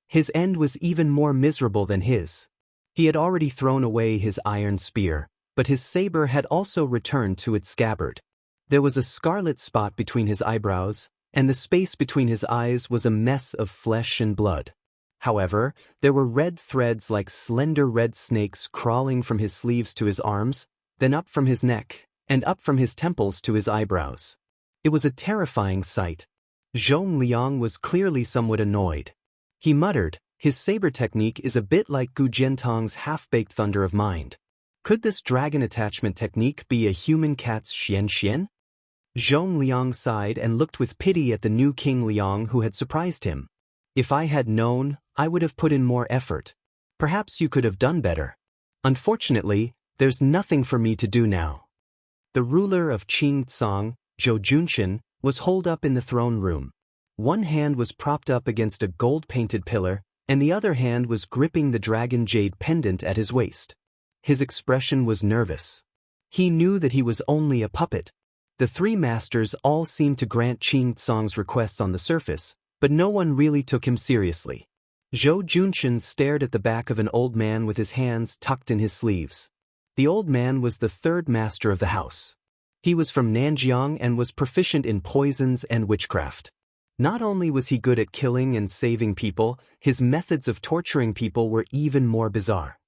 A: His end was even more miserable than his. He had already thrown away his iron spear, but his saber had also returned to its scabbard. There was a scarlet spot between his eyebrows, and the space between his eyes was a mess of flesh and blood. However, there were red threads like slender red snakes crawling from his sleeves to his arms, then up from his neck, and up from his temples to his eyebrows. It was a terrifying sight. Zhong Liang was clearly somewhat annoyed. He muttered, "His saber technique is a bit like Gu Jiantong's half-baked thunder of mind. Could this dragon attachment technique be a human cat's Xianxia?" Zhong Liang sighed and looked with pity at the new King Liang who had surprised him. "If I had known, I would have put in more effort. Perhaps you could have done better. Unfortunately, there's nothing for me to do now." The ruler of Qingtsang, Zhou Junshin, was holed up in the throne room. One hand was propped up against a gold-painted pillar, and the other hand was gripping the dragon jade pendant at his waist. His expression was nervous. He knew that he was only a puppet. The three masters all seemed to grant Qingtsang's requests on the surface, but no one really took him seriously. Zhou Junshin stared at the back of an old man with his hands tucked in his sleeves. The old man was the third master of the house. He was from Nanjiang and was proficient in poisons and witchcraft. Not only was he good at killing and saving people, his methods of torturing people were even more bizarre.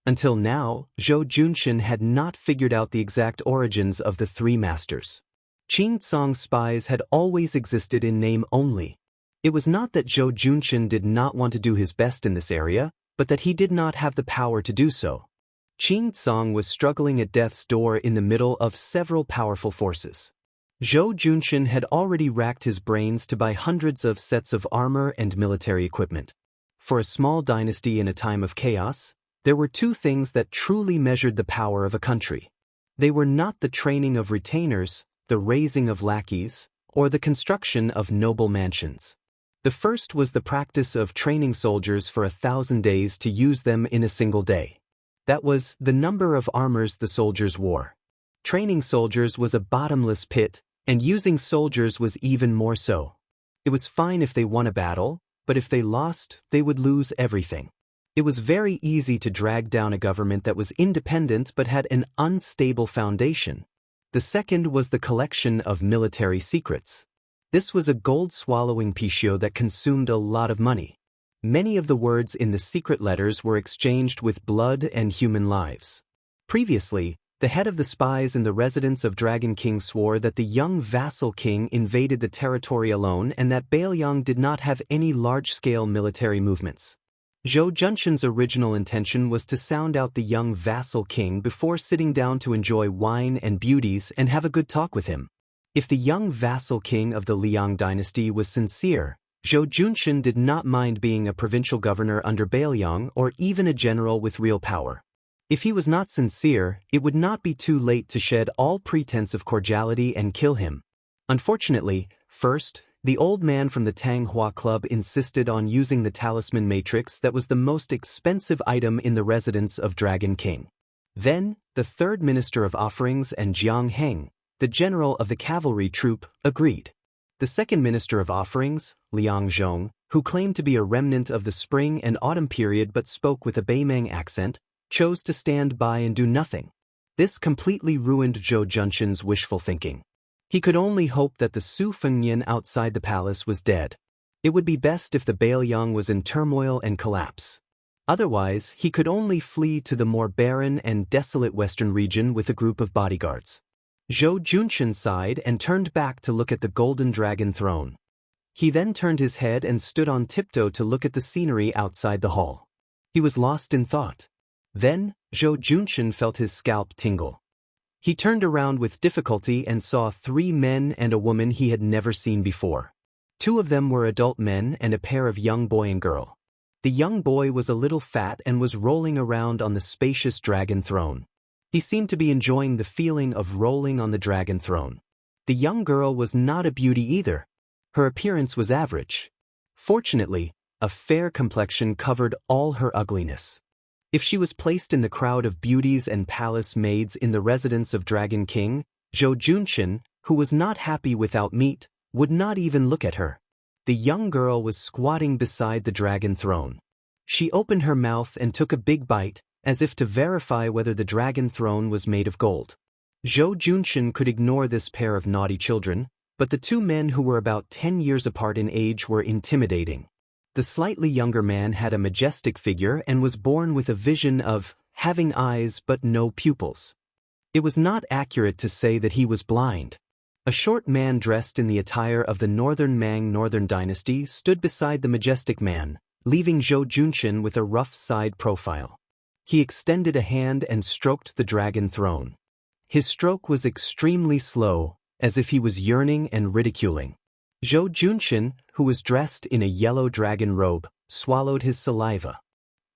A: Until now, Zhou Junshin had not figured out the exact origins of the three masters. Qingtsang spies had always existed in name only. It was not that Zhou Junshin did not want to do his best in this area, but that he did not have the power to do so. Qingtsang was struggling at death's door in the middle of several powerful forces. Zhou Junshin had already racked his brains to buy hundreds of sets of armor and military equipment. For a small dynasty in a time of chaos, there were two things that truly measured the power of a country. They were not the training of retainers, the raising of lackeys, or the construction of noble mansions. The first was the practice of training soldiers for 1,000 days to use them in a single day. That was the number of armors the soldiers wore. Training soldiers was a bottomless pit, and using soldiers was even more so. It was fine if they won a battle, but if they lost, they would lose everything. It was very easy to drag down a government that was independent but had an unstable foundation. The second was the collection of military secrets. This was a gold-swallowing picio that consumed a lot of money. Many of the words in the secret letters were exchanged with blood and human lives. Previously, the head of the spies in the residence of Dragon King swore that the young vassal king invaded the territory alone and that Bailiang did not have any large-scale military movements. Zhou Junshin's original intention was to sound out the young vassal king before sitting down to enjoy wine and beauties and have a good talk with him. If the young vassal king of the Liang dynasty was sincere, Zhou Junshin did not mind being a provincial governor under Bailiang or even a general with real power. If he was not sincere, it would not be too late to shed all pretense of cordiality and kill him. Unfortunately, first, the old man from the Tang Hua Club insisted on using the talisman matrix that was the most expensive item in the residence of Dragon King. Then, the third minister of offerings and Jiang Heng, the general of the cavalry troop, agreed. The second minister of offerings, Liang Zhong, who claimed to be a remnant of the spring and autumn period but spoke with a Beimeng accent, chose to stand by and do nothing. This completely ruined Zhou Junshin's wishful thinking. He could only hope that the Su Fengnian outside the palace was dead. It would be best if the Bailiang was in turmoil and collapse. Otherwise, he could only flee to the more barren and desolate western region with a group of bodyguards. Zhou Junshin sighed and turned back to look at the golden dragon throne. He then turned his head and stood on tiptoe to look at the scenery outside the hall. He was lost in thought. Then, Zhou Junshin felt his scalp tingle. He turned around with difficulty and saw 3 men and a woman he had never seen before. 2 of them were adult men and a pair of young boy and girl. The young boy was a little fat and was rolling around on the spacious dragon throne. He seemed to be enjoying the feeling of rolling on the dragon throne. The young girl was not a beauty either. Her appearance was average. Fortunately, a fair complexion covered all her ugliness. If she was placed in the crowd of beauties and palace maids in the residence of Dragon King, Zhou Junqin, who was not happy without meat, would not even look at her. The young girl was squatting beside the dragon throne. She opened her mouth and took a big bite, as if to verify whether the dragon throne was made of gold. Zhou Junqin could ignore this pair of naughty children, but the two men who were about 10 years apart in age were intimidating. The slightly younger man had a majestic figure and was born with a vision of having eyes but no pupils. It was not accurate to say that he was blind. A short man dressed in the attire of the Northern Mang Northern Dynasty stood beside the majestic man, leaving Zhou Junqin with a rough side profile. He extended a hand and stroked the dragon throne. His stroke was extremely slow, as if he was yearning and ridiculing. Zhou Junqin, who was dressed in a yellow dragon robe, swallowed his saliva.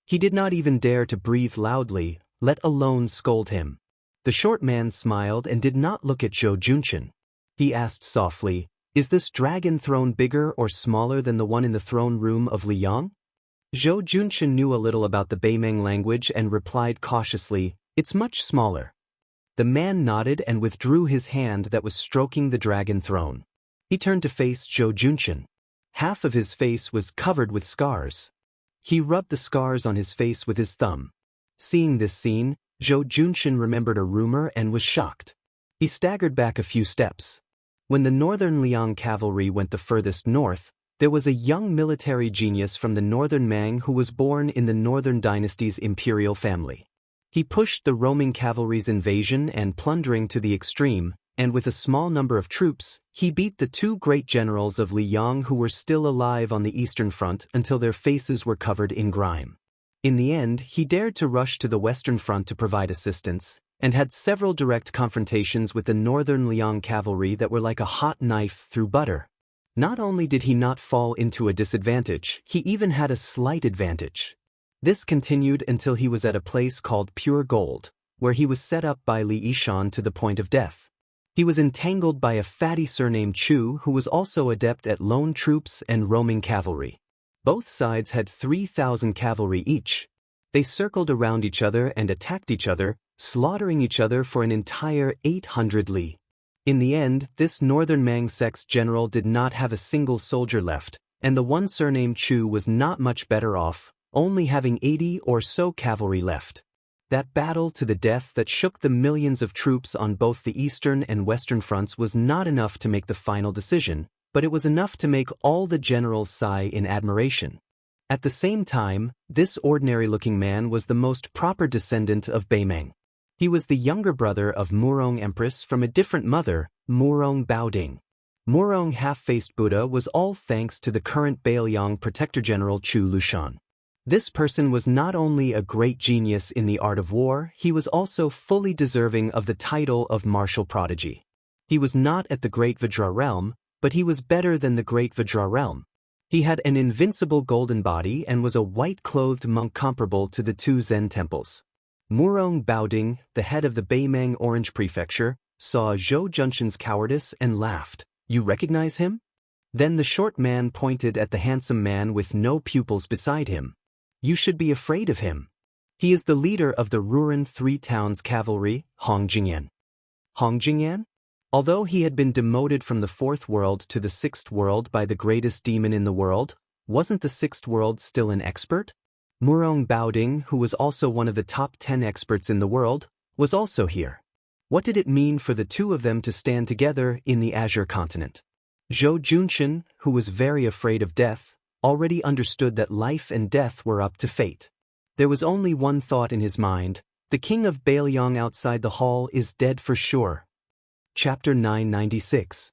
A: He did not even dare to breathe loudly, let alone scold him. The short man smiled and did not look at Zhou Junqin. He asked softly, "Is this dragon throne bigger or smaller than the one in the throne room of Liyang?" Zhou Junqin knew a little about the Beimeng language and replied cautiously, "It's much smaller." The man nodded and withdrew his hand that was stroking the dragon throne. He turned to face Zhou Junqin. Half of his face was covered with scars. He rubbed the scars on his face with his thumb. Seeing this scene, Zhou Junqin remembered a rumor and was shocked. He staggered back a few steps. When the Northern Liang cavalry went the furthest north, there was a young military genius from the Northern Mang who was born in the Northern Dynasty's imperial family. He pushed the roaming cavalry's invasion and plundering to the extreme, and with a small number of troops, he beat the two great generals of Liyang who were still alive on the Eastern Front until their faces were covered in grime. In the end, he dared to rush to the Western Front to provide assistance, and had several direct confrontations with the Northern Liang cavalry that were like a hot knife through butter. Not only did he not fall into a disadvantage, he even had a slight advantage. This continued until he was at a place called Pure Gold, where he was set up by Li Yishan to the point of death. He was entangled by a fatty surnamed Chu who was also adept at lone troops and roaming cavalry. Both sides had 3,000 cavalry each. They circled around each other and attacked each other, slaughtering each other for an entire 800 li. In the end, this Northern Mang sect's general did not have a single soldier left, and the one surnamed Chu was not much better off, only having 80 or so cavalry left. That battle to the death that shook the millions of troops on both the eastern and western fronts was not enough to make the final decision, but it was enough to make all the generals sigh in admiration. At the same time, this ordinary-looking man was the most proper descendant of Beimeng. He was the younger brother of Murong Empress from a different mother, Murong Baoding. Murong half-faced Buddha was all thanks to the current Beiliang Protector General Chu Lushan. This person was not only a great genius in the art of war, he was also fully deserving of the title of martial prodigy. He was not at the Great Vajra Realm, but he was better than the Great Vajra Realm. He had an invincible golden body and was a white-clothed monk comparable to the two Zen temples. Murong Baoding, the head of the Beimeng Orange Prefecture, saw Zhou Junqin's cowardice and laughed. "You recognize him?" Then the short man pointed at the handsome man with no pupils beside him. "You should be afraid of him. He is the leader of the Ruren Three Towns Cavalry, Hong Jingyan." Hong Jingyan? Although he had been demoted from the fourth world to the sixth world by the greatest demon in the world, wasn't the sixth world still an expert? Murong Baoding, who was also one of the top 10 experts in the world, was also here. What did it mean for the two of them to stand together in the Azure continent? Zhou Junqin, who was very afraid of death, already understood that life and death were up to fate. There was only one thought in his mind: the king of Beiliang outside the hall is dead for sure. Chapter 996.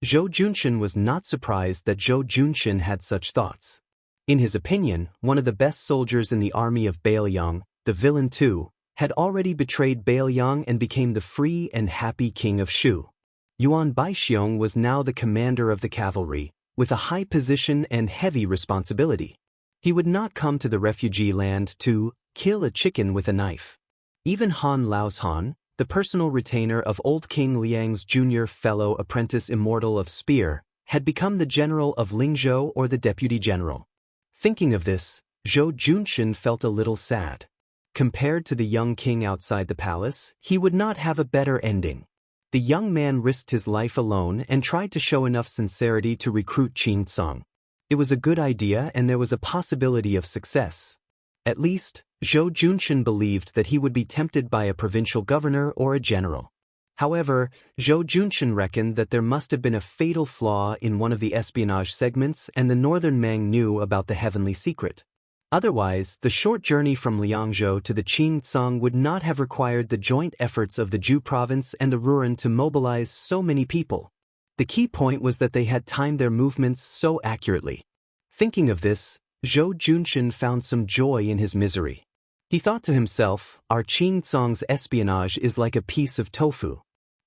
A: Zhou Junqin was not surprised that Zhou Junqin had such thoughts. In his opinion, one of the best soldiers in the army of Beiliang, the villain Tu, had already betrayed Beiliang and became the free and happy king of Shu. Yuan Baixiong was now the commander of the cavalry, with a high position and heavy responsibility. He would not come to the refugee land to kill a chicken with a knife. Even Han Laoshan, the personal retainer of old King Liang's junior fellow apprentice immortal of Spear, had become the general of Lingzhou or the deputy general. Thinking of this, Zhou Junshin felt a little sad. Compared to the young king outside the palace, he would not have a better ending. The young man risked his life alone and tried to show enough sincerity to recruit Qing Tsong. It was a good idea and there was a possibility of success. At least, Zhou Junshin believed that he would be tempted by a provincial governor or a general. However, Zhou Junshin reckoned that there must have been a fatal flaw in one of the espionage segments and the northern Mang knew about the heavenly secret. Otherwise, the short journey from Liangzhou to the Qing Tsong would not have required the joint efforts of the Zhu province and the Ruren to mobilize so many people. The key point was that they had timed their movements so accurately. Thinking of this, Zhou Junshin found some joy in his misery. He thought to himself, our Qing Tsong's espionage is like a piece of tofu.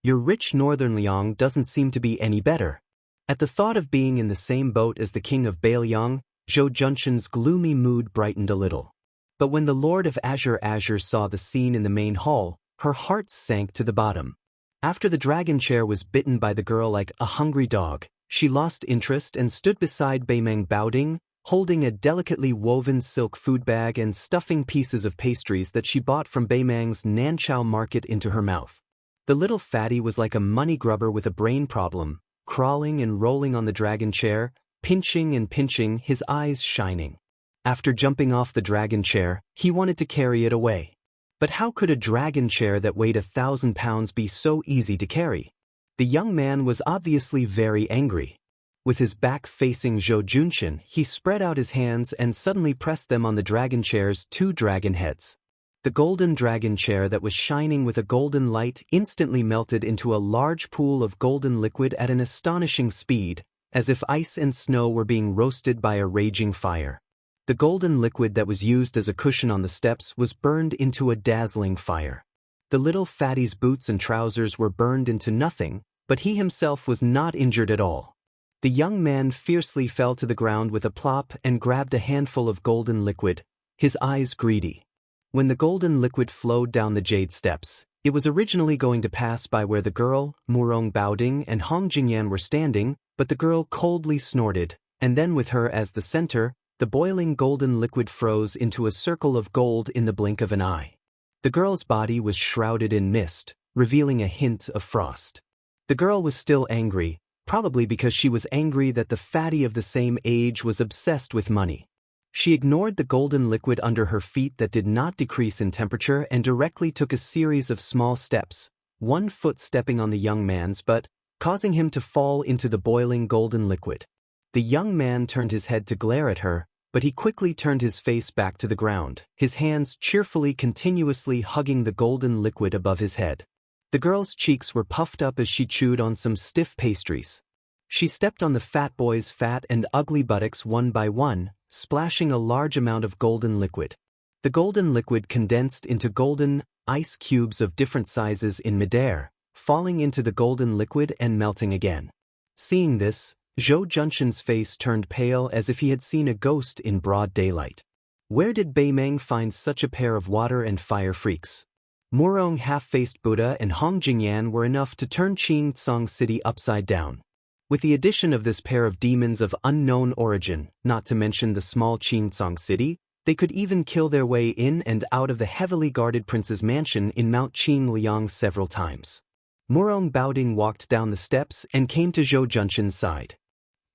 A: Your rich northern Liang doesn't seem to be any better. At the thought of being in the same boat as the king of Bailiang, Zhou Junshin's gloomy mood brightened a little. But when the Lord of Azure saw the scene in the main hall, her heart sank to the bottom. After the dragon chair was bitten by the girl like a hungry dog, she lost interest and stood beside Beimeng Baoding, holding a delicately woven silk food bag and stuffing pieces of pastries that she bought from Beimeng's Nanchao market into her mouth. The little fatty was like a money grubber with a brain problem, crawling and rolling on the dragon chair, pinching and pinching, his eyes shining. After jumping off the dragon chair, he wanted to carry it away. But how could a dragon chair that weighed 1,000 pounds be so easy to carry? The young man was obviously very angry. With his back facing Zhou Junshin, he spread out his hands and suddenly pressed them on the dragon chair's 2 dragon heads. The golden dragon chair that was shining with a golden light instantly melted into a large pool of golden liquid at an astonishing speed, as if ice and snow were being roasted by a raging fire. The golden liquid that was used as a cushion on the steps was burned into a dazzling fire. The little fatty's boots and trousers were burned into nothing, but he himself was not injured at all. The young man fiercely fell to the ground with a plop and grabbed a handful of golden liquid, his eyes greedy. When the golden liquid flowed down the jade steps, it was originally going to pass by where the girl, Murong Baoding and Hong Jingyan were standing, but the girl coldly snorted, and then with her as the center, the boiling golden liquid froze into a circle of gold in the blink of an eye. The girl's body was shrouded in mist, revealing a hint of frost. The girl was still angry, probably because she was angry that the fatty of the same age was obsessed with money. She ignored the golden liquid under her feet that did not decrease in temperature and directly took a series of small steps, one foot stepping on the young man's butt, causing him to fall into the boiling golden liquid. The young man turned his head to glare at her, but he quickly turned his face back to the ground, his hands cheerfully continuously hugging the golden liquid above his head. The girl's cheeks were puffed up as she chewed on some stiff pastries. She stepped on the fat boy's fat and ugly buttocks one by one, splashing a large amount of golden liquid. The golden liquid condensed into golden ice cubes of different sizes in midair, falling into the golden liquid and melting again. Seeing this, Zhou Junshin's face turned pale as if he had seen a ghost in broad daylight. Where did Beimeng find such a pair of water and fire freaks? Murong half-faced Buddha and Hong Jingyan were enough to turn Qing Tsong City upside down. With the addition of this pair of demons of unknown origin, not to mention the small Qing Tsong City, they could even kill their way in and out of the heavily guarded prince's mansion in Mount Qing Liang several times. Murong Baoding walked down the steps and came to Zhou Junshin's side.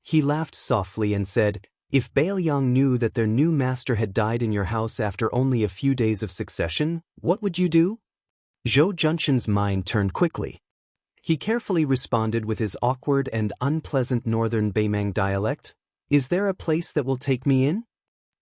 A: He laughed softly and said, "If Bailiang knew that their new master had died in your house after only a few days of succession, what would you do?" Zhou Junshin's mind turned quickly. He carefully responded with his awkward and unpleasant northern Beimeng dialect, "Is there a place that will take me in?"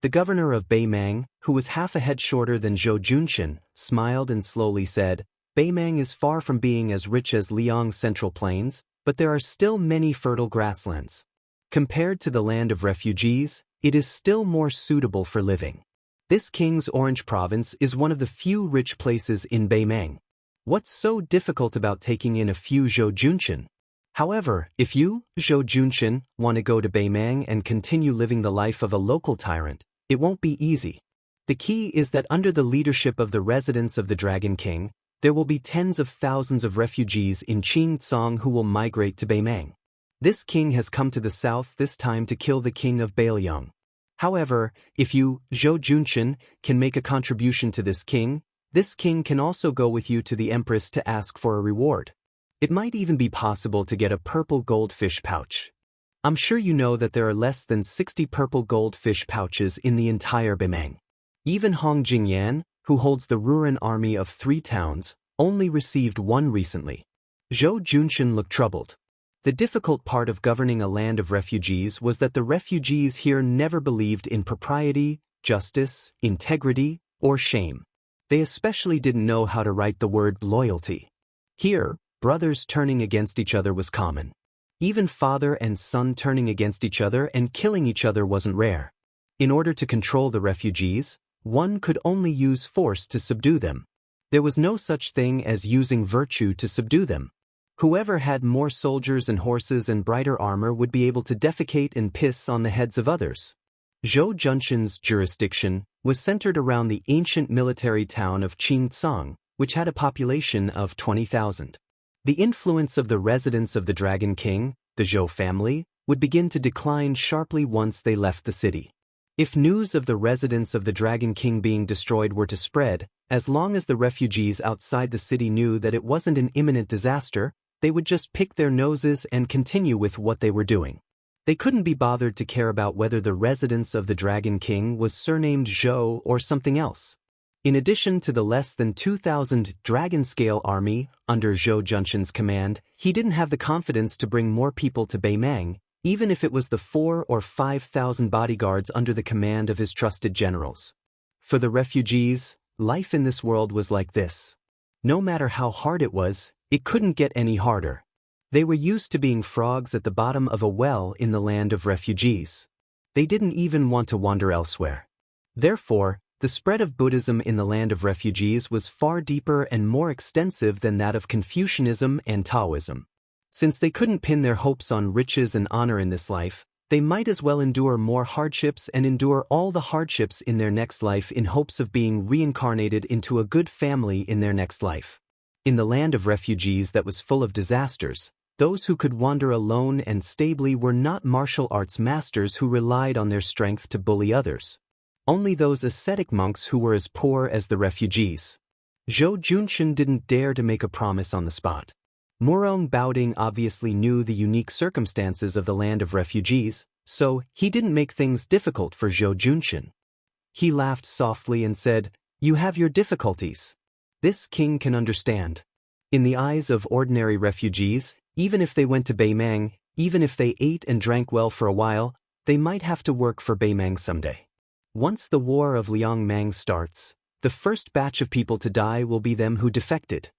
A: The governor of Beimeng, who was half a head shorter than Zhou Junshin, smiled and slowly said, "Beimeng is far from being as rich as Liang's central plains, but there are still many fertile grasslands. Compared to the land of refugees, it is still more suitable for living. This King's Orange province is one of the few rich places in Beimeng. What's so difficult about taking in a few Zhou Junshin? However, if you, Zhou Junshin, want to go to Beimeng and continue living the life of a local tyrant, it won't be easy. The key is that under the leadership of the residents of the Dragon King, there will be tens of thousands of refugees in Qing Tsong who will migrate to Beimeng. This king has come to the south this time to kill the king of Bailiang. However, if you, Zhou Junshin, can make a contribution to this king can also go with you to the empress to ask for a reward. It might even be possible to get a purple goldfish pouch. I'm sure you know that there are less than 60 purple goldfish pouches in the entire Bemang. Even Hong Jingyan, who holds the Ruran army of 3 towns, only received one recently. Zhou Junshin looked troubled. The difficult part of governing a land of refugees was that the refugees here never believed in propriety, justice, integrity, or shame. They especially didn't know how to write the word loyalty. Here, brothers turning against each other was common. Even father and son turning against each other and killing each other wasn't rare. In order to control the refugees, one could only use force to subdue them. There was no such thing as using virtue to subdue them. Whoever had more soldiers and horses and brighter armor would be able to defecate and piss on the heads of others. Zhou Junshin's jurisdiction was centered around the ancient military town of Qingcang, which had a population of 20,000. The influence of the residents of the Dragon King, the Zhou family, would begin to decline sharply once they left the city. If news of the residents of the Dragon King being destroyed were to spread, as long as the refugees outside the city knew that it wasn't an imminent disaster, they would just pick their noses and continue with what they were doing. They couldn't be bothered to care about whether the residence of the Dragon King was surnamed Zhou or something else. In addition to the less than 2,000 dragon-scale army under Zhou Junshin's command, he didn't have the confidence to bring more people to Beimang, even if it was the 4,000 or 5,000 bodyguards under the command of his trusted generals. For the refugees, life in this world was like this. No matter how hard it was, it couldn't get any harder. They were used to being frogs at the bottom of a well in the land of refugees. They didn't even want to wander elsewhere. Therefore, the spread of Buddhism in the land of refugees was far deeper and more extensive than that of Confucianism and Taoism. Since they couldn't pin their hopes on riches and honor in this life, they might as well endure more hardships and endure all the hardships in their next life in hopes of being reincarnated into a good family in their next life. In the land of refugees that was full of disasters, those who could wander alone and stably were not martial arts masters who relied on their strength to bully others. Only those ascetic monks who were as poor as the refugees. Zhou Junshin didn't dare to make a promise on the spot. Murong Baoding obviously knew the unique circumstances of the land of refugees, so he didn't make things difficult for Zhou Junshin. He laughed softly and said, "You have your difficulties. This king can understand." In the eyes of ordinary refugees, even if they went to Beimang, even if they ate and drank well for a while, they might have to work for Beimang someday. Once the War of Liangmang starts, the first batch of people to die will be them who defected.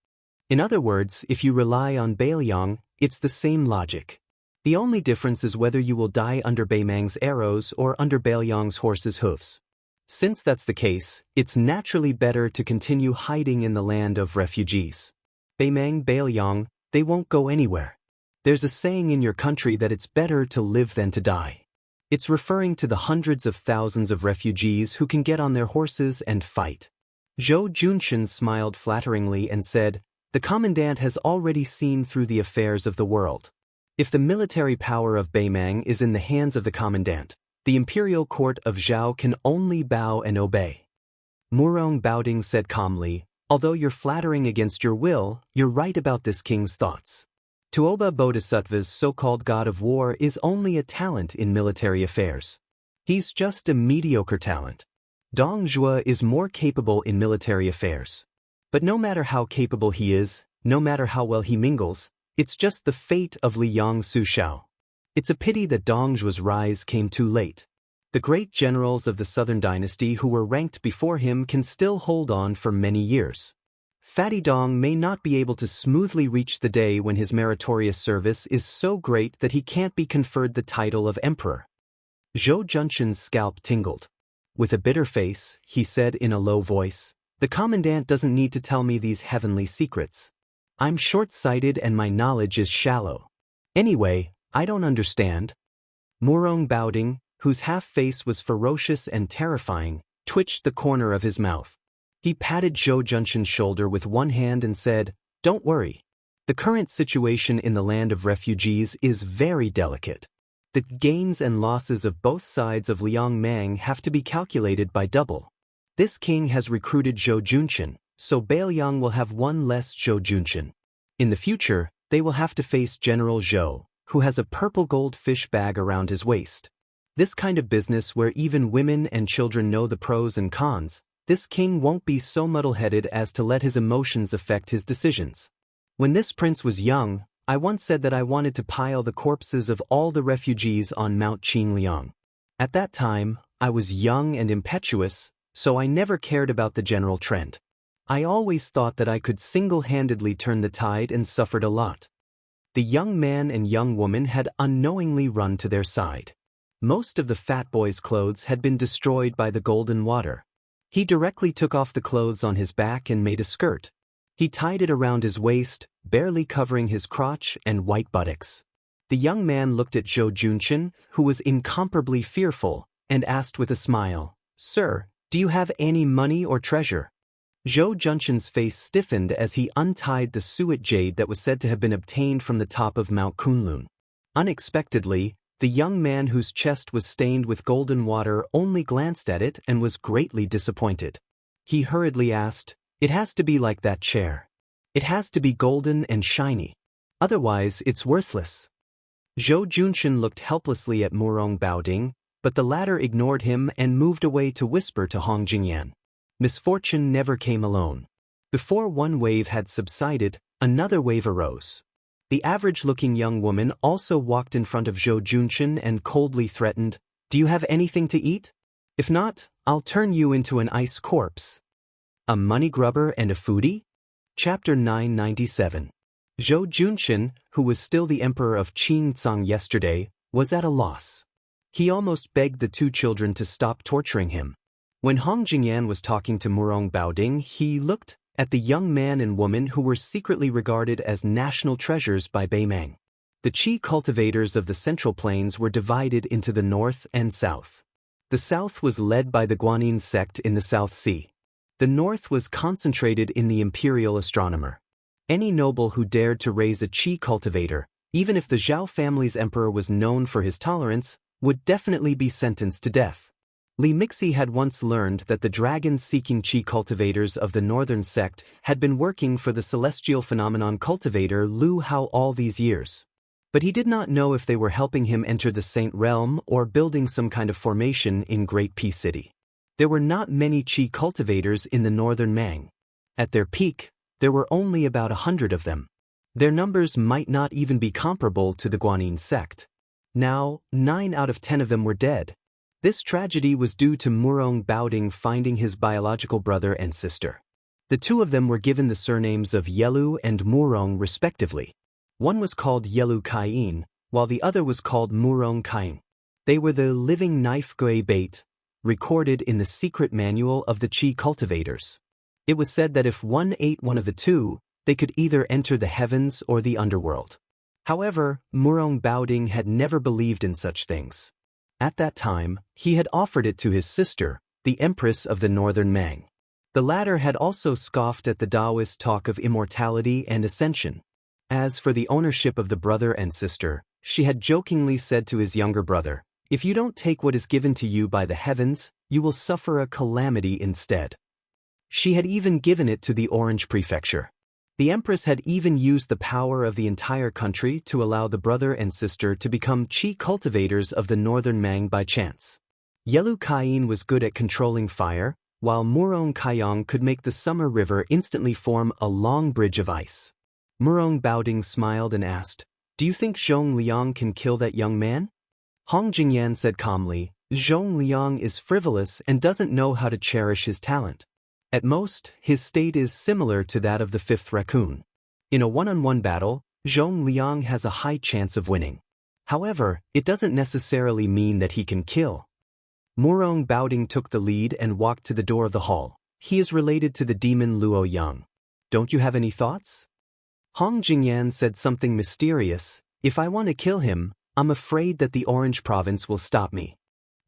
A: In other words, if you rely on Bailiang, it's the same logic. The only difference is whether you will die under Beimang's arrows or under Bailiang's horse's hooves. Since that's the case, it's naturally better to continue hiding in the land of refugees. Beimang, Bailiang, they won't go anywhere. There's a saying in your country that it's better to live than to die. It's referring to the hundreds of thousands of refugees who can get on their horses and fight. Zhou Junshin smiled flatteringly and said, "The commandant has already seen through the affairs of the world. If the military power of Beimang is in the hands of the commandant, the imperial court of Zhao can only bow and obey." Murong Baoding said calmly, "Although you're flattering against your will, you're right about this king's thoughts. Tuoba Bodhisattva's so-called god of war is only a talent in military affairs. He's just a mediocre talent. Dong Zhuo is more capable in military affairs. But no matter how capable he is, no matter how well he mingles, it's just the fate of Liang Sushao. It's a pity that Dong Zhuo's rise came too late. The great generals of the Southern Dynasty who were ranked before him can still hold on for many years. Fatty Dong may not be able to smoothly reach the day when his meritorious service is so great that he can't be conferred the title of emperor." Zhou Junshin's scalp tingled. With a bitter face, he said in a low voice, "The commandant doesn't need to tell me these heavenly secrets. I'm short-sighted and my knowledge is shallow. Anyway, I don't understand." Murong Baoding, whose half-face was ferocious and terrifying, twitched the corner of his mouth. He patted Zhou Junshin's shoulder with one hand and said, "Don't worry. The current situation in the land of refugees is very delicate. The gains and losses of both sides of Liang Mang have to be calculated by double. This king has recruited Zhou Junqian, so Bailiang will have one less Zhou Junqian. In the future, they will have to face General Zhou, who has a purple gold fish bag around his waist. This kind of business where even women and children know the pros and cons, this king won't be so muddle-headed as to let his emotions affect his decisions. When this prince was young, I once said that I wanted to pile the corpses of all the refugees on Mount Qingliang. At that time, I was young and impetuous, so I never cared about the general trend. I always thought that I could single-handedly turn the tide and suffered a lot. The young man and young woman had unknowingly run to their side. Most of the fat boy's clothes had been destroyed by the golden water. He directly took off the clothes on his back and made a skirt. He tied it around his waist, barely covering his crotch and white buttocks. The young man looked at Zhou Junqian, who was incomparably fearful, and asked with a smile, "Sir, do you have any money or treasure?" Zhou Junqian's face stiffened as he untied the suet jade that was said to have been obtained from the top of Mount Kunlun. Unexpectedly, the young man whose chest was stained with golden water only glanced at it and was greatly disappointed. He hurriedly asked, "It has to be like that chair. It has to be golden and shiny. Otherwise, it's worthless." Zhou Junqian looked helplessly at Murong Baoding, but the latter ignored him and moved away to whisper to Hong Jingyan. Misfortune never came alone. Before one wave had subsided, another wave arose. The average-looking young woman also walked in front of Zhou Junqian and coldly threatened, "Do you have anything to eat? If not, I'll turn you into an ice corpse." A money grubber and a foodie? Chapter 997. Zhou Junqian, who was still the emperor of Qingzang yesterday, was at a loss. He almost begged the two children to stop torturing him. When Hong Jingyan was talking to Murong Baoding, he looked at the young man and woman who were secretly regarded as national treasures by Beimang. The Qi cultivators of the Central Plains were divided into the north and south. The south was led by the Guanyin sect in the South Sea. The north was concentrated in the imperial astronomer. Any noble who dared to raise a Qi cultivator, even if the Zhao family's emperor was known for his tolerance, would definitely be sentenced to death. Li Mixi had once learned that the dragon-seeking Qi cultivators of the northern sect had been working for the celestial phenomenon cultivator Lu Hao all these years. But he did not know if they were helping him enter the Saint Realm or building some kind of formation in Great Peace City. There were not many Qi cultivators in the northern Mang. At their peak, there were only about 100 of them. Their numbers might not even be comparable to the Guanyin sect. Now, 9 out of 10 of them were dead. This tragedy was due to Murong Baoding finding his biological brother and sister. The two of them were given the surnames of Yelu and Murong respectively. One was called Yelu Kaiyin, while the other was called Murong Kaiyin. They were the living knife gui bait, recorded in the secret manual of the Qi cultivators. It was said that if one ate one of the two, they could either enter the heavens or the underworld. However, Murong Baoding had never believed in such things. At that time, he had offered it to his sister, the Empress of the Northern Mang. The latter had also scoffed at the Taoist talk of immortality and ascension. As for the ownership of the brother and sister, she had jokingly said to his younger brother, "If you don't take what is given to you by the heavens, you will suffer a calamity instead." She had even given it to the Orange Prefecture. The Empress had even used the power of the entire country to allow the brother and sister to become Qi cultivators of the northern Mang by chance. Yelu Kaiyin was good at controlling fire, while Murong Kaiyang could make the summer river instantly form a long bridge of ice. Murong Baoding smiled and asked, "Do you think Zhong Liang can kill that young man?" Hong Jingyan said calmly, "Zhong Liang is frivolous and doesn't know how to cherish his talent. At most, his state is similar to that of the fifth raccoon. In a one-on-one battle, Zhong Liang has a high chance of winning. However, it doesn't necessarily mean that he can kill." Murong Baoding took the lead and walked to the door of the hall. "He is related to the demon Luo Yang. Don't you have any thoughts?" Hong Jingyan said something mysterious, "If I want to kill him, I'm afraid that the Orange Province will stop me."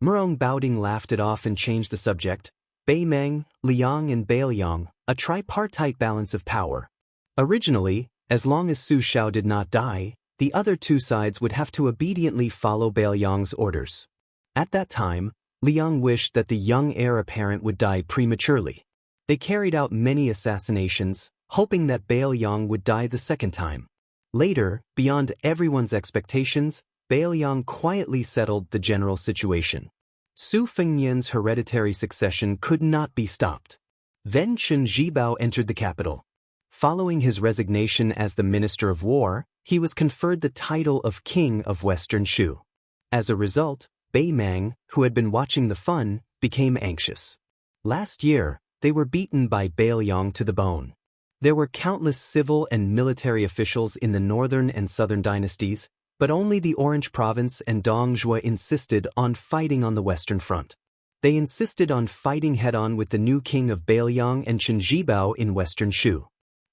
A: Murong Baoding laughed it off and changed the subject. Beimang, Liang and Bailiang, a tripartite balance of power. Originally, As long as Su Xiao did not die, the other two sides would have to obediently follow Bailiang's orders. At that time, Liang wished that the young heir apparent would die prematurely. They carried out many assassinations, hoping that Bailiang would die the second time. Later, beyond everyone's expectations, Bailiang quietly settled the general situation. Su Fengnian's hereditary succession could not be stopped. Then Chen Zhibao entered the capital. Following his resignation as the Minister of War, he was conferred the title of King of Western Shu. As a result, Bei Mang, who had been watching the fun, became anxious. Last year, they were beaten by Bailiang to the bone. There were countless civil and military officials in the northern and southern dynasties, but only the Orange Province and Dongjue insisted on fighting on the western front. They insisted on fighting head-on with the new king of Bailiang and Chen Zhibao in western Shu.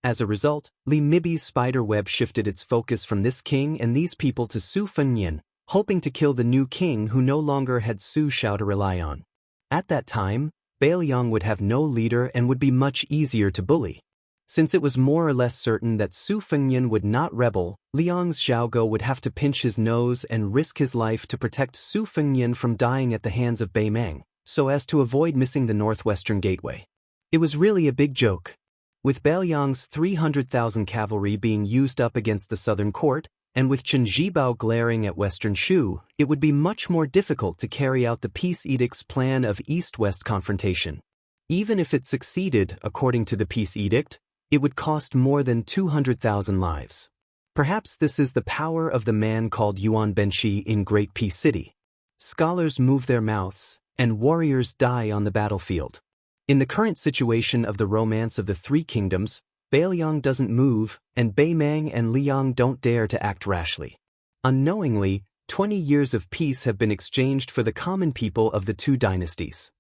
A: As a result, Li Mibi's spider web shifted its focus from this king and these people to Su Fengnian, hoping to kill the new king who no longer had Su Xiao to rely on. At that time, Bailiang would have no leader and would be much easier to bully. Since it was more or less certain that Su Fengnian would not rebel, Liang's Xiaogo would have to pinch his nose and risk his life to protect Su Fengnian from dying at the hands of Bei Mang, so as to avoid missing the northwestern gateway. It was really a big joke. With Bailiang's 300,000 cavalry being used up against the southern court, and with Chen Zhibao glaring at western Shu, it would be much more difficult to carry out the peace edict's plan of east-west confrontation. Even if it succeeded, according to the peace edict, it would cost more than 200,000 lives. Perhaps this is the power of the man called Yuan Benshi in Great Peace City. Scholars move their mouths, and warriors die on the battlefield. In the current situation of the romance of the Three Kingdoms, Bailiang doesn't move, and Bei Mang and Liang don't dare to act rashly. Unknowingly, 20 years of peace have been exchanged for the common people of the two dynasties.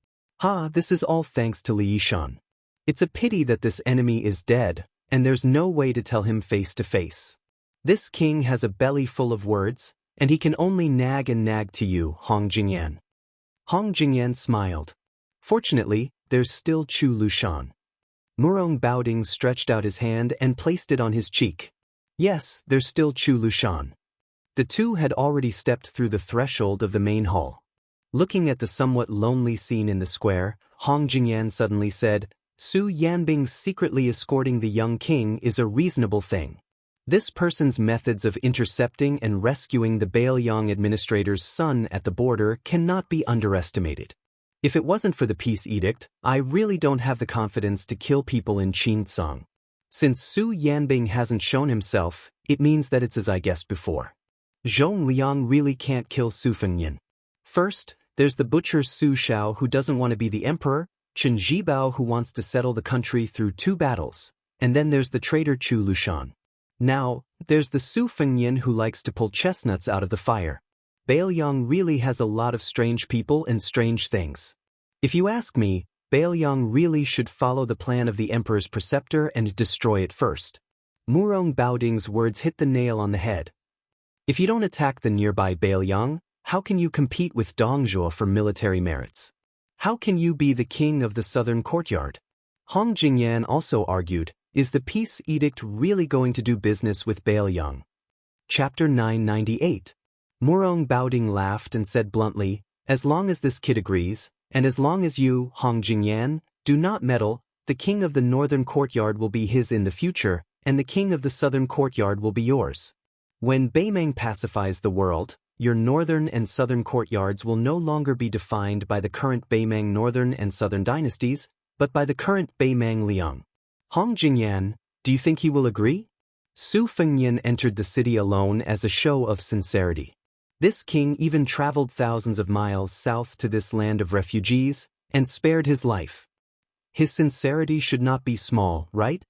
A: This is all thanks to Li Yishan. It's a pity that this enemy is dead, and there's no way to tell him face to face. This king has a belly full of words, and he can only nag and nag to you, Hong Jingyan. Hong Jingyan smiled. Fortunately, there's still Chu Lushan. Murong Baoding stretched out his hand and placed it on his cheek. Yes, there's still Chu Lushan. The two had already stepped through the threshold of the main hall. Looking at the somewhat lonely scene in the square, Hong Jingyan suddenly said, Su Yanbing secretly escorting the young king is a reasonable thing. This person's methods of intercepting and rescuing the Bailiang administrator's son at the border cannot be underestimated. If it wasn't for the peace edict, I really don't have the confidence to kill people in Qintsong. Since Su Yanbing hasn't shown himself, it means that it's as I guessed before. Zhong Liang really can't kill Su Fengnian. First, there's the butcher Su Xiao who doesn't want to be the emperor, Chen Zhibao who wants to settle the country through 2 battles, and then there's the traitor Chu Lushan. Now, there's the Su Fengnian who likes to pull chestnuts out of the fire. Bailiang really has a lot of strange people and strange things. If you ask me, Bailiang really should follow the plan of the emperor's preceptor and destroy it first. Murong Baoding's words hit the nail on the head. If you don't attack the nearby Bailiang, how can you compete with Dongjue for military merits? How can you be the king of the southern courtyard? Hong Jingyan also argued, is the peace edict really going to do business with Bailiang? Chapter 998. Murong Baoding laughed and said bluntly, as long as this kid agrees, and as long as you, Hong Jingyan, do not meddle, the king of the northern courtyard will be his in the future, and the king of the southern courtyard will be yours. When Bei Mang pacifies the world, your northern and southern courtyards will no longer be defined by the current Bei Mang northern and southern dynasties, but by the current Bei Mang Liang. Hong Jingyan, do you think he will agree? Su Fengnian entered the city alone as a show of sincerity. This king even traveled thousands of miles south to this land of refugees, and spared his life. His sincerity should not be small, right?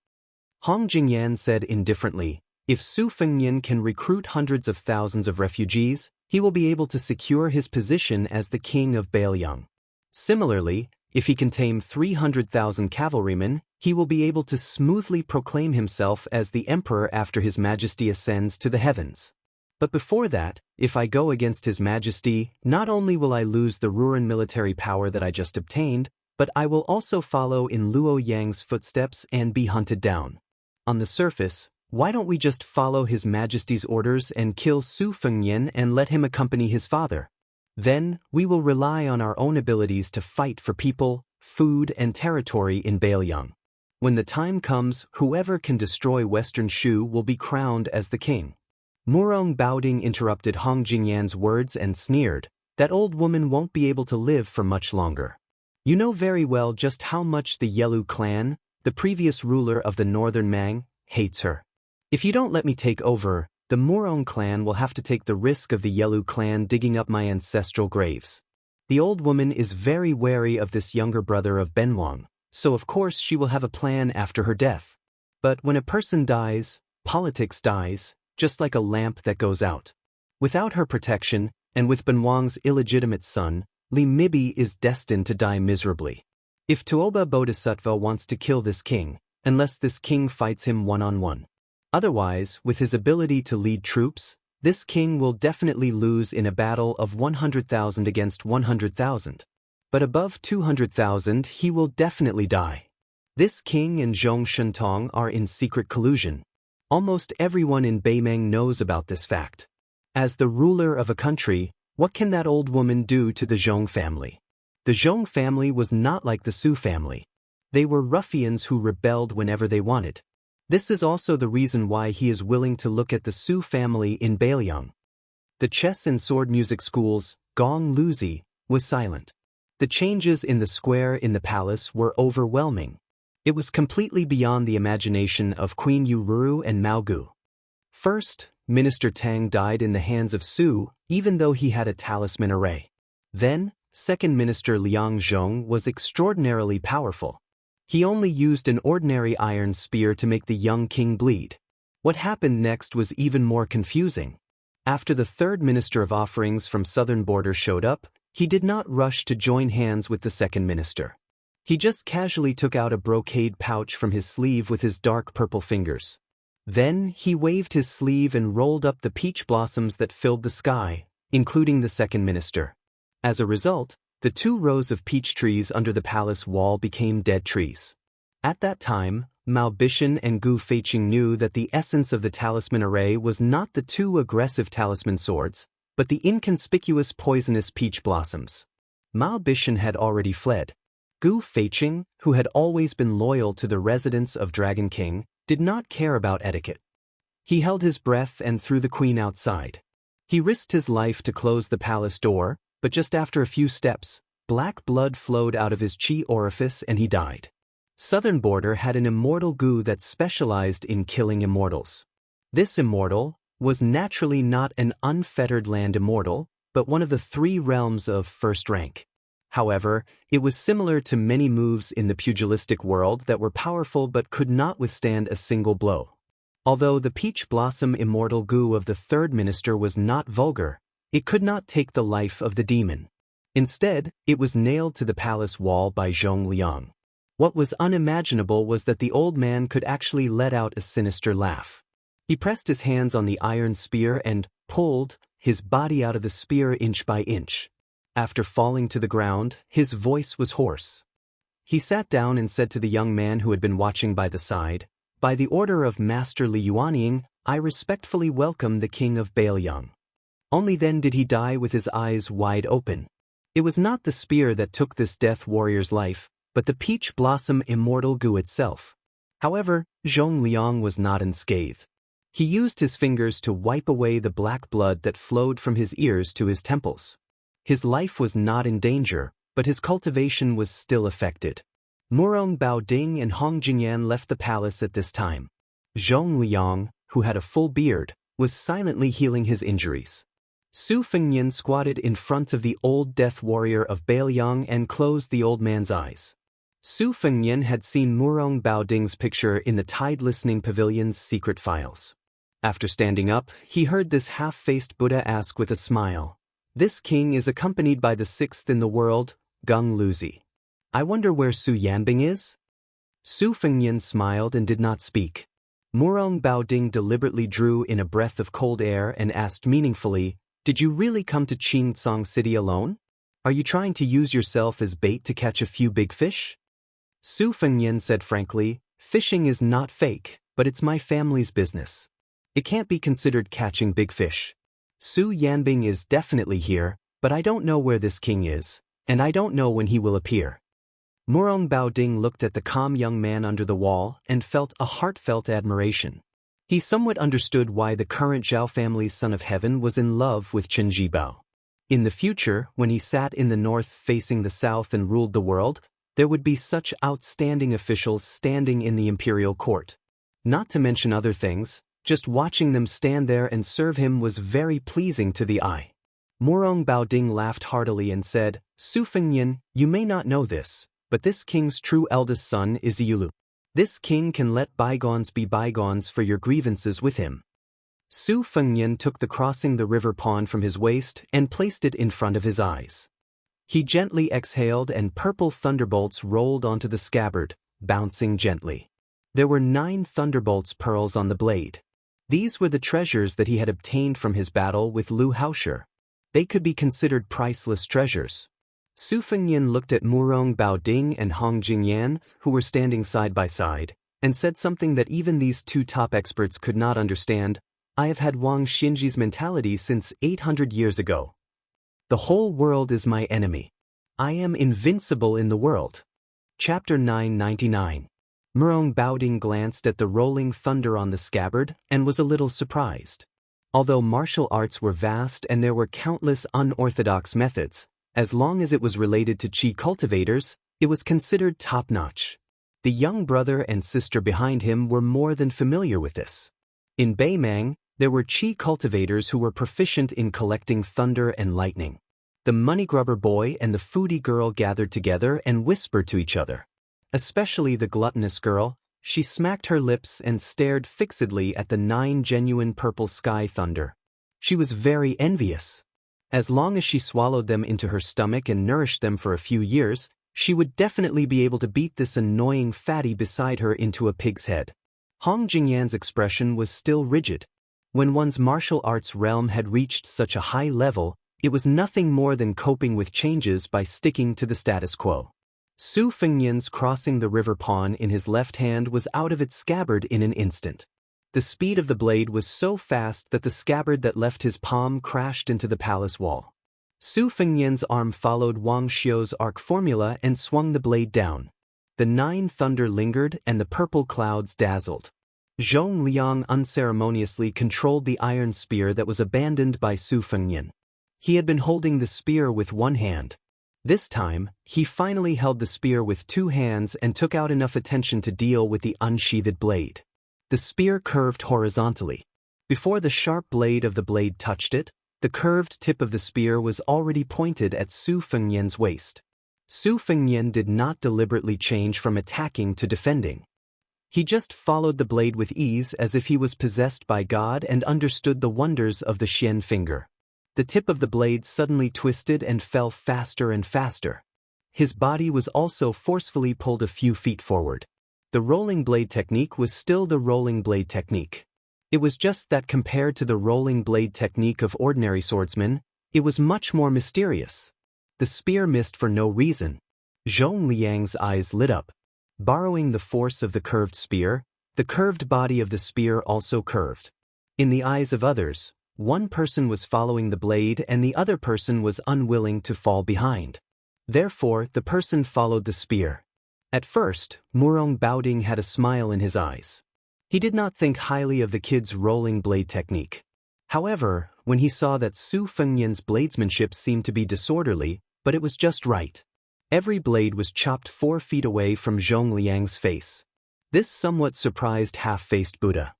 A: Hong Jingyan said indifferently, if Su Fengnian can recruit hundreds of thousands of refugees, he will be able to secure his position as the king of Bailiang. Similarly, if he can tame 300,000 cavalrymen, he will be able to smoothly proclaim himself as the emperor after his majesty ascends to the heavens. But before that, if I go against His Majesty, not only will I lose the Ruran military power that I just obtained, but I will also follow in Luo Yang's footsteps and be hunted down. On the surface, Why don't we just follow His Majesty's orders and kill Su Fengnian and let him accompany his father? Then, we will rely on our own abilities to fight for people, food and territory in Beiliang. When the time comes, whoever can destroy Western Shu will be crowned as the king. Murong Baoding interrupted Hong Jingyan's words and sneered, "That old woman won't be able to live for much longer. You know very well just how much the Yelu clan, the previous ruler of the northern Mang, hates her. If you don't let me take over, the Murong clan will have to take the risk of the Yelu clan digging up my ancestral graves. The old woman is very wary of this younger brother of Benwang, so of course she will have a plan after her death. But when a person dies, politics dies, just like a lamp that goes out. Without her protection, and with Benwang's illegitimate son, Li Mibi is destined to die miserably. If Tuoba Bodhisattva wants to kill this king, unless this king fights him one-on-one. Otherwise, with his ability to lead troops, this king will definitely lose in a battle of 100,000 against 100,000. But above 200,000 he will definitely die. This king and Zhong Shentong are in secret collusion. Almost everyone in Beimeng knows about this fact. As the ruler of a country, what can that old woman do to the Zhong family? The Zhong family was not like the Su family. They were ruffians who rebelled whenever they wanted. This is also the reason why he is willing to look at the Su family in Beiliang. The chess and sword music schools, Gong Luzi, was silent. The changes in the square in the palace were overwhelming. It was completely beyond the imagination of Queen Yururu and Mao Gu. First, Minister Tang died in the hands of Su, even though he had a talisman array. Then, Second Minister Liang Zhong was extraordinarily powerful. He only used an ordinary iron spear to make the young king bleed. What happened next was even more confusing. After the third Minister of Offerings from southern border showed up, he did not rush to join hands with the second minister. He just casually took out a brocade pouch from his sleeve with his dark purple fingers. Then, he waved his sleeve and rolled up the peach blossoms that filled the sky, including the second minister. As a result, the 2 rows of peach trees under the palace wall became dead trees. At that time, Mao Bishan and Gu Feiqing knew that the essence of the talisman array was not the 2 aggressive talisman swords, but the inconspicuous poisonous peach blossoms. Mao Bishan had already fled. Gu Feiqing, who had always been loyal to the residents of Dragon King, did not care about etiquette. He held his breath and threw the queen outside. He risked his life to close the palace door, but just after a few steps, black blood flowed out of his chi orifice and he died. Southern Border had an immortal Gu that specialized in killing immortals. This immortal was naturally not an unfettered land immortal, but one of the 3 realms of first rank. However, it was similar to many moves in the pugilistic world that were powerful but could not withstand a single blow. Although the peach blossom immortal Gu of the third minister was not vulgar, it could not take the life of the demon. Instead, it was nailed to the palace wall by Zhong Liang. What was unimaginable was that the old man could actually let out a sinister laugh. He pressed his hands on the iron spear and pulled his body out of the spear inch by inch. After falling to the ground, his voice was hoarse. He sat down and said to the young man who had been watching by the side, "By the order of Master Li Yuanying, I respectfully welcome the king of Beiliang." Only then did he die with his eyes wide open. It was not the spear that took this death warrior's life, but the peach blossom immortal Gu itself. However, Zhong Liang was not unscathed. He used his fingers to wipe away the black blood that flowed from his ears to his temples. His life was not in danger, but his cultivation was still affected. Murong Baoding and Hong Jingyan left the palace at this time. Zhong Liang, who had a full beard, was silently healing his injuries. Su Fengnian squatted in front of the old death warrior of Beiliang and closed the old man's eyes. Su Fengnian had seen Murong Baoding's picture in the Tide Listening Pavilion's secret files. After standing up, he heard this half-faced Buddha ask with a smile, "This king is accompanied by the 6th in the world, Gong Luzi. I wonder where Su Yanbing is?" Su Fengnian smiled and did not speak. Murong Baoding deliberately drew in a breath of cold air and asked meaningfully, "Did you really come to Qingcang City alone? Are you trying to use yourself as bait to catch a few big fish?" Su Fengnian said frankly, "Fishing is not fake. but it's my family's business. It can't be considered catching big fish. Su Yanbing is definitely here, but I don't know where this king is, and I don't know when he will appear. Murong Baoding looked at the calm young man under the wall and felt a heartfelt admiration. He somewhat understood why the current Zhao family's son of heaven was in love with Chen Jibao. In the future, when he sat in the north facing the south and ruled the world, there would be such outstanding officials standing in the imperial court. Not to mention other things, just watching them stand there and serve him was very pleasing to the eye. Murong Baoding laughed heartily and said, Su Fengnian, you may not know this, but this king's true eldest son is Yulu. This king can let bygones be bygones for your grievances with him. Su Fengnian took the crossing the river pawn from his waist and placed it in front of his eyes. He gently exhaled and purple thunderbolts rolled onto the scabbard, bouncing gently. There were 9 thunderbolts pearls on the blade. These were the treasures that he had obtained from his battle with Lu Haoshi. They could be considered priceless treasures. Su Fengnian looked at Murong Baoding and Hong Jingyan, who were standing side by side, and said something that even these 2 top experts could not understand. I have had Wang Xinji's mentality since 800 years ago. The whole world is my enemy. I am invincible in the world. Chapter 999. Murong Baoding glanced at the rolling thunder on the scabbard and was a little surprised. Although martial arts were vast and there were countless unorthodox methods, as long as it was related to Qi cultivators, it was considered top-notch. The young brother and sister behind him were more than familiar with this. In Beimang, there were Qi cultivators who were proficient in collecting thunder and lightning. The money-grubber boy and the foodie girl gathered together and whispered to each other. Especially the gluttonous girl, she smacked her lips and stared fixedly at the 9 genuine purple sky thunder. She was very envious. As long as she swallowed them into her stomach and nourished them for a few years, she would definitely be able to beat this annoying fatty beside her into a pig's head. Hong Jingyan's expression was still rigid. When one's martial arts realm had reached such a high level, it was nothing more than coping with changes by sticking to the status quo. Su Fengnian's crossing the river pawn in his left hand was out of its scabbard in an instant. The speed of the blade was so fast that the scabbard that left his palm crashed into the palace wall. Su Fengnian's arm followed Wang Xiu's arc formula and swung the blade down. The 9 thunder lingered and the purple clouds dazzled. Zhong Liang unceremoniously controlled the iron spear that was abandoned by Su Fengnian. He had been holding the spear with one hand. This time, he finally held the spear with 2 hands and took out enough attention to deal with the unsheathed blade. The spear curved horizontally. Before the sharp blade of the blade touched it, the curved tip of the spear was already pointed at Su Fengnian's waist. Su Fengnian did not deliberately change from attacking to defending. He just followed the blade with ease as if he was possessed by God and understood the wonders of the Xian finger. The tip of the blade suddenly twisted and fell faster and faster. His body was also forcefully pulled a few feet forward. The rolling blade technique was still the rolling blade technique. It was just that compared to the rolling blade technique of ordinary swordsmen, it was much more mysterious. The spear missed for no reason. Zhong Liang's eyes lit up. Borrowing the force of the curved spear, the curved body of the spear also curved. In the eyes of others, one person was following the blade and the other person was unwilling to fall behind. Therefore, the person followed the spear. At first, Murong Baoding had a smile in his eyes. He did not think highly of the kid's rolling blade technique. However, when he saw that Su Fengnian's bladesmanship seemed to be disorderly, but it was just right. Every blade was chopped 4 feet away from Zhong Liang's face. This somewhat surprised half-faced Buddha.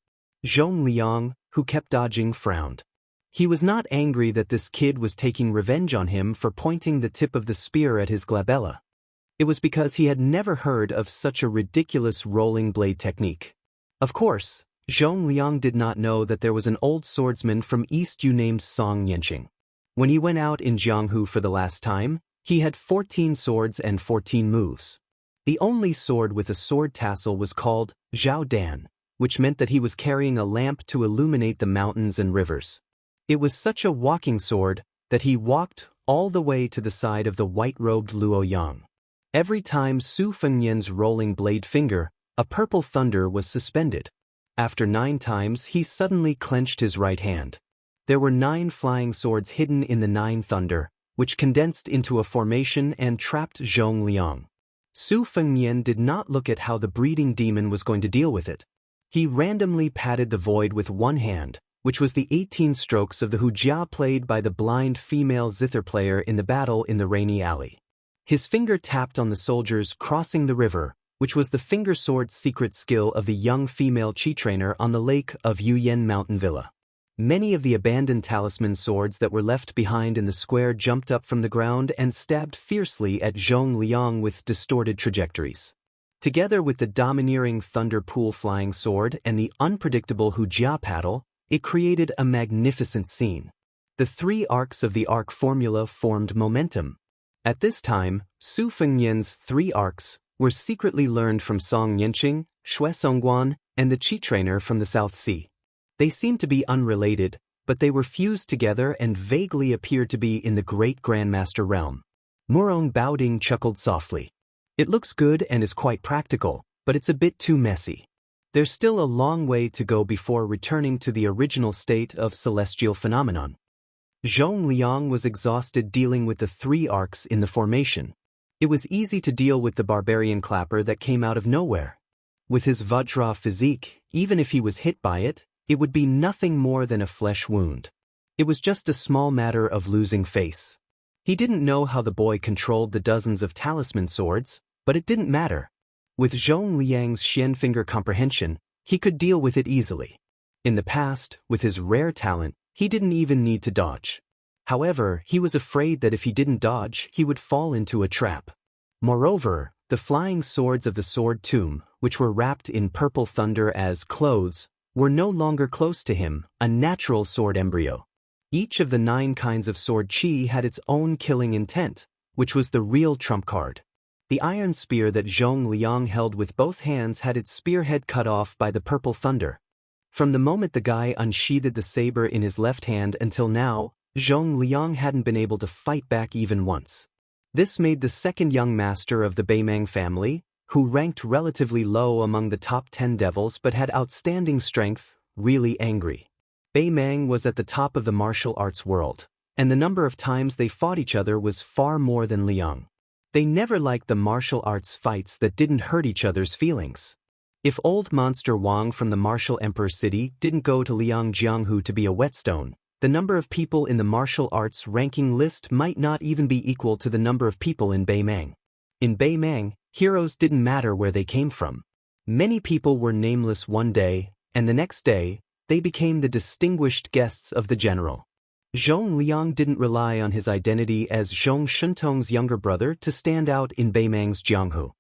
A: Zhong Liang, who kept dodging, frowned. He was not angry that this kid was taking revenge on him for pointing the tip of the spear at his glabella. It was because he had never heard of such a ridiculous rolling blade technique. Of course, Zhong Liang did not know that there was an old swordsman from East Yu named Song Yanqing. When he went out in Jianghu for the last time, he had 14 swords and 14 moves. The only sword with a sword tassel was called Zhao Dan, which meant that he was carrying a lamp to illuminate the mountains and rivers. It was such a walking sword that he walked all the way to the side of the white-robed Luo Yang. Every time Su Fengnian's rolling blade finger, a purple thunder was suspended. After 9 times, he suddenly clenched his right hand. There were 9 flying swords hidden in the 9 thunder, which condensed into a formation and trapped Zhong Liang. Su Fengnian did not look at how the breeding demon was going to deal with it. He randomly patted the void with one hand, which was the 18 strokes of the Hujia played by the blind female zither player in the battle in the rainy alley. His finger tapped on the soldiers crossing the river, which was the finger sword's secret skill of the young female chi trainer on the lake of Yuyen Mountain Villa. Many of the abandoned talisman swords that were left behind in the square jumped up from the ground and stabbed fiercely at Zhong Liang with distorted trajectories. Together with the domineering Thunder Pool flying sword and the unpredictable Hujia paddle, it created a magnificent scene. The 3 arcs of the arc formula formed momentum. At this time, Su Fengnian's 3 arcs were secretly learned from Song Yanqing, Xue Songguan, and the Chi trainer from the South Sea. They seemed to be unrelated, but they were fused together and vaguely appeared to be in the great Grandmaster realm. Murong Baoding chuckled softly. It looks good and is quite practical, but it's a bit too messy. There's still a long way to go before returning to the original state of celestial phenomenon. Zhong Liang was exhausted dealing with the 3 arcs in the formation. It was easy to deal with the barbarian clapper that came out of nowhere. With his Vajra physique, even if he was hit by it, it would be nothing more than a flesh wound. It was just a small matter of losing face. He didn't know how the boy controlled the dozens of talisman swords, but it didn't matter. With Zhong Liang's Xian finger comprehension, he could deal with it easily. In the past, with his rare talent, he didn't even need to dodge. However, he was afraid that if he didn't dodge, he would fall into a trap. Moreover, the flying swords of the sword tomb, which were wrapped in purple thunder as clothes, were no longer close to him, a natural sword embryo. Each of the 9 kinds of sword chi had its own killing intent, which was the real trump card. The iron spear that Zhong Liang held with both hands had its spearhead cut off by the purple thunder. From the moment the guy unsheathed the saber in his left hand until now, Zhong Liang hadn't been able to fight back even once. This made the second young master of the Beimang family, who ranked relatively low among the top 10 devils but had outstanding strength, really angry. Beimang was at the top of the martial arts world, and the number of times they fought each other was far more than Liang. They never liked the martial arts fights that didn't hurt each other's feelings. If old monster Wang from the martial emperor city didn't go to Liang Jianghu to be a whetstone, the number of people in the martial arts ranking list might not even be equal to the number of people in Beimang. In Beimang, heroes didn't matter where they came from. Many people were nameless one day, and the next day, they became the distinguished guests of the general. Zhong Liang didn't rely on his identity as Zhong Shentong's younger brother to stand out in Beimang's Jianghu.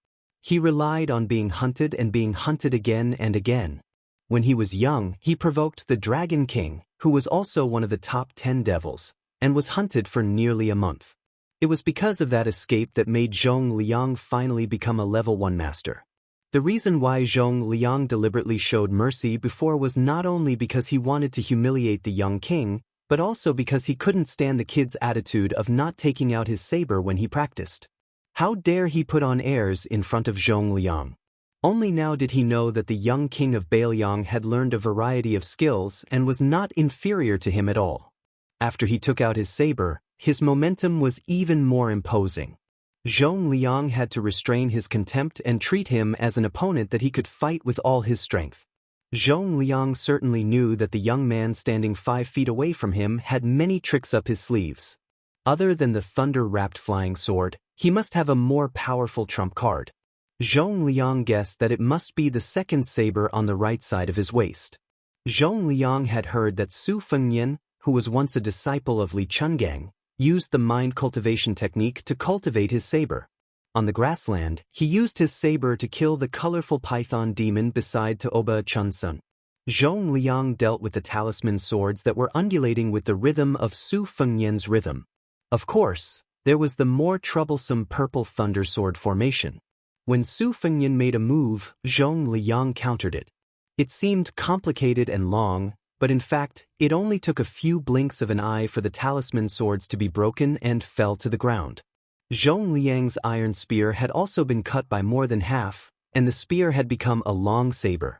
A: He relied on being hunted and being hunted again and again. When he was young, he provoked the Dragon King, who was also one of the top 10 devils, and was hunted for nearly a month. It was because of that escape that made Zhong Liang finally become a level 1 master. The reason why Zhong Liang deliberately showed mercy before was not only because he wanted to humiliate the young king, but also because he couldn't stand the kid's attitude of not taking out his saber when he practiced. How dare he put on airs in front of Zhong Liang? Only now did he know that the young king of Bailiang had learned a variety of skills and was not inferior to him at all. After he took out his saber, his momentum was even more imposing. Zhong Liang had to restrain his contempt and treat him as an opponent that he could fight with all his strength. Zhong Liang certainly knew that the young man standing 5 feet away from him had many tricks up his sleeves. Other than the thunder-wrapped flying sword, he must have a more powerful trump card. Zhong Liang guessed that it must be the second saber on the right side of his waist. Zhong Liang had heard that Su Fengnian, who was once a disciple of Li Chungang, used the mind cultivation technique to cultivate his saber. On the grassland, he used his saber to kill the colorful python demon beside Taoba Chunsun. Zhong Liang dealt with the talisman swords that were undulating with the rhythm of Su Fengnian's rhythm. Of course, there was the more troublesome purple thunder sword formation. When Su Fengnian made a move, Zhong Liang countered it. It seemed complicated and long, but in fact, it only took a few blinks of an eye for the talisman swords to be broken and fell to the ground. Zhong Liang's iron spear had also been cut by more than half, and the spear had become a long saber.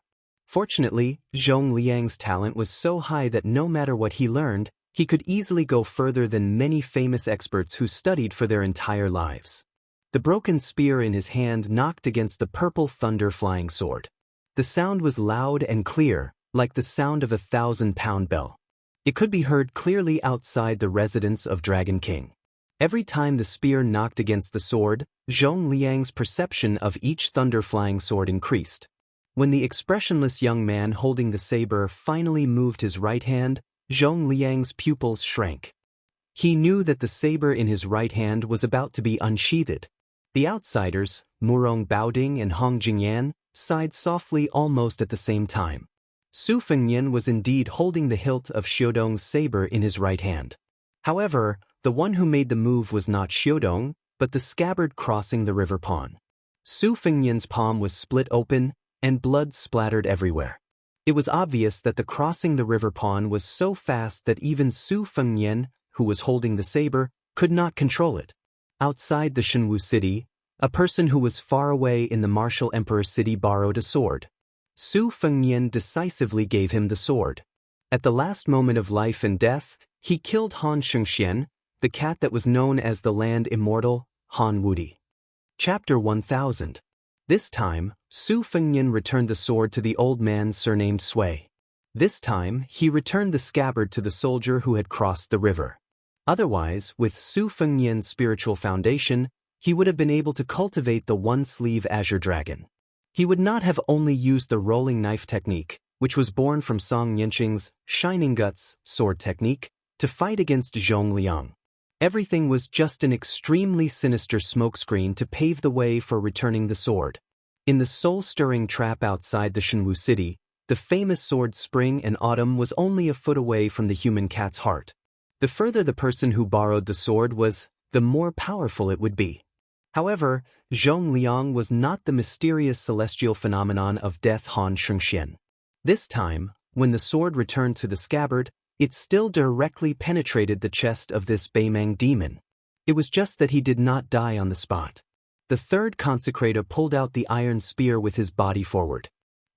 A: Fortunately, Zhong Liang's talent was so high that no matter what he learned, he could easily go further than many famous experts who studied for their entire lives. The broken spear in his hand knocked against the purple thunder flying sword. The sound was loud and clear, like the sound of a 1,000-pound bell. It could be heard clearly outside the residence of Dragon King. Every time the spear knocked against the sword, Zhong Liang's perception of each thunder-flying sword increased. When the expressionless young man holding the saber finally moved his right hand, Zhong Liang's pupils shrank. He knew that the saber in his right hand was about to be unsheathed. The outsiders, Murong Baoding and Hong Jingyan, sighed softly almost at the same time. Su Fengnian was indeed holding the hilt of Xiudong's saber in his right hand. However, the one who made the move was not Xiudong, but the scabbard crossing the river pawn. Su Fengnian's palm was split open, and blood splattered everywhere. It was obvious that the crossing the river pawn was so fast that even Su Fengnian, who was holding the saber, could not control it. Outside the Shenwu city, a person who was far away in the martial emperor city borrowed a sword. Su Fengnian decisively gave him the sword. At the last moment of life and death, he killed Han Xianxia, the cat that was known as the land immortal, Han Wudi. Chapter 1000. This time, Su Fengnian returned the sword to the old man surnamed Sui. This time, he returned the scabbard to the soldier who had crossed the river. Otherwise, with Su Fengnian's spiritual foundation, he would have been able to cultivate the one-sleeve azure dragon. He would not have only used the rolling knife technique, which was born from Song Yanqing's Shining Guts sword technique, to fight against Zhong Liang. Everything was just an extremely sinister smokescreen to pave the way for returning the sword. In the soul-stirring trap outside the Shenwu city, the famous sword Spring and Autumn was only a foot away from the human cat's heart. The further the person who borrowed the sword was, the more powerful it would be. However, Zhong Liang was not the mysterious celestial phenomenon of death Han Xianxia. This time, when the sword returned to the scabbard, it still directly penetrated the chest of this Beimang demon. It was just that he did not die on the spot. The third consecrator pulled out the iron spear with his body forward.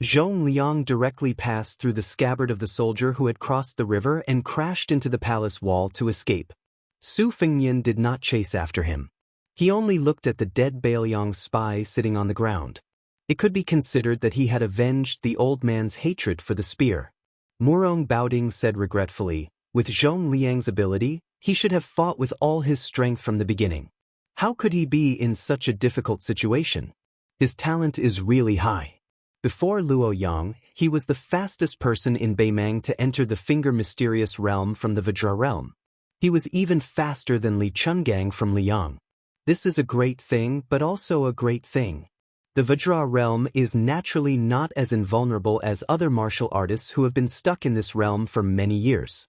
A: Zhong Liang directly passed through the scabbard of the soldier who had crossed the river and crashed into the palace wall to escape. Su Fengnian did not chase after him. He only looked at the dead Bailiang spy sitting on the ground. It could be considered that he had avenged the old man's hatred for the spear. Murong Baoding said regretfully, with Zhong Liang's ability, he should have fought with all his strength from the beginning. How could he be in such a difficult situation? His talent is really high. Before Luo Yang, he was the fastest person in Beimang to enter the Finger Mysterious Realm from the Vajra realm. He was even faster than Li Chungang from Liang. This is a great thing, but also a great thing. The Vajra realm is naturally not as invulnerable as other martial artists who have been stuck in this realm for many years.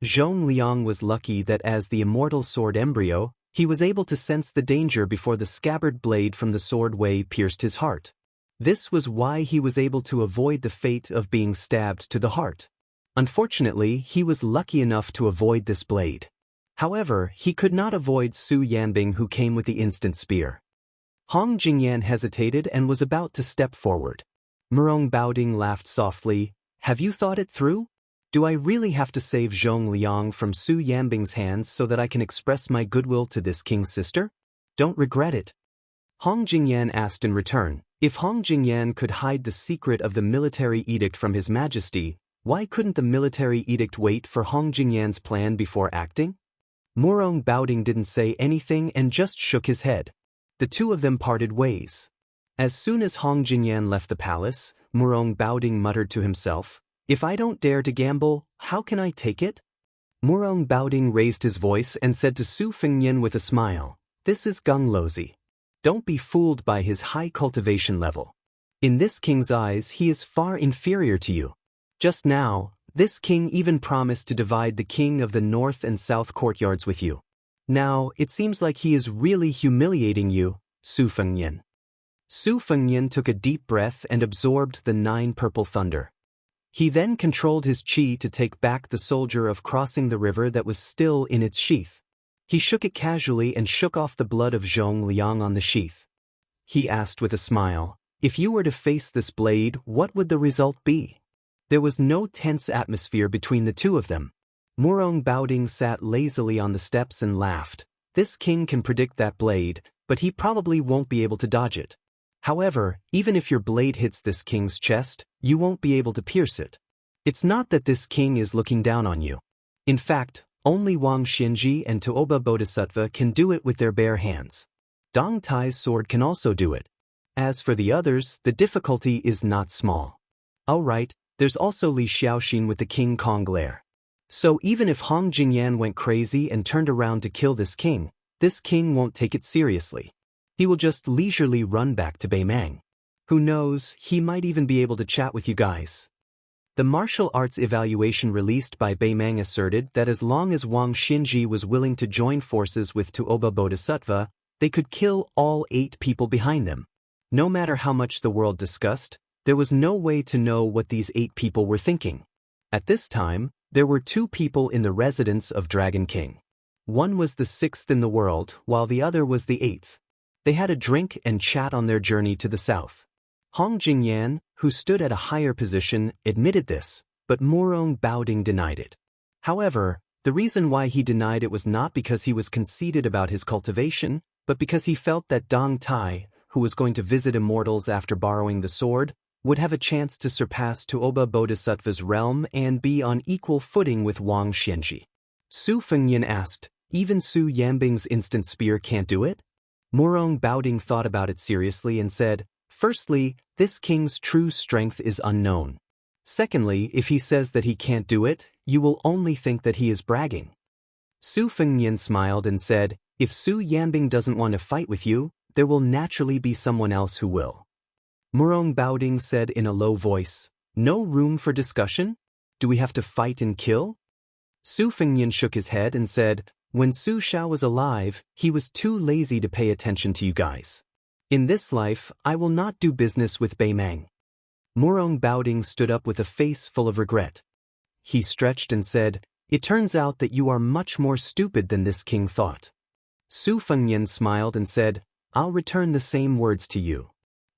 A: Zhong Liang was lucky that as the immortal sword embryo, he was able to sense the danger before the scabbard blade from the sword Wei pierced his heart. This was why he was able to avoid the fate of being stabbed to the heart. Unfortunately, he was lucky enough to avoid this blade. However, he could not avoid Su Yanbing, who came with the instant spear. Hong Jingyan hesitated and was about to step forward. Murong Baoding laughed softly. Have you thought it through? Do I really have to save Zhong Liang from Su Yanbing's hands so that I can express my goodwill to this king's sister? Don't regret it. Hong Jingyan asked in return. If Hong Jingyan could hide the secret of the military edict from His Majesty, why couldn't the military edict wait for Hong Jingyan's plan before acting? Murong Baoding didn't say anything and just shook his head. The two of them parted ways. As soon as Hong Jingyan left the palace, Murong Baoding muttered to himself, "If I don't dare to gamble, how can I take it?" Murong Baoding raised his voice and said to Su Fengnian with a smile, "This is Gung Lozi. Don't be fooled by his high cultivation level. In this king's eyes, he is far inferior to you. Just now, this king even promised to divide the king of the north and south courtyards with you. Now, it seems like he is really humiliating you, Su Fengnian." Su Fengnian took a deep breath and absorbed the 9 purple thunder. He then controlled his qi to take back the soldier of crossing the river that was still in its sheath. He shook it casually and shook off the blood of Zhong Liang on the sheath. He asked with a smile, If you were to face this blade, what would the result be? There was no tense atmosphere between the two of them. Murong Baoding sat lazily on the steps and laughed. This king can predict that blade, but he probably won't be able to dodge it. However, even if your blade hits this king's chest, you won't be able to pierce it. It's not that this king is looking down on you. In fact, only Wang Xinji and Tuoba Bodhisattva can do it with their bare hands. Dong Tai's sword can also do it. As for the others, the difficulty is not small. Alright, there's also Li Xiaoxin with the King Kong glare. So even if Hong Jingyan went crazy and turned around to kill this king won't take it seriously. He will just leisurely run back to Beimang. Who knows, he might even be able to chat with you guys. The martial arts evaluation released by Beimang asserted that as long as Wang Xinji was willing to join forces with Tuoba Bodhisattva, they could kill all 8 people behind them. No matter how much the world discussed, there was no way to know what these 8 people were thinking. At this time, there were 2 people in the residence of Dragon King. One was the 6th in the world, while the other was the 8th. They had a drink and chat on their journey to the south. Hong Jingyan, who stood at a higher position, admitted this, but Murong Baoding denied it. However, the reason why he denied it was not because he was conceited about his cultivation, but because he felt that Dong Tai, who was going to visit immortals after borrowing the sword, would have a chance to surpass Tuoba Bodhisattva's realm and be on equal footing with Wang Xianxi. Su Fengyan asked, even Su Yanbing's instant spear can't do it? Murong Baoding thought about it seriously and said, firstly, this king's true strength is unknown. Secondly, if he says that he can't do it, you will only think that he is bragging. Su Fengyan smiled and said, if Su Yanbing doesn't want to fight with you, there will naturally be someone else who will. Murong Baoding said in a low voice, no room for discussion? Do we have to fight and kill? Su Fengyan shook his head and said, when Su Xiao was alive, he was too lazy to pay attention to you guys. In this life, I will not do business with Beimang. Murong Baoding stood up with a face full of regret. He stretched and said, it turns out that you are much more stupid than this king thought. Su Fengyan smiled and said, I'll return the same words to you.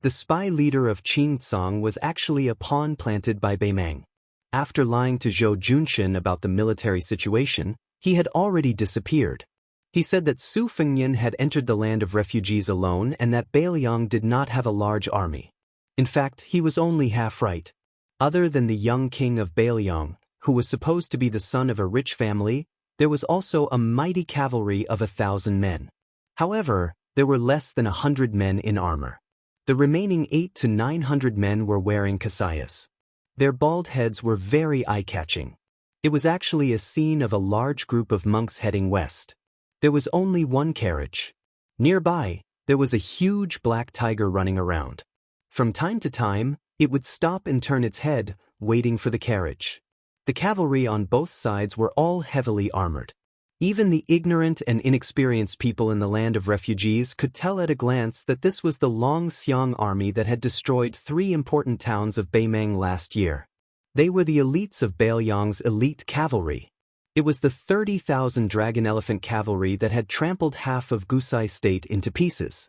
A: The spy leader of Qingcang was actually a pawn planted by Beimang. After lying to Zhou Junshin about the military situation, he had already disappeared. He said that Su Fengyan had entered the land of refugees alone and that Beiliang did not have a large army. In fact, he was only half right. Other than the young king of Beiliang, who was supposed to be the son of a rich family, there was also a mighty cavalry of 1,000 men. However, there were less than 100 men in armor. The remaining 800 to 900 men were wearing kasayas. Their bald heads were very eye-catching. It was actually a scene of a large group of monks heading west. There was only one carriage. Nearby, there was a huge black tiger running around. From time to time, it would stop and turn its head, waiting for the carriage. The cavalry on both sides were all heavily armored. Even the ignorant and inexperienced people in the land of refugees could tell at a glance that this was the Long Xiang army that had destroyed 3 important towns of Beimang last year. They were the elites of Beiliang's elite cavalry. It was the 30,000 dragon elephant cavalry that had trampled half of Gusai state into pieces.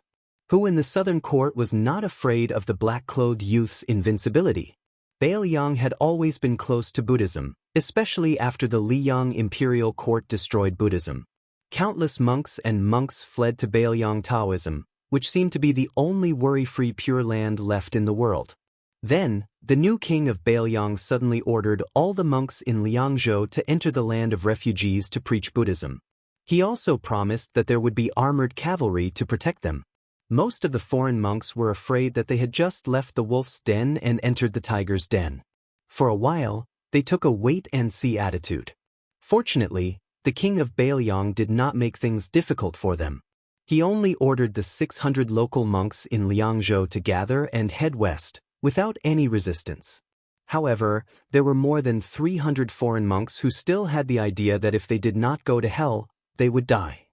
A: Who in the southern court was not afraid of the black-clothed youth's invincibility? Beiliang had always been close to Buddhism, especially after the Liyang imperial court destroyed Buddhism. Countless monks fled to Beiliang Taoism, which seemed to be the only worry-free Pure Land left in the world. Then, the new king of Beiliang suddenly ordered all the monks in Liangzhou to enter the land of refugees to preach Buddhism. He also promised that there would be armored cavalry to protect them. Most of the foreign monks were afraid that they had just left the wolf's den and entered the tiger's den. For a while, they took a wait-and-see attitude. Fortunately, the king of Beiliang did not make things difficult for them. He only ordered the 600 local monks in Liangzhou to gather and head west, without any resistance. However, there were more than 300 foreign monks who still had the idea that if they did not go to hell, they would die.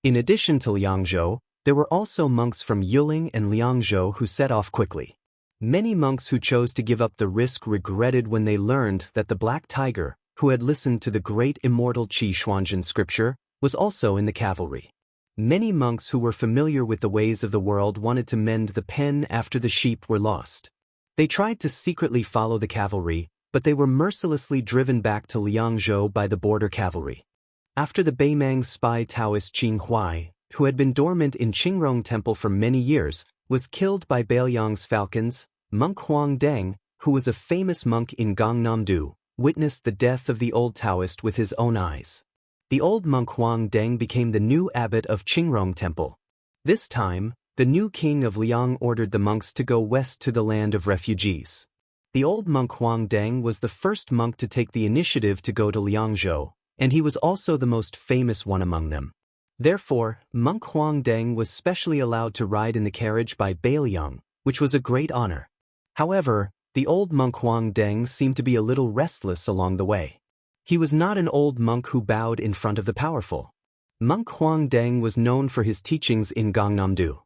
A: In addition to Liangzhou, there were also monks from Yuling and Liangzhou who set off quickly. Many monks who chose to give up the risk regretted when they learned that the Black Tiger, who had listened to the great immortal Qi Xuanzhen scripture, was also in the cavalry. Many monks who were familiar with the ways of the world wanted to mend the pen after the sheep were lost. They tried to secretly follow the cavalry, but they were mercilessly driven back to Liangzhou by the border cavalry. After the Beimang spy Taoist Qing Huai, who had been dormant in Qingrong Temple for many years, was killed by Bailiang's falcons, monk Huang Deng, who was a famous monk in Gangnam-do, witnessed the death of the old Taoist with his own eyes. The old monk Huang Deng became the new abbot of Qingrong Temple. This time, the new king of Liang ordered the monks to go west to the land of refugees. The old monk Huang Deng was the first monk to take the initiative to go to Liangzhou, and he was also the most famous one among them. Therefore, monk Huang Deng was specially allowed to ride in the carriage by Bailiang, which was a great honor. However, the old monk Huang Deng seemed to be a little restless along the way. He was not an old monk who bowed in front of the powerful. Monk Huang Deng was known for his teachings in Gangnam-do.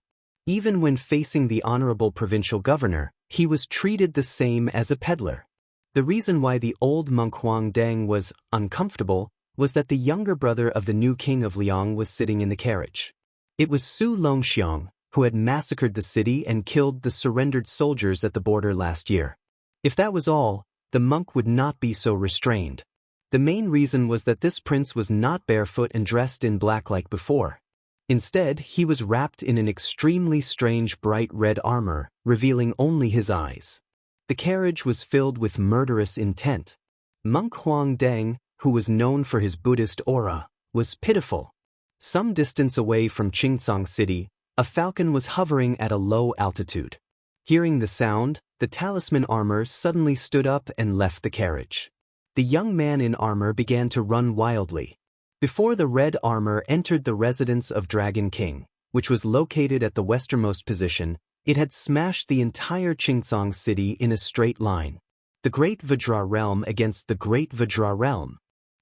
A: Even when facing the honorable provincial governor, he was treated the same as a peddler. The reason why the old monk Huang Deng was uncomfortable was that the younger brother of the new king of Liang was sitting in the carriage. It was Su Longxiang, who had massacred the city and killed the surrendered soldiers at the border last year. If that was all, the monk would not be so restrained. The main reason was that this prince was not barefoot and dressed in black like before. Instead, he was wrapped in an extremely strange bright red armor, revealing only his eyes. The carriage was filled with murderous intent. Monk Huang Deng, who was known for his Buddhist aura, was pitiful. Some distance away from Qingcang City, a falcon was hovering at a low altitude. Hearing the sound, the talisman armor suddenly stood up and left the carriage. The young man in armor began to run wildly. Before the red armor entered the residence of Dragon King, which was located at the westernmost position, it had smashed the entire Qingcang City in a straight line. The Great Vajra Realm against the Great Vajra Realm.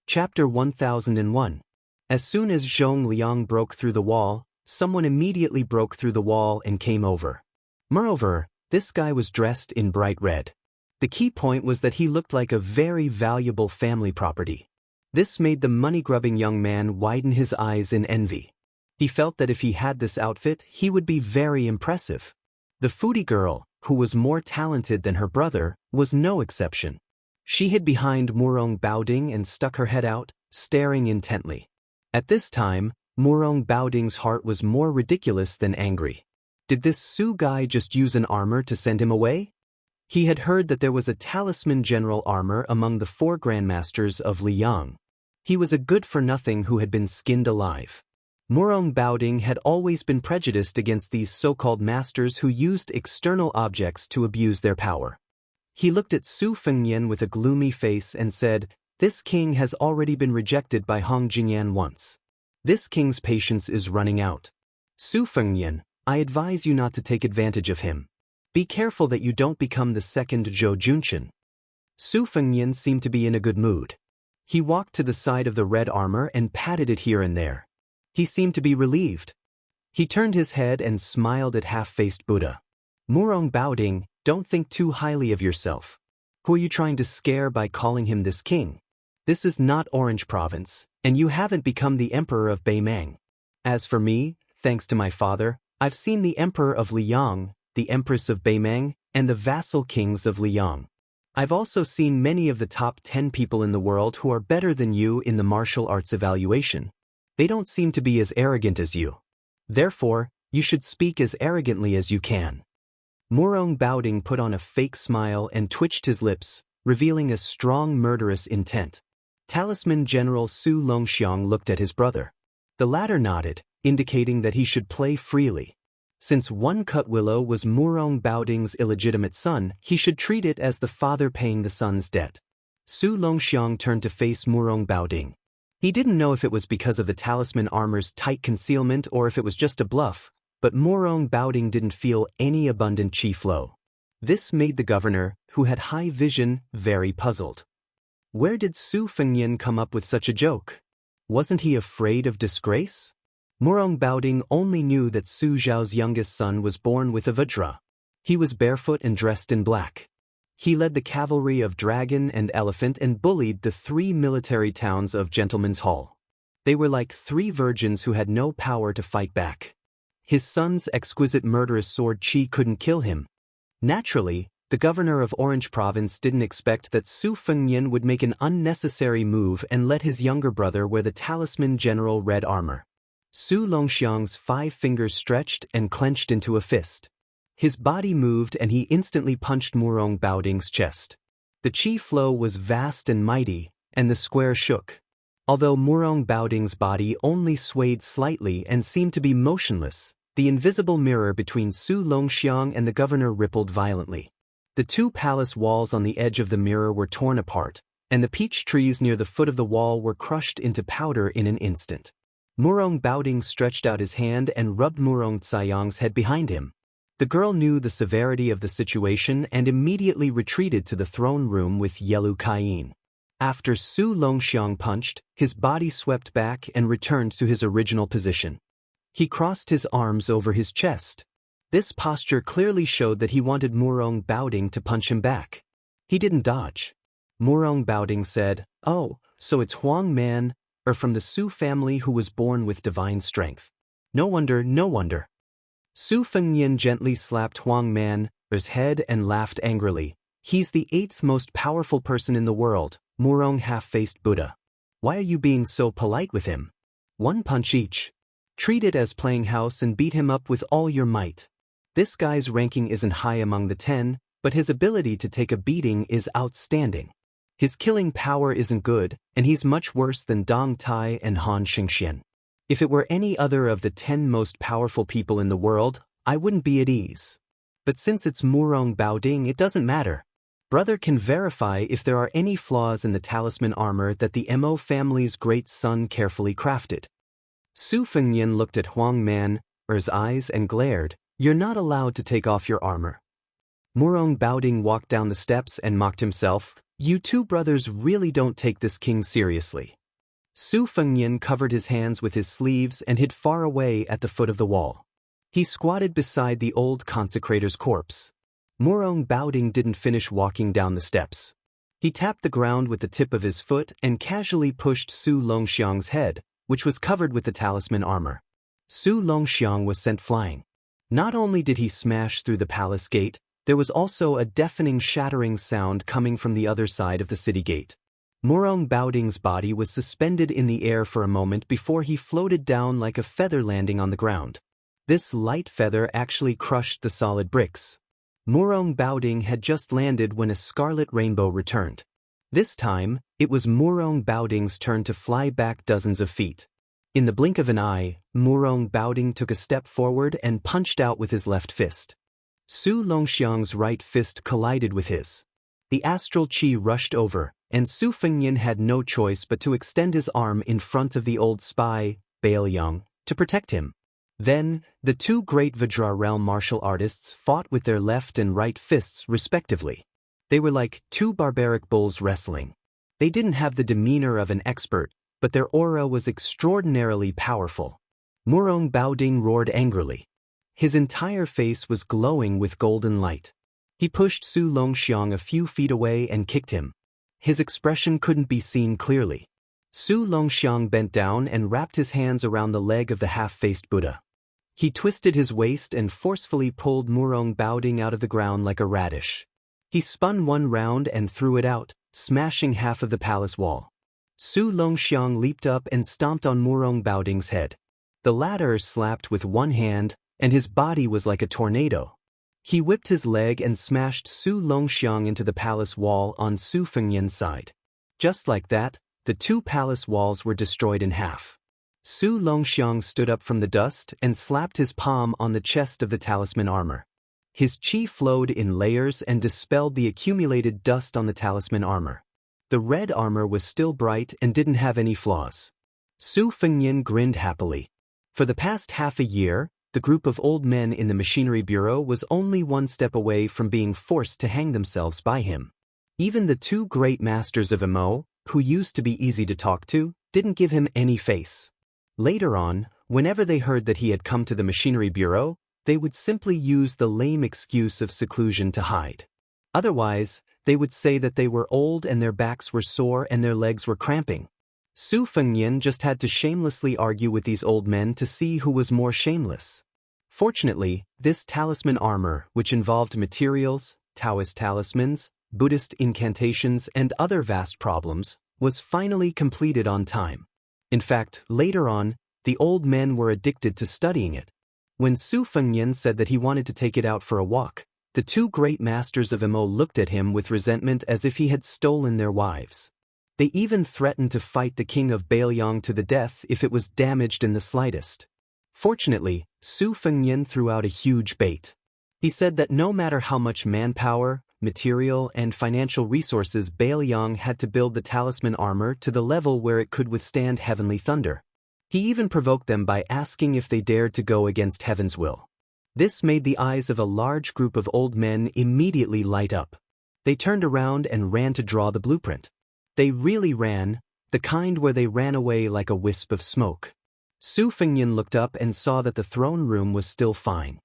A: Chapter 1001. As soon as Zhong Liang broke through the wall, someone immediately broke through the wall and came over. Moreover, this guy was dressed in bright red. The key point was that he looked like a very valuable family property. This made the money-grubbing young man widen his eyes in envy. He felt that if he had this outfit, he would be very impressive. The foodie girl, who was more talented than her brother, was no exception. She hid behind Murong Baoding and stuck her head out, staring intently. At this time, Murong Baoding's heart was more ridiculous than angry. Did this Su guy just use an armor to send him away? He had heard that there was a talisman general armor among the 4 grandmasters of Liang. He was a good-for-nothing who had been skinned alive. Murong Baoding had always been prejudiced against these so-called masters who used external objects to abuse their power. He looked at Su Fengnian with a gloomy face and said, "This king has already been rejected by Hong Jingyan once. This king's patience is running out. Su Fengnian, I advise you not to take advantage of him. Be careful that you don't become the second Zhou Junqian." Su Fengnian seemed to be in a good mood. He walked to the side of the red armor and patted it here and there. He seemed to be relieved. He turned his head and smiled at half-faced Buddha. "Murong Baoding, don't think too highly of yourself. Who are you trying to scare by calling him this king? This is not Orange Province, and you haven't become the emperor of Beimang. As for me, thanks to my father, I've seen the emperor of Liang, the empress of Beimang, and the vassal kings of Liang. I've also seen many of the top 10 people in the world who are better than you in the martial arts evaluation. They don't seem to be as arrogant as you. Therefore, you should speak as arrogantly as you can." Murong Baoding put on a fake smile and twitched his lips, revealing a strong murderous intent. Talisman General Su Longxiang looked at his brother. The latter nodded, indicating that he should play freely. Since one cut willow was Murong Baoding's illegitimate son, he should treat it as the father paying the son's debt. Su Longxiang turned to face Murong Baoding. He didn't know if it was because of the talisman armor's tight concealment or if it was just a bluff, but Murong Baoding didn't feel any abundant chi flow. This made the governor, who had high vision, very puzzled. Where did Su Fengnian come up with such a joke? Wasn't he afraid of disgrace? Murong Baoding only knew that Su Zhao's youngest son was born with a Vajra. He was barefoot and dressed in black. He led the cavalry of Dragon and Elephant and bullied the 3 military towns of Gentleman's Hall. They were like three virgins who had no power to fight back. His son's exquisite murderous sword chi couldn't kill him. Naturally, the governor of Orange Province didn't expect that Su Fengnian would make an unnecessary move and let his younger brother wear the talisman general red armor. Su Longxiang's 5 fingers stretched and clenched into a fist. His body moved and he instantly punched Murong Baoding's chest. The chi flow was vast and mighty, and the square shook. Although Murong Baoding's body only swayed slightly and seemed to be motionless, the invisible mirror between Su Longxiang and the governor rippled violently. The 2 palace walls on the edge of the mirror were torn apart, and the peach trees near the foot of the wall were crushed into powder in an instant. Murong Baoding stretched out his hand and rubbed Murong Caiyang's head behind him. The girl knew the severity of the situation and immediately retreated to the throne room with Yelu Kaiyin. After Su Longxiang punched, his body swept back and returned to his original position. He crossed his arms over his chest. This posture clearly showed that he wanted Murong Baoding to punch him back. He didn't dodge. Murong Baoding said, "Oh, so it's Huang Man, or from the Su family who was born with divine strength. No wonder, no wonder." Su Fengnian gently slapped Huang Man's head and laughed angrily. "He's the 8th most powerful person in the world, Murong half-faced Buddha. Why are you being so polite with him? 1 punch each. Treat it as playing house and beat him up with all your might. This guy's ranking isn't high among the 10, but his ability to take a beating is outstanding. His killing power isn't good, and he's much worse than Dong Tai and Han Xingxian. If it were any other of the 10 most powerful people in the world, I wouldn't be at ease. But since it's Murong Baoding, it doesn't matter. Brother can verify if there are any flaws in the talisman armor that the Mo family's great son carefully crafted." Su Fengnian looked at Huang Man's eyes and glared. "You're not allowed to take off your armor." Murong Baoding walked down the steps and mocked himself. "You 2 brothers really don't take this king seriously." Su Fengnian covered his hands with his sleeves and hid far away at the foot of the wall. He squatted beside the old consecrator's corpse. Murong Baoding didn't finish walking down the steps. He tapped the ground with the tip of his foot and casually pushed Su Longxiang's head, which was covered with the talisman armor. Su Longxiang was sent flying. Not only did he smash through the palace gate, there was also a deafening shattering sound coming from the other side of the city gate. Murong Baoding's body was suspended in the air for a moment before he floated down like a feather landing on the ground. This light feather actually crushed the solid bricks. Murong Baoding had just landed when a scarlet rainbow returned. This time, it was Murong Baoding's turn to fly back dozens of feet. In the blink of an eye, Murong Baoding took a step forward and punched out with his left fist. Su Longxiang's right fist collided with his. The astral chi rushed over, and Su Fengnian had no choice but to extend his arm in front of the old spy, Baoyang, to protect him. Then, the 2 great Vajra realm martial artists fought with their left and right fists respectively. They were like 2 barbaric bulls wrestling. They didn't have the demeanor of an expert, but their aura was extraordinarily powerful. Murong Baoding roared angrily. His entire face was glowing with golden light. He pushed Su Longxiang a few feet away and kicked him. His expression couldn't be seen clearly. Su Longxiang bent down and wrapped his hands around the leg of the half-faced Buddha. He twisted his waist and forcefully pulled Murong Baoding out of the ground like a radish. He spun 1 round and threw it out, smashing half of the palace wall. Su Longxiang leaped up and stomped on Murong Baoding's head. The latter slapped with 1 hand, and his body was like a tornado. He whipped his leg and smashed Su Longxiang into the palace wall on Su Fengnian's side. Just like that, the 2 palace walls were destroyed in half. Su Longxiang stood up from the dust and slapped his palm on the chest of the talisman armor. His chi flowed in layers and dispelled the accumulated dust on the talisman armor. The red armor was still bright and didn't have any flaws. Su Fengnian grinned happily. For the past half a year, the group of old men in the Machinery Bureau was only 1 step away from being forced to hang themselves by him. Even the 2 great masters of Mo, who used to be easy to talk to, didn't give him any face. Later on, whenever they heard that he had come to the Machinery Bureau, they would simply use the lame excuse of seclusion to hide. Otherwise, they would say that they were old and their backs were sore and their legs were cramping. Su Fengnian just had to shamelessly argue with these old men to see who was more shameless. Fortunately, this talisman armor, which involved materials, Taoist talismans, Buddhist incantations and other vast problems, was finally completed on time. In fact, later on, the old men were addicted to studying it. When Su Fengnian said that he wanted to take it out for a walk, the two great masters of Mo looked at him with resentment as if he had stolen their wives. They even threatened to fight the king of Bailiang to the death if it was damaged in the slightest. Fortunately, Su Fengnian threw out a huge bait. He said that no matter how much manpower, material and financial resources Bailiang had to build the talisman armor to the level where it could withstand heavenly thunder. He even provoked them by asking if they dared to go against heaven's will. This made the eyes of a large group of old men immediately light up. They turned around and ran to draw the blueprint. They really ran, the kind where they ran away like a wisp of smoke. Su Fengnian looked up and saw that the throne room was still fine.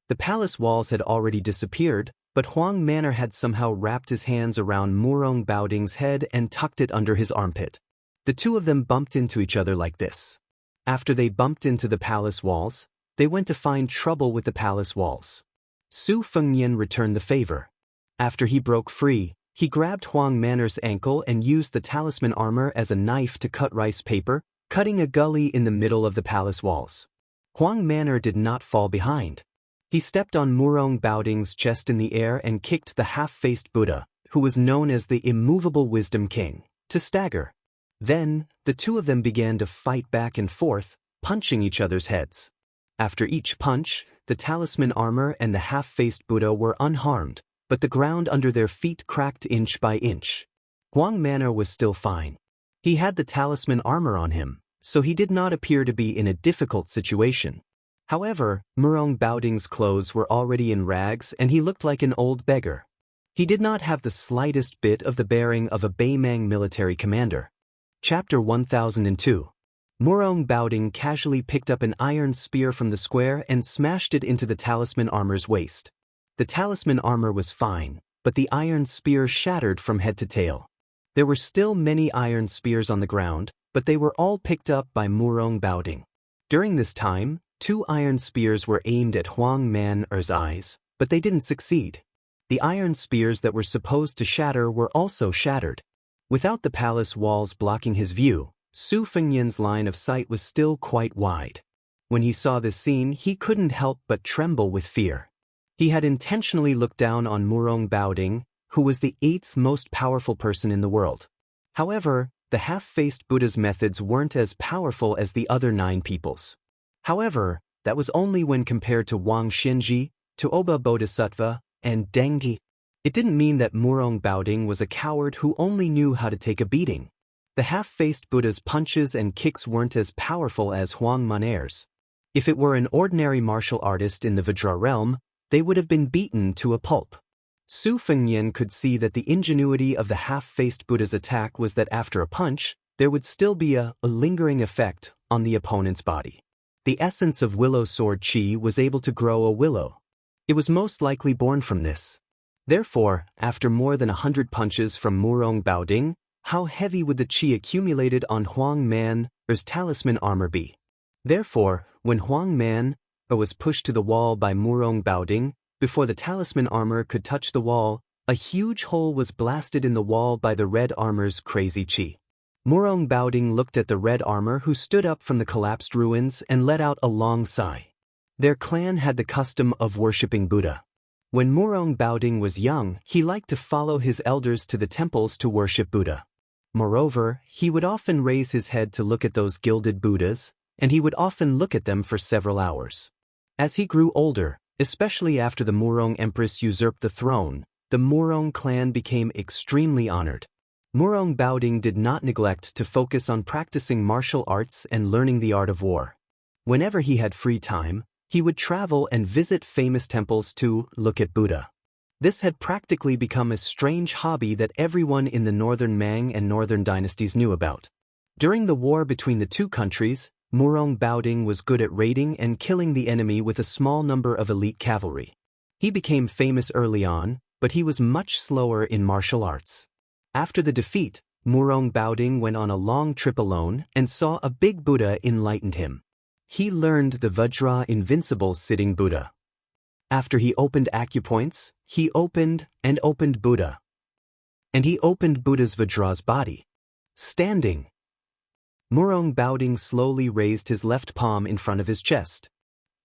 A: The palace walls had already disappeared, but Huang Manor had somehow wrapped his hands around Murong Baoding's head and tucked it under his armpit. The two of them bumped into each other like this. After they bumped into the palace walls, they went to find trouble with the palace walls. Su Fengnian returned the favor. After he broke free, he grabbed Huang Manor's ankle and used the talisman armor as a knife to cut rice paper, cutting a gully in the middle of the palace walls. Huang Manor did not fall behind. He stepped on Murong Baoding's chest in the air and kicked the half-faced Buddha, who was known as the immovable wisdom king, to stagger. Then, the two of them began to fight back and forth, punching each other's heads. After each punch, the talisman armor and the half-faced Buddha were unharmed, but the ground under their feet cracked inch by inch. Huang Manor was still fine. He had the talisman armor on him, so he did not appear to be in a difficult situation. However, Murong Baoding's clothes were already in rags and he looked like an old beggar. He did not have the slightest bit of the bearing of a Beimang military commander. Chapter 1002. Murong Baoding casually picked up an iron spear from the square and smashed it into the talisman armor's waist. The talisman armor was fine, but the iron spear shattered from head to tail. There were still many iron spears on the ground, but they were all picked up by Murong Baoding. During this time, 2 iron spears were aimed at Huang Manor's eyes, but they didn't succeed. The iron spears that were supposed to shatter were also shattered. Without the palace walls blocking his view, Su Fengnian's line of sight was still quite wide. When he saw this scene, he couldn't help but tremble with fear. He had intentionally looked down on Murong Baoding, who was the 8th most powerful person in the world. However, the half-faced Buddha's methods weren't as powerful as the other 9 people's. However, that was only when compared to Wang Xinji, to Oba Bodhisattva, and Dengi. It didn't mean that Murong Baoding was a coward who only knew how to take a beating. The half-faced Buddha's punches and kicks weren't as powerful as Huang Manor's. If it were an ordinary martial artist in the Vajra realm, they would have been beaten to a pulp. Su Fengnian could see that the ingenuity of the half-faced Buddha's attack was that after a punch, there would still be a lingering effect on the opponent's body. The essence of willow sword chi was able to grow a willow. It was most likely born from this. Therefore, after more than 100 punches from Murong Baoding, how heavy would the chi accumulated on Huang Manor's talisman armor be? Therefore, when Huang Manor was pushed to the wall by Murong Baoding, before the talisman armor could touch the wall, a huge hole was blasted in the wall by the red armor's crazy chi. Murong Baoding looked at the red armor who stood up from the collapsed ruins and let out a long sigh. Their clan had the custom of worshipping Buddha. When Murong Baoding was young, he liked to follow his elders to the temples to worship Buddha. Moreover, he would often raise his head to look at those gilded Buddhas, and he would often look at them for several hours. As he grew older, especially after the Murong Empress usurped the throne, the Murong clan became extremely honored. Murong Baoding did not neglect to focus on practicing martial arts and learning the art of war. Whenever he had free time, he would travel and visit famous temples to look at Buddha. This had practically become a strange hobby that everyone in the northern Mang and northern dynasties knew about. During the war between the two countries, Murong Baoding was good at raiding and killing the enemy with a small number of elite cavalry. He became famous early on, but he was much slower in martial arts. After the defeat, Murong Baoding went on a long trip alone and saw a big Buddha enlightened him. He learned the Vajra invincible sitting Buddha. After he opened acupoints, he opened Buddha. And he opened Buddha's Vajra's body. Standing. Murong Baoding slowly raised his left palm in front of his chest.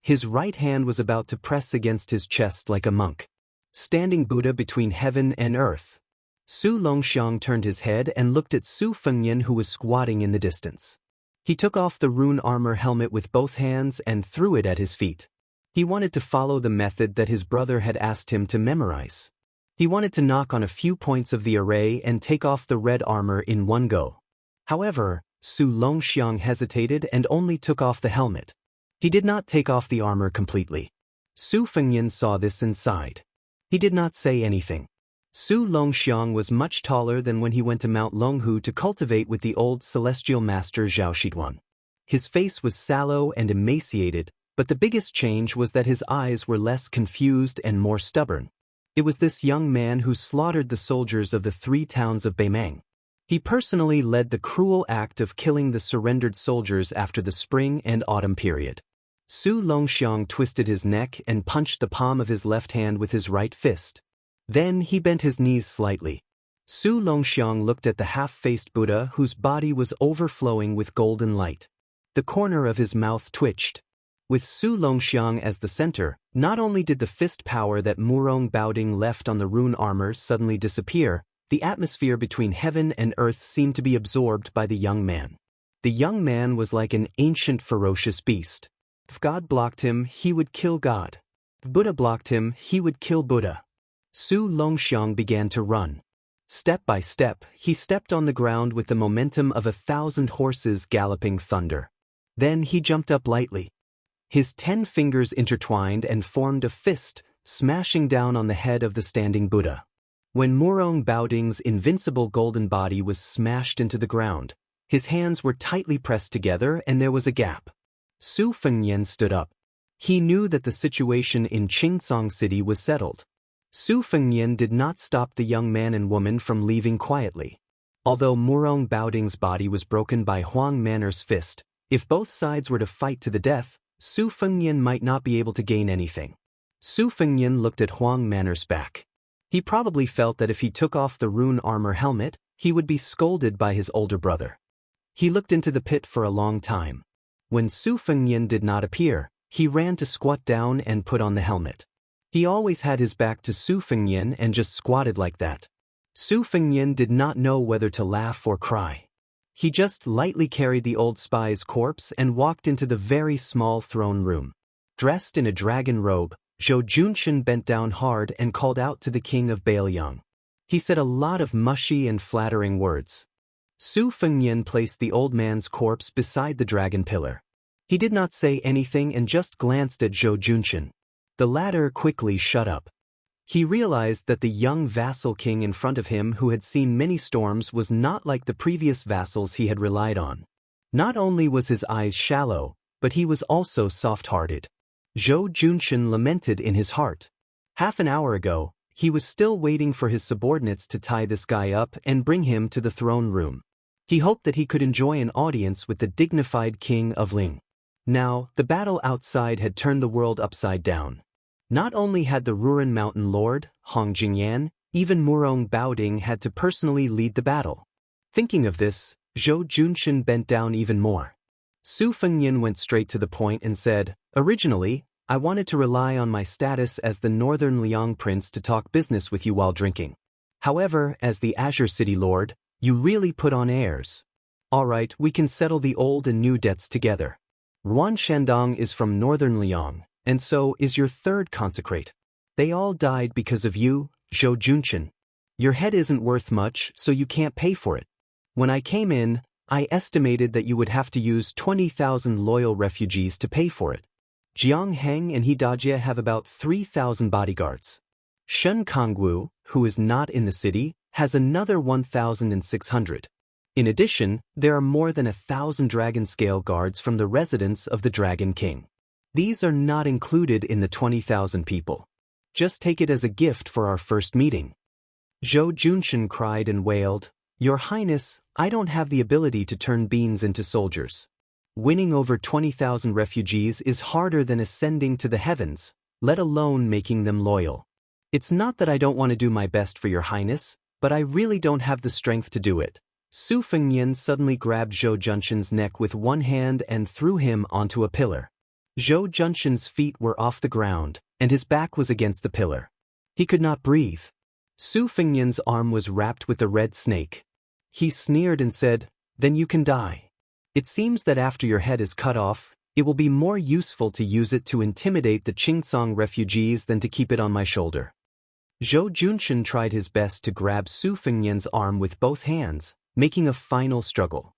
A: His right hand was about to press against his chest like a monk. Standing Buddha between heaven and earth. Su Longxiang turned his head and looked at Su Fengyan, who was squatting in the distance. He took off the rune armor helmet with both hands and threw it at his feet. He wanted to follow the method that his brother had asked him to memorize. He wanted to knock on a few points of the array and take off the red armor in one go. However, Su Longxiang hesitated and only took off the helmet. He did not take off the armor completely. Su Fengyan saw this and sighed. He did not say anything. Su Longxiang was much taller than when he went to Mount Longhu to cultivate with the old celestial master Zhao Shituan. His face was sallow and emaciated, but the biggest change was that his eyes were less confused and more stubborn. It was this young man who slaughtered the soldiers of the 3 towns of Beimang. He personally led the cruel act of killing the surrendered soldiers after the spring and autumn period. Su Longxiang twisted his neck and punched the palm of his left hand with his right fist. Then he bent his knees slightly. Su Longxiang looked at the half-faced Buddha whose body was overflowing with golden light. The corner of his mouth twitched. With Su Longxiang as the center, not only did the fist power that Murong Baoding left on the rune armor suddenly disappear, the atmosphere between heaven and earth seemed to be absorbed by the young man. The young man was like an ancient ferocious beast. If God blocked him, he would kill God. If Buddha blocked him, he would kill Buddha. Su Longxiang began to run. Step by step, he stepped on the ground with the momentum of 1,000 horses galloping thunder. Then he jumped up lightly. His 10 fingers intertwined and formed a fist, smashing down on the head of the standing Buddha. When Murong Baoding's invincible golden body was smashed into the ground, his hands were tightly pressed together and there was a gap. Su Fengyan stood up. He knew that the situation in Qingsong City was settled. Su Fengyan did not stop the young man and woman from leaving quietly. Although Murong Baoding's body was broken by Huang Manor's fist, if both sides were to fight to the death, Su Fengyan might not be able to gain anything. Su Fengyan looked at Huang Manor's back. He probably felt that if he took off the rune armor helmet, he would be scolded by his older brother. He looked into the pit for a long time. When Su Fengyan did not appear, he ran to squat down and put on the helmet. He always had his back to Su Fengyan and just squatted like that. Su Fengyan did not know whether to laugh or cry. He just lightly carried the old spy's corpse and walked into the very small throne room. Dressed in a dragon robe, Zhou Junshan bent down hard and called out to the king of Bailiang. He said a lot of mushy and flattering words. Su Fengyan placed the old man's corpse beside the dragon pillar. He did not say anything and just glanced at Zhou Junshan. The latter quickly shut up. He realized that the young vassal king in front of him who had seen many storms was not like the previous vassals he had relied on. Not only was his eyes shallow, but he was also soft-hearted. Zhou Junshan lamented in his heart. Half an hour ago, he was still waiting for his subordinates to tie this guy up and bring him to the throne room. He hoped that he could enjoy an audience with the dignified king of Ling. Now, the battle outside had turned the world upside down. Not only had the Ruren Mountain Lord, Hong Jingyan, even Murong Baoding had to personally lead the battle. Thinking of this, Zhou Junshan bent down even more. Su Fengyan went straight to the point and said, "Originally, I wanted to rely on my status as the Northern Liang Prince to talk business with you while drinking. However, as the Azure City Lord, you really put on airs. All right, we can settle the old and new debts together. Ruan Shandong is from Northern Liang, and so is your third consecrate. They all died because of you, Zhou Junshan. Your head isn't worth much, so you can't pay for it. When I came in, I estimated that you would have to use 20,000 loyal refugees to pay for it. Jiang Heng and Hidajia have about 3,000 bodyguards. Shen Kongwu, who is not in the city, has another 1,600. In addition, there are more than 1,000 dragon scale guards from the residence of the Dragon King. These are not included in the 20,000 people. Just take it as a gift for our first meeting." Zhou Junshan cried and wailed, Your Highness, I don't have the ability to turn beans into soldiers. Winning over 20,000 refugees is harder than ascending to the heavens, let alone making them loyal. It's not that I don't want to do my best for your Highness, but I really don't have the strength to do it. Su Fengnian suddenly grabbed Zhou Junshan's neck with one hand and threw him onto a pillar. Zhou Junshan's feet were off the ground, and his back was against the pillar. He could not breathe. Su Fengnian's arm was wrapped with the red snake. He sneered and said, "Then you can die. It seems that after your head is cut off, it will be more useful to use it to intimidate the Qingcang refugees than to keep it on my shoulder." Zhou Junshan tried his best to grab Su Fengnian's arm with both hands, making a final struggle.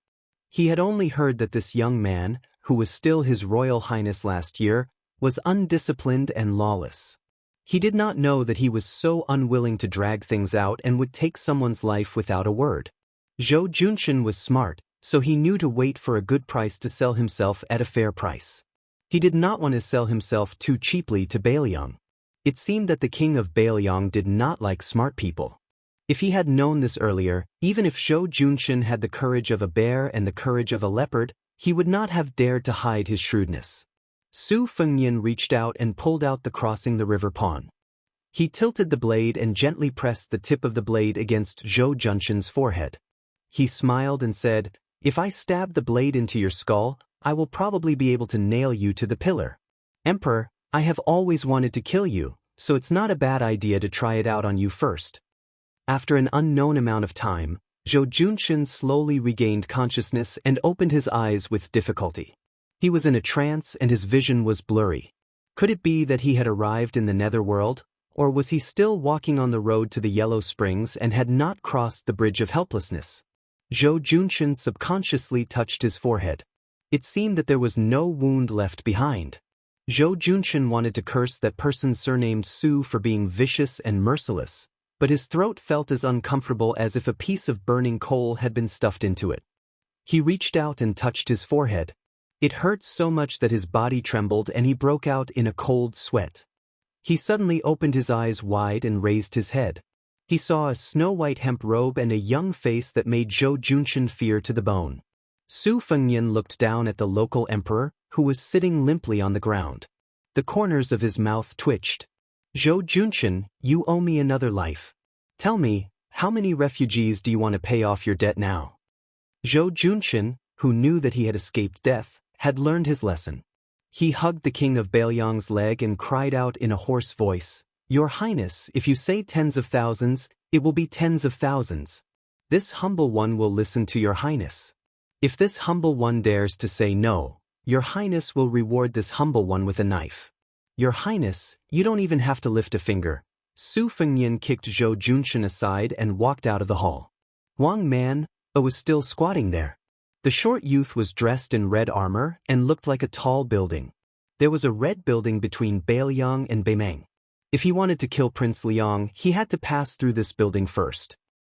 A: He had only heard that this young man, who was still His Royal Highness last year, was undisciplined and lawless. He did not know that he was so unwilling to drag things out and would take someone's life without a word. Zhou Junshan was smart, so he knew to wait for a good price to sell himself at a fair price. He did not want to sell himself too cheaply to Bailiang. It seemed that the king of Bailiang did not like smart people. If he had known this earlier, even if Zhou Junshan had the courage of a bear and the courage of a leopard, he would not have dared to hide his shrewdness. Su Fengnian reached out and pulled out the crossing the river pawn. He tilted the blade and gently pressed the tip of the blade against Zhou Junshan's forehead. He smiled and said, "If I stab the blade into your skull, I will probably be able to nail you to the pillar. Emperor, I have always wanted to kill you, so it's not a bad idea to try it out on you first." After an unknown amount of time, Zhou Junshan slowly regained consciousness and opened his eyes with difficulty. He was in a trance and his vision was blurry. Could it be that he had arrived in the netherworld, or was he still walking on the road to the Yellow Springs and had not crossed the Bridge of Helplessness? Zhou Junshan subconsciously touched his forehead. It seemed that there was no wound left behind. Zhou Junshan wanted to curse that person surnamed Su for being vicious and merciless, but his throat felt as uncomfortable as if a piece of burning coal had been stuffed into it. He reached out and touched his forehead. It hurt so much that his body trembled and he broke out in a cold sweat. He suddenly opened his eyes wide and raised his head. He saw a snow-white hemp robe and a young face that made Zhou Junshan fear to the bone. Su Fengnian looked down at the local emperor, who was sitting limply on the ground. The corners of his mouth twitched. "Zhou Junshan, you owe me another life. Tell me, how many refugees do you want to pay off your debt now?" Zhou Junshan, who knew that he had escaped death, had learned his lesson. He hugged the king of Bailiang's leg and cried out in a hoarse voice, "Your Highness, if you say tens of thousands, it will be tens of thousands. This humble one will listen to your Highness. If this humble one dares to say no, your Highness will reward this humble one with a knife. Your Highness, you don't even have to lift a finger." Su Fengnian kicked Zhou Junshan aside and walked out of the hall. Wang Man was still squatting there. The short youth was dressed in red armor and looked like a tall building. There was a red building between Bailiang and Beimeng. If he wanted to kill Prince Liang, he had to pass through this building first.